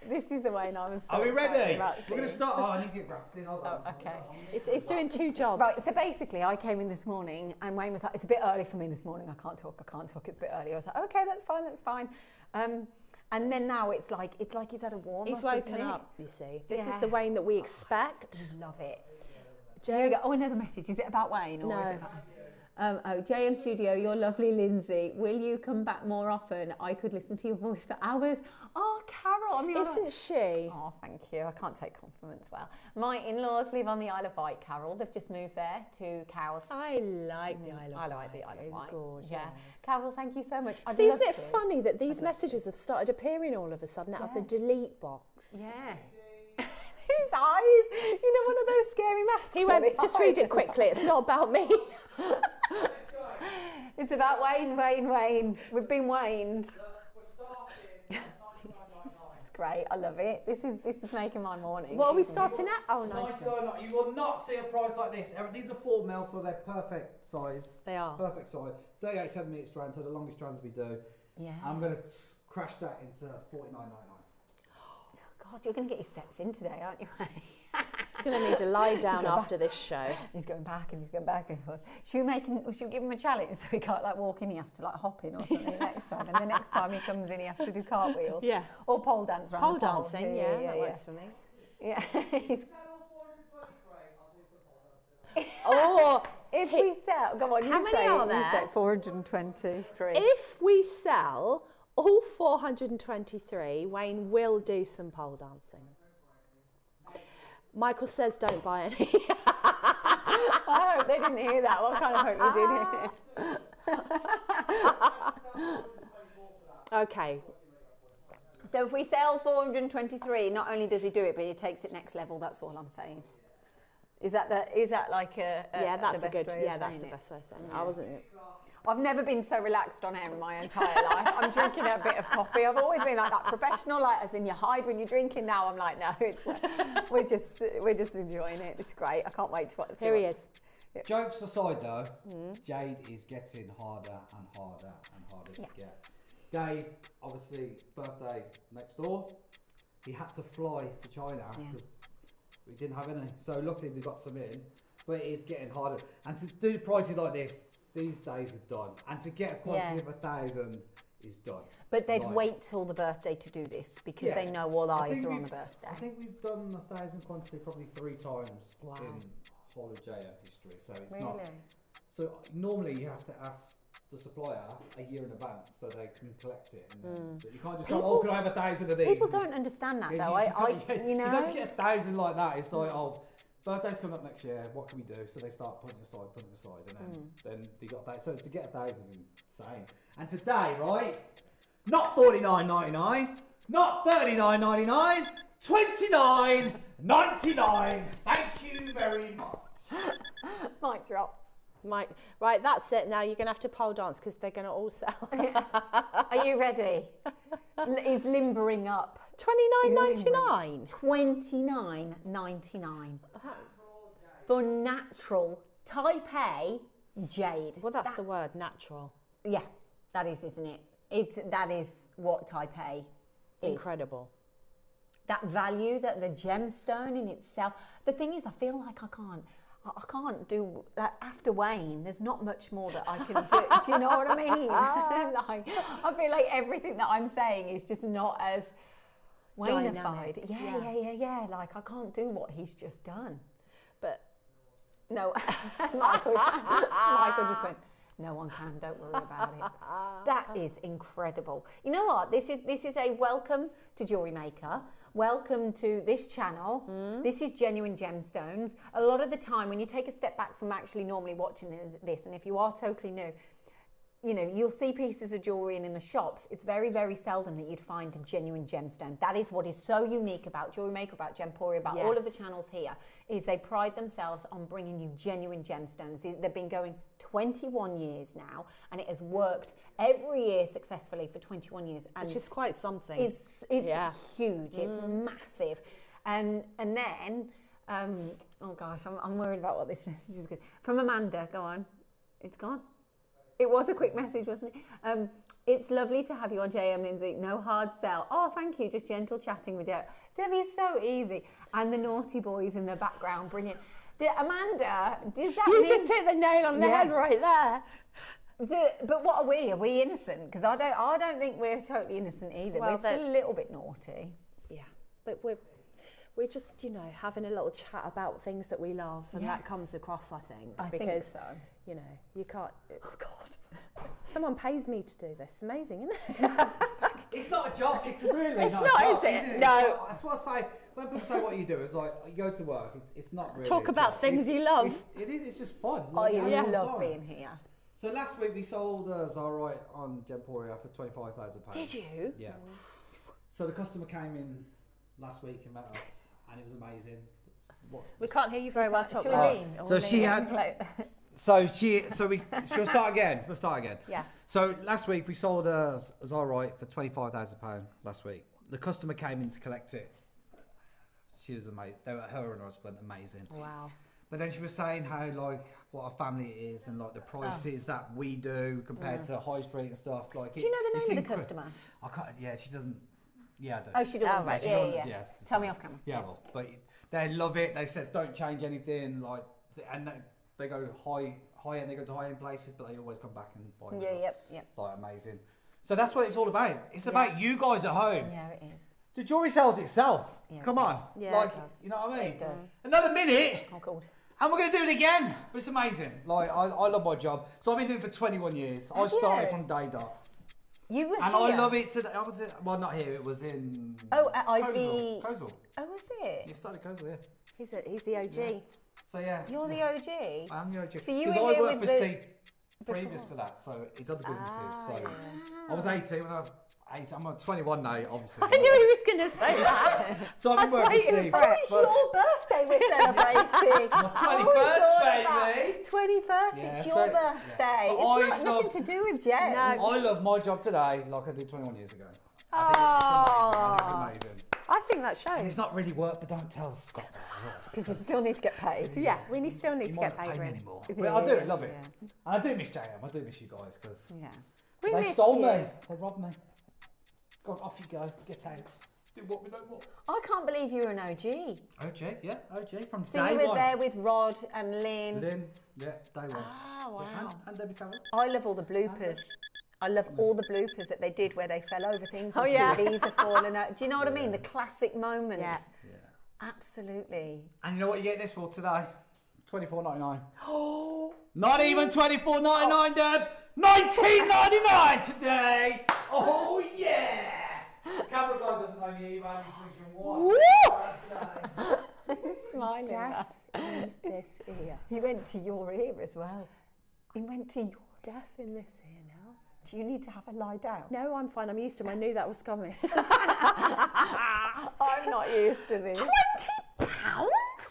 Speaker 2: This is the way I was.
Speaker 10: Are we ready?
Speaker 2: We're
Speaker 10: going to start. Oh, I need to get wrapped in. Hold on.
Speaker 2: Okay.
Speaker 4: It's doing two jobs.
Speaker 2: Right, so basically I came in this morning and Wayne was like, it's a bit early for me this morning, I can't talk, it's a bit early. I was like, okay, that's fine. And then now it's like he's had a warm
Speaker 4: He's
Speaker 2: up,
Speaker 4: woken
Speaker 2: isn't it?
Speaker 4: up, you see. This
Speaker 2: Yeah.
Speaker 4: is the Wayne that we expect.
Speaker 2: Love it. Here we go. Oh, another message. Is it about Wayne? Or
Speaker 4: No.
Speaker 2: Is it about... JM Studio, you're lovely, Lindsay. Will you come back more often? I could listen to your voice for hours. Oh, Carol.
Speaker 4: Isn't she?
Speaker 2: Oh, thank you. I can't take compliments well. My in-laws live on the Isle of Wight, Carol. They've just moved there to Cowes.
Speaker 4: I like the Isle of Wight.
Speaker 2: I like the Isle of Wight.
Speaker 4: It's gorgeous.
Speaker 2: Yeah. Carol, thank you so much.
Speaker 4: See, isn't it funny that these messages have started appearing all of a sudden out of the delete box?
Speaker 2: Yeah. His eyes, you know, one of those scary masks.
Speaker 4: He went, just read it quickly, it's not about me.
Speaker 2: It's about Wayne. We've been Wayne'd.
Speaker 10: We're starting at 9.99.
Speaker 2: Great, I love it. This is making my morning.
Speaker 4: What are we starting at? Oh, no.
Speaker 10: You will not see a price like this. These are 4 mil, so they're perfect size.
Speaker 4: They are.
Speaker 10: Perfect size. 38 centimetre strand, so the longest strands we do.
Speaker 2: Yeah.
Speaker 10: I'm going to crash that into $49.99.
Speaker 2: God, you're going to get your steps in today, aren't you, mate?
Speaker 4: He's going to need to lie down after this show.
Speaker 2: He's going back and forth. Should we give him a challenge so he can't like walk in, he has to like hop in or something next time, and the next time he comes in he has to do cartwheels.
Speaker 4: Yeah.
Speaker 2: Or pole dance around
Speaker 4: Pole
Speaker 2: the pole.
Speaker 4: dancing, yeah, that works for me.
Speaker 2: Yeah.
Speaker 4: Oh,
Speaker 2: if we sell, come on,
Speaker 4: how many are there?
Speaker 2: You say 423.
Speaker 4: If we sell all 423, Wayne will do some pole dancing. Michael says don't buy any.
Speaker 2: I hope they didn't hear that. What kind of hope you did hear?
Speaker 4: Okay.
Speaker 2: So if we sell 423, not only does he do it, but he takes it next level. That's all I'm saying. Is that like a
Speaker 4: yeah? That's
Speaker 2: the
Speaker 4: a good.
Speaker 2: best way
Speaker 4: Yeah,
Speaker 2: of
Speaker 4: that's
Speaker 2: saying
Speaker 4: the
Speaker 2: it?
Speaker 4: best way of saying it.
Speaker 2: Yeah.
Speaker 4: I wasn't.
Speaker 2: I've never been so relaxed on air in my entire life. I'm drinking a bit of coffee. I've always been like that professional, like as in you hide when you're drinking. Now I'm like, no, we're just enjoying it. It's great. I can't wait to watch.
Speaker 4: Here he is.
Speaker 10: Jokes aside though, Jade is getting harder and harder and harder to get. Dave, obviously, birthday next door. He had to fly to China because we didn't have any. So luckily we got some in, but it is getting harder. And to do prices like this, these days are done. And to get a quantity of 1,000 is done.
Speaker 2: But they'd wait till the birthday to do this because they know all eyes are on the birthday.
Speaker 10: I think we've done 1,000 quantity probably 3 times in whole of JM history. So it's not. So normally you have to ask the supplier a year in advance so they can collect it. And but you can't just go, oh, can I have 1,000 of these?
Speaker 2: People don't understand that though. You know,
Speaker 10: you don't get 1,000 like that. It's like, oh, birthday's coming up next year. What can we do? So they start putting aside, and then they got that. So to get 1,000 is insane. And today, right? Not $49.99, not $39.99, $29.99. Thank you very much.
Speaker 2: Mic drop.
Speaker 4: Mike, right, that's it. Now you're going to have to pole dance because they're going to all sell.
Speaker 2: Are you ready? He's limbering up.
Speaker 4: $29.99.
Speaker 2: $29.99 for natural Type A jade.
Speaker 4: Well, that's the word, natural.
Speaker 2: Yeah, that is, isn't it? That is what Type A is.
Speaker 4: Incredible.
Speaker 2: That value, that the gemstone in itself. The thing is, I feel like I can't do that after Wayne. There's not much more that I can do. Do you know what I mean? Like, I feel like everything that I'm saying is just not as Wayne-ified. Yeah. Like I can't do what he's just done. But no, Michael just went, no one can, don't worry about it. That is incredible. You know what? This is a welcome to JewelleryMaker. Welcome to this channel. This is Genuine Gemstones. A lot of the time when you take a step back from actually normally watching this, and if you are totally new, you know, you'll see pieces of jewellery in the shops. It's very, very seldom that you'd find a genuine gemstone. That is what is so unique about JewelleryMaker, about Gemporia, about all of the channels here, is they pride themselves on bringing you genuine gemstones. They've been going 21 years now, and it has worked every year successfully for 21 years. And
Speaker 4: which is quite something.
Speaker 2: It's huge. It's massive. And then, oh gosh, I'm worried about what this message is. From Amanda, go on. It's gone. It was a quick message, wasn't it? It's lovely to have you on JM, Lindsay. No hard sell. Oh, thank you. Just gentle chatting with Debbie. Debbie's so easy. And the naughty boys in the background, brilliant. Amanda, does that mean...
Speaker 4: You just hit the nail on the head right there.
Speaker 2: But what are we? Are we innocent? Because I don't think we're totally innocent either.
Speaker 4: Well,
Speaker 2: we're still a little bit naughty.
Speaker 4: Yeah, but we're just, you know, having a little chat about things that we love, and that comes across, I think.
Speaker 2: I
Speaker 4: because,
Speaker 2: think so.
Speaker 4: You know, you can't... Oh, God. Someone pays me to do this. It's amazing, isn't it?
Speaker 10: It's not a job. It's really
Speaker 4: it's
Speaker 10: not
Speaker 4: not,
Speaker 10: a job,
Speaker 4: is it? No.
Speaker 10: That's what I say. When people say what you do, it's like, you go to work. It's not really
Speaker 4: Talk
Speaker 10: a
Speaker 4: about
Speaker 10: job.
Speaker 4: things you love.
Speaker 10: It is. It's just fun.
Speaker 2: I love being here.
Speaker 10: So last week we sold Zarite on Gemporia for £25,000.
Speaker 4: Did you?
Speaker 10: Yeah. So the customer came in last week and met us, and it was amazing.
Speaker 4: We can't hear you very well.
Speaker 2: Shall we lean?
Speaker 10: So she had... She'll start again. We'll start again.
Speaker 4: Yeah.
Speaker 10: So last week we sold Zarite for £25,000 last week. the customer came in to collect it. She was amazing. Her and her husband, amazing.
Speaker 4: Wow.
Speaker 10: But then she was saying how like what a family is and like the prices that we do compared to high street and stuff. Like,
Speaker 2: do you know the name of the customer?
Speaker 10: I can't. Yeah, she doesn't. Yeah, I do.
Speaker 2: Oh, she doesn't.
Speaker 10: Right.
Speaker 2: Yeah. Tell me off camera.
Speaker 10: Yeah, well, but they love it. They said don't change anything. Like, and they go high end. They go to high end places, but they always come back and buy.
Speaker 2: Yep.
Speaker 10: Like amazing. So that's what it's all about. It's about you guys at home.
Speaker 2: Yeah, it is.
Speaker 10: The jewellery sells itself.
Speaker 2: Yeah,
Speaker 10: Come on.
Speaker 4: Yeah,
Speaker 10: like,
Speaker 4: it does.
Speaker 10: you know what I mean?
Speaker 2: It does.
Speaker 10: Another minute.
Speaker 2: Oh, God.
Speaker 10: And we're going to do it again. But it's amazing. Like, I love my job. So I've been doing it for 21 years. I started from day dot.
Speaker 2: You were
Speaker 10: and
Speaker 2: here?
Speaker 10: I love it today. I was well, not here. It was in...
Speaker 2: Oh, at Ivy...
Speaker 10: Kozel.
Speaker 2: Oh, was it?
Speaker 10: You started Kozel, yeah.
Speaker 4: He's the OG.
Speaker 10: Yeah. So, yeah.
Speaker 2: You're the OG?
Speaker 10: I am the OG.
Speaker 2: So you were
Speaker 10: Because I
Speaker 2: here
Speaker 10: worked
Speaker 2: with
Speaker 10: for
Speaker 2: the...
Speaker 10: Steve previous to that. So, his other businesses. So, I was 18 when I'm 21 now, obviously.
Speaker 4: I knew he was going to say that.
Speaker 10: So I've been working with Steve.
Speaker 2: Oh, it's your birthday we're celebrating.
Speaker 10: My 21st, baby.
Speaker 2: 21st,
Speaker 10: Yeah,
Speaker 2: it's your
Speaker 10: so-
Speaker 2: birthday.
Speaker 10: yeah.
Speaker 2: It's
Speaker 10: But
Speaker 2: nothing to do with Jen.
Speaker 4: No.
Speaker 10: I love my job today like I did 21 years ago.
Speaker 4: Oh.
Speaker 10: I think it's amazing.
Speaker 4: I think that shows.
Speaker 10: And it's not really work, but don't tell Scott that.
Speaker 2: Because you still need to get paid.
Speaker 4: Yeah, we still need
Speaker 10: You
Speaker 4: to
Speaker 10: might
Speaker 4: get
Speaker 10: not
Speaker 4: paid
Speaker 10: pay me
Speaker 4: really.
Speaker 10: anymore.
Speaker 2: Yeah,
Speaker 10: But I do
Speaker 2: yeah,
Speaker 10: love it.
Speaker 2: yeah.
Speaker 10: And I do miss JM. I do miss you guys because
Speaker 2: Yeah.
Speaker 4: We
Speaker 10: they
Speaker 4: miss
Speaker 10: stole
Speaker 4: you.
Speaker 10: me. They robbed me. Go on, off you go. Get out. Do what we know what.
Speaker 2: I can't believe you're an OG.
Speaker 10: OG, yeah, OG from
Speaker 2: So
Speaker 10: day
Speaker 2: you were
Speaker 10: one.
Speaker 2: there with Rod and Lynn.
Speaker 10: Lynn, yeah, day one.
Speaker 2: Ah, wow.
Speaker 10: Yeah, and Debbie Carroll.
Speaker 2: I love all the bloopers. I love all the bloopers that they did where they fell over things and
Speaker 4: Oh, yeah.
Speaker 2: TVs are falling out. Do you know what I mean? The classic moments.
Speaker 4: Yeah.
Speaker 2: Absolutely.
Speaker 10: And you know what you get this for today? $24.99. Oh. Not even $24.99, Debs. $19.99 today. Oh yeah. The camera guy doesn't know me either. He's
Speaker 2: Smiling.
Speaker 4: Death in this ear.
Speaker 2: He went to your ear as well. He went to your...
Speaker 4: Death in this ear now.
Speaker 2: Do you need to have a lie down?
Speaker 4: No, I'm fine. I'm used to him. I knew that was coming.
Speaker 2: I'm not used to this.
Speaker 4: £20?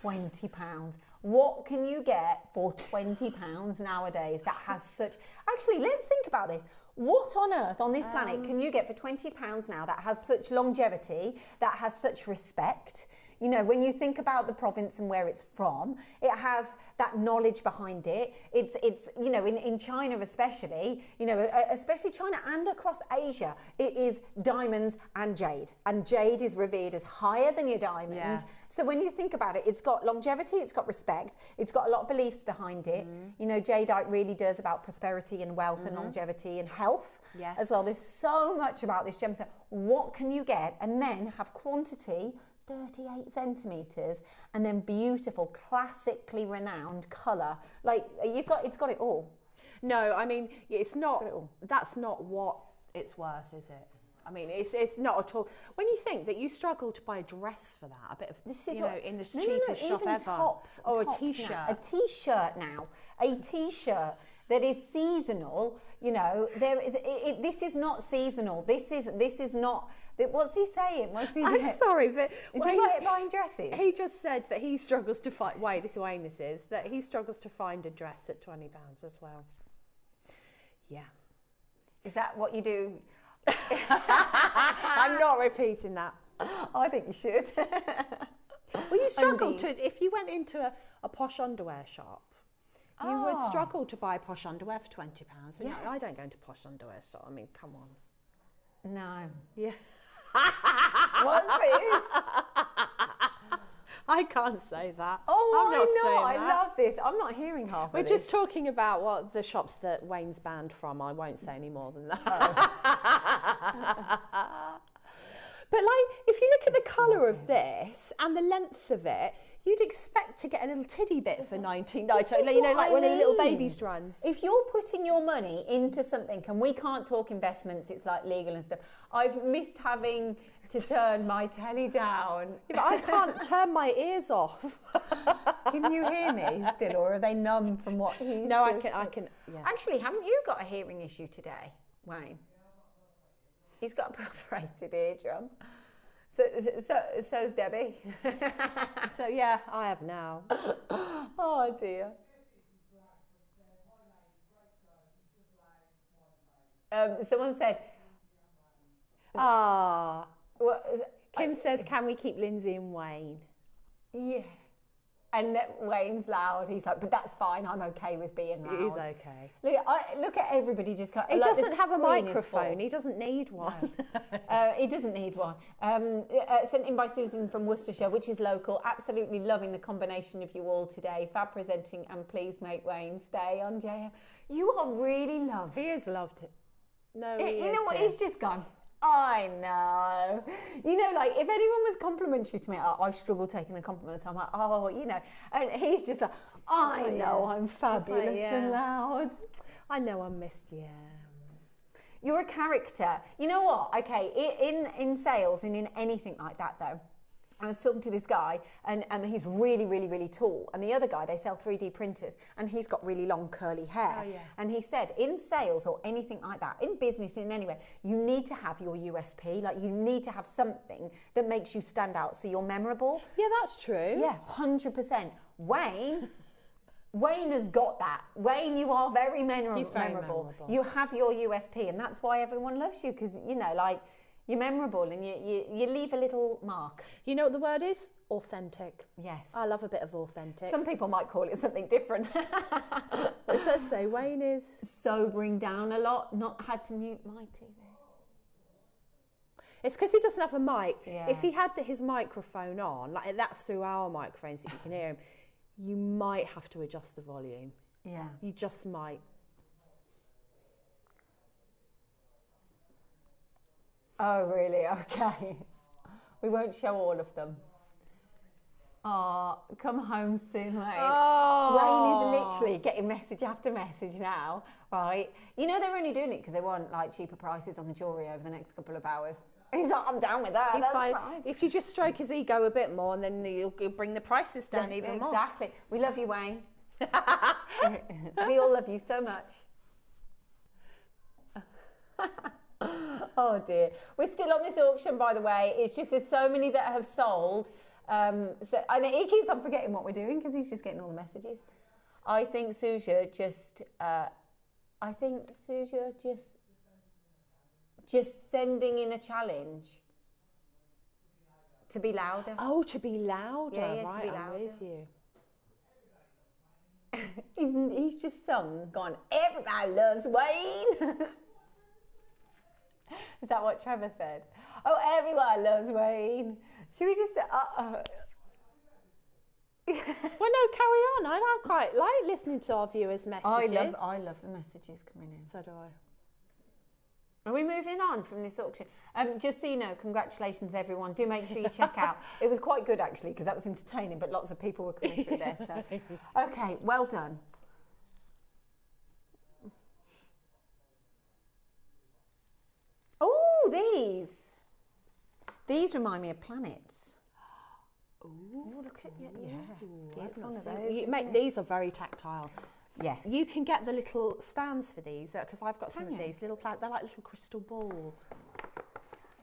Speaker 2: £20. What can you get for £20 nowadays that has such... Actually, let's think about this. What on earth on this planet can you get for £20 now that has such longevity, that has such respect? You know, when you think about the province and where it's from, it has that knowledge behind it. It's you know, in China especially, you know, especially China and across Asia, it is diamonds and jade. And jade is revered as higher than your diamonds.
Speaker 4: Yeah.
Speaker 2: So when you think about it, it's got longevity, it's got respect, it's got a lot of beliefs behind it. You know, jadeite really does about prosperity and wealth and longevity and health as well. There's so much about this gemstone. What can you get? And then have quantity, 38 centimetres, and then beautiful, classically renowned colour. Like, it's got it all.
Speaker 4: No, I mean, it's not, that's not what it's worth, is it? I mean, it's not at all. When you think that you struggle to buy a dress for that, a bit of,
Speaker 2: This is
Speaker 4: you
Speaker 2: what,
Speaker 4: know, in the
Speaker 2: no,
Speaker 4: cheapest shop
Speaker 2: even
Speaker 4: ever.
Speaker 2: tops,
Speaker 4: or
Speaker 2: tops
Speaker 4: a t-shirt.
Speaker 2: now. A t-shirt now. A t-shirt that is seasonal. You know, there is. This is not seasonal. This is not. What's he saying?
Speaker 4: I'm sorry, but
Speaker 2: is he like buying dresses?
Speaker 4: He just said that he struggles to find. Wait, this is Wayne. This is that he struggles to find a dress at £20 as well. Yeah.
Speaker 2: Is that what you do?
Speaker 4: I'm not repeating that.
Speaker 2: I think you should.
Speaker 4: Well, you struggle to, if you went into a posh underwear shop, you would struggle to buy posh underwear for £20. I mean, I don't go into posh underwear shop. I mean, come on.
Speaker 2: No.
Speaker 4: Yeah.
Speaker 2: What's this?
Speaker 4: I can't say that.
Speaker 2: Oh,
Speaker 4: I'm not saying
Speaker 2: I
Speaker 4: that.
Speaker 2: love this. I'm not hearing half
Speaker 4: We're
Speaker 2: of this.
Speaker 4: just talking about what the shops that Wayne's banned from. I won't say any more than that. But like, if you look at the colour of this and the length of it, you'd expect to get a little tiddy bit for $19.99. You know, like one of the little baby strands.
Speaker 2: If you're putting your money into something, and we can't talk investments, it's like legal and stuff. I've missed having to turn my telly down.
Speaker 4: Yeah, but I can't turn my ears off.
Speaker 2: Can you hear me still, or are they numb from what he's
Speaker 4: No,
Speaker 2: just
Speaker 4: I can. Yeah.
Speaker 2: Actually, haven't you got a hearing issue today, Wayne? He's got a perforated eardrum. So's Debbie.
Speaker 4: So yeah, I have now.
Speaker 2: Oh dear. Someone said,
Speaker 4: Kim says, can we keep Lindsay and Wayne?
Speaker 2: Yeah. And Wayne's loud. He's like, but that's fine. I'm okay with being loud.
Speaker 4: He's okay.
Speaker 2: Look at everybody just go.
Speaker 4: He
Speaker 2: like,
Speaker 4: doesn't have a microphone. He doesn't need one.
Speaker 2: No. He doesn't need one. Sent in by Susan from Worcestershire, which is local. Absolutely loving the combination of you all today. Fab presenting, and please make Wayne stay on JM. You are really loved.
Speaker 4: He is loved. No,
Speaker 2: you know what? He's just gone. I know. You know, like, if anyone was complimentary to me, I struggle taking the compliments. I'm like, oh, you know. And he's just like, I know I'm fabulous and loud.
Speaker 4: I know I missed you.
Speaker 2: You're a character. You know what? Okay, in sales and in anything like that, though, I was talking to this guy, and he's really, really, really tall. And the other guy, they sell 3D printers, and he's got really long curly hair.
Speaker 4: Oh, yeah.
Speaker 2: And he said, in sales or anything like that, in business, in anywhere, you need to have your USP. Like, you need to have something that makes you stand out, so you're memorable.
Speaker 4: Yeah, that's true.
Speaker 2: Yeah, 100%. Wayne has got that. Wayne, you are very memorable.
Speaker 4: He's very memorable.
Speaker 2: You have your USP, and that's why everyone loves you, because, you know, like, you're memorable and you leave a little mark.
Speaker 4: You know what the word is? Authentic.
Speaker 2: Yes.
Speaker 4: I love a bit of authentic.
Speaker 2: Some people might call it something different.
Speaker 4: It does say Wayne is...
Speaker 2: Sobering down a lot, not had to mute my TV.
Speaker 4: It's because he doesn't have a mic.
Speaker 2: Yeah.
Speaker 4: If he had his microphone on, like that's through our microphones that you can hear him, you might have to adjust the volume.
Speaker 2: Yeah.
Speaker 4: You just might.
Speaker 2: Oh, really? Okay. We won't show all of them. Oh, come home soon, Wayne.
Speaker 4: Oh.
Speaker 2: Wayne is literally getting message after message now, right? You know they're only doing it because they want like cheaper prices on the jewellery over the next couple of hours. He's like, I'm down with that.
Speaker 4: He's
Speaker 2: That's
Speaker 4: fine. If you just stroke his ego a bit more, and then you'll bring the prices down even more.
Speaker 2: Exactly. We love you, Wayne. We all love you so much. Oh dear. We're still on this auction, by the way. It's just there's so many that have sold. So I know he keeps on forgetting what we're doing because he's just getting all the messages. I think Suja just sending in a challenge to be louder.
Speaker 4: Oh, to be louder.
Speaker 2: Yeah,
Speaker 4: right,
Speaker 2: to be
Speaker 4: I'm
Speaker 2: louder.
Speaker 4: with you.
Speaker 2: He's just gone, everybody loves Wayne. Is that what Trevor said? Oh, everyone loves Wayne. Should we just...
Speaker 4: Well, no, carry on. I quite like listening to our viewers' messages.
Speaker 2: I love the messages coming in.
Speaker 4: So do I.
Speaker 2: Are we moving on from this auction? Just so you know, congratulations, everyone. Do make sure you check out. It was quite good, actually, because that was entertaining, but lots of people were coming through there. So, okay, well done. Oh, these remind me of planets.
Speaker 4: Oh, look at you. Yeah,
Speaker 2: It's one of those.
Speaker 4: These are very tactile.
Speaker 2: Yes.
Speaker 4: You can get the little stands for these because I've got some
Speaker 2: Can
Speaker 4: of
Speaker 2: you?
Speaker 4: these little they're like little crystal balls.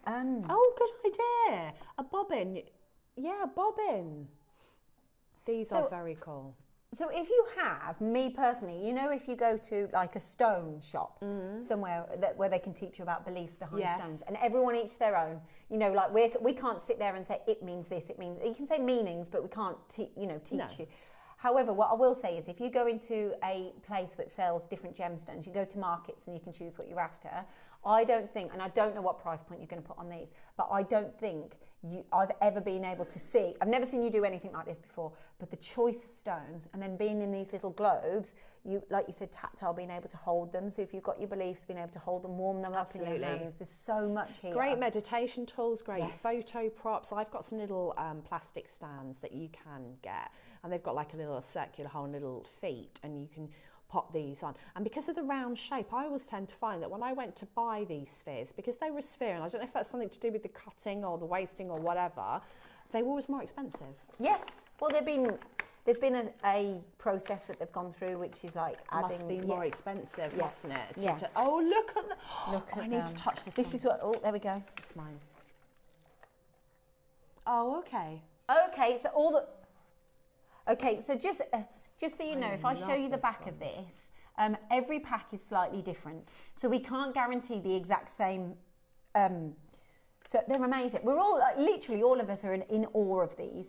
Speaker 2: Oh,
Speaker 4: Oh, good idea. A bobbin. Yeah, a bobbin. These are very cool.
Speaker 2: so if you have, me personally, you know, if you go to like a stone shop somewhere where they can teach you about beliefs behind
Speaker 4: Yes.
Speaker 2: stones, and everyone each their own, you know, like we can't sit there and say it means this, it means, you can say meanings, but we can't teach
Speaker 4: No.
Speaker 2: you. However, what I will say is if you go into a place that sells different gemstones, you go to markets and you can choose what you're after. I don't think, and I don't know what price point you're going to put on these, but I don't think I've ever been able to see, I've never seen you do anything like this before, but the choice of stones and then being in these little globes, like you said, tactile, being able to hold them. So if you've got your beliefs, being able to hold them, warm them up in your
Speaker 4: Absolutely.
Speaker 2: hands. There's so much here.
Speaker 4: Great meditation tools, great
Speaker 2: Yes.
Speaker 4: photo props. I've got some little plastic stands that you can get, and they've got like a little circular hole and little feet, and you can pop these on. And because of the round shape, I always tend to find that when I went to buy these spheres, because they were a sphere, and I don't know if that's something to do with the cutting or the wasting or whatever, they were always more expensive.
Speaker 2: Yes. Well, there's been a process that they've gone through, which is like adding...
Speaker 4: Must be more expensive,
Speaker 2: Yeah.
Speaker 4: mustn't it?
Speaker 2: Yeah.
Speaker 4: Oh, look at the...
Speaker 2: Look at
Speaker 4: I need to
Speaker 2: them.
Speaker 4: touch this
Speaker 2: This
Speaker 4: one.
Speaker 2: is what... Oh, there we go.
Speaker 4: It's mine. Oh, okay.
Speaker 2: Okay, so all the... Okay, so just so you know, if I show you the back of this, every pack is slightly different. So we can't guarantee the exact same... So they're amazing. We're all, like, literally all of us are in awe of these.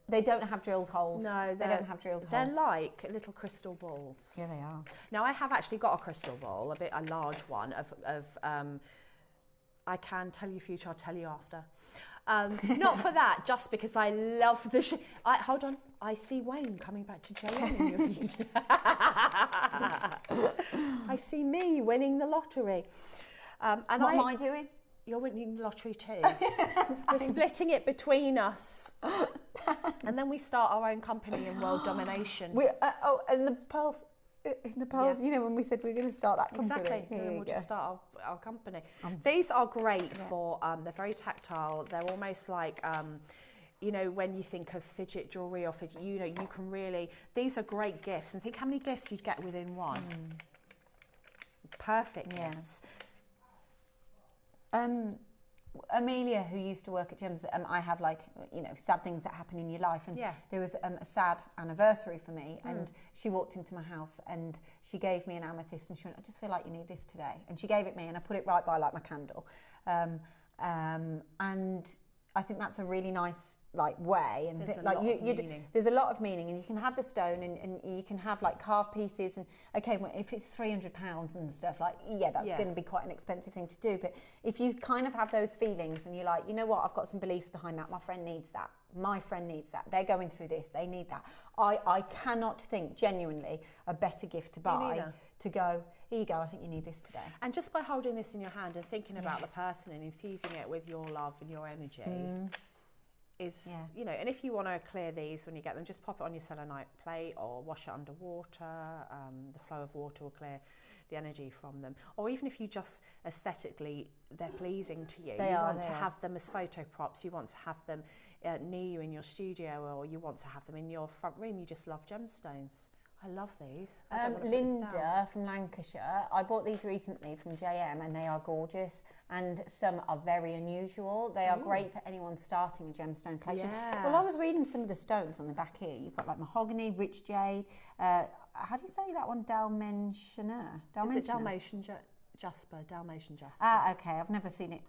Speaker 2: They don't have drilled holes.
Speaker 4: No,
Speaker 2: they don't have drilled
Speaker 4: they're
Speaker 2: holes.
Speaker 4: like little crystal balls.
Speaker 2: Yeah, they are.
Speaker 4: Now, I have actually got a crystal ball, a large one of I can tell you future, I'll tell you after. Not for that, just because I love the hold on, I see Wayne coming back to JM in your future. I see me winning the lottery. And
Speaker 2: what am I doing?
Speaker 4: You're winning the lottery too. We're splitting it between us. And then we start our own company in world domination.
Speaker 2: And the pearls, yeah. You know, when we said we were going to start that company.
Speaker 4: Exactly, and then we'll just start our company. These are great for, they're very tactile. They're almost like, you know, when you think of fidget jewellery or fidget, you know, you can really, these are great gifts. And think how many gifts you'd get within one. Perfect gifts.
Speaker 2: Amelia, who used to work at Gems, I have, like, you know, sad things that happen in your life, and there was a sad anniversary for me, and she walked into my house and she gave me an amethyst, and she went, I just feel like you need this today, and she gave it me, and I put it right by, like, my candle, and I think that's a really nice, like, way, and there's a lot of meaning, and you can have the stone, and you can have, like, carved pieces, and okay, well, if it's £300 and stuff, like, that's going to be quite an expensive thing to do, but if you kind of have those feelings, and you're like, you know what, I've got some beliefs behind that, my friend needs that, they're going through this, they need that, I cannot think genuinely a better gift to buy, to go, here you go, I think you need this today.
Speaker 4: And just by holding this in your hand and thinking about the person and infusing it with your love and your energy, is, you know, and if you want to clear these when you get them, just pop it on your selenite plate or wash it under water. The flow of water will clear the energy from them. Or even if you just aesthetically, they're pleasing to you. You want to have them as photo props. You want to have them near you in your studio, or you want to have them in your front room. You just love gemstones. I love these.
Speaker 2: Linda from Lancashire, I bought these recently from JM, and they are gorgeous, and some are very unusual. They are great for anyone starting a gemstone collection. Well, I was reading some of the stones on the back here. You've got, like, mahogany, rich jade. How do you say that one? Dalmatian jasper. Ah, okay. I've never seen it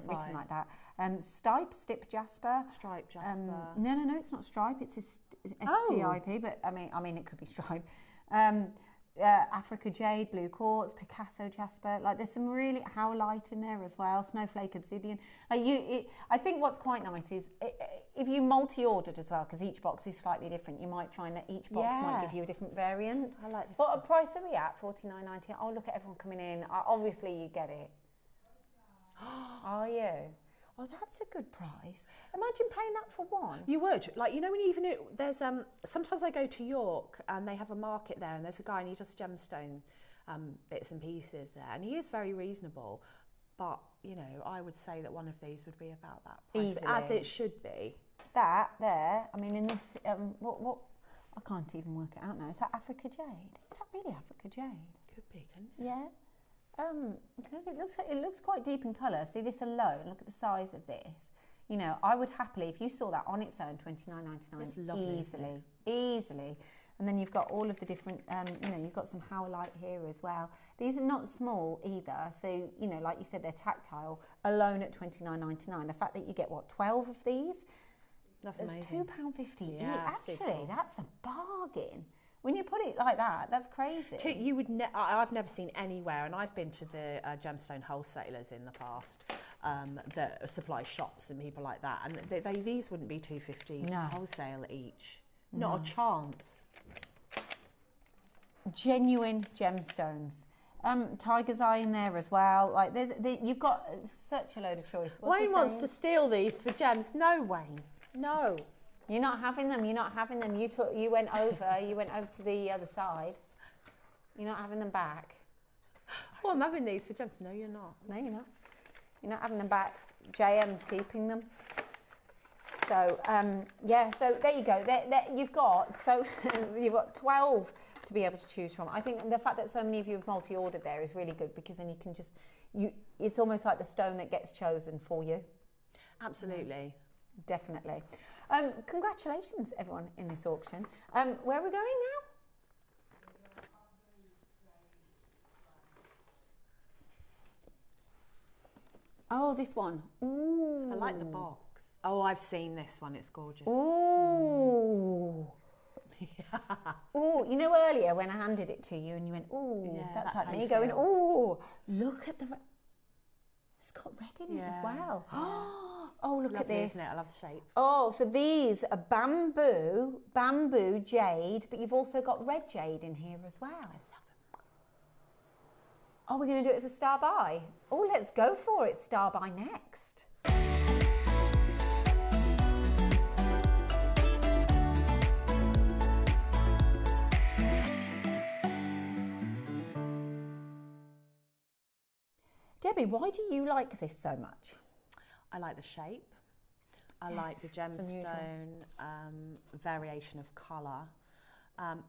Speaker 2: written like that. Stipe jasper.
Speaker 4: Stripe jasper.
Speaker 2: No, it's not stripe. It's S-T-I-P, but I mean, it could be stripe. Africa jade, blue quartz, Picasso jasper. Like, there's some really howlite in there as well. Snowflake obsidian. Like, I think what's quite nice is if you multi-ordered as well, because each box is slightly different, you might find that each box might give you a different variant.
Speaker 4: I like this.
Speaker 2: What price are we at? $49.90. Oh, look at everyone coming in. Obviously, you get it. Are you? Oh, that's a good price. Imagine paying that for one.
Speaker 4: You would. Like, you know, when you even, there's, sometimes I go to York and they have a market there, and there's a guy and he does gemstone bits and pieces there, and he is very reasonable, but, you know, I would say that one of these would be about that price, as it should be.
Speaker 2: That there, I mean, in this, what, I can't even work it out now. Is that Africa jade? Is that really Africa jade?
Speaker 4: Could be, couldn't it?
Speaker 2: Yeah. It looks quite deep in colour. See this alone, look at the size of this. You know, I would happily, if you saw that on its own, $29.99, easily. And then you've got all of the different, you know, you've got some howlite here as well. These are not small either. So, you know, like you said, they're tactile, alone at $29.99. The fact that you get, 12 of these?
Speaker 4: That's amazing.
Speaker 2: £2.50 each. Actually, that's a bargain. When you put it like that, that's crazy.
Speaker 4: You would. I've never seen anywhere, and I've been to the gemstone wholesalers in the past that supply shops and people like that, and these wouldn't be $2.50 wholesale each. Not a chance.
Speaker 2: Genuine gemstones. Tiger's eye in there as well. Like you've got such a load of choice.
Speaker 4: Wayne wants to steal these for gems. No, Wayne. No.
Speaker 2: You're not having them. You're not having them. You went over. You went over to the other side. You're not having them back.
Speaker 4: Oh, I'm having these for gems. No, you're not.
Speaker 2: No, you're not. You're not having them back. JM's keeping them. So yeah. So there you go. You've got 12 to be able to choose from. I think the fact that so many of you have multi-ordered there is really good, because then you can just it's almost like the stone that gets chosen for you.
Speaker 4: Absolutely.
Speaker 2: Definitely. Congratulations, everyone, in this auction. Where are we going now? Oh, this one. Ooh.
Speaker 4: I like the box. Oh, I've seen this one. It's gorgeous.
Speaker 2: Ooh. Oh, you know earlier when I handed it to you and you went, ooh,
Speaker 4: Yeah,
Speaker 2: that's
Speaker 4: that's
Speaker 2: like
Speaker 4: how
Speaker 2: me
Speaker 4: you
Speaker 2: going,
Speaker 4: feel.
Speaker 2: ooh, look at the... It's got red in it as
Speaker 4: Yeah,
Speaker 2: well. Oh, look at
Speaker 4: Lovely,
Speaker 2: this.
Speaker 4: isn't it? I love the shape.
Speaker 2: Oh, so these are bamboo jade, but you've also got red jade in here as well. Oh, we're going to do it as a star buy. Oh, let's go for it. Star buy next. Debbie, why do you like this so much?
Speaker 4: I like the shape. I like the
Speaker 2: it's unusual.
Speaker 4: gemstone variation of colour.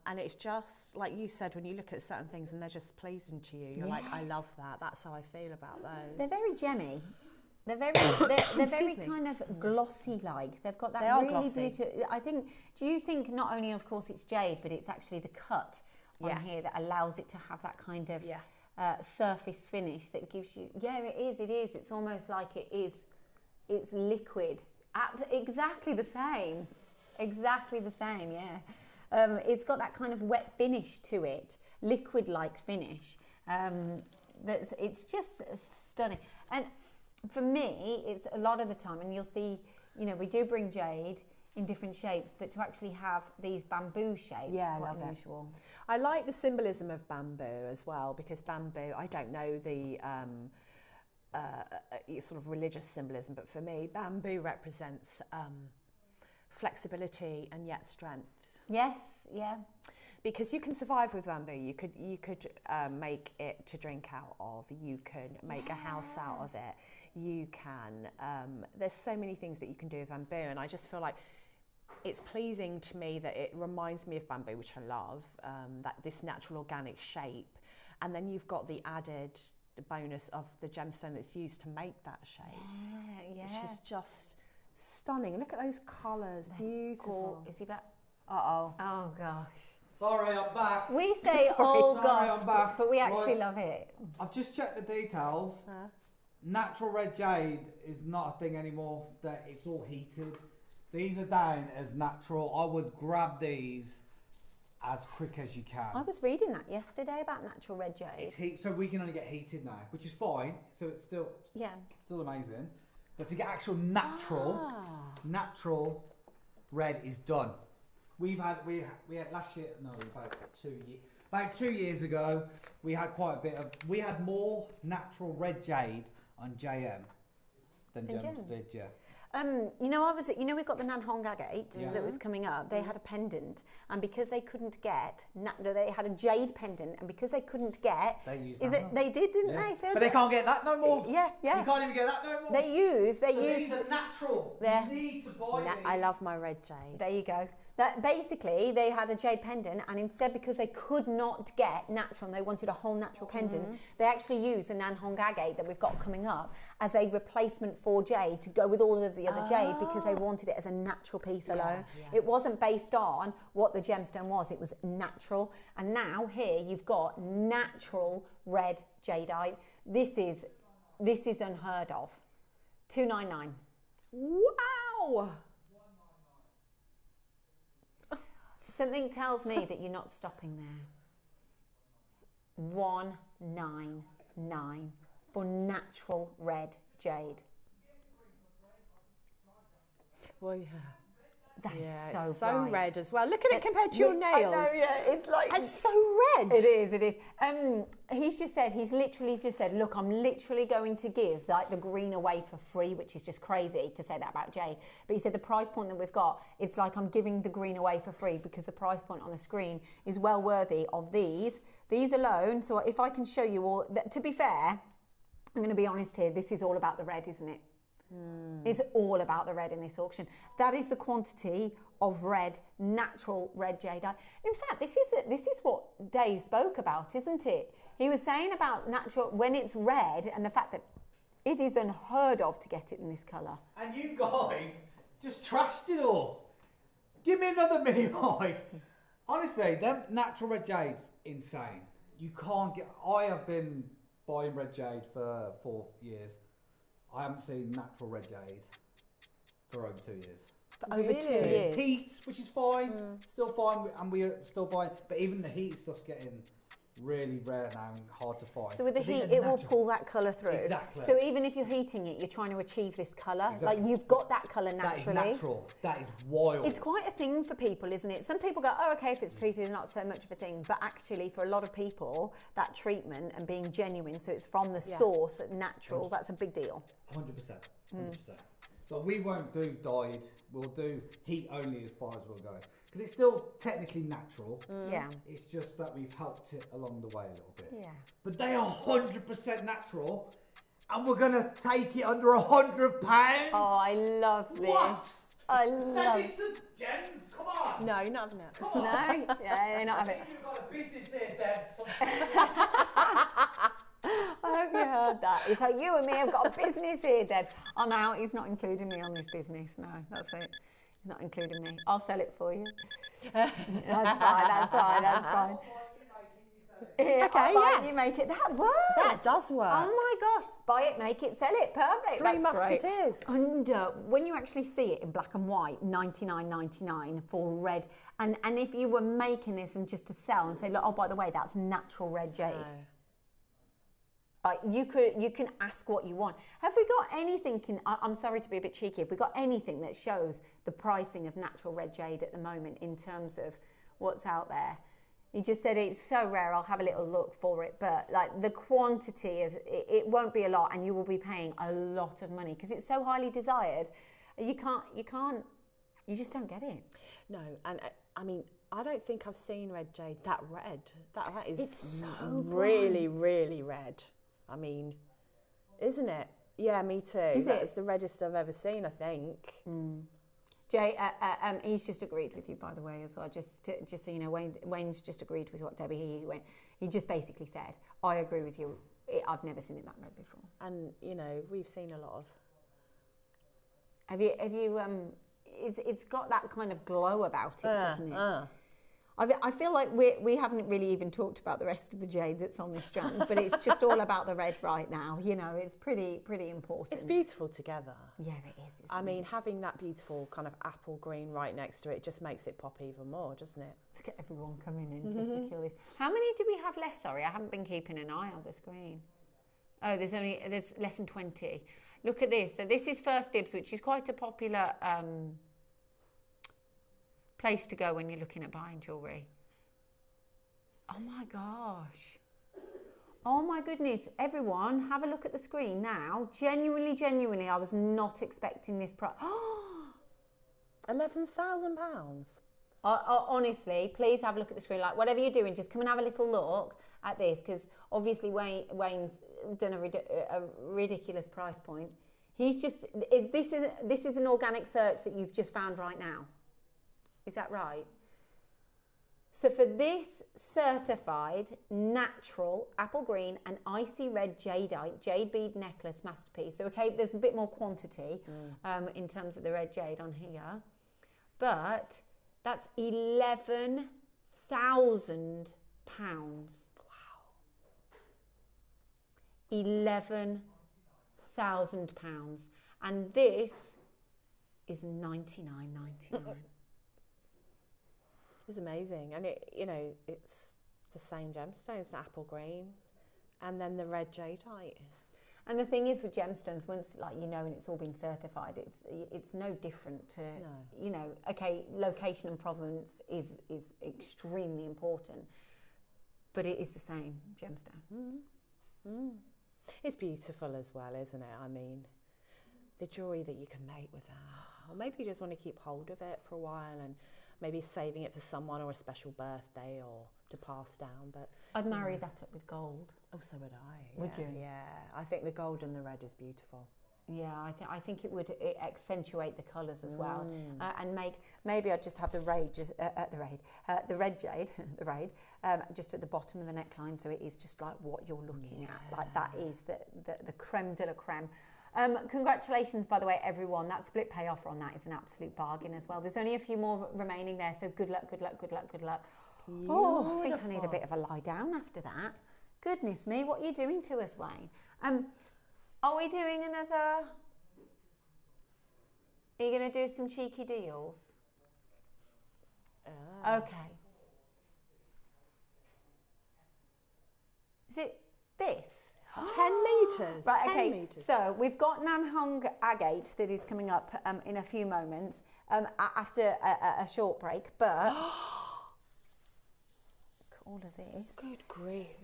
Speaker 4: And it's just, like you said, when you look at certain things and they're just pleasing to you, you're like, I love that. That's how I feel about those.
Speaker 2: They're very gemmy. They're very, they're very kind of glossy-like. They've got that
Speaker 4: They are
Speaker 2: really
Speaker 4: glossy.
Speaker 2: beautiful. I think. Do you think not only, of course, it's jade, but it's actually the cut on here that allows it to have that kind of surface finish that gives you. Yeah, it is. It is. It's almost like it is. It's liquid. Exactly the same. Exactly the same. Yeah. It's got that kind of wet finish to it, liquid-like finish. It's just stunning. And for me, it's a lot of the time, and you'll see, you know, we do bring jade in different shapes, but to actually have these bamboo shapes is quite unusual.
Speaker 4: I like the symbolism of bamboo as well, because bamboo, I don't know the sort of religious symbolism, but for me, bamboo represents flexibility and yet strength.
Speaker 2: Yes, yeah.
Speaker 4: Because you can survive with bamboo. You could make it to drink out of. You can make a house out of it. You can. There's so many things that you can do with bamboo, and I just feel like it's pleasing to me that it reminds me of bamboo, which I love. That this natural organic shape, and then you've got the added bonus of the gemstone that's used to make that shape, which is just stunning. Look at those colours, beautiful.
Speaker 2: Is he back?
Speaker 4: Uh-oh.
Speaker 2: Oh, gosh.
Speaker 10: Sorry, I'm back.
Speaker 2: We say, oh, gosh,
Speaker 10: I'm back.
Speaker 2: but we actually
Speaker 10: Right.
Speaker 2: love it.
Speaker 10: I've just checked the details. Natural red jade is not a thing anymore. That it's all heated. These are down as natural. I would grab these as quick as you can.
Speaker 2: I was reading that yesterday about natural red jade.
Speaker 10: It's heat, so we can only get heated now, which is fine. So it's still amazing. But to get actual natural red is done. We had last year. No, about 2 years ago. We had quite a bit of. We had more natural red jade on JM than Gems did. Yeah.
Speaker 2: You know, we've got the Nanhong agate that was coming up. They had a pendant, and because they couldn't get, they had a jade pendant, and because they couldn't get,
Speaker 10: they used
Speaker 2: they did, didn't they? So
Speaker 10: but they can't get that no more.
Speaker 2: Yeah.
Speaker 10: You can't even get that no more.
Speaker 2: They used.
Speaker 10: These are natural. You need to buy these.
Speaker 4: I love my red jade.
Speaker 2: There you go. That basically they had a jade pendant, and instead, because they could not get natural and they wanted a whole natural pendant, they actually used the Nanhong agate that we've got coming up as a replacement for jade to go with all of the other jade, because they wanted it as a natural piece alone. It wasn't based on what the gemstone was, it was natural. And now here you've got natural red jadeite. This is unheard of. $299.
Speaker 4: Wow.
Speaker 2: Something tells me that you're not stopping there. $199 for natural red jade.
Speaker 4: Well, yeah.
Speaker 2: That is
Speaker 4: it's
Speaker 2: so bright.
Speaker 4: red as well. Look at it compared to your nails.
Speaker 2: I know, yeah. It's like
Speaker 4: it's so red.
Speaker 2: It is. He's literally just said, look, I'm literally going to give like the green away for free, which is just crazy to say that about Jade. But he said the price point that we've got, it's like I'm giving the green away for free, because the price point on the screen is well worthy of these alone. So if I can show you all, to be fair, I'm going to be honest here, this is all about the red, isn't it? It's all about the red in this auction. That is the quantity of red, natural red jadeite. In fact, this is what Dave spoke about, isn't it? He was saying about natural, when it's red, and the fact that it is unheard of to get it in this colour.
Speaker 10: And you guys just trashed it all. Give me another mini eye. Honestly, them natural red jade's insane. You can't get. I have been buying red jade for 4 years. I haven't seen natural red jade for over 2 years.
Speaker 4: For over 2 years.
Speaker 10: Heat, which is fine, still fine, and we're still buying. But even the heat stuff's getting really rare now and hard to find.
Speaker 2: So with the
Speaker 10: But these
Speaker 2: heat,
Speaker 10: are
Speaker 2: it will
Speaker 10: natural.
Speaker 2: pull that colour through.
Speaker 10: Exactly.
Speaker 2: So even if you're heating it, you're trying to achieve this colour.
Speaker 10: Exactly.
Speaker 2: Like you've got that colour
Speaker 10: That is
Speaker 2: naturally.
Speaker 10: natural. That is wild.
Speaker 2: It's quite a thing for people, isn't it? Some people go, oh, okay, if it's treated, it's not so much of a thing. But actually, for a lot of people, that treatment and being genuine, so it's from the source, natural, that's a big deal.
Speaker 10: 100%. 100%. But we won't do dyed. We'll do heat only as far as we'll go. Because it's still technically natural.
Speaker 2: Yeah.
Speaker 10: It's just that we've helped it along the way a little bit.
Speaker 2: Yeah.
Speaker 10: But they are 100% natural. And we're going to take it under £100.
Speaker 2: Oh, I love this.
Speaker 10: What?
Speaker 2: I love
Speaker 10: Send it to Gems. Come on.
Speaker 4: No, you're not having it.
Speaker 10: Come on.
Speaker 2: No, yeah, they're not having it.
Speaker 10: You've got a business here, Debs.
Speaker 2: I hope you heard that. It's like, you and me have got a business here, Debs. I'm out. He's not including me on this business. No, that's it. He's not including me. I'll sell it for you. That's fine, that's fine, that's fine. Yeah,
Speaker 4: Okay,
Speaker 2: buy it,
Speaker 4: yeah.
Speaker 2: you make it. That works.
Speaker 4: That does work.
Speaker 2: Oh my gosh. Buy it, make it, sell it. Perfect.
Speaker 4: Three
Speaker 2: That's great.
Speaker 4: Musketeers.
Speaker 2: And when you actually see it in black and white, $99.99 for red. And if you were making this and just to sell and say, look, oh, by the way, that's natural red jade. You can ask what you want. Have we got anything? I'm sorry to be a bit cheeky. Have we got anything that shows the pricing of natural red jade at the moment in terms of what's out there? You just said it's so rare. I'll have a little look for it, but like the quantity of it won't be a lot, and you will be paying a lot of money because it's so highly desired. You just don't get it.
Speaker 4: No, and I mean, I don't think I've seen red jade that red. That is
Speaker 2: It's so
Speaker 4: really,
Speaker 2: bright.
Speaker 4: really red. I mean, isn't it? Yeah, me too.
Speaker 2: Is it?
Speaker 4: It's the reddest I've ever seen, I think.
Speaker 2: Jay, he's just agreed with you, by the way, as well. Just so you know, Wayne's just agreed with what Debbie. He just basically said, "I agree with you. I've never seen it that red before."
Speaker 4: And you know, we've seen a lot of.
Speaker 2: Have you? It's got that kind of glow about it, doesn't it? I feel like we haven't really even talked about the rest of the jade that's on this strand, but it's just all about the red right now. You know, it's pretty important.
Speaker 4: It's beautiful together.
Speaker 2: Yeah, it is.
Speaker 4: I mean, having that beautiful kind of apple green right next to it just makes it pop even more, doesn't it?
Speaker 2: Look at everyone coming in just to kill this. How many do we have left? Sorry, I haven't been keeping an eye on the screen. Oh, there's less than 20. Look at this. So this is First Dibs, which is quite a popular place to go when you're looking at buying jewellery. Oh my gosh. Oh my goodness. Everyone, have a look at the screen now. Genuinely, I was not expecting this price.
Speaker 4: £11,000.
Speaker 2: Honestly, please have a look at the screen. Like, whatever you're doing, just come and have a little look at this, because obviously Wayne's done a ridiculous price point. He's just, this is an organic search that you've just found right now. Is that right? So for this certified natural apple green and icy red jadeite jade bead necklace masterpiece. So okay, there's a bit more quantity in terms of the red jade on here, but that's £11,000. Wow. £11,000, and this is $99.99.
Speaker 4: It's amazing, and it's the same gemstones, apple green, and then the red jadeite.
Speaker 2: And the thing is with gemstones, once and it's all been certified, it's no different to okay, location and provenance is extremely important, but it is the same gemstone.
Speaker 4: It's beautiful as well, isn't it? I mean, the jewellery that you can make with that, or maybe you just want to keep hold of it for a while and maybe saving it for someone or a special birthday or to pass down. But
Speaker 2: I'd marry that up with gold.
Speaker 4: Oh, so would I.
Speaker 2: Would you?
Speaker 4: Yeah, I think the gold and the red is beautiful.
Speaker 2: Yeah, I think it would accentuate the colours as well, and maybe I'd just have the red jade, the raid, just at the bottom of the neckline, so it is just like what you're looking at. Like that is the creme de la creme. Congratulations, by the way, everyone. That split pay offer on that is an absolute bargain as well. There's only a few more remaining there, so good luck, good luck, good luck, good luck. Oh, I think I need a bit of a lie down after that. Goodness me, what are you doing to us, Wayne? Are we doing another? Are you going to do some cheeky deals? Okay. Is it this?
Speaker 4: 10 metres.
Speaker 2: Right,
Speaker 4: 10
Speaker 2: okay.
Speaker 4: metres.
Speaker 2: So we've got Nanhong Agate that is coming up in a few moments after a short break, but all of this.
Speaker 4: Good grief.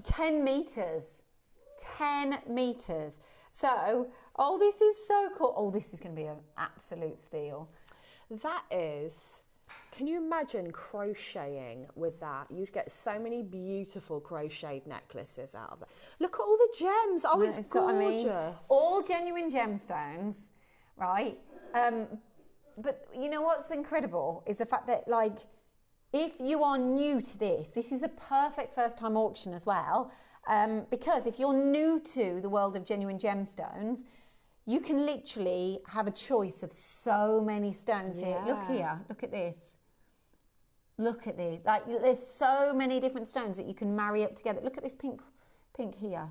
Speaker 2: 10 metres. 10 metres. So, oh, this is so cool. Oh, this is going to be an absolute steal.
Speaker 4: That is, can you imagine crocheting with that? You'd get so many beautiful crocheted necklaces out of it. Look at all the gems. Oh, it's gorgeous.
Speaker 2: What I mean. All genuine gemstones, right? But you know what's incredible is the fact that, like, if you are new to this, this is a perfect first time auction as well. Because if you're new to the world of genuine gemstones, you can literally have a choice of so many stones here. Look here, look at this. Look at this. Like, there's so many different stones that you can marry up together. Look at this pink here.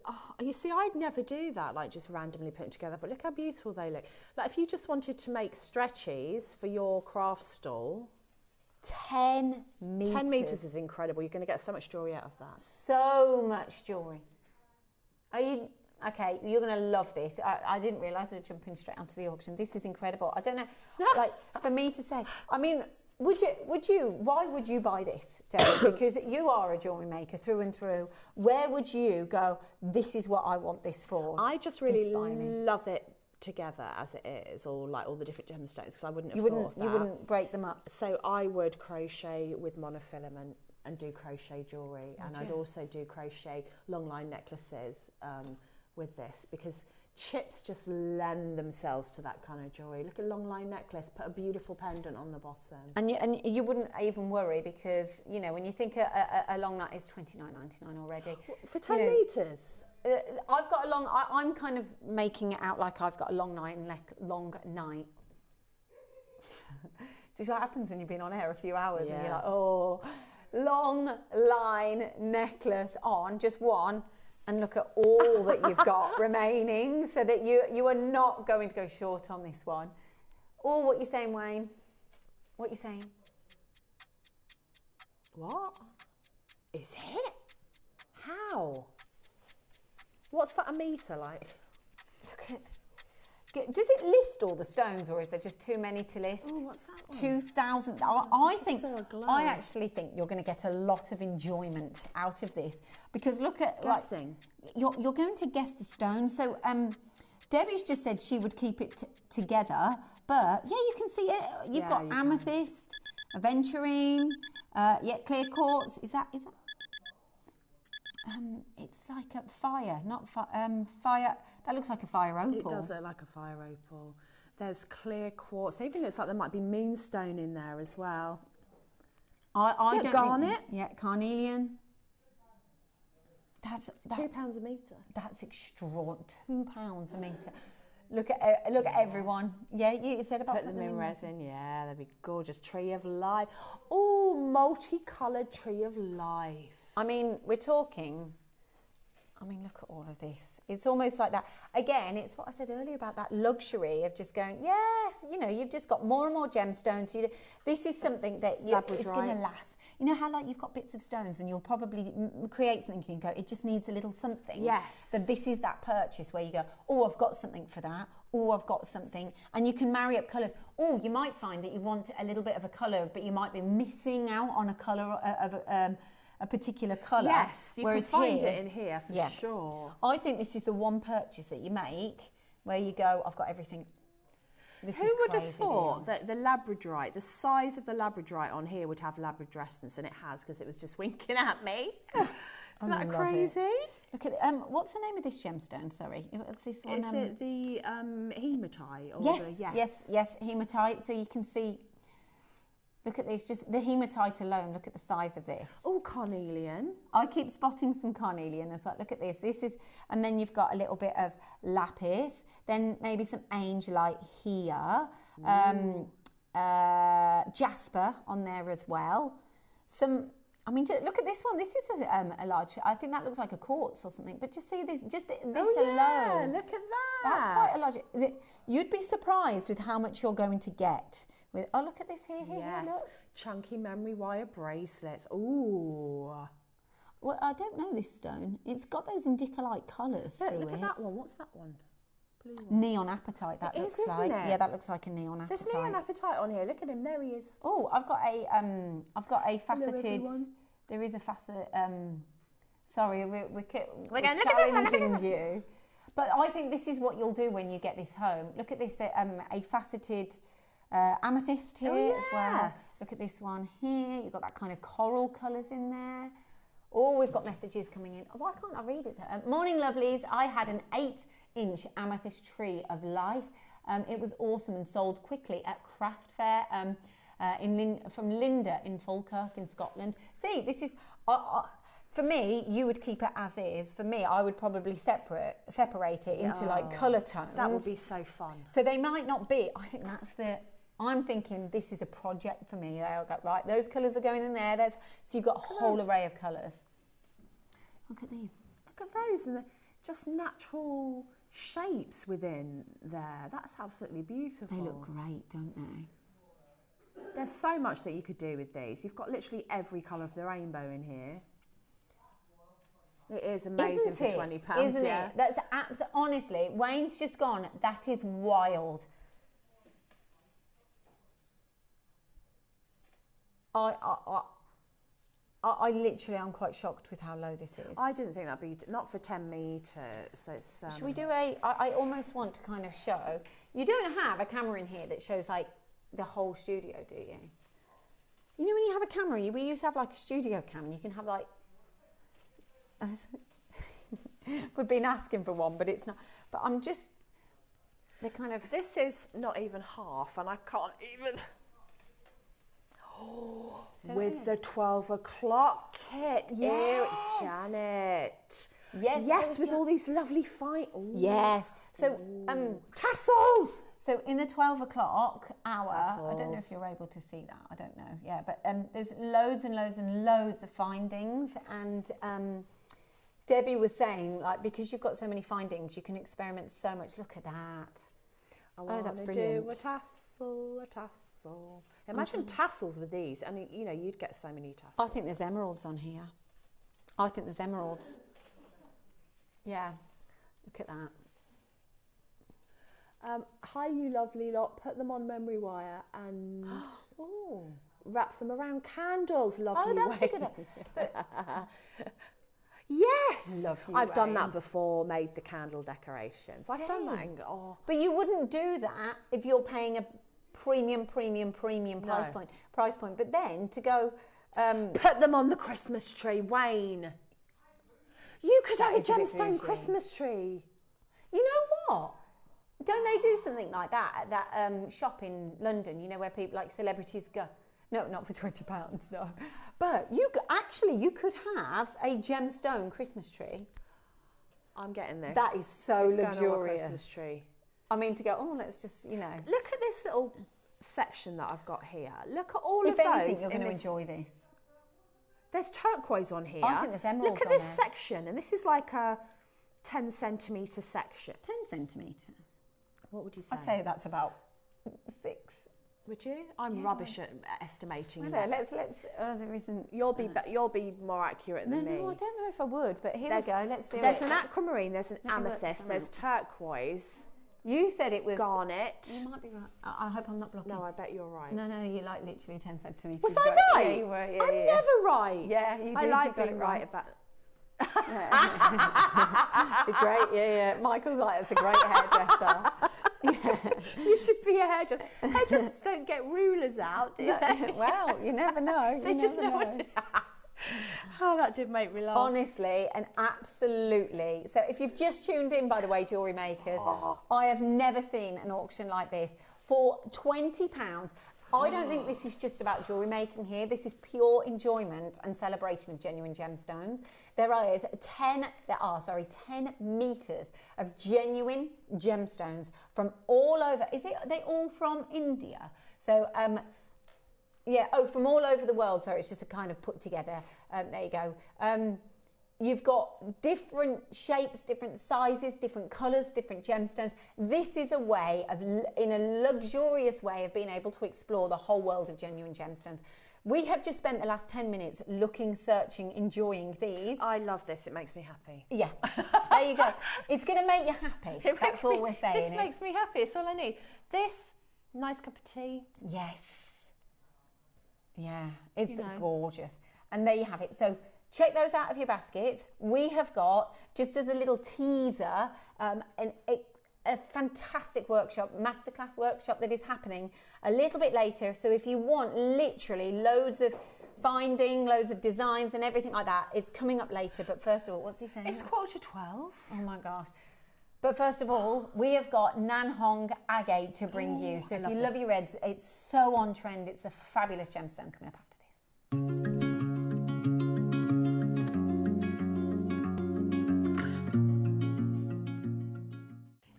Speaker 4: Oh, you see, I'd never do that, like just randomly put them together, but look how beautiful they look. Like if you just wanted to make stretchies for your craft stall,
Speaker 2: 10 metres.
Speaker 4: 10 metres is incredible. You're going to get so much jewellery out of that.
Speaker 2: So much jewellery. Are you... Okay, you're going to love this. I didn't realise we were jumping straight onto the auction. This is incredible. I don't know, like, for me to say... I mean, why would you buy this, Debbie? Because you are a jewellery maker through and through. Where would you go, this is what I want this for?
Speaker 4: I just really love it together as it is, or like all the different gemstones, because I wouldn't have thought of that.
Speaker 2: You wouldn't break them up.
Speaker 4: So I would crochet with monofilament and do crochet jewellery, and I'd also do crochet long line necklaces with this, because chips just lend themselves to that kind of jewellery. Look at long line necklace, put a beautiful pendant on the bottom.
Speaker 2: And you wouldn't even worry, because, you know, when you think a long night is $29.99 already.
Speaker 4: For 10 metres?
Speaker 2: I've got a long... I'm kind of making it out like I've got a long night. This is what happens when you've been on air a few hours and you're like, oh, long line necklace on, just one, and look at all that you've got remaining, so that you are not going to go short on this one. Oh, what are you saying, Wayne? What are you saying?
Speaker 4: What? Is it? How? What's that a metre like?
Speaker 2: Look at... Does it list all the stones, or is there just too many to list?
Speaker 4: Oh, what's that one?
Speaker 2: 2,000. I actually think you're going to get a lot of enjoyment out of this, because look at...
Speaker 4: Guessing.
Speaker 2: Like, you're going to guess the stones. So Debbie's just said she would keep it together, but yeah, you can see it. You've got amethyst, aventurine, clear quartz. Is that... it's like a fire, not fire. That looks like a fire opal.
Speaker 4: It does look like a fire opal. There's clear quartz. It even looks like there might be moonstone in there as well.
Speaker 2: I don't
Speaker 4: garnet.
Speaker 2: Carnelian. That's
Speaker 4: £2 a metre.
Speaker 2: That's extraordinary. £2 a metre. Look at everyone. Yeah, you said about
Speaker 4: put them in resin. Yeah, they'd be gorgeous. Tree of life. Oh, multicoloured tree of life.
Speaker 2: I mean, we're talking... I mean, look at all of this. It's almost like that. Again, it's what I said earlier about that luxury of just going, yes, you know, you've just got more and more gemstones. This is something that it's going to last. You know how, like, you've got bits of stones and you'll probably create something and go, it just needs a little something.
Speaker 4: Yes.
Speaker 2: So this is that purchase where you go, oh, I've got something for that. Oh, I've got something. And you can marry up colours. Oh, you might find that you want a little bit of a colour, but you might be missing out on a colour of a particular colour.
Speaker 4: Yes, you can find it in here for sure.
Speaker 2: I think this is the one purchase that you make where you go, I've got everything.
Speaker 4: Who would have thought that the labradorite, the size of the labradorite on here would have labradescence, and it has, because it was just winking at me. Isn't that crazy?
Speaker 2: Look at what's the name of this gemstone? Sorry, this one.
Speaker 4: Is it the hematite? Or
Speaker 2: yes, hematite. So you can see. Look at this, just the hematite alone. Look at the size of this.
Speaker 4: Oh, carnelian.
Speaker 2: I keep spotting some carnelian as well. Look at this. This is, and then you've got a little bit of lapis. Then maybe some angelite here. Jasper on there as well. Some I mean, look at this one. This is a large. I think that looks like a quartz or something. But just see this, just this alone.
Speaker 4: Look at that.
Speaker 2: That's quite a large. You'd be surprised with how much you're going to get. With look at this here.
Speaker 4: Yes,
Speaker 2: look.
Speaker 4: chunky memory wire bracelets. Ooh.
Speaker 2: Well, I don't know this stone. It's got those indica-like colours.
Speaker 4: Look at that one. What's that one? Blue one.
Speaker 2: Neon apatite. That looks like.
Speaker 4: Isn't it?
Speaker 2: Yeah, that looks like a neon apatite.
Speaker 4: There's neon apatite on here. Look at him. There he is.
Speaker 2: Oh, I've got a faceted. There is a facet. Sorry, we're going. Look at this one. Look at this one. You. But I think this is what you'll do when you get this home. Look at this. A faceted amethyst here as well. Look at this one here. You've got that kind of coral colours in there. Oh, we've got messages coming in. Why can't I read it? Morning, lovelies. I had an 8-inch amethyst tree of life. It was awesome and sold quickly at Craft Fair from Linda in Falkirk in Scotland. See, this is, for me, you would keep it as is. For me, I would probably separate it into like colour tones.
Speaker 4: That would be so fun.
Speaker 2: So they might not be, I think I'm thinking this is a project for me. I'll go, right, those colours are going in there. So you've got a whole array of colours. Look at these.
Speaker 4: Look at those and just natural shapes within there. That's absolutely beautiful.
Speaker 2: They look great, don't they?
Speaker 4: There's so much that you could do with these. You've got literally every colour of the rainbow in here. It is amazing for £20,
Speaker 2: isn't it? That's honestly, Wayne's just gone. That is wild. I literally, I'm quite shocked with how low this is.
Speaker 4: I didn't think that'd be, not for 10 metres. So it's,
Speaker 2: should we do I almost want to kind of show, you don't have a camera in here that shows like the whole studio, do you? You know when you have a camera, we used to have like a studio cam, you can have like, we've been asking for one, but it's not, but I'm just, they're kind of.
Speaker 4: This is not even half and I can't even. Oh, with the 12 o'clock kit.
Speaker 2: Yes.
Speaker 4: Ew, Janet.
Speaker 2: Yes,
Speaker 4: with all these lovely fine.
Speaker 2: Yes. So
Speaker 4: tassels.
Speaker 2: So in the 12 o'clock hour, tassels. I don't know if you're able to see that. I don't know. Yeah, but there's loads and loads and loads of findings. And Debbie was saying, like, because you've got so many findings, you can experiment so much. Look at that.
Speaker 4: Oh, that's brilliant. Do a tassel. Imagine tassels with these. I mean, you know, you'd get so many tassels.
Speaker 2: I think there's emeralds on here. I think there's emeralds. Yeah, look at that.
Speaker 4: Hi, you lovely lot. Put them on memory wire and wrap them around candles. Lovely.
Speaker 2: Oh, that's a good idea.
Speaker 4: Yes, I've done
Speaker 2: Wayne.
Speaker 4: that before. Made the candle decorations. I've done that.
Speaker 2: But you wouldn't do that if you're paying a premium price point. But then to go
Speaker 4: put them on the Christmas tree, Wayne. You could have a gemstone Christmas tree.
Speaker 2: You know what? Don't they do something like that at that shop in London? You know where people like celebrities go. No, not for £20. No, but you could have a gemstone Christmas tree.
Speaker 4: I'm getting this.
Speaker 2: That is so luxurious.
Speaker 4: Going on a Christmas tree.
Speaker 2: I mean, to go, oh, let's just, you know.
Speaker 4: Look at this little section that I've got here. Look at all of
Speaker 2: those.
Speaker 4: If
Speaker 2: anything, you're going to enjoy this.
Speaker 4: The's turquoise on here.
Speaker 2: I think there's emeralds.
Speaker 4: Look at this section, and this is like a 10 centimetre section.
Speaker 2: 10 centimetres?
Speaker 4: What would you say?
Speaker 2: I'd say that's about 6.
Speaker 4: Would you? I'm rubbish at estimating.
Speaker 2: Well, there isn't.
Speaker 4: You'll be more accurate than me.
Speaker 2: No, I don't know if I would, but here we go. Let's do it.
Speaker 4: There's an aquamarine. There's an amethyst. There's turquoise.
Speaker 2: You said it was
Speaker 4: garnet.
Speaker 2: You might be right. I hope I'm not blocking.
Speaker 4: No, I bet you're right.
Speaker 2: No, you're like literally 10 centimetres.
Speaker 4: Was I right?
Speaker 2: Yeah, you were. Yeah,
Speaker 4: I'm never right.
Speaker 2: Yeah, you did.
Speaker 4: I like being right about.
Speaker 2: Be great. Yeah. Michael's like, it's a great hairdresser.
Speaker 4: Yeah. You should be a hairdresser. Hairdressers don't get rulers out, do they?
Speaker 2: Well, you never know.
Speaker 4: They just know. Oh, that did make me laugh.
Speaker 2: Honestly, and absolutely. So if you've just tuned in, by the way, jewellery makers, I have never seen an auction like this. For £20, I don't think this is just about jewellery making here. This is pure enjoyment and celebration of genuine gemstones. There are 10 metres of genuine gemstones from all over. Are they all from India? So Yeah, oh, from all over the world. Sorry, it's just a kind of put together. There you go. You've got different shapes, different sizes, different colours, different gemstones. This is a way of, in a luxurious way, of being able to explore the whole world of genuine gemstones. We have just spent the last 10 minutes looking, searching, enjoying these.
Speaker 4: I love this. It makes me happy.
Speaker 2: Yeah, there you go. It's going to make you happy. That's all we're saying.
Speaker 4: This makes me happy. It's all I need. This, nice cup of tea.
Speaker 2: Yes. Yeah, it's gorgeous. And there you have it. So check those out of your basket. We have got, just as a little teaser, a fantastic workshop, masterclass workshop that is happening a little bit later. So if you want literally loads of finding, loads of designs and everything like that, it's coming up later. But first of all, what's he saying?
Speaker 4: It's 12:15.
Speaker 2: Oh my gosh. But first of all, we have got Nan Hong agate to bring you. So if you love your reds, it's so on trend. It's a fabulous gemstone coming up after this.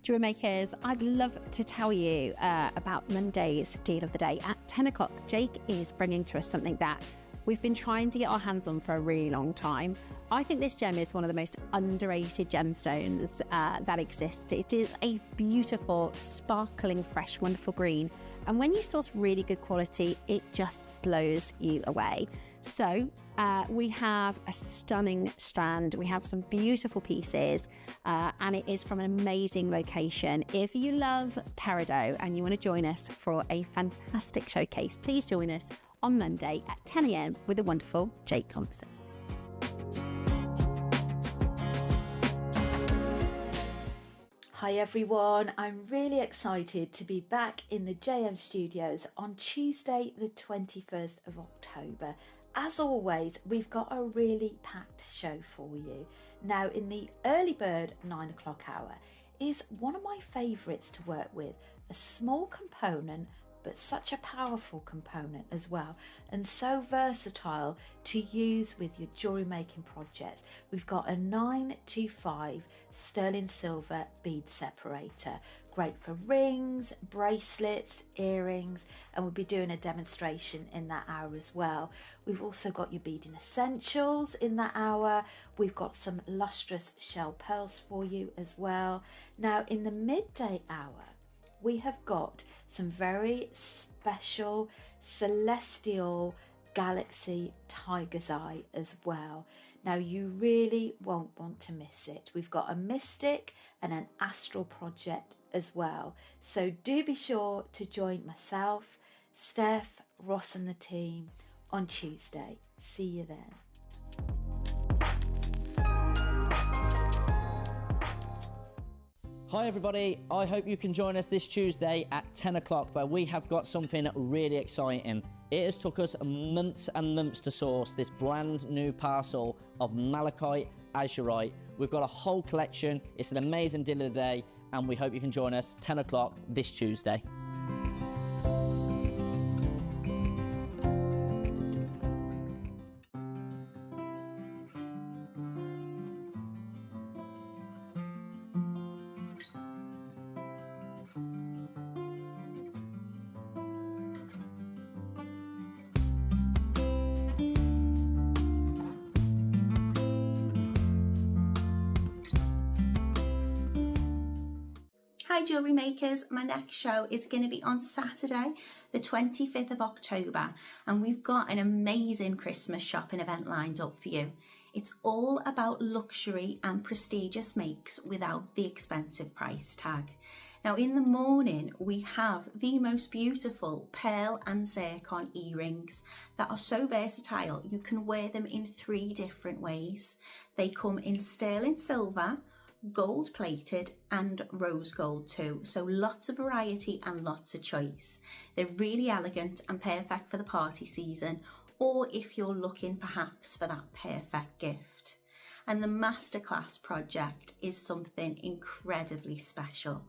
Speaker 5: Jewellery Makers, I'd love to tell you about Monday's deal of the day. At 10 o'clock, Jake is bringing to us something that we've been trying to get our hands on for a really long time. I think this gem is one of the most underrated gemstones that exists. It is a beautiful, sparkling, fresh, wonderful green. And when you source really good quality, it just blows you away. So we have a stunning strand. We have some beautiful pieces and it is from an amazing location. If you love peridot and you want to join us for a fantastic showcase, please join us on Monday at 10 a.m. with the wonderful Jake Thompson.
Speaker 6: Hi everyone, I'm really excited to be back in the JM studios on Tuesday the 21st of October. As always, we've got a really packed show for you. Now in the early bird 9 o'clock hour is one of my favourites to work with, a small component but such a powerful component as well, and so versatile to use with your jewellery making projects. We've got a 925 sterling silver bead separator, great for rings, bracelets, earrings, and we'll be doing a demonstration in that hour as well. We've also got your beading essentials in that hour. We've got some lustrous shell pearls for you as well. Now in the midday hour, we have got some very special celestial galaxy tiger's eye as well. Now you really won't want to miss it. We've got a mystic and an astral project as well. So do be sure to join myself, Steph, Ross and the team on Tuesday. See you then.
Speaker 7: Hi everybody, I hope you can join us this Tuesday at 10 o'clock where we have got something really exciting. It has took us months and months to source this brand new parcel of malachite azurite. We've got a whole collection, it's an amazing deal of the day and we hope you can join us 10 o'clock this Tuesday.
Speaker 8: Hi Jewellery Makers, my next show is going to be on Saturday the 25th of October and we've got an amazing Christmas shopping event lined up for you. It's all about luxury and prestigious makes without the expensive price tag. Now in the morning we have the most beautiful pearl and zircon earrings that are so versatile you can wear them in 3 different ways. They come in sterling silver, gold plated and rose gold too, so lots of variety and lots of choice. They're really elegant and perfect for the party season or if you're looking perhaps for that perfect gift. And the masterclass project is something incredibly special.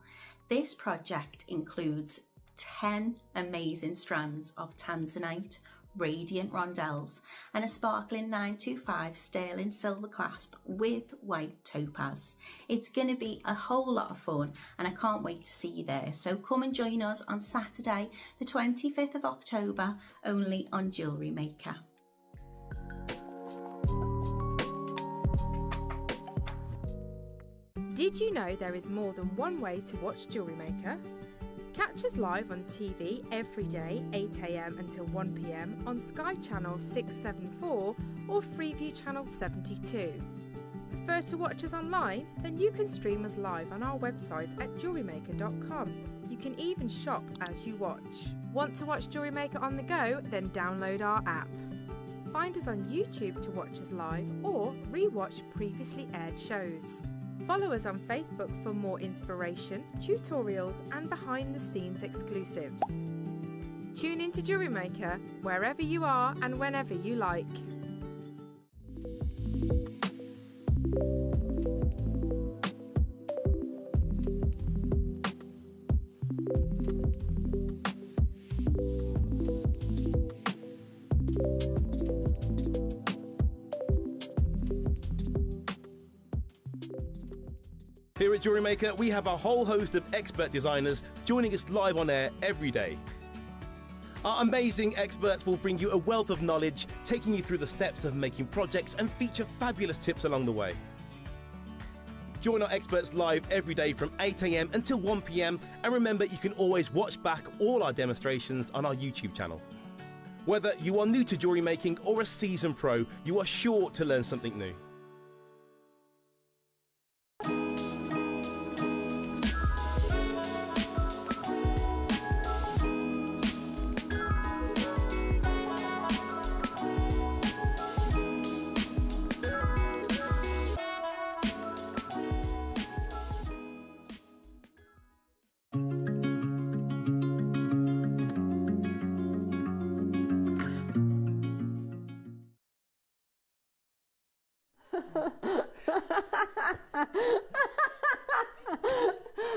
Speaker 8: This project includes 10 amazing strands of tanzanite, radiant rondelles, and a sparkling 925 sterling silver clasp with white topaz. It's going to be a whole lot of fun, and I can't wait to see you there. So come and join us on Saturday the 25th of October, only on JewelleryMaker.
Speaker 11: Did you know there is more than one way to watch JewelleryMaker? Catch us live on TV every day, 8 AM until 1 PM on Sky Channel 674 or Freeview Channel 72. Prefer to watch us online? Then you can stream us live on our website at JewelleryMaker.com. You can even shop as you watch. Want to watch JewelleryMaker on the go? Then download our app. Find us on YouTube to watch us live or re-watch previously aired shows. Follow us on Facebook for more inspiration, tutorials and behind-the-scenes exclusives. Tune in to JewelleryMaker wherever you are and whenever you like.
Speaker 12: Here at JewelleryMaker, we have a whole host of expert designers joining us live on air every day. Our amazing experts will bring you a wealth of knowledge, taking you through the steps of making projects and feature fabulous tips along the way. Join our experts live every day from 8 AM until 1 PM, and remember you can always watch back all our demonstrations on our YouTube channel. Whether you are new to jewellery making or a seasoned pro, you are sure to learn something new.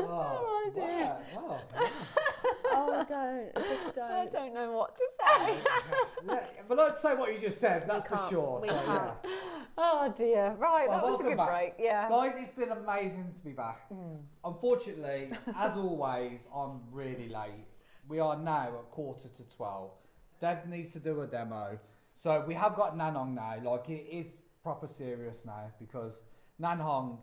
Speaker 2: Oh dear.
Speaker 10: Wow.
Speaker 4: Oh, just don't.
Speaker 2: I don't know what to say.
Speaker 10: But don't say what you just said, that's for sure.
Speaker 4: We
Speaker 10: So,
Speaker 4: can't.
Speaker 10: yeah.
Speaker 2: Oh dear. Right,
Speaker 10: Well,
Speaker 2: that was a
Speaker 10: welcome
Speaker 2: good
Speaker 10: back.
Speaker 2: break. Yeah.
Speaker 10: Guys, it's been amazing to be back. Unfortunately, as always, I'm really late. We are now at 11:45. Dev needs to do a demo. So we have got Nanhong now. Like, it is proper serious now because Nanhong,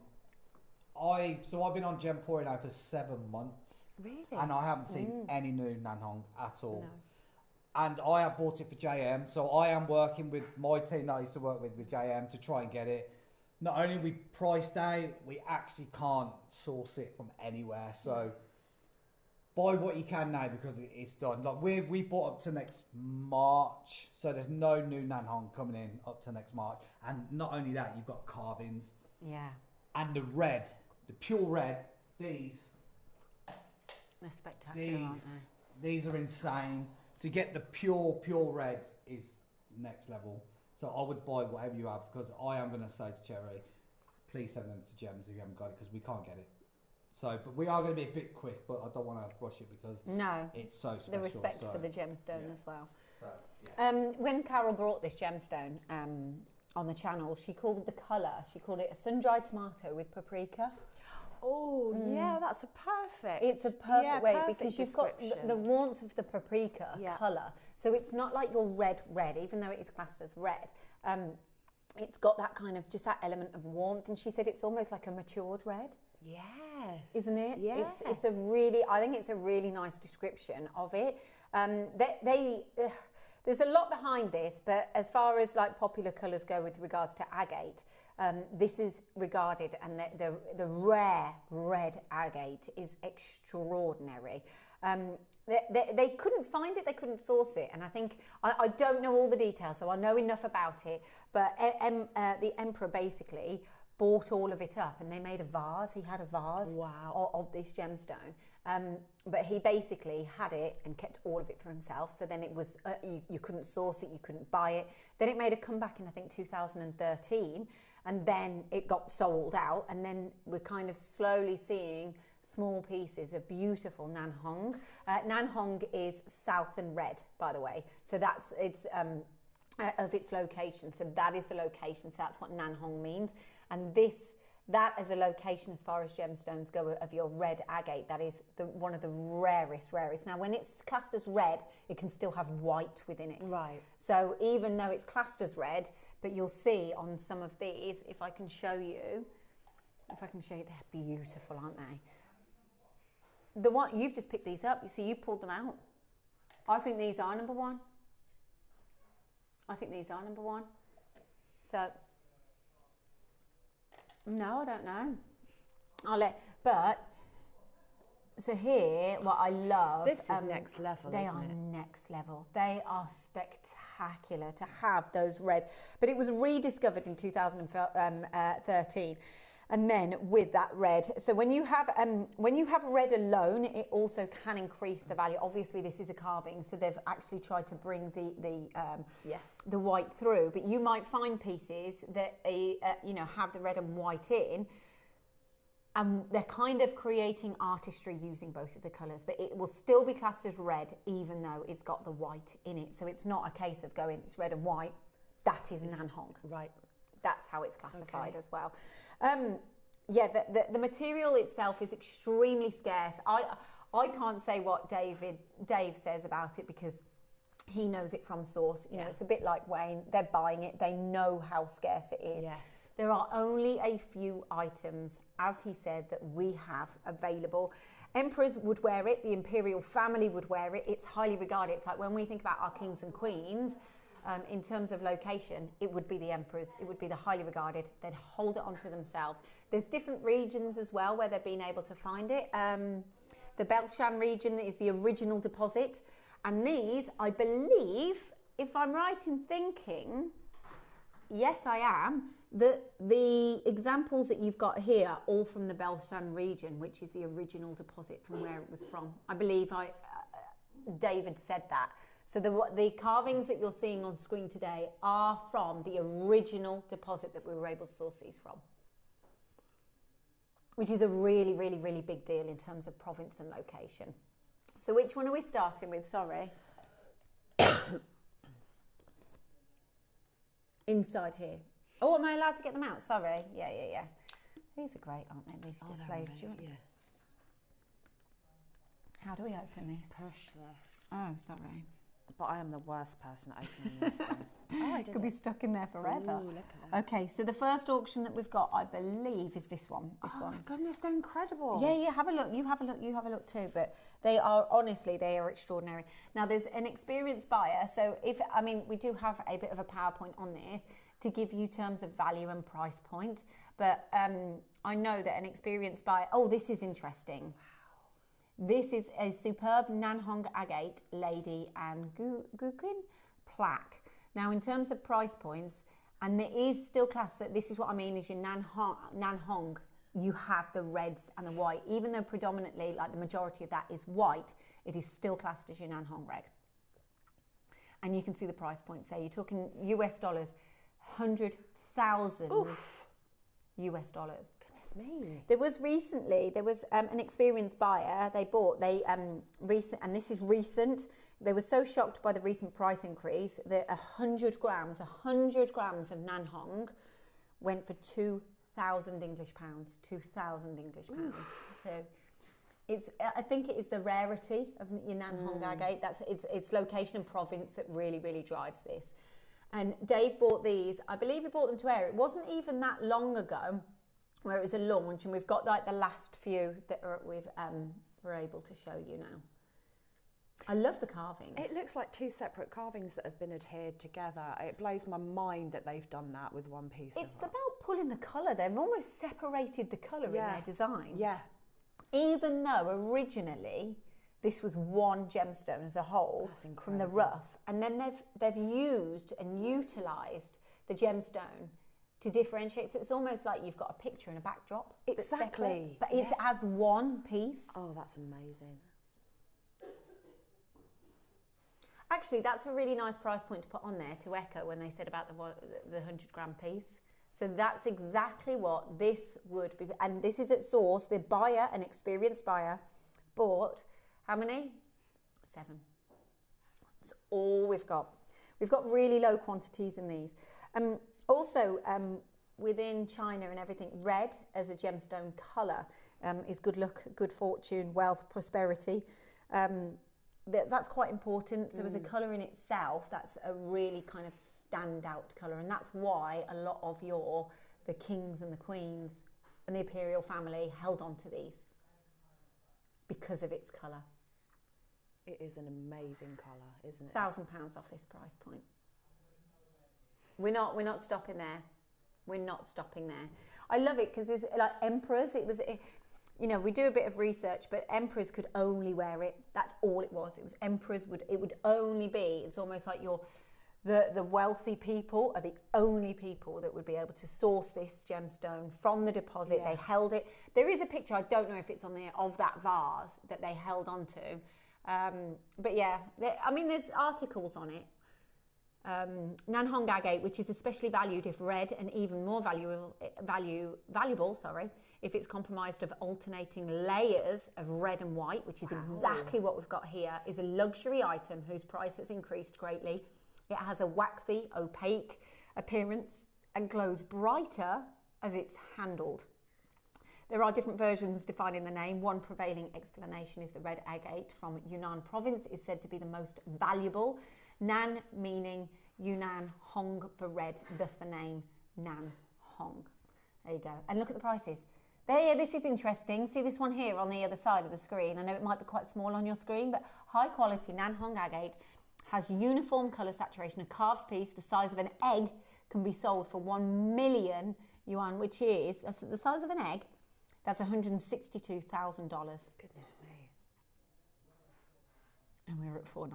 Speaker 10: I've been on Gem Pouring now for 7 months.
Speaker 2: Really?
Speaker 10: And I haven't seen any new Nanhong at all. No. And I have bought it for JM, so I am working with my team that I used to work with JM to try and get it. Not only we priced out, we actually can't source it from anywhere. So buy what you can now because it's done. Like we bought up to next March, so there's no new Nanhong coming in up to next March. And not only that, you've got carvings.
Speaker 2: Yeah.
Speaker 10: And the red, the pure red, these.
Speaker 2: They're spectacular, aren't they?
Speaker 10: These are insane. To get the pure reds is next level. So I would buy whatever you have because I am going to say to Cherry, please send them to Gems if you haven't got it because we can't get it. So, but we are going to be a bit quick, but I don't want to rush it because it's so special.
Speaker 2: The respect for the gemstone as well.
Speaker 10: So, yeah.
Speaker 2: When Carol brought this gemstone on the channel, she called the colour, she called it a sun-dried tomato with paprika.
Speaker 4: Oh, yeah, that's a perfect.
Speaker 2: It's a perfect way
Speaker 4: perfect
Speaker 2: because you've got the warmth of the paprika colour. So it's not like your red, even though it is classed as red. It's got that kind of, just that element of warmth. And she said it's almost like a matured red.
Speaker 4: Yes.
Speaker 2: Isn't it?
Speaker 4: Yes.
Speaker 2: It's a really, I think it's a really nice description of it. There's a lot behind this, but as far as like popular colours go with regards to agate, this is regarded, and the rare red agate is extraordinary. They couldn't find it, they couldn't source it, and I think, I don't know all the details, so I know enough about it, but the emperor basically bought all of it up and they made a vase. He had a vase of this gemstone. But he basically had it and kept all of it for himself. So then it was, you couldn't source it, you couldn't buy it. Then it made a comeback in, I think, 2013. And then it got sold out. And then we're kind of slowly seeing small pieces of beautiful Nanhong. Nanhong is southern red, by the way. So that's of its location. So that is the location. So that's what Nanhong means. And that as a location as far as gemstones go of your red agate, that is one of the rarest. Now, when it's classed as red, it can still have white within it.
Speaker 4: Right.
Speaker 2: So even though it's classed as red, but you'll see on some of these, if I can show you, they're beautiful, aren't they? The one, you've just picked these up. You see, you pulled them out. I think these are number one. So, no, I don't know. So here, what I love...
Speaker 4: This is next level,
Speaker 2: They
Speaker 4: isn't
Speaker 2: are
Speaker 4: it?
Speaker 2: next level. They are spectacular to have those reds. But it was rediscovered in 2013. And then with that red, so when you have red alone, it also can increase the value. Obviously, this is a carving, so they've actually tried to bring the white through. But you might find pieces that have the red and white in, and they're kind of creating artistry using both of the colours. But it will still be classed as red, even though it's got the white in it. So it's not a case of going it's red and white. That is Nanhong.
Speaker 4: Right.
Speaker 2: That's how it's classified as well. The material itself is extremely scarce. I can't say what Dave says about it because he knows it from source. You know, it's a bit like Wayne. They're buying it. They know how scarce it is.
Speaker 4: Yes.
Speaker 2: There are only a few items, as he said, that we have available. Emperors would wear it. The imperial family would wear it. It's highly regarded. It's like when we think about our kings and queens, in terms of location, it would be the emperors. It would be the highly regarded. They'd hold it onto themselves. There's different regions as well where they've been able to find it. The Belshan region is the original deposit. And these, I believe, if I'm right in thinking, yes, I am, the examples that you've got here are all from the Belshan region, which is the original deposit from where it was from. I believe David said that. So the carvings that you're seeing on screen today are from the original deposit that we were able to source these from, which is a really, really, really big deal in terms of province and location. So which one are we starting with? Sorry. Inside here. Oh, am I allowed to get them out? Sorry. Yeah. These are great, aren't they? These displays. Do you want... How do we open this?
Speaker 4: Push this.
Speaker 2: Oh, sorry.
Speaker 4: But I am the worst person at opening these things. Oh, I did
Speaker 2: Could be stuck in there forever.
Speaker 4: Ooh, look at that.
Speaker 2: Okay, so the first auction that we've got, I believe, is this one.
Speaker 4: Oh my goodness, they're incredible.
Speaker 2: Yeah, have a look. You have a look too. But they are, honestly, they are extraordinary. Now, there's an experienced buyer. So we do have a bit of a PowerPoint on this to give you terms of value and price point. But I know that an experienced buyer, this is interesting. This is a superb Nanhong agate lady and guqin plaque. Now, in terms of price points, and there is still class, this is what I mean, is your Nanhong, you have the reds and the white. Even though predominantly, like the majority of that is white, it is still classed as your Nanhong reg. And you can see the price points there. You're talking US dollars, 100,000 US dollars.
Speaker 4: Me.
Speaker 2: There was an experienced buyer. And this is recent. They were so shocked by the recent price increase that 100 grams of Nanhong went for 2,000 English pounds. 2,000 English pounds. So I think it is the rarity of your Nanhong agate. That's its location and province that really, really drives this. And Dave bought these. I believe he bought them to air. It wasn't even that long ago where it was a launch, and we've got like the last few that we're able to show you now. I love the carving.
Speaker 4: It looks like two separate carvings that have been adhered together. It blows my mind that they've done that with one piece.
Speaker 2: It's about pulling the colour. They've almost separated the colour in their design.
Speaker 4: Yeah.
Speaker 2: Even though originally this was one gemstone as a whole from the rough, and then they've used and utilised the gemstone to differentiate. So it's almost like you've got a picture and a backdrop.
Speaker 4: Exactly.
Speaker 2: But it's as one piece.
Speaker 4: Oh, that's amazing.
Speaker 2: Actually, that's a really nice price point to put on there to echo when they said about the 100 gram piece. So that's exactly what this would be. And this is at source. The buyer, an experienced buyer, bought how many? 7. That's all we've got. We've got really low quantities in these. Also, within China and everything, red as a gemstone colour is good luck, good fortune, wealth, prosperity. That's quite important. So as a colour in itself, that's a really kind of standout colour, and that's why a lot of the kings and the queens and the imperial family held on to these, because of its colour.
Speaker 4: It is an amazing colour, isn't it?
Speaker 2: £1,000 off this price point. We're not stopping there. We're not stopping there. I love it because it's like emperors. We do a bit of research, but emperors could only wear it. That's all it was. It was emperors would only be. It's almost like the wealthy people are the only people that would be able to source this gemstone from the deposit. Yeah. They held it. There is a picture, I don't know if it's on there, of that vase that they held onto. But yeah, there's articles on it. Nanhong agate, which is especially valued if red, and even more valuable, if it's comprised of alternating layers of red and white, which is exactly what we've got here, is a luxury item whose price has increased greatly. It has a waxy, opaque appearance and glows brighter as it's handled. There are different versions defining the name. One prevailing explanation is the red agate from Yunnan province is said to be the most valuable. Nan meaning Yunnan, Hong for red, thus the name Nan Hong. There you go. And look at the prices. This is interesting. See this one here on the other side of the screen. I know it might be quite small on your screen, but high quality Nan Hong agate has uniform colour saturation. A carved piece the size of an egg can be sold for 1 million yuan, which is, that's the size of an egg. That's $162,000.
Speaker 4: Goodness me.
Speaker 2: And we're at $499.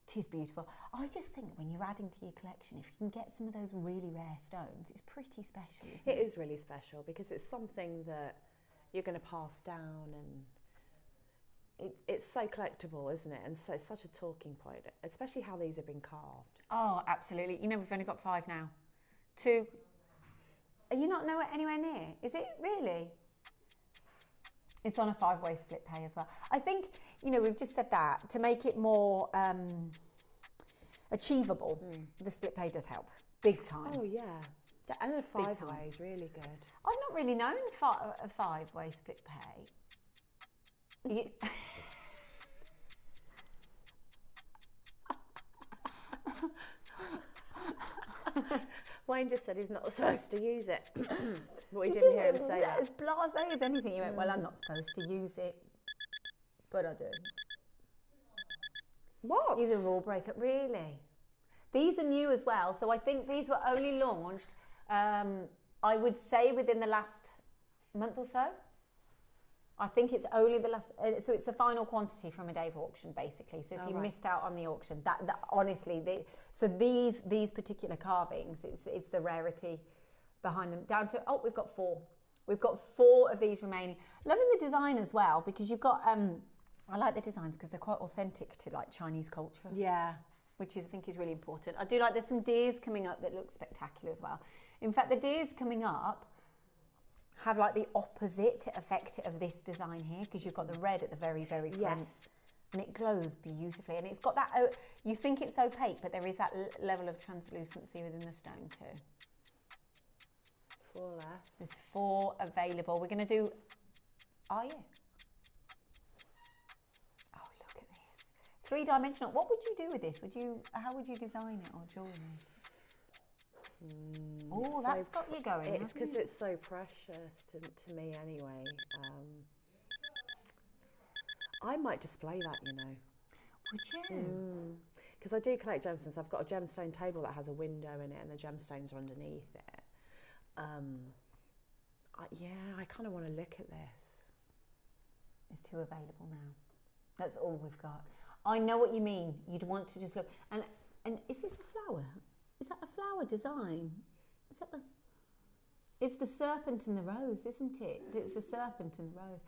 Speaker 2: It is beautiful. I just think when you're adding to your collection, if you can get some of those really rare stones, it's pretty special, isn't it?
Speaker 4: It is really special because it's something that you're going to pass down, and it's so collectible, isn't it? And so it's such a talking point, especially how these have been carved.
Speaker 2: Oh, absolutely. You know, we've only got 5 now. 2. Are you not anywhere near? Is it really? It's on a 5-way split pay as well. I think, we've just said that to make it more achievable. The split pay does help, big time.
Speaker 4: Oh yeah, and a 5-way is really good.
Speaker 2: I've not really known a 5-way split pay.
Speaker 4: Wayne just said he's not supposed to use it. But we didn't hear him say that.
Speaker 2: As blasé as anything. He went, well, I'm not supposed to use it, but I do.
Speaker 4: What?
Speaker 2: He's a rule breaker. Really? These are new as well. So I think these were only launched, I would say, within the last month or so. I think it's only the last, so it's the final quantity from a day of auction, basically. So if you missed out on the auction, that honestly, these particular carvings, it's the rarity behind them. Down to, we've got 4. We've got 4 of these remaining. Loving the design as well, because you've got, I like the designs because they're quite authentic to like Chinese culture.
Speaker 4: Yeah.
Speaker 2: Which I think is really important. I do like, there's some deers coming up that look spectacular as well. In fact, the deers coming up have like the opposite effect of this design here, because you've got the red at the very, very front.
Speaker 4: Yes.
Speaker 2: And it glows beautifully. And it's got that, you think it's opaque, but there is that level of translucency within the stone too.
Speaker 4: 4 left.
Speaker 2: There's 4 available. We're going to do, are you? Oh, look at this. 3-dimensional. What would you do with this? How would you design it or jewellery? Oh, that's got you going.
Speaker 4: It's because it's so precious to me anyway. I might display that,
Speaker 2: Would you?
Speaker 4: Because I do collect gemstones. I've got a gemstone table that has a window in it and the gemstones are underneath it. I kind of want to look at this.
Speaker 2: There's 2 available now. That's all we've got. I know what you mean. You'd want to just look. And is this a flower? Is that a flower design? Is that it's the serpent and the rose, isn't it? So it's the serpent and the rose.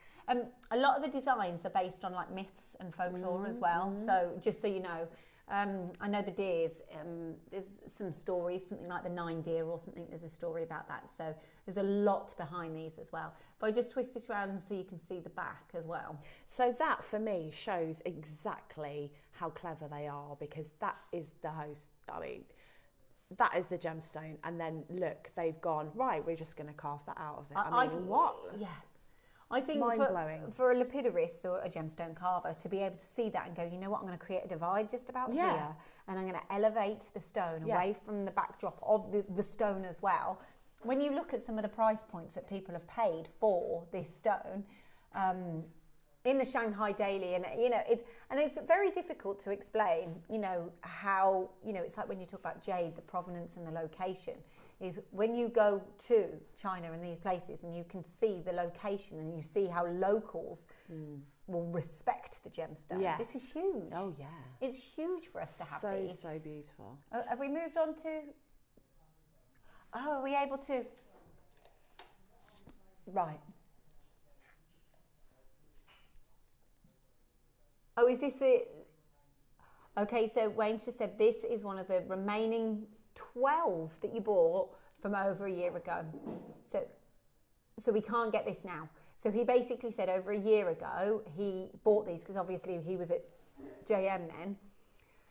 Speaker 2: A lot of the designs are based on like myths and folklore as well. So just so you know, I know the deers, there's some stories, something like the 9 deer or something, there's a story about that. So there's a lot behind these as well. If I just twist this around so you can see the back as well.
Speaker 4: So that for me shows exactly how clever they are, because that is the host, I mean, that is the gemstone. And then look, they've gone, right, we're just going to carve that out of it. I mean, what?
Speaker 2: Yeah. I think for a lapidurist or a gemstone carver to be able to see that and go, you know what, I'm going to create a divide just about here, and I'm going to elevate the stone away from the backdrop of the stone as well. When you look at some of the price points that people have paid for this stone, in the Shanghai Daily, and you know, it's very difficult to explain, you know, how, you know, it's like when you talk about jade, the provenance and the location. Is when you go to China and these places and you can see the location and you see how locals will respect the gemstone.
Speaker 4: Yes.
Speaker 2: This is huge.
Speaker 4: Oh, yeah.
Speaker 2: It's huge for us to have these.
Speaker 4: So beautiful.
Speaker 2: Oh, have we moved on to... Oh, are we able to... Right. Oh, is this the... Okay, so Wayne's just said this is one of the remaining 12 that you bought from over a year ago. So we can't get this now. So he basically said over a year ago he bought these because obviously he was at JM then.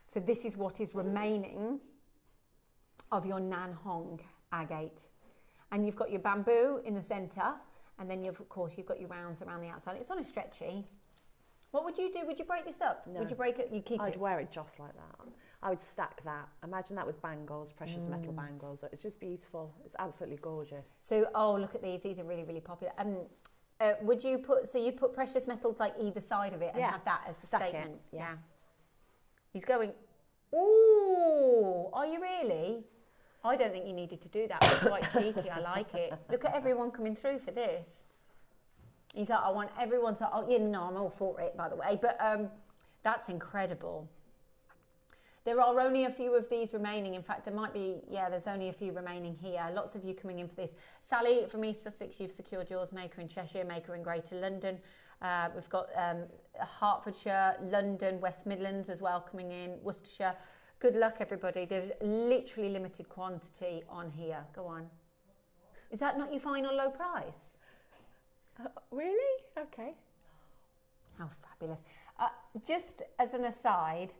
Speaker 2: So this is what is remaining of your Nanhong agate. And you've got your bamboo in the centre, and then of course you've got your rounds around the outside. It's on a stretchy. What would you do? Would you break this up?
Speaker 4: No.
Speaker 2: Would you break it? You keep it?
Speaker 4: I'd wear it just like that. I would stack that. Imagine that with bangles, precious metal bangles. It's just beautiful. It's absolutely gorgeous.
Speaker 2: So, oh, look at these. These are really, really popular. Would you put, so you put precious metals like either side of it and have that as the statement?
Speaker 4: Yeah.
Speaker 2: He's going, ooh, are you really? I don't think you needed to do that. It's quite cheeky. I like it. Look at everyone coming through for this. He's like, I want everyone to, oh, yeah, no, I'm all for it, by the way. But that's incredible. There are only a few of these remaining. In fact, there might be, there's only a few remaining here. Lots of you coming in for this. Sally from East Sussex, you've secured yours. Maker in Cheshire, Maker in Greater London. We've got Hertfordshire, London, West Midlands as well coming in. Worcestershire. Good luck, everybody. There's literally limited quantity on here. Go on. Is that not your final low price?
Speaker 4: Really? Okay.
Speaker 2: How fabulous. Just as an aside,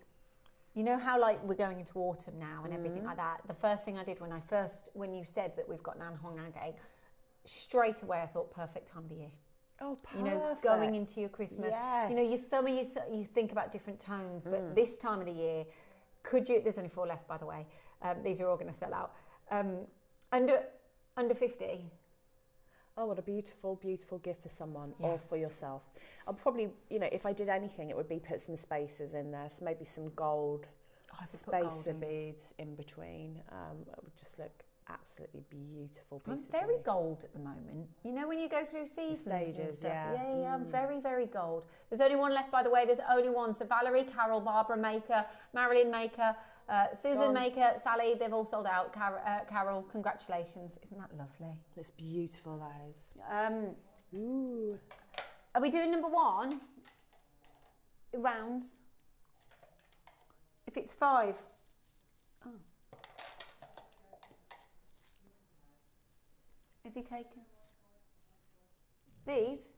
Speaker 2: you know how like we're going into autumn now and everything like that. The first thing I did when you said that we've got Nanhong agate, straight away I thought perfect time of the year.
Speaker 4: Oh, perfect.
Speaker 2: You know, going into your Christmas.
Speaker 4: Yes.
Speaker 2: You know, your summer, you think about different tones, but this time of the year, there's only 4 left, by the way. These are all going to sell out. Under 50.
Speaker 4: Oh, what a beautiful, beautiful gift for someone or for yourself. I'll probably, you know, if I did anything, it would be put some spacers in there. So maybe some gold spacer beads in between. It would just look absolutely beautiful piece
Speaker 2: I'm very gold at the moment. You know, when you go through seasons
Speaker 4: stages,
Speaker 2: and stuff. Yeah, I'm very, very gold. There's only one left, by the way. There's only one. So Valerie, Carol, Barbara Maker, Marilyn Maker, Susan Maker, Sally, they've all sold out. Carol, congratulations. Isn't that lovely?
Speaker 4: It's beautiful, that is.
Speaker 2: Ooh. Are we doing number 1? Rounds. If it's 5. Oh. Is he taken? These?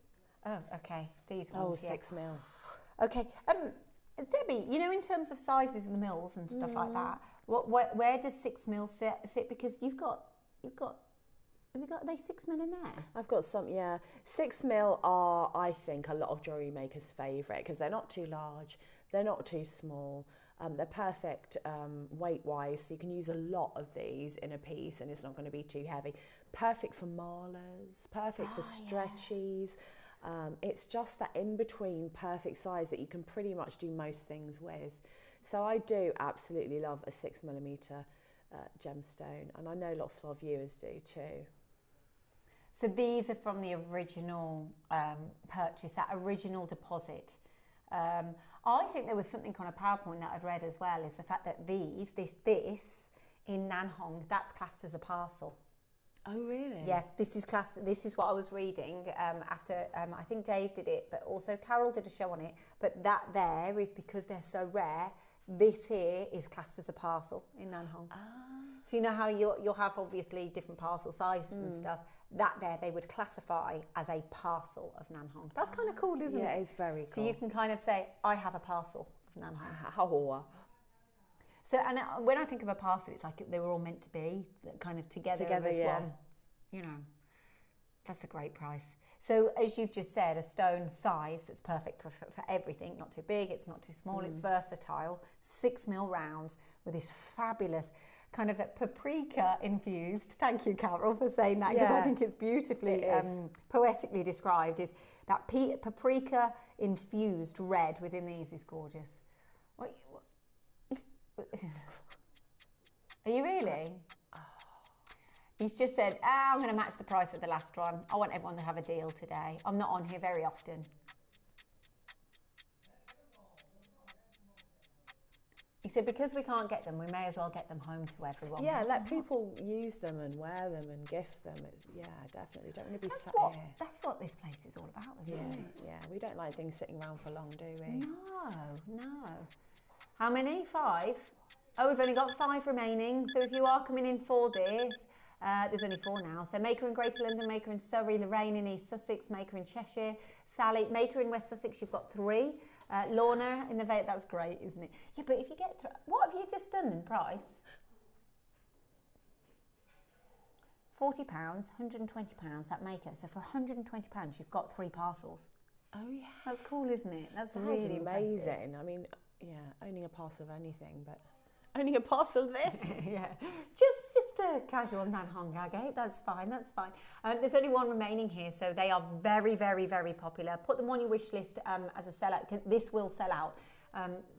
Speaker 2: Oh, okay. These ones,
Speaker 4: 6 mil.
Speaker 2: Okay. Debbie, you know, in terms of sizes of the mills and stuff like that, where does 6 mil sit? Because have you got, are they 6 mil in there?
Speaker 4: I've got some, 6 mil are, I think, a lot of jewellery makers' favourite because they're not too large, they're not too small. They're perfect weight-wise, so you can use a lot of these in a piece and it's not going to be too heavy. Perfect for malas, perfect for stretchies. It's just that in-between perfect size that you can pretty much do most things with. So I do absolutely love a 6mm gemstone, and I know lots of our viewers do too.
Speaker 2: So these are from the original purchase, that original deposit. I think there was something on a PowerPoint that I'd read as well, is the fact that this in Nanhong, that's classed as a parcel.
Speaker 4: Oh, really?
Speaker 2: Yeah, this is what I was reading after, I think Dave did it, but also Carol did a show on it. But that there is because they're so rare, This here is classed as a parcel in Nanhong. So you know how you'll have obviously different parcel sizes and stuff. That there they would classify as a parcel of Nanhong. That's kind of cool, isn't it?
Speaker 4: Yeah, it's very cool.
Speaker 2: So you can kind of say, I have a parcel of Nanhong.
Speaker 4: Oh.
Speaker 2: So, and when I think of a parcel, it's like they were all meant to be kind of together as one. You know, that's a great price. So as you've just said, a stone size that's perfect for everything. Not too big, it's not too small, it's versatile. 6mm rounds with this fabulous kind of paprika infused. Thank you, Carol, for saying that, because I think it's beautifully poetically described. Is that paprika infused red within these is gorgeous. What? Are you really? He's just said, I'm going to match the price of the last one. I want everyone to have a deal today. I'm not on here very often. He said, because we can't get them, we may as well get them home to everyone.
Speaker 4: Yeah, let people use them and wear them and gift them. Yeah, definitely. Don't want to be sat here.
Speaker 2: That's what this place is all about, isn't it?
Speaker 4: Yeah, we don't like things sitting around for long, do we?
Speaker 2: No. How many? 5? Oh, we've only got 5 remaining. So if you are coming in for this, there's only 4 now. So Maker in Greater London, Maker in Surrey, Lorraine in East Sussex, Maker in Cheshire, Sally, Maker in West Sussex, you've got 3. Lorna in the Vale, that's great, isn't it? Yeah, but if you get what have you just done in price? £40, £120, that Maker. So for £120, you've got 3 parcels.
Speaker 4: Oh yeah.
Speaker 2: That's cool, isn't it? That's
Speaker 4: really amazing. Impressive. I mean, yeah, owning a parcel of anything, but owning a parcel of this.
Speaker 2: Yeah, just a casual Nanhong agate. That's fine. There's only 1 remaining here, so they are very, very, very popular. Put them on your wish list as a sellout. This will sell out.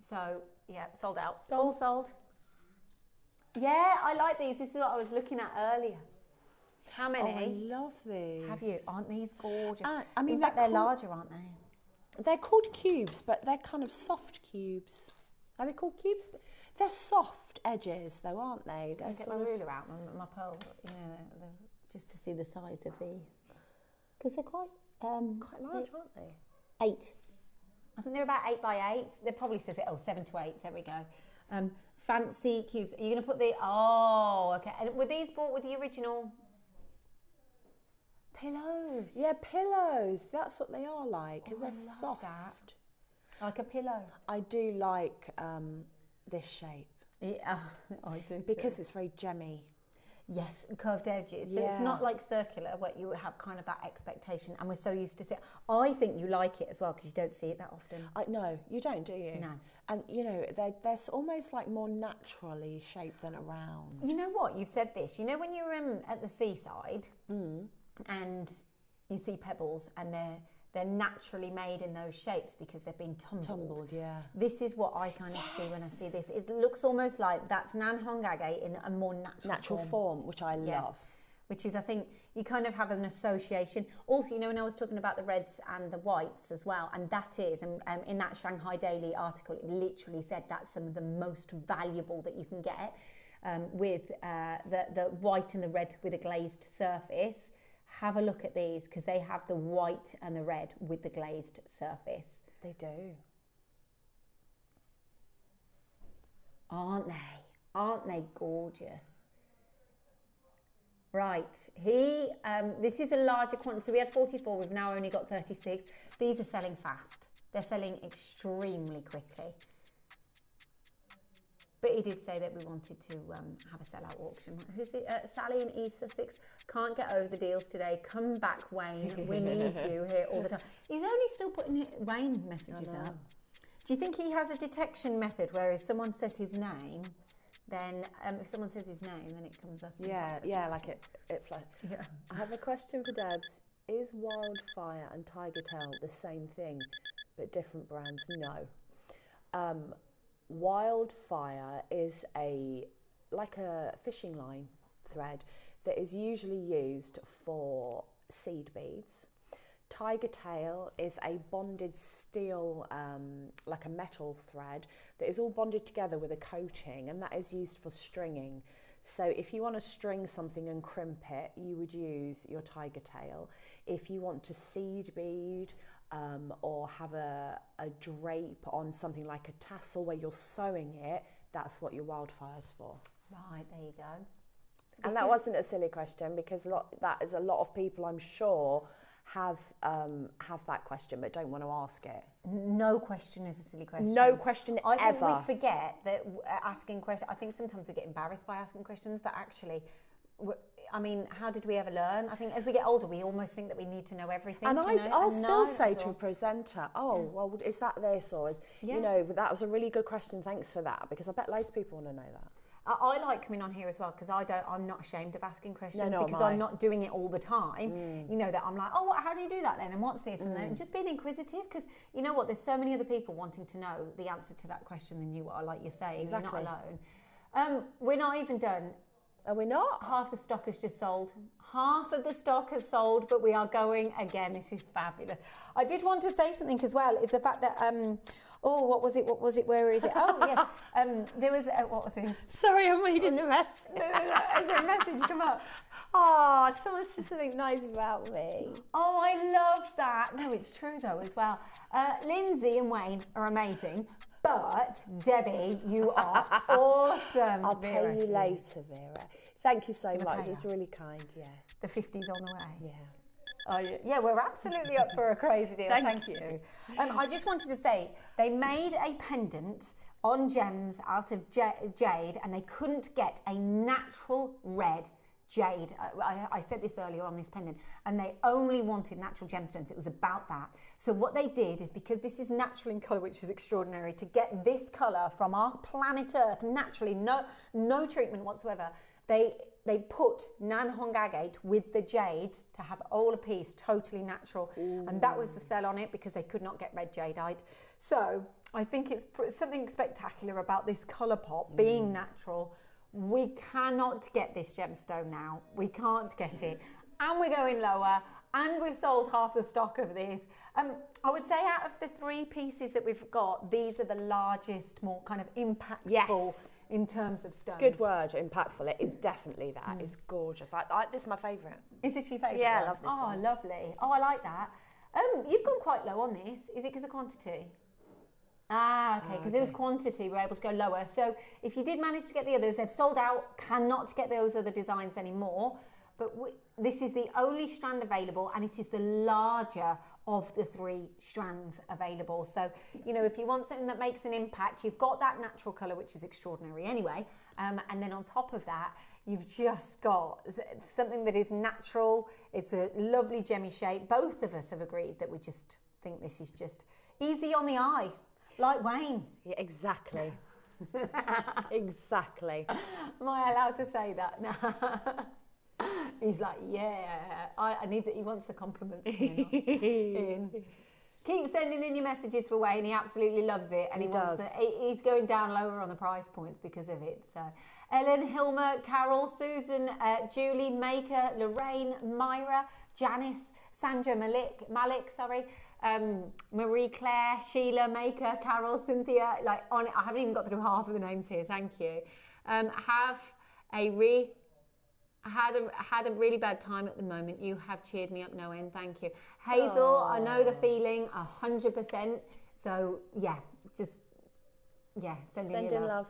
Speaker 2: So yeah, sold out. All sold. Yeah, I like these. This is what I was looking at earlier. How many?
Speaker 4: Oh, I love these.
Speaker 2: Have you? Aren't these gorgeous?
Speaker 4: I mean,
Speaker 2: in fact, they're larger, aren't they?
Speaker 4: They're called cubes, but they're kind of soft cubes. Are they called cubes? They're soft edges, though, aren't they?
Speaker 2: I'll get my ruler out, my pearl, just to see the size of these. Because they're quite
Speaker 4: large, aren't they?
Speaker 2: 8. I think they're about 8 by 8. They probably says it. 7 to 8. There we go. Fancy cubes. Are you going to put the? Oh, okay. And were these bought with the original? Pillows.
Speaker 4: Yeah, pillows. That's what they are like, because they're soft.
Speaker 2: That. Like a pillow.
Speaker 4: I do like this shape.
Speaker 2: Yeah, I do.
Speaker 4: Because it's very gemmy.
Speaker 2: Yes, curved edges. So it's not like circular where you have kind of that expectation, and we're so used to it. I think you like it as well because you don't see it that often.
Speaker 4: No, you don't, do you?
Speaker 2: No.
Speaker 4: And you know, they're almost like more naturally shaped than a round.
Speaker 2: You know what? You've said this. You know when you're at the seaside and you see pebbles and they're naturally made in those shapes because they've been tumbled.
Speaker 4: Yeah.
Speaker 2: This is what I kind of see when I see this. It looks almost like that's Nanhong agate in a more natural
Speaker 4: form, which I love.
Speaker 2: Which is, I think, you kind of have an association. Also, you know, when I was talking about the reds and the whites as well, and that is, in that Shanghai Daily article, it literally said that's some of the most valuable that you can get with the white and the red with a glazed surface. Have a look at these because they have the white and the red with the glazed surface.
Speaker 4: They do.
Speaker 2: Aren't they? Aren't they gorgeous? Right, this is a larger quantity. So we had 44, we've now only got 36. These are selling fast. They're selling extremely quickly. But he did say that we wanted to have a sellout auction. Who's it? Sally in East Sussex. Can't get over the deals today. Come back, Wayne. We need you here all the time. He's only still putting Wayne messages up. Do you think he has a detection method where if someone says his name, then if someone says his name, then it comes up?
Speaker 4: Yeah, like it flies. Yeah. I have a question for Debs. Is Wildfire and Tiger Tail the same thing, but different brands? No. Wildfire is like a fishing line thread that is usually used for seed beads. Tiger Tail is a bonded steel, like a metal thread that is all bonded together with a coating, and that is used for stringing. So if you want to string something and crimp it, you would use your tiger tail. If you want to seed bead or have a drape on something like a tassel where you're sewing it, that's what your wildfire's for.
Speaker 2: Right, there you go.
Speaker 4: And that wasn't a silly question, because that is a lot of people, I'm sure, have that question but don't want to ask it.
Speaker 2: No question is a silly question.
Speaker 4: No question ever.
Speaker 2: I think we forget that asking questions, I think sometimes we get embarrassed by asking questions, but actually, I mean, how did we ever learn? I think as we get older, we almost think that we need to know everything.
Speaker 4: And I'll still say to a
Speaker 2: all.
Speaker 4: presenter, well, is that this? Or, you know, that was a really good question, thanks for that, because I bet loads of people want to know that.
Speaker 2: I like coming on here as well, because I'm not ashamed of asking questions,
Speaker 4: No,
Speaker 2: because I'm not doing it all the time. You know, that I'm like, oh, how do you do that then? And what's this? And just being inquisitive, because you know what? There's so many other people wanting to know the answer to that question than you are, like you're saying.
Speaker 4: Exactly.
Speaker 2: You're not alone. We're not even done.
Speaker 4: Are we not?
Speaker 2: Half the stock has just sold. Half of the stock has sold, but we are going again. This is fabulous. I did want to say something as well, is the fact that, what was it, where is it? Oh, yes, there was, what was this?
Speaker 4: Sorry, I'm reading the message.
Speaker 2: Is there a message come up?
Speaker 4: Oh, someone said something nice about me.
Speaker 2: Oh, I love that. No, it's true though as well. Lindsay and Wayne are amazing. But Debbie, you are awesome.
Speaker 4: I'll pay you later, Vera. Thank you so much. It's really kind. Yeah.
Speaker 2: The 50's on the way.
Speaker 4: Yeah.
Speaker 2: Oh, yeah, we're absolutely up for a crazy deal. Thank you. I just wanted to say, they made a pendant on gems out of jade, and they couldn't get a natural red jade. I said this earlier on this pendant, and they only wanted natural gemstones. It was about that. So what they did is, because this is natural in colour, which is extraordinary, to get this colour from our planet Earth naturally, no treatment whatsoever, they put Nanhong agate with the jade to have all a piece totally natural. Ooh. And that was the sell on it, because they could not get red jadeite. So I think it's something spectacular about this colour pop being natural. We cannot get this gemstone now. We can't get it. And we're going lower. And we've sold half the stock of this. I would say out of the 3 pieces that we've got, these are the largest, more kind of impactful in terms of stones.
Speaker 4: Good word, impactful. It is definitely that. It's gorgeous. This is my favourite.
Speaker 2: Is this your favourite?
Speaker 4: Yeah, I love this one.
Speaker 2: Oh, lovely. Oh, I like that. You've gone quite low on this. Is it because of quantity? Ah, okay, because it was quantity, we're able to go lower. So if you did manage to get the others, they've sold out, cannot get those other designs anymore. But this is the only strand available, and it is the larger of the 3 strands available. So, you know, if you want something that makes an impact, you've got that natural colour, which is extraordinary anyway. And then on top of that, you've just got something that is natural. It's a lovely gemmy shape. Both of us have agreed that we just think this is just easy on the eye. Like Wayne.
Speaker 4: Yeah, exactly. Exactly.
Speaker 2: Am I allowed to say that? No. He's like, yeah. I need that. He wants the compliments. In. Keep sending in your messages for Wayne. He absolutely loves it, and he's going down lower on the price points because of it. So, Ellen, Hilma, Carol, Susan, JewelleryMaker, Lorraine, Myra, Janice, Sandra, Malik, Marie Claire, Sheila, Maker, Carol, Cynthia. I haven't even got through half of the names here. Thank you. Had a really bad time at the moment. You have cheered me up no end. Thank you. Hazel, I know the feeling 100%. So send in love.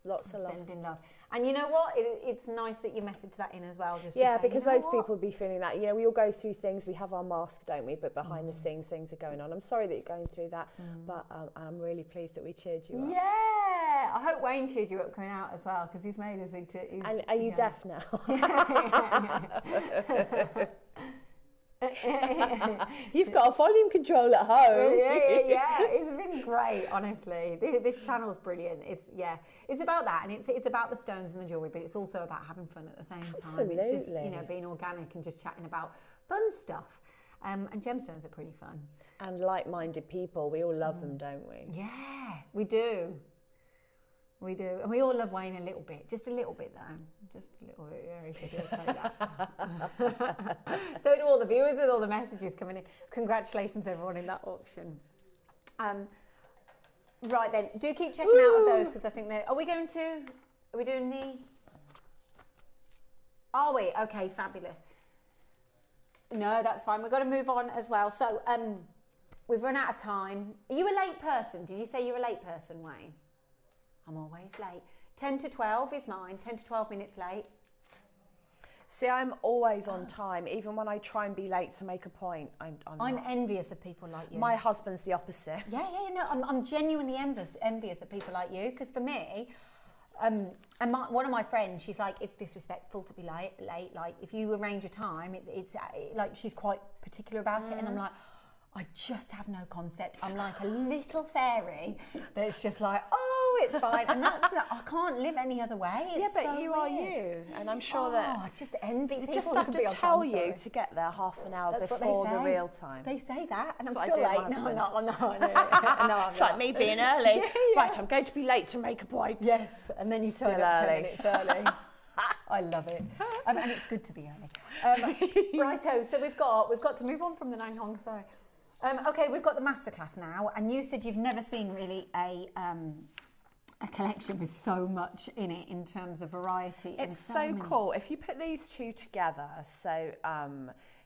Speaker 4: Lots of love.
Speaker 2: Send in love. And you know what? It's nice that you message that in as well.
Speaker 4: Because those people be feeling that. You know, we all go through things. We have our mask, don't we? But behind the scenes, things are going on. I'm sorry that you're going through that, but I'm really pleased that we cheered you up.
Speaker 2: Yeah. I hope Wayne cheered you up coming out as well, because he's made us into...
Speaker 4: And are you deaf now? You've got a volume control at home.
Speaker 2: Yeah. It's been great, honestly. This channel's brilliant. It's about that, and it's about the stones and the jewellery, but it's also about having fun at the same time.
Speaker 4: Absolutely.
Speaker 2: It's just, being organic and just chatting about fun stuff. And gemstones are pretty fun.
Speaker 4: And like-minded people, we all love them, don't we?
Speaker 2: Yeah, we do. We do. And we all love Wayne a little bit. Just a little bit, though. Just a little bit. Yeah, he should say that. So do all the viewers with all the messages coming in. Congratulations, everyone, in that auction. Right, then. Do keep checking out of those, because I think they're... Are we doing the... Are we? Okay, fabulous. No, that's fine. We've got to move on as well. So, we've run out of time. Are you a late person? Did you say you're a late person, Wayne? I'm always late. 10 to 12 is mine. 10 to 12 minutes late.
Speaker 4: See, I'm always on time, even when I try and be late to make a point. I'm
Speaker 2: envious of people like you.
Speaker 4: My husband's the opposite.
Speaker 2: Yeah, no, I'm genuinely envious of people like you, because for me, and one of my friends, she's like, it's disrespectful to be late. Like, if you arrange a time, it's like, she's quite particular about it, and I'm like, I just have no concept. I'm like a little fairy that's just like, oh, it's fine. And that's I can't live any other way. It's
Speaker 4: yeah, but
Speaker 2: so
Speaker 4: you
Speaker 2: weird.
Speaker 4: are you. And I'm sure that...
Speaker 2: I just envy people.
Speaker 4: They just have to tell you to get there half an hour before the real time.
Speaker 2: They say that, and
Speaker 4: That's
Speaker 2: I'm
Speaker 4: what
Speaker 2: still
Speaker 4: I do
Speaker 2: late.
Speaker 4: with my
Speaker 2: No, I'm
Speaker 4: husband.
Speaker 2: not.
Speaker 4: It's like me being early. Right, I'm going to be late to make a point.
Speaker 2: Yes, and then you turn
Speaker 4: Still
Speaker 2: up 10
Speaker 4: early.
Speaker 2: minutes early. I love it. And it's good to be early. Righto, so we've got to move on from the Nang Hong, sorry. Okay, we've got the masterclass now, and you said you've never seen really a collection with so much in it in terms of variety.
Speaker 4: It's so cool. If you put these two together, so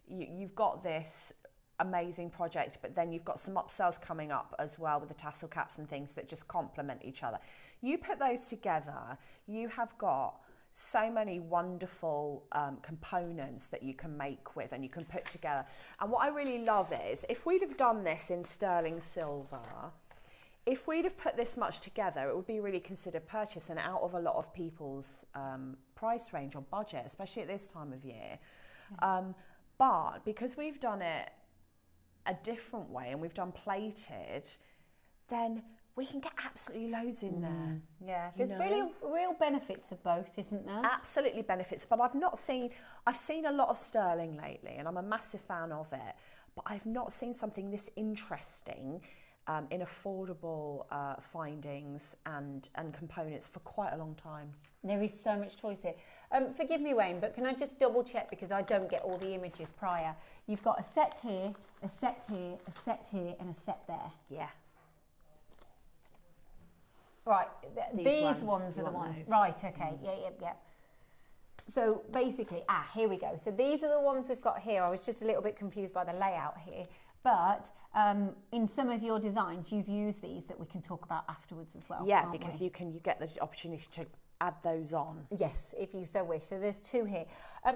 Speaker 4: you've got this amazing project, but then you've got some upsells coming up as well with the tassel caps and things that just complement each other. You put those together, you have got so many wonderful components that you can make with and you can put together. And what I really love is, if we'd have done this in sterling silver, if we'd have put this much together, it would be really considered purchase and out of a lot of people's price range or budget, especially at this time of year. Yeah. But because we've done it a different way and we've done plated, then we can get absolutely loads in there.
Speaker 2: Yeah, there's really real benefits of both, isn't there?
Speaker 4: Absolutely benefits, but I've seen a lot of sterling lately, and I'm a massive fan of it, but I've not seen something this interesting in affordable findings and components for quite a long time.
Speaker 2: There is so much choice here. Forgive me, Wayne, but can I just double check, because I don't get all the images prior. You've got a set here, a set here, a set here, and a set there.
Speaker 4: Yeah.
Speaker 2: Right, these ones are the ones. Right, okay, yeah. So basically, here we go. So these are the ones we've got here. I was just a little bit confused by the layout here. But in some of your designs, you've used these that we can talk about afterwards as well.
Speaker 4: Yeah, because you get the opportunity to add those on.
Speaker 2: Yes, if you so wish. So there's two here.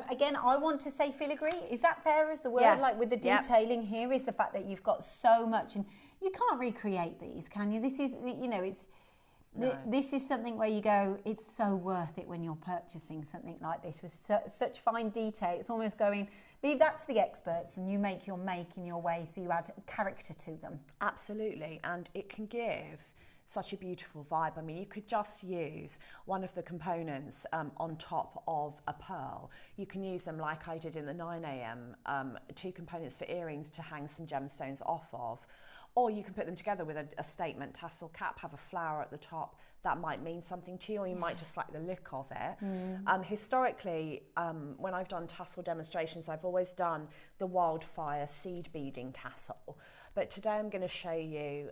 Speaker 2: Again, I want to say filigree. Is that fair as the word?
Speaker 4: Yeah.
Speaker 2: Like with the detailing here is the fact that you've got so much, and you can't recreate these, can you? This is, it's... No. This is something where you go, it's so worth it when you're purchasing something like this with such fine detail. It's almost going, leave that to the experts and you make your make in your way, so you add character to them.
Speaker 4: Absolutely, and it can give such a beautiful vibe. I mean, you could just use one of the components on top of a pearl. You can use them like I did in the 9 a.m, 2 components for earrings to hang some gemstones off of. Or you can put them together with a statement tassel cap, have a flower at the top. That might mean something to you, or you might just like the look of it. Historically, when I've done tassel demonstrations, I've always done the wildfire seed beading tassel. But today I'm going to show you,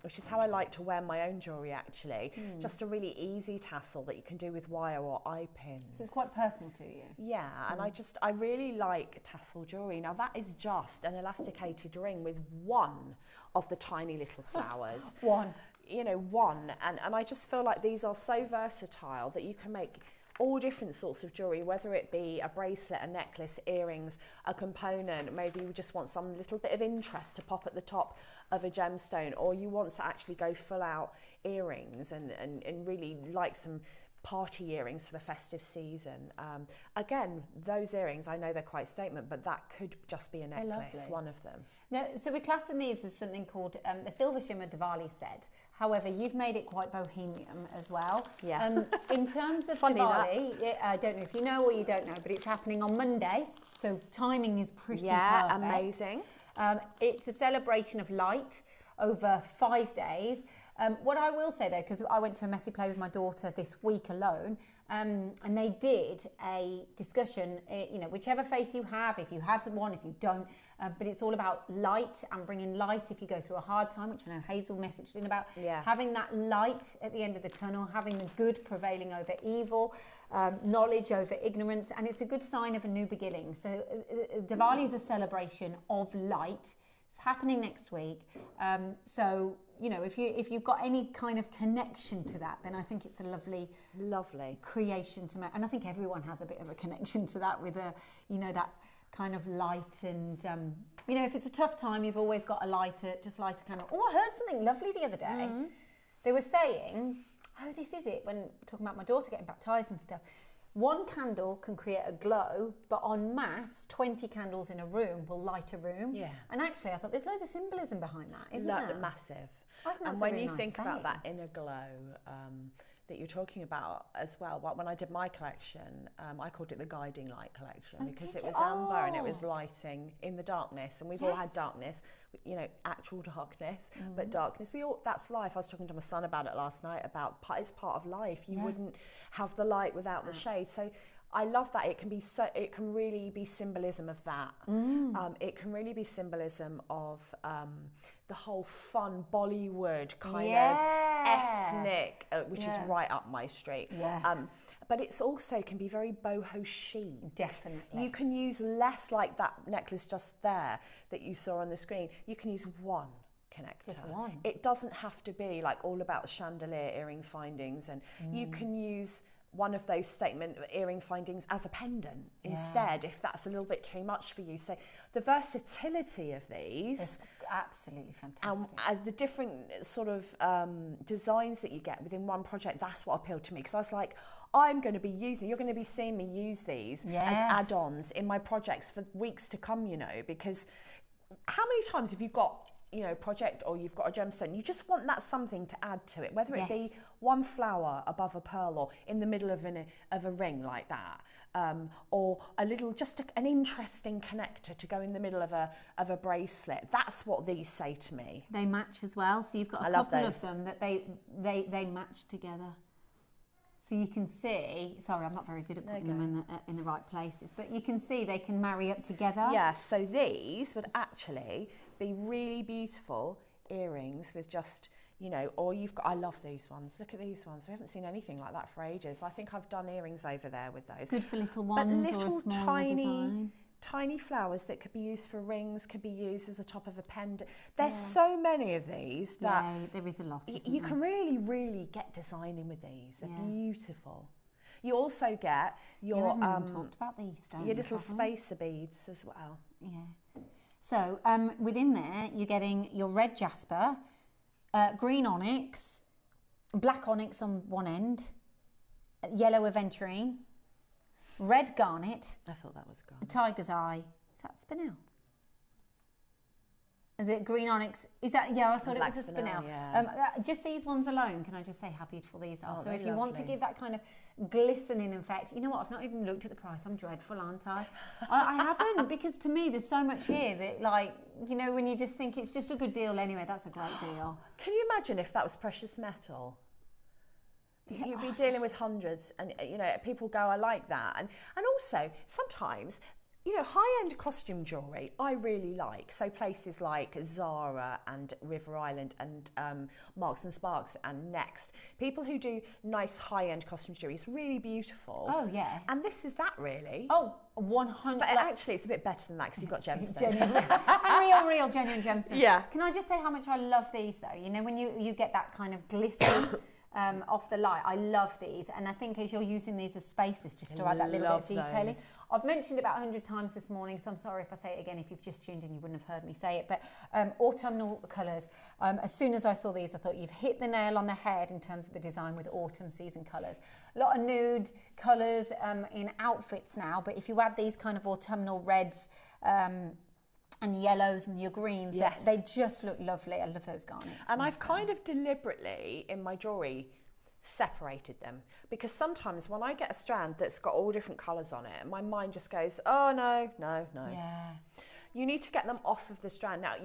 Speaker 4: which is how I like to wear my own jewellery actually, just a really easy tassel that you can do with wire or eye pins.
Speaker 2: So it's quite personal to you.
Speaker 4: Yeah, and I really like tassel jewellery. Now that is just an elasticated ring with one of the tiny little flowers.
Speaker 2: One.
Speaker 4: One. And I just feel like these are so versatile that you can make all different sorts of jewellery, whether it be a bracelet, a necklace, earrings, a component. Maybe you just want some little bit of interest to pop at the top of a gemstone, or you want to actually go full out earrings and really like some party earrings for the festive season. Again, those earrings, I know they're quite statement, but that could just be a necklace, one of them.
Speaker 2: No, so we're classing these as something called the Silver Shimmer Diwali set. However, you've made it quite bohemian as well.
Speaker 4: Yeah.
Speaker 2: In terms of
Speaker 4: Funny
Speaker 2: Diwali, I don't know if you know or you don't know, but it's happening on Monday, so timing is pretty perfect.
Speaker 4: Amazing.
Speaker 2: It's a celebration of light over 5 days. What I will say though, because I went to a messy play with my daughter this week alone, and they did a discussion, you know, whichever faith you have, if you have one, if you don't, but it's all about light and bringing light if you go through a hard time, which I know Hazel messaged in about, having that light at the end of the tunnel, having the good prevailing over evil, knowledge over ignorance, and it's a good sign of a new beginning. So Diwali is a celebration of light. It's happening next week. So, you know, if you've got any kind of connection to that, then I think it's a lovely creation to make. And I think everyone has a bit of a connection to that with you know, that kind of light. And you know, if it's a tough time, you've always got a lighter, just light a candle. Oh, I heard something lovely the other day. They were saying, oh, this is it, when talking about my daughter getting baptised and stuff. One candle can create a glow, but en masse, 20 candles in a room will light a room. Yeah. And actually, I thought there's loads of symbolism behind that, isn't there?
Speaker 4: Massive.
Speaker 2: I think that's
Speaker 4: and when
Speaker 2: really
Speaker 4: you
Speaker 2: nice
Speaker 4: think about
Speaker 2: saying.
Speaker 4: that inner glow that you're talking about as well, when I did my collection, I called it the Guiding Light Collection, because it was amber and it was lighting in the darkness. And we've all had darkness, you know, actual darkness, but darkness, that's life. I was talking to my son about it last night, about it's part of life. You wouldn't have the light without the shade. So I love that. It can really be symbolism of that. It can really be symbolism of the whole fun Bollywood kind of ethnic, which is right up my street. But it's also can be very boho chic.
Speaker 2: Definitely.
Speaker 4: You can use less, like that necklace just there that you saw on the screen. You can use one connector.
Speaker 2: Just one.
Speaker 4: It doesn't have to be like all about the chandelier earring findings, and you can use one of those statement earring findings as a pendant instead, if that's a little bit too much for you. So the versatility of these
Speaker 2: is absolutely fantastic.
Speaker 4: And as the different sort of designs that you get within one project, that's what appealed to me, because I was like, you're going to be seeing me use these as add-ons in my projects for weeks to come, you know, because how many times have you got, you know, project, or you've got a gemstone, you just want that something to add to it, whether it be one flower above a pearl or in the middle of a ring like that, or a little, just an interesting connector to go in the middle of a bracelet. That's what these say to me.
Speaker 2: They match as well, so you've got a couple of them that they match together. So you can see, sorry, I'm not very good at putting them in the right places, but you can see they can marry up together.
Speaker 4: Yeah, so these would actually be really beautiful earrings with just, you know, or you've got, I love these ones. Look at these ones. We haven't seen anything like that for ages. I think I've done earrings over there with those.
Speaker 2: Good for little ones,
Speaker 4: but little
Speaker 2: or a smaller design.
Speaker 4: Tiny flowers that could be used for rings, could be used as the top of a pendant. There's so many of these that
Speaker 2: there is a lot.
Speaker 4: You can really, really get designing with these. They're beautiful. You also get your
Speaker 2: talked about these stones,
Speaker 4: your little spacer beads as well.
Speaker 2: Yeah. So within there, you're getting your red jasper, green onyx, black onyx on one end, yellow aventurine, red garnet.
Speaker 4: I thought that was garnet.
Speaker 2: Tiger's eye. Is that spinel? Is it green onyx? Is that, I thought it was a spinel. Just these ones alone, can I just say how beautiful these are? So if you want to give that kind of glistening effect, you know what, I've not even looked at the price. I'm dreadful, aren't I? I haven't, because to me there's so much here that, like, you know, when you just think it's just a good deal anyway, that's a great deal.
Speaker 4: Can you imagine if that was precious metal? You'd be dealing with hundreds, and, you know, people go, I like that. And also, sometimes, you know, high-end costume jewellery I really like. So places like Zara and River Island and Marks and Sparks and Next. People who do nice high-end costume jewellery is really beautiful.
Speaker 2: Oh, yes.
Speaker 4: And this is that, really.
Speaker 2: Oh, 100.
Speaker 4: But actually, it's a bit better than that, because you've got gemstones.
Speaker 2: real genuine gemstones. Yeah. Can I just say how much I love these, though? You know, when you get that kind of glisten off the light, I love these, and I think as you're using these as spacers, just to add that little bit of detailing. I've mentioned it about 100 times this morning, so I'm sorry if I say it again. If you've just tuned in, you wouldn't have heard me say it, but autumnal colours. As soon as I saw these, I thought you've hit the nail on the head in terms of the design with autumn season colours. A lot of nude colours in outfits now, but if you add these kind of autumnal reds and yellows and your greens, they just look lovely. I love those garnets.
Speaker 4: And I've kind of deliberately, in my jewellery, separated them, because sometimes when I get a strand that's got all different colours on it, my mind just goes, oh, no.
Speaker 2: Yeah.
Speaker 4: You need to get them off of the strand. Now,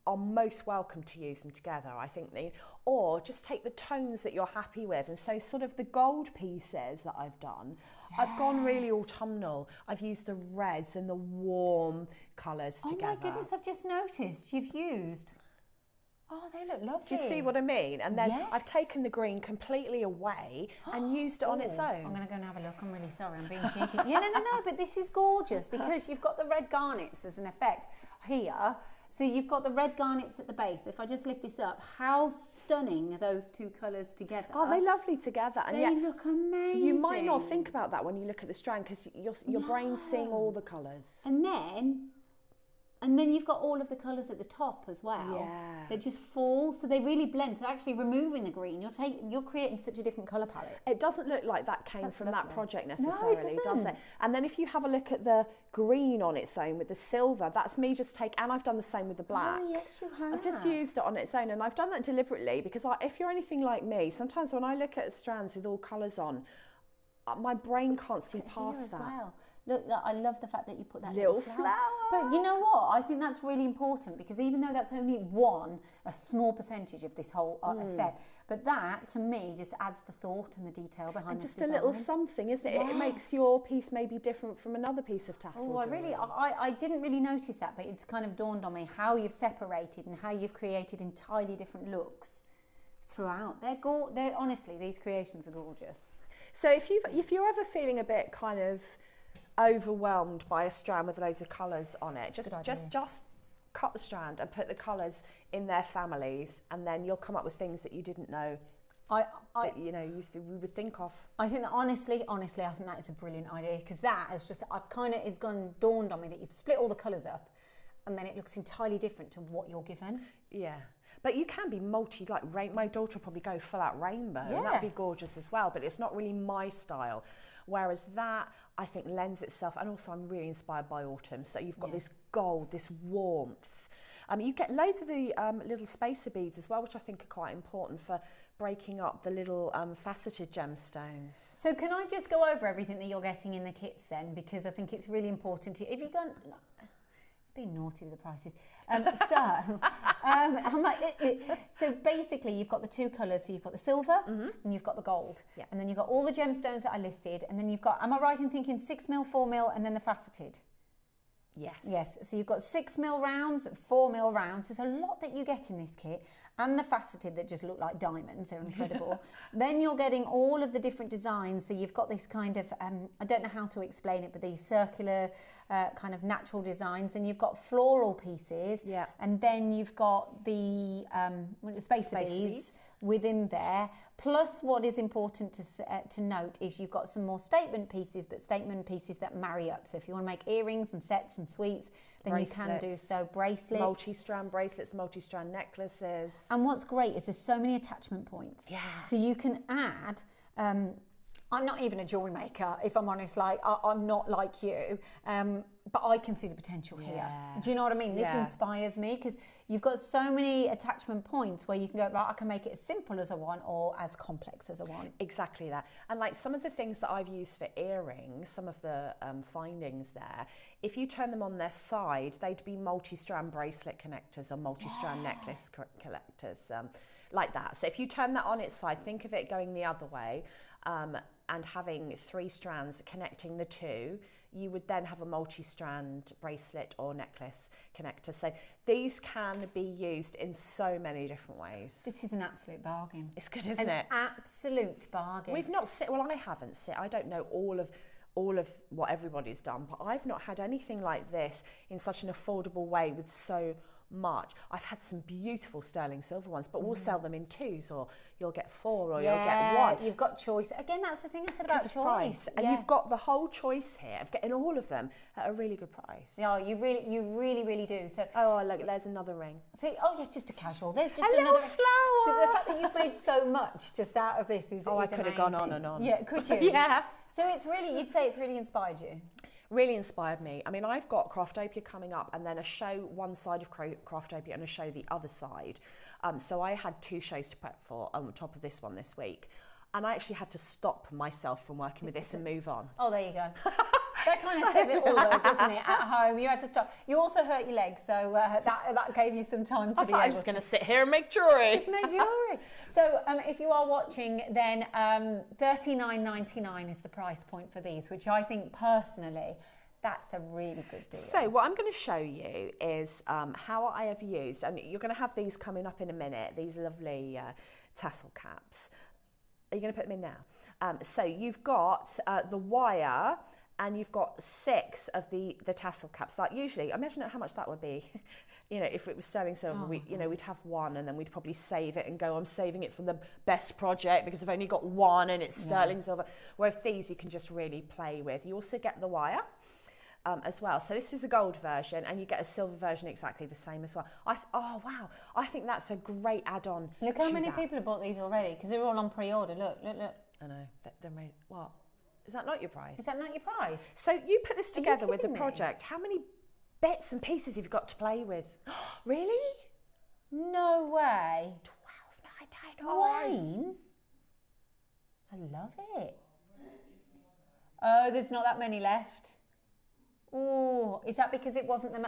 Speaker 4: are most welcome to use them together. I think or just take the tones that you're happy with, and so sort of the gold pieces that I've done, I've gone really autumnal. I've used the reds and the warm colours together.
Speaker 2: Oh my goodness, I've just noticed you've used. Oh, they look lovely.
Speaker 4: Do you see what I mean? And then I've taken the green completely away and used it on its own.
Speaker 2: I'm going to go and have a look. I'm really sorry. I'm being cheeky. Yeah, no, but this is gorgeous because you've got the red garnets as an effect here. So you've got the red garnets at the base. If I just lift this up, how stunning are those two colours together?
Speaker 4: Oh, they're lovely together. And
Speaker 2: they look amazing.
Speaker 4: You might not think about that when you look at the strand because your brain's seeing all the colours.
Speaker 2: And then you've got all of the colours at the top as well.
Speaker 4: Yeah.
Speaker 2: That just fall, so they really blend. So actually removing the green, you're creating such a different colour palette.
Speaker 4: It doesn't look like that came from that project necessarily,
Speaker 2: no, it
Speaker 4: does it? And then if you have a look at the green on its own with the silver, that's me just and I've done the same with the black.
Speaker 2: Oh, yes, you have.
Speaker 4: I've just used it on its own, and I've done that deliberately because if you're anything like me, sometimes when I look at strands with all colours on, my brain can't see past that.
Speaker 2: Well. Look, I love the fact that you put that
Speaker 4: little flower.
Speaker 2: But you know what? I think that's really important because even though that's only a small percentage of this whole set, but that to me just adds the thought and the detail behind
Speaker 4: this
Speaker 2: design.
Speaker 4: Just a little something, isn't it?
Speaker 2: Yes.
Speaker 4: It makes your piece maybe different from another piece of tassel.
Speaker 2: Oh, I didn't really notice that, but it's kind of dawned on me how you've separated and how you've created entirely different looks throughout. They're honestly, these creations are gorgeous.
Speaker 4: So if you're ever feeling a bit kind of overwhelmed by a strand with loads of colours on it, just cut the strand and put the colours in their families, and then you'll come up with things that you didn't know we would think of.
Speaker 2: I think that honestly, I think that is a brilliant idea because that has just it's dawned on me that you've split all the colours up, and then it looks entirely different to what you're given.
Speaker 4: Yeah. But you can be my daughter will probably go full out rainbow, and that'd be gorgeous as well, but it's not really my style. Whereas that, I think, lends itself, and also I'm really inspired by autumn. So you've got this gold, this warmth. You get loads of the little spacer beads as well, which I think are quite important for breaking up the little faceted gemstones.
Speaker 2: So can I just go over everything that you're getting in the kits then? Because I think it's really important to, if you've gone, being naughty with the prices. So basically you've got the two colours. So you've got the silver and you've got the gold. Yeah. And then you've got all the gemstones that I listed. And then you've got, am I right in thinking 6mm, 4mm and then the faceted?
Speaker 4: Yes.
Speaker 2: Yes. So you've got 6mm rounds, 4mm rounds. There's a lot that you get in this kit. And the faceted that just look like diamonds. They're incredible. Then you're getting all of the different designs. So you've got this kind of, I don't know how to explain it, but these circular kind of natural designs. And you've got floral pieces.
Speaker 4: Yeah.
Speaker 2: And then you've got the spacer beads within there. Plus what is important to note is you've got some more statement pieces, but statement pieces that marry up. So if you want to make earrings and sets and sweets, then bracelets. You can do so. Bracelets.
Speaker 4: Multi-strand bracelets, multi-strand necklaces.
Speaker 2: And what's great is there's so many attachment points.
Speaker 4: Yeah.
Speaker 2: So you can add, I'm not even a jewellery maker, if I'm honest, I'm not like you, but I can see the potential here. Do you know what I mean? This inspires me because you've got so many attachment points where you can go, right, I can make it as simple as I want or as complex as I want.
Speaker 4: Exactly that. And like some of the things that I've used for earrings, some of the findings there, if you turn them on their side, they'd be multi-strand bracelet connectors or multi-strand necklace connectors, like that. So if you turn that on its side, think of it going the other way, and having 3 strands connecting the two, you would then have a multi-strand bracelet or necklace connector. So these can be used in so many different ways.
Speaker 2: This is an absolute bargain.
Speaker 4: It's good, isn't it?
Speaker 2: An absolute bargain.
Speaker 4: We've not I haven't I don't know all of what everybody's done, but I've not had anything like this in such an affordable way with so much. I've had some beautiful sterling silver ones, but we'll sell them in 2s, or you'll get 4, or you'll get 1.
Speaker 2: You've got choice. Again, that's the thing I said about choice.
Speaker 4: Price. And you've got the whole choice here of getting all of them at a really good price.
Speaker 2: Yeah, you really do. So,
Speaker 4: look, there's another ring.
Speaker 2: So, just a casual. There's just
Speaker 4: a
Speaker 2: another
Speaker 4: little flower.
Speaker 2: So the fact that you've made so much just out of this is
Speaker 4: I could have gone on and on.
Speaker 2: Yeah, could you?
Speaker 4: Yeah.
Speaker 2: So you'd say it's really inspired you?
Speaker 4: Really inspired me. I mean, I've got Craftopia coming up, and then a show one side of Craftopia and a show the other side. So I had 2 shows to prep for on top of this one this week. And I actually had to stop myself from working with this and move on.
Speaker 2: Oh, there you go. That kind of says it all, though, doesn't it? At home, you had to stop. You also hurt your legs, so that gave you some time to be able
Speaker 4: I was just going to sit here and make jewellery.
Speaker 2: Just make jewellery. So if you are watching, then $39.99 is the price point for these, which I think personally, that's a really good deal.
Speaker 4: So what I'm going to show you is how I have used, and you're going to have these coming up in a minute, these lovely tassel caps. Are you going to put them in now? So you've got the wire, and you've got 6 of the tassel caps. Like usually, imagine how much that would be. You know, if it was sterling silver, we'd have 1, and then we'd probably save it and go, I'm saving it for the best project because I've only got 1 and it's sterling silver. Whereas these you can just really play with. You also get the wire as well. So this is the gold version, and you get a silver version exactly the same as well. Oh wow, I think that's a great add-on.
Speaker 2: Look how many people have bought these already, because they're all on pre-order. Look.
Speaker 4: I know. They're made. What? Is that not your price?
Speaker 2: Is that not your price?
Speaker 4: So you put this together with the project. How many bits and pieces have you got to play with? Really?
Speaker 2: No way.
Speaker 4: 12.99.
Speaker 2: Wayne? I love it. Oh, there's not that many left. Oh, is that because it wasn't them?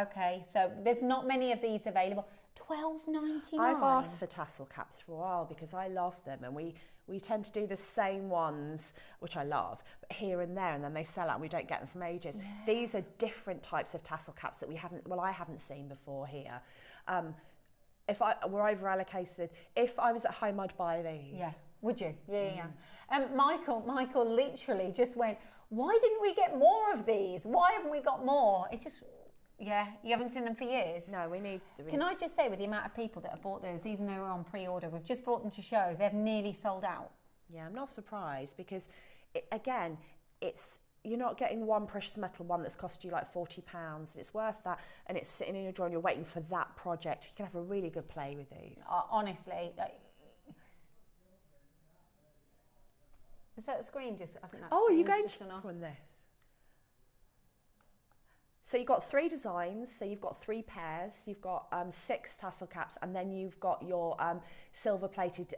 Speaker 2: Okay. So there's not many of these available. $12.99.
Speaker 4: I've asked for tassel caps for a while because I love them, and we tend to do the same ones, which I love, but here and there, and then they sell out and we don't get them from ages. Yeah. These are different types of tassel caps that I haven't seen before here. If I were over allocated, if I was at home, I'd buy these.
Speaker 2: Yeah, would you? Yeah. Michael literally just went, why didn't we get more of these? Why haven't we got more? It's just, yeah, you haven't seen them for years.
Speaker 4: No, we need.
Speaker 2: Can I just say, with the amount of people that have bought those, even though they're on pre-order, we've just brought them to show, they've nearly sold out.
Speaker 4: Yeah, I'm not surprised because, you're not getting one precious metal one that's cost you like £40. It's worth that, and it's sitting in your drawer and you're waiting for that project. You can have a really good play with these.
Speaker 2: Honestly. Is that the screen just? I think that's.
Speaker 4: Oh, are you going to run this? So you've got 3 designs, so you've got 3 pairs, you've got 6 tassel caps, and then you've got your silver plated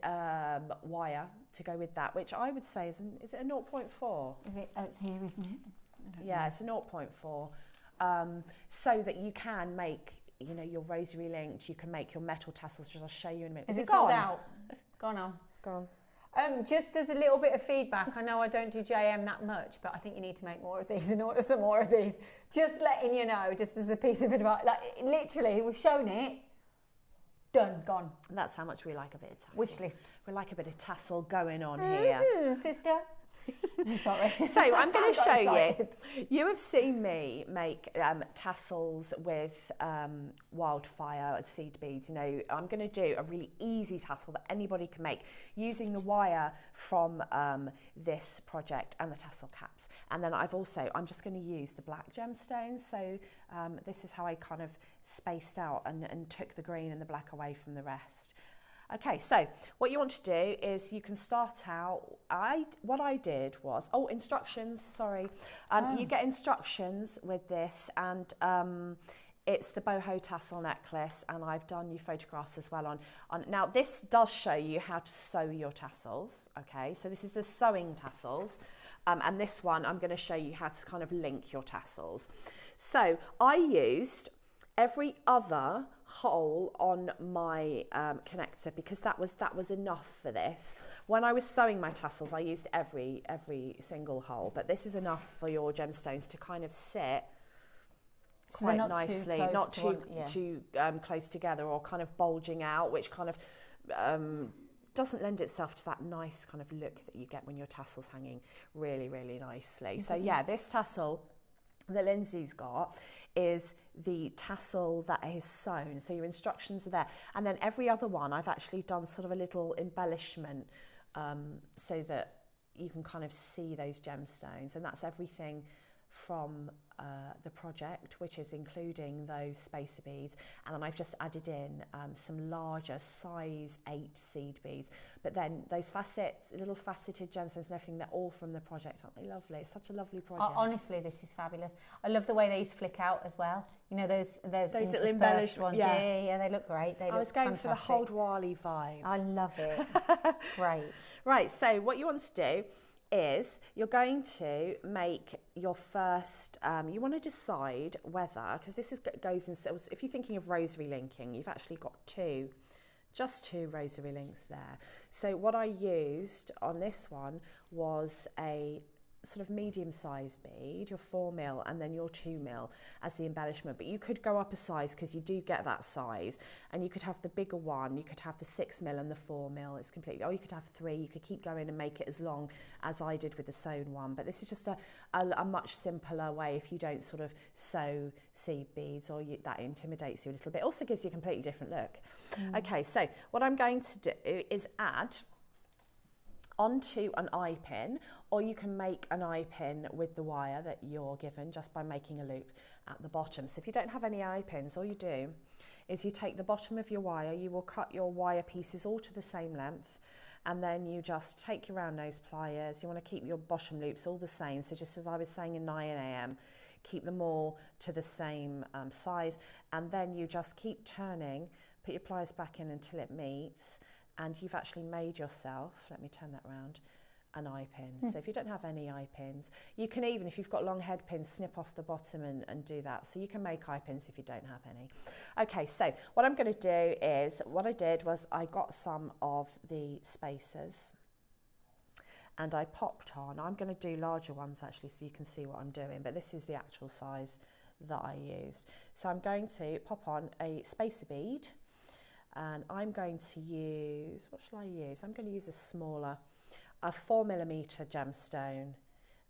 Speaker 4: wire to go with that, which I would say is it a 0.4?
Speaker 2: Is it? Oh, it's here, isn't it?
Speaker 4: Yeah, it's a 0.4. So that you can make, your rosary linked, you can make your metal tassels, which I'll show you in a minute.
Speaker 2: Is it sold out? Gone on.
Speaker 4: It's gone.
Speaker 2: Just as a little bit of feedback, I know I don't do JM that much, but I think you need to make more of these and order some more of these. Just letting you know, just as a piece of advice. Like, literally, we've shown it. Done, gone.
Speaker 4: And that's how much we like a bit of tassel.
Speaker 2: Wish list.
Speaker 4: We like a bit of tassel going on here.
Speaker 2: Sister. Sorry.
Speaker 4: So I'm going to show you. You have seen me make tassels with wildfire seed beads. I'm going to do a really easy tassel that anybody can make using the wire from this project and the tassel caps. And then I'm just going to use the black gemstones. So this is how I kind of spaced out and took the green and the black away from the rest. Okay, so what you want to do is you can start out, what I did was, instructions, sorry. You get instructions with this, and it's the boho tassel necklace, and I've done you photographs as well on. Now this does show you how to sew your tassels, okay? So this is the sewing tassels, and this one I'm going to show you how to kind of link your tassels. So I used every other hole on my connector because that was enough for this. When I was sewing my tassels, I used every single hole, but this is enough for your gemstones to kind of sit quite nicely, not too close together or kind of bulging out, which kind of doesn't lend itself to that nice kind of look that you get when your tassel's hanging really, really nicely. So yeah, this tassel that Lindsay's got is the tassel that is sewn. So your instructions are there. And then every other one, I've actually done sort of a little embellishment so that you can kind of see those gemstones. And that's everything from the project, which is including those spacer beads, and then I've just added in some larger size 8 seed beads. But then those little faceted gemstones and everything, they're all from the project. Aren't they lovely? It's such a lovely project.
Speaker 2: Honestly, this is fabulous. I love the way these flick out as well. Those
Speaker 4: little embellished
Speaker 2: ones. Yeah, they look great. I
Speaker 4: was going for the Hold Wally vibe.
Speaker 2: I love it. It's great.
Speaker 4: Right, so what you want to do is you're going to make your first, you want to decide whether, because this goes in, so if you're thinking of rosary linking, you've actually got just two rosary links there. So what I used on this one was a sort of medium-sized bead, your 4mm, and then your 2mm as the embellishment. But you could go up a size because you do get that size, and you could have the bigger one, you could have the 6mm and the 4mm. It's completely, or you could have 3. You could keep going and make it as long as I did with the sewn one. But this is just a much simpler way if you don't sort of sew seed beads, or that intimidates you a little bit. It also gives you a completely different look. Okay, so what I'm going to do is add onto an eye pin, or you can make an eye pin with the wire that you're given just by making a loop at the bottom. So if you don't have any eye pins, all you do is you take the bottom of your wire, you will cut your wire pieces all to the same length, and then you just take your round nose pliers. You want to keep your bottom loops all the same, so just as I was saying in 9 AM, keep them all to the same size, and then you just keep turning, put your pliers back in until it meets, and you've actually made yourself, let me turn that around, an eye pin. So if you don't have any eye pins, you can even, if you've got long head pins, snip off the bottom and do that. So you can make eye pins if you don't have any. Okay, so what I'm going to do is, what I did was I got some of the spacers and I popped on. I'm going to do larger ones actually so you can see what I'm doing, but this is the actual size that I used. So I'm going to pop on a spacer bead, and I'm going to use, what shall I use? I'm going to use a 4mm gemstone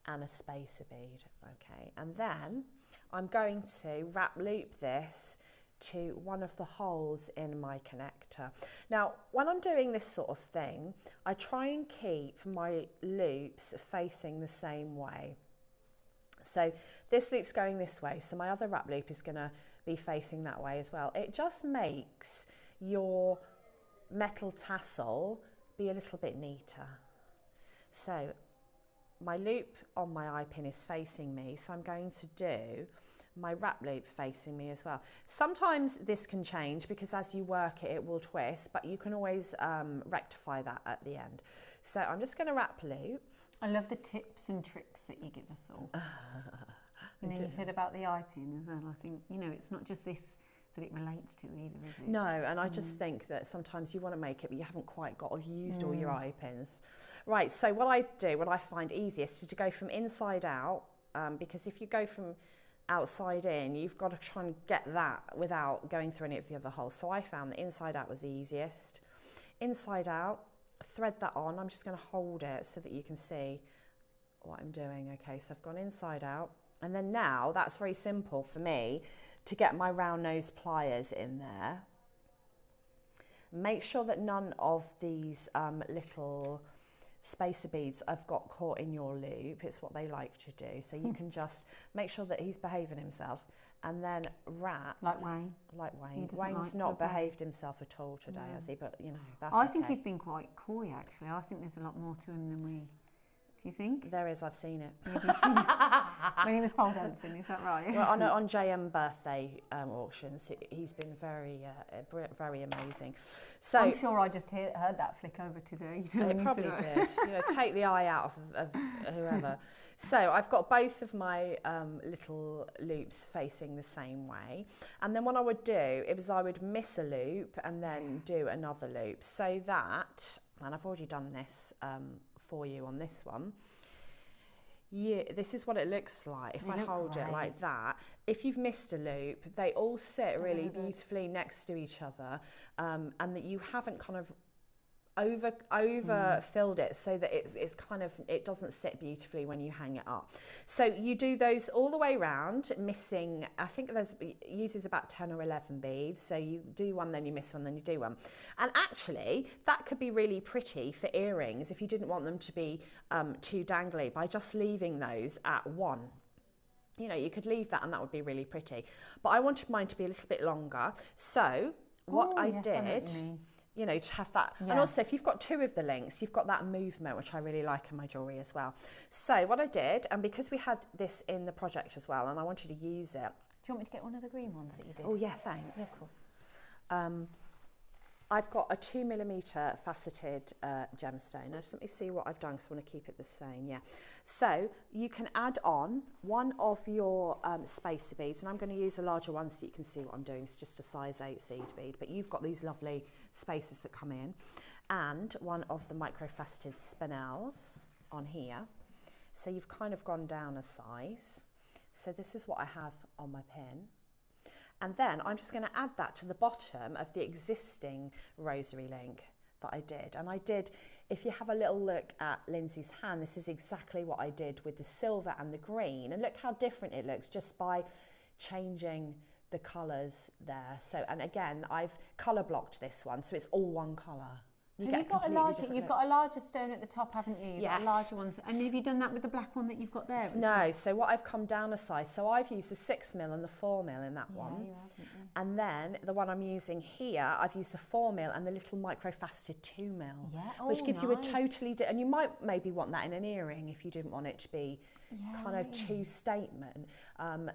Speaker 4: and a spacer bead, okay? And then I'm going to wrap loop this to one of the holes in my connector. Now, when I'm doing this sort of thing, I try and keep my loops facing the same way. So this loop's going this way, so my other wrap loop is going to be facing that way as well. It just makes your metal tassel be a little bit neater. So my loop on my eye pin is facing me, so I'm going to do my wrap loop facing me as well. Sometimes this can change because as you work it, it will twist, but you can always rectify that at the end. So I'm just going to wrap loop.
Speaker 2: I love the tips and tricks that you give us all. You know, you said about the eye pin as well. I think, you know, it's not just this that it relates to either, is it?
Speaker 4: No, and I just think that sometimes you want to make it, but you haven't quite got or used all your eye pins. Right, so what I find easiest is to go from inside out, because if you go from outside in, you've got to try and get that without going through any of the other holes. So I found that inside out was the easiest. Inside out, thread that on. I'm just going to hold it so that you can see what I'm doing. Okay, so I've gone inside out, and then now that's very simple for me to get my round nose pliers in there. Make sure that none of these little spacer beads I've got caught in your loop. It's what they like to do. So you can just make sure that he's behaving himself, and then wrap.
Speaker 2: Like Wayne.
Speaker 4: Like Wayne. Wayne's not behaved himself at all today, has he? But, you know, that's
Speaker 2: I think he's been quite coy, actually. I think there's a lot more to him than we... Do you think?
Speaker 4: There is, I've seen it.
Speaker 2: When he was pole dancing, is that right?
Speaker 4: Well, on JM birthday auctions, he's been very, very amazing. So
Speaker 2: I'm sure I just heard that flick over today.
Speaker 4: It probably did. You know, take the eye out of whoever. So I've got both of my little loops facing the same way, and then what I would do is I would miss a loop and then do another loop, so that, and I've already done this for you on this one. Yeah, this is what it looks like if I hold it like that. If you've missed a loop, they all sit really beautifully next to each other, and that you haven't kind of over filled it so that it's kind of, it doesn't sit beautifully when you hang it up. So you do those all the way around, missing, I think there's uses about 10 or 11 beads. So you do one, then you miss one, then you do one. And actually that could be really pretty for earrings if you didn't want them to be too dangly, by just leaving those at one. You know, you could leave that and that would be really pretty. But I wanted mine to be a little bit longer. So what I did, you know, to have that. Yeah. And also, if you've got two of the links, you've got that movement, which I really like in my jewellery as well. So what I did, and because we had this in the project as well, and I wanted to use it.
Speaker 2: Do you want me to get one of the green ones that you did?
Speaker 4: Oh, yeah, thanks.
Speaker 2: Yeah, of course.
Speaker 4: I've got a 2mm faceted gemstone. Now just let me see what I've done because I want to keep it the same. Yeah. So you can add on one of your spacer beads, and I'm going to use a larger one so you can see what I'm doing. It's just a size 8 seed bead, but you've got these lovely spacers that come in, and one of the micro-faceted spinels on here. So you've kind of gone down a size. So this is what I have on my pin. And then I'm just going to add that to the bottom of the existing rosary link that I did. And I did, if you have a little look at Lindsay's hand, this is exactly what I did with the silver and the green. And look how different it looks just by changing the colours there. So, and again, I've colour blocked this one, so it's all one colour.
Speaker 2: You've got a larger stone at the top, haven't you? You've got a larger one. And have you done that with the black one that you've got there?
Speaker 4: No, so what I've come down a size, so I've used the 6mm and the 4mm in that one.
Speaker 2: You haven't,
Speaker 4: And then the one I'm using here, I've used the 4mm and the little micro-faceted 2mm, which gives you a totally, and you might maybe want that in an earring if you didn't want it to be kind of too statement.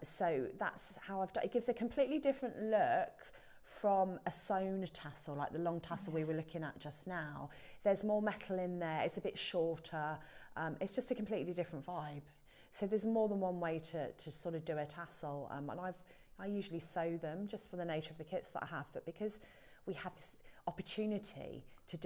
Speaker 4: So that's how I've done. It gives a completely different look from a sewn tassel, like the long tassel we were looking at just now. There's more metal in there, it's a bit shorter, it's just a completely different vibe. So there's more than one way to sort of do a tassel, and I usually sew them just for the nature of the kits that I have, but because we had this opportunity to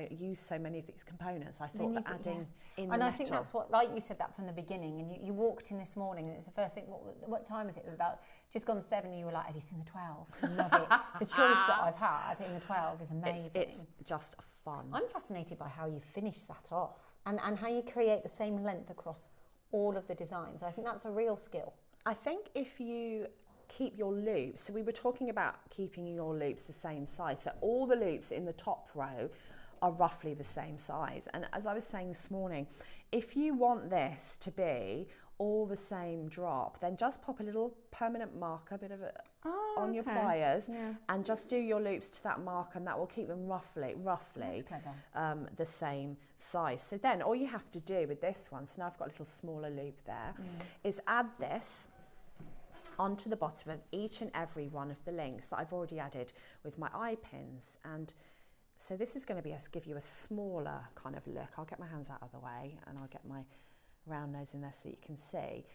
Speaker 4: use so many of these components, I thought that adding in the
Speaker 2: and
Speaker 4: metal.
Speaker 2: I think that's what, like you said that from the beginning, and you walked in this morning and it's the first thing, what time was it? It was about just gone 7, and you were like, have you seen the 12? I love it. The choice that I've had in the 12 is amazing.
Speaker 4: It's just fun.
Speaker 2: I'm fascinated by how you finish that off and how you create the same length across all of the designs. I think that's a real skill.
Speaker 4: I think if you keep your loops, so we were talking about keeping your loops the same size, so all the loops in the top row are roughly the same size, and as I was saying this morning, if you want this to be all the same drop, then just pop a little permanent marker, on your pliers, and just do your loops to that mark, and that will keep them roughly the same size. So then all you have to do with this one, so now I've got a little smaller loop there, is add this onto the bottom of each and every one of the links that I've already added with my eye pins. And so this is going to give you a smaller kind of look. I'll get my hands out of the way and I'll get my round nose in there so you can see.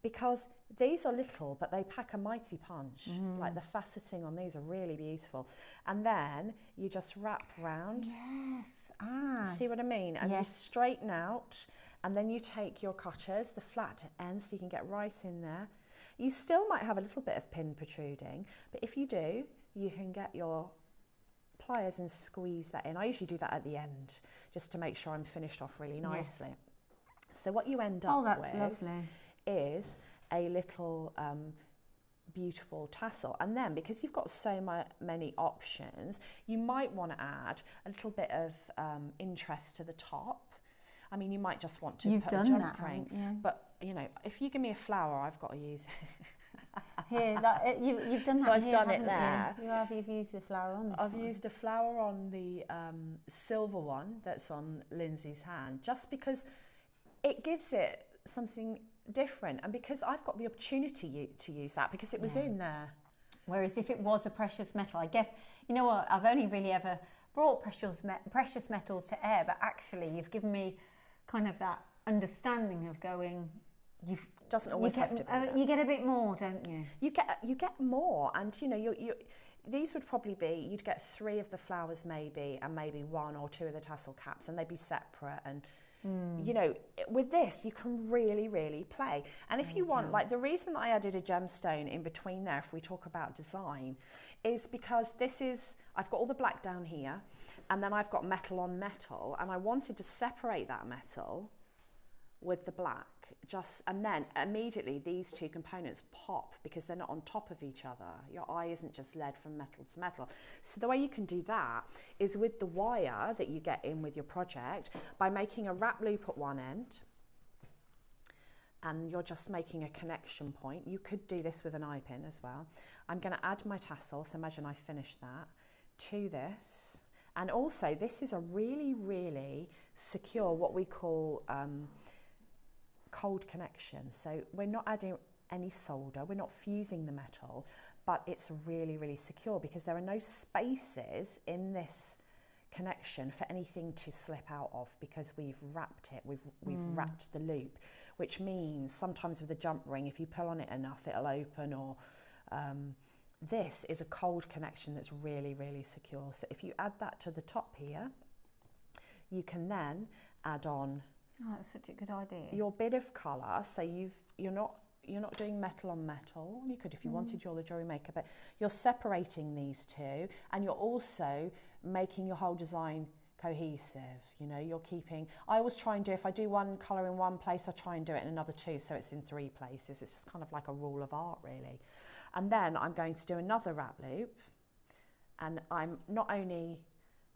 Speaker 4: Because these are little, but they pack a mighty punch. Like the faceting on these are really beautiful. And then you just wrap round.
Speaker 2: Yes.
Speaker 4: See what I mean? And you straighten out, and then you take your cutters, the flat ends, so you can get right in there. You still might have a little bit of pin protruding, but if you do, you can get your pliers and squeeze that in. I usually do that at the end, just to make sure I'm finished off really nicely. Yes. So what you end up with is a little beautiful tassel. And then, because you've got so many options, you might want to add a little bit of interest to the top. I mean, you might just want to put a jump ring, but you know, if you give me a flower, I've got to use it.
Speaker 2: Here, like, you've done that.
Speaker 4: So I've
Speaker 2: here,
Speaker 4: done it there.
Speaker 2: You've used a flower on this
Speaker 4: I've
Speaker 2: one.
Speaker 4: used a flower on the silver one that's on Lindsay's hand, just because it gives it something different, and because I've got the opportunity to use that because it was in there.
Speaker 2: Whereas if it was a precious metal, I guess, you know what, I've only really ever brought precious metals to air, but actually you've given me kind of that understanding of going,
Speaker 4: doesn't always have to be
Speaker 2: you get a bit more, don't you?
Speaker 4: You get more, and you know, these would probably be, you'd get 3 of the flowers maybe, and maybe 1 or 2 of the tassel caps, and they'd be separate. And you know, with this you can really play. And if you want, like, the reason that I added a gemstone in between there, if we talk about design, is because I've got all the black down here, and then I've got metal on metal, and I wanted to separate that metal with the black, and then immediately these 2 components pop because they're not on top of each other. Your eye isn't just led from metal to metal. So the way you can do that is with the wire that you get in with your project, by making a wrap loop at one end, and you're just making a connection point. You could do this with an eye pin as well. I'm going to add my tassel, so imagine I finish that, to this. And also, this is a really secure, what we call cold connection. So we're not adding any solder, we're not fusing the metal, but it's really, really secure because there are no spaces in this connection for anything to slip out of, because we've wrapped it, we've wrapped the loop, which means sometimes with a jump ring, if you pull on it enough, it'll open, or this is a cold connection that's really, really secure. So if you add that to the top here, you can then add on
Speaker 2: that's such a good idea.
Speaker 4: your bit of colour. So you're not doing metal on metal. You could if you wanted, you're the jewellery maker, but you're separating these two, and you're also making your whole design cohesive. You know, you're keeping, I always try and do, if I do one colour in one place, I try and do it in another two, so it's in 3 places. It's just kind of like a rule of art, really. And then I'm going to do another wrap loop, and I'm not only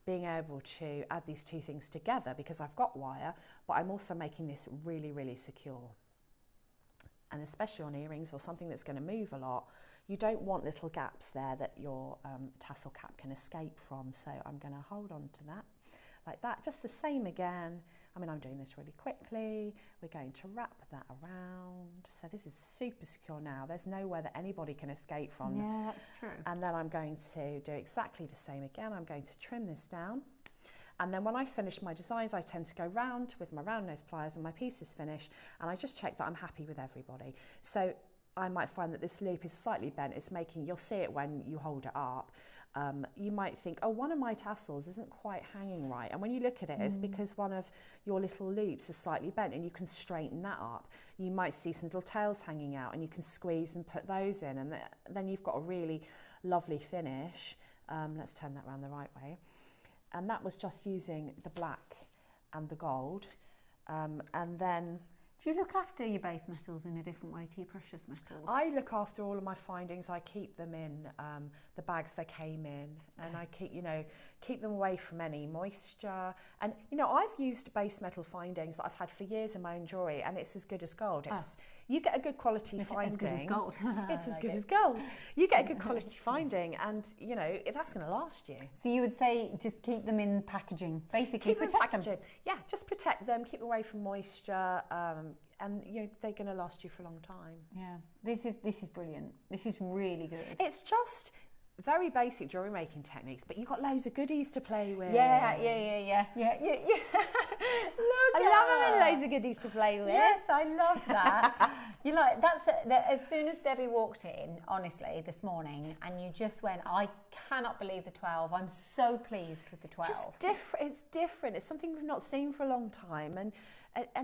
Speaker 4: being able to add these two things together because I've got wire, but I'm also making this really, really secure. And especially on earrings or something that's going to move a lot, you don't want little gaps there that your tassel cap can escape from. So I'm going to hold on to that like that, just the same again. I mean, I'm doing this really quickly. We're going to wrap that around. So this is super secure now. There's nowhere that anybody can escape from.
Speaker 2: Yeah, that's true.
Speaker 4: And then I'm going to do exactly the same again. I'm going to trim this down. And then when I finish my designs, I tend to go round with my round nose pliers and my piece is finished, and I just check that I'm happy with everybody. So I might find that this loop is slightly bent. It's making, you'll see it when you hold it up. You might think, oh, one of my tassels isn't quite hanging right. And when you look at it, it's because one of your little loops is slightly bent, and you can straighten that up. You might see some little tails hanging out, and you can squeeze and put those in, and then you've got a really lovely finish. Let's turn that around the right way. And that was just using the black and the gold. And then...
Speaker 2: Do you look after your base metals in a different way to your precious metals?
Speaker 4: I look after all of my findings. I keep them in the bags they came in, and I keep them away from any moisture. And I've used base metal findings that I've had for years in my own jewellery, and it's as good as gold. You get a good quality finding.
Speaker 2: As good as gold.
Speaker 4: It's as good as gold. You get a good quality finding, and that's going to last you.
Speaker 2: So you would say just keep them in packaging, basically protect them.
Speaker 4: Yeah, just protect them. Keep them away from moisture, and they're going to last you for a long time.
Speaker 2: Yeah, this is brilliant. This is really good.
Speaker 4: It's just very basic jewellery making techniques, but you've got loads of goodies to play with.
Speaker 2: Yeah.
Speaker 4: I love having loads of goodies to play with.
Speaker 2: Yes, I love that. As soon as Debbie walked in, honestly, this morning, and you just went, I cannot believe the 12. I'm so pleased with the 12.
Speaker 4: Just different. It's different. It's something we've not seen for a long time, and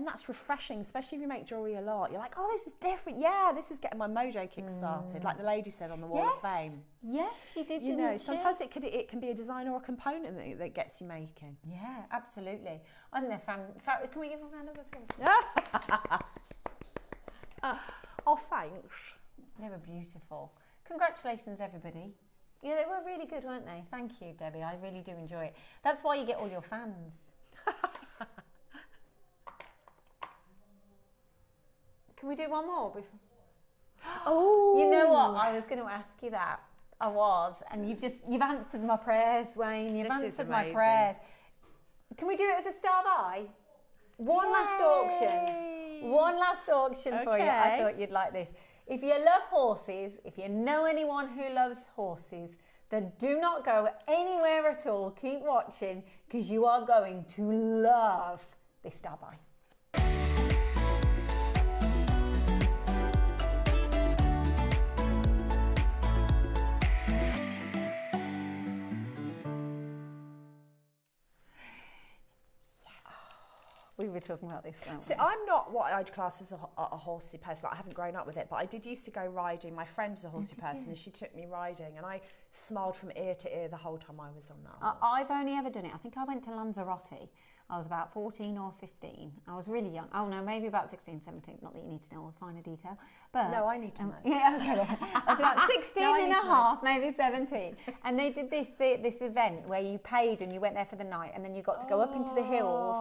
Speaker 4: that's refreshing, especially if you make jewellery a lot. You're like, oh, this is different. Yeah, this is getting my mojo kick-started, like the lady said on the Wall of Fame.
Speaker 2: Yes, she did.
Speaker 4: Sometimes it can be a design or a component that gets you making.
Speaker 2: Yeah, absolutely. I think they're can we give a round of applause?
Speaker 4: Oh, thanks.
Speaker 2: They were beautiful. Congratulations, everybody. Yeah, they were really good, weren't they? Thank you, Debbie. I really do enjoy it. That's why you get all your fans. Can we do one more?
Speaker 4: Oh,
Speaker 2: you know what? I was going to ask you that. I was, and you've answered my prayers, Wayne. You've answered my prayers. Can we do it as a star buy? One last auction for you. I thought you'd like this. If you love horses, if you know anyone who loves horses, then do not go anywhere at all. Keep watching, because you are going to love this star buy. We were talking about this, weren't we?
Speaker 4: So I'm not what I'd class as a horsey person. I haven't grown up with it, but I did used to go riding. My friend's a horsey person, and she took me riding, and I smiled from ear to ear the whole time I was on that horse.
Speaker 2: I've only ever done it. I think I went to Lanzarote. I was about 14 or 15. I was really young. Oh no, maybe about 16, 17. Not that you need to know all the finer detail. But
Speaker 4: no, I need to know.
Speaker 2: Yeah, okay. I was about 16 and a half, maybe 17. And they did this event where you paid and you went there for the night, and then you got to go up into the hills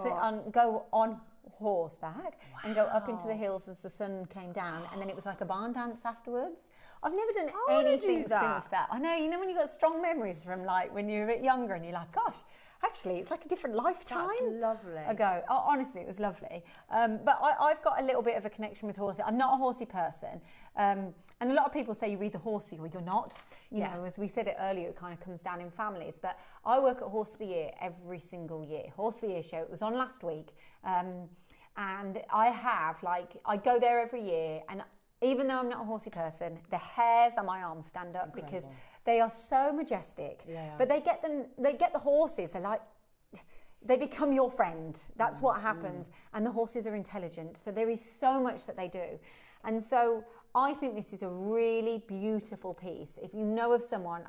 Speaker 2: and go on horseback and go up into the hills as the sun came down, and then it was like a barn dance afterwards. I've never done anything since that. I know, when you've got strong memories from like when you're a bit younger and you're like, gosh, actually, it's like a different lifetime.
Speaker 4: That's lovely.
Speaker 2: Ago. Oh, honestly, it was lovely. But I've got a little bit of a connection with horses. I'm not a horsey person. And a lot of people say you're either horsey or you're not. You know, as we said it earlier, it kind of comes down in families. But I work at Horse of the Year every single year. Horse of the Year show. It was on last week. And I have, I go there every year, and even though I'm not a horsey person, the hairs on my arms stand up because they are so majestic. Yeah. But they get the horses, they become your friend. That's what happens. And the horses are intelligent. So there is so much that they do. And so I think this is a really beautiful piece. If you know of someone,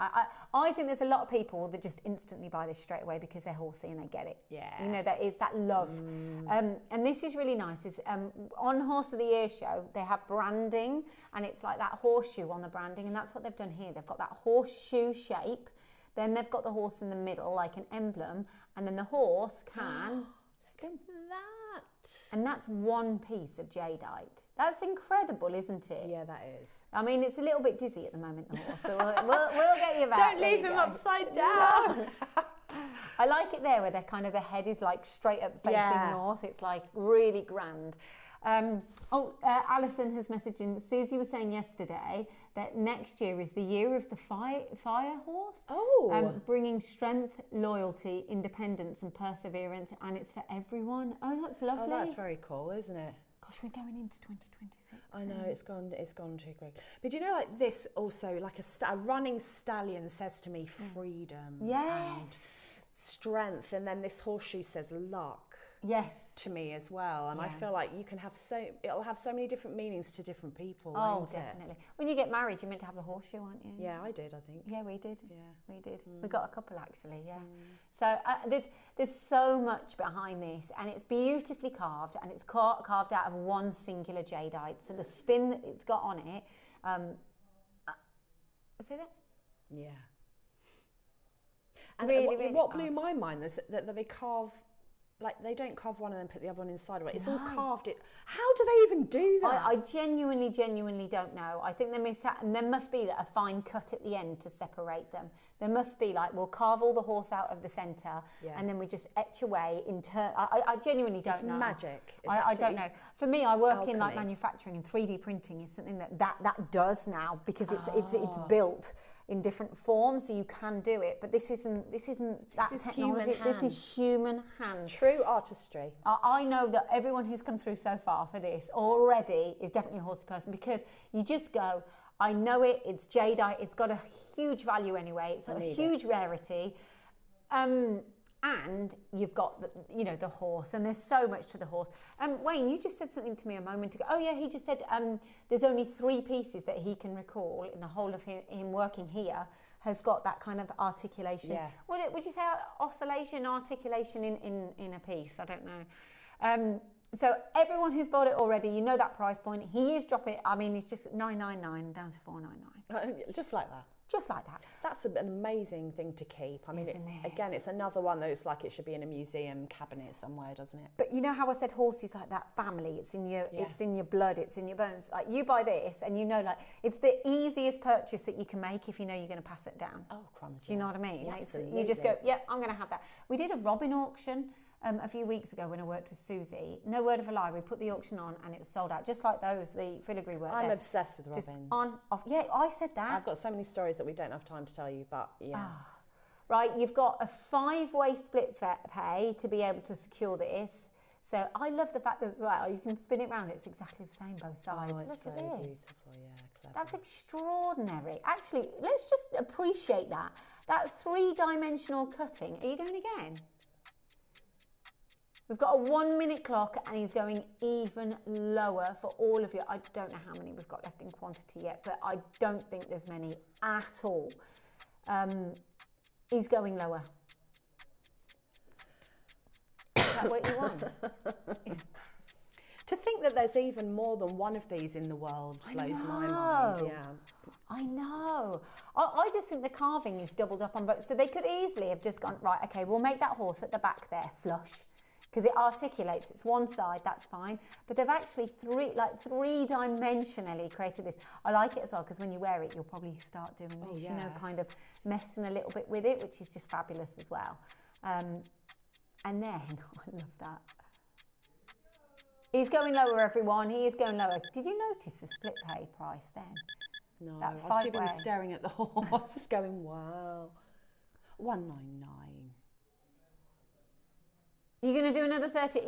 Speaker 2: I think there's a lot of people that just instantly buy this straight away because they're horsey and they get it. Yeah. You know, there is that love. And this is really nice. It's, on Horse of the Year show, they have branding, and it's like that horseshoe on the branding, and that's what they've done here. They've got that horseshoe shape, then they've got the horse in the middle, like an emblem, and then the horse can spin. And that's one piece of jadeite. That's incredible, isn't it?
Speaker 4: Yeah, that is.
Speaker 2: I mean, it's a little bit dizzy at the moment, the horse, but we'll get you back.
Speaker 4: Don't leave him upside down.
Speaker 2: I like it there where the head is like straight up facing north. It's like really grand. Alison has messaged in. Susie was saying yesterday that next year is the year of the fire horse. Bringing strength, loyalty, independence and perseverance, and it's for everyone. Oh, that's lovely.
Speaker 4: Oh, that's very cool, isn't it?
Speaker 2: Gosh, we're going into 2026.
Speaker 4: I know, it's gone too quick. But you know, like this also, like a running stallion says to me freedom and strength, and then this horseshoe says luck.
Speaker 2: Yes.
Speaker 4: To me as well, and I feel like you can have it'll have so many different meanings to different people.
Speaker 2: Oh, definitely. When you get married, you're meant to have the horseshoe, aren't you?
Speaker 4: Yeah, I did. I think.
Speaker 2: Yeah, we did. Yeah, we did. We got a couple actually. Yeah. So there's so much behind this, and it's beautifully carved, and it's carved out of one singular jadeite. So the spin that it's got on it. See that?
Speaker 4: Yeah. And
Speaker 2: really,
Speaker 4: what blew my mind is that they carve. Like, they don't carve one and then put the other one inside of it. It's all carved. How do they even do that?
Speaker 2: I genuinely don't know. I think there must be a fine cut at the end to separate them. There must be we'll carve all the horse out of the centre and then we just etch away in turn. I genuinely don't know.
Speaker 4: It's magic.
Speaker 2: I don't know. For me, I work in manufacturing, and 3D printing is something that does now because it's built in different forms, so you can do it. But this isn't that technology. This is human hand.
Speaker 4: True artistry.
Speaker 2: I know that everyone who's come through so far for this already is definitely a horsey person, because you just go, I know it, it's jadeite, it's got a huge value anyway, it's a huge rarity. And you've got the horse, and there's so much to the horse. Wayne, you just said something to me a moment ago. Oh yeah, he just said there's only 3 pieces that he can recall in the whole of him working here has got that kind of articulation. Yeah. Would you say oscillation, articulation in a piece? I don't know. So everyone who's bought it already, you know that price point. He is dropping it. I mean, it's just $999 down to $499.
Speaker 4: Just like that.
Speaker 2: Just like that.
Speaker 4: That's an amazing thing to keep. I mean, again, it's another one that's like it should be in a museum cabinet somewhere, doesn't it?
Speaker 2: But you know how I said horses like that family? It's in your blood. It's in your bones. Like, you buy this, and you know, it's the easiest purchase that you can make if you know you're going to pass it down.
Speaker 4: Oh, crumbs!
Speaker 2: Do you know what I mean?
Speaker 4: Yeah,
Speaker 2: you just go, I'm going to have that. We did a robin auction a few weeks ago when I worked with Susie. No word of a lie, we put the auction on and it was sold out, just like the filigree work.
Speaker 4: I'm obsessed with robins.
Speaker 2: Just on, off. Yeah, I said that.
Speaker 4: I've got so many stories that we don't have time to tell you, but yeah.
Speaker 2: Right, you've got a 5-way split pay to be able to secure this. So I love the fact that as well, you can spin it round, it's exactly the same both sides.
Speaker 4: Oh, it's
Speaker 2: Look
Speaker 4: so
Speaker 2: at this.
Speaker 4: Beautiful, yeah, clever.
Speaker 2: That's extraordinary. Actually, let's just appreciate that. That 3-dimensional cutting. Are you going again? We've got a 1-minute clock, and he's going even lower for all of you. I don't know how many we've got left in quantity yet, but I don't think there's many at all. He's going lower. Is that what you want? Yeah.
Speaker 4: To think that there's even more than one of these in the world blows my mind. Yeah.
Speaker 2: I know. I just think the carving is doubled up on both. So they could easily have just gone, right, okay, we'll make that horse at the back there flush, because it articulates, it's one side, that's fine. But they've actually three-dimensionally created this. I like it as well, because when you wear it, you'll probably start doing this, kind of messing a little bit with it, which is just fabulous as well. And then, I love that. He's going lower, everyone. He is going lower. Did you notice the split pay price then?
Speaker 4: No,
Speaker 2: That
Speaker 4: I was too busy
Speaker 2: 5-way.
Speaker 4: staring at the horse, going, wow. 199.
Speaker 2: You're going to do another 30.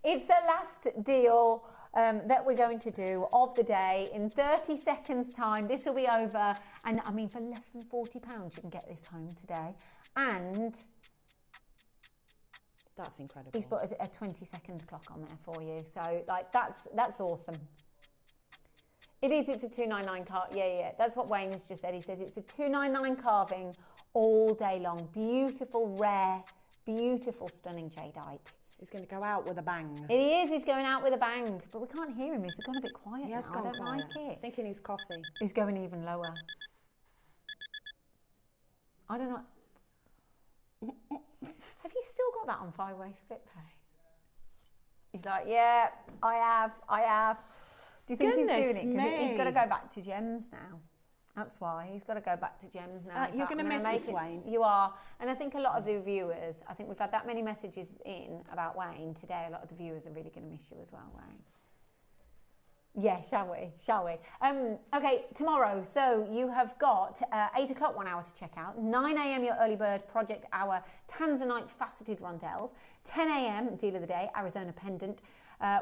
Speaker 2: It's the last deal that we're going to do of the day. In 30 seconds time, this will be over. And I mean, for less than £40, you can get this home today. And
Speaker 4: that's incredible.
Speaker 2: he's put a 20-second clock on there for you. So, like, that's awesome. It is. It's a 299 carve. Yeah. That's what Wayne has just said. He says it's a 299 carving all day long. Beautiful, rare, beautiful, stunning jadeite.
Speaker 4: He's going to go out with a bang.
Speaker 2: He is. He's going out with a bang. But we can't hear him. He's gone a bit quiet
Speaker 4: He has
Speaker 2: now.
Speaker 4: gone
Speaker 2: I don't
Speaker 4: quiet.
Speaker 2: like it.
Speaker 4: I think he needs coffee.
Speaker 2: He's going even lower. I don't know. Have you still got that on 5-way split pay? He's like, yeah, I have. Do you think he's doing it? 'Cause he's got to go back to gems now. That's why. He's got to go back to gems now.
Speaker 4: You're going to miss this, Wayne.
Speaker 2: You are. And I think a lot of the viewers, I think we've had that many messages in about Wayne today. A lot of the viewers are really going to miss you as well, Wayne. Yeah, shall we? Okay, tomorrow. So you have got 8 o'clock 1 hour to check out. 9 a.m. your early bird project hour, Tanzanite faceted rondelles. 10 a.m. deal of the day, Arizona pendant.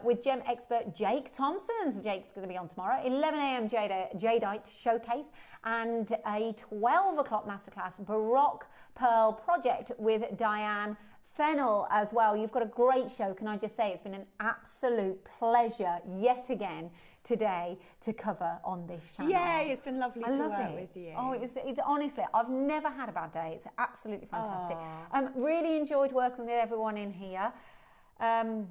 Speaker 2: With gem expert Jake Thompson. So Jake's going to be on tomorrow. 11 a.m. Jadeite showcase and a 12 o'clock masterclass Baroque Pearl project with Diane Fennell as well. You've got a great show. Can I just say it's been an absolute pleasure yet again today to cover on this channel.
Speaker 4: Yay, it's been lovely to
Speaker 2: love
Speaker 4: work
Speaker 2: it.
Speaker 4: with you.
Speaker 2: Oh, it's honestly, I've never had a bad day. It's absolutely fantastic. Really enjoyed working with everyone in here.
Speaker 4: I'm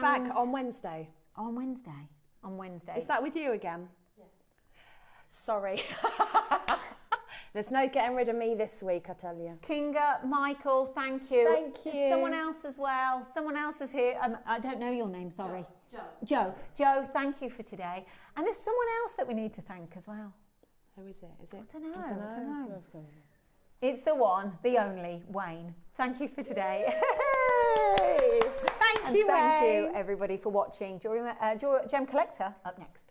Speaker 4: back on Wednesday.
Speaker 2: On Wednesday.
Speaker 4: Is that with you again? Yes. Sorry. There's no getting rid of me this week, I tell you.
Speaker 2: Kinga, Michael, thank you.
Speaker 4: Thank you.
Speaker 2: Someone else as well. Someone else is here. I don't know your name, sorry. Joe, thank you for today. And there's someone else that we need to thank as well.
Speaker 4: Who is it?
Speaker 2: I don't know. It's the one, the only, Wayne. Thank you for today.
Speaker 4: Thank you,
Speaker 2: Thank you, everybody, for watching. Gem Collector up next.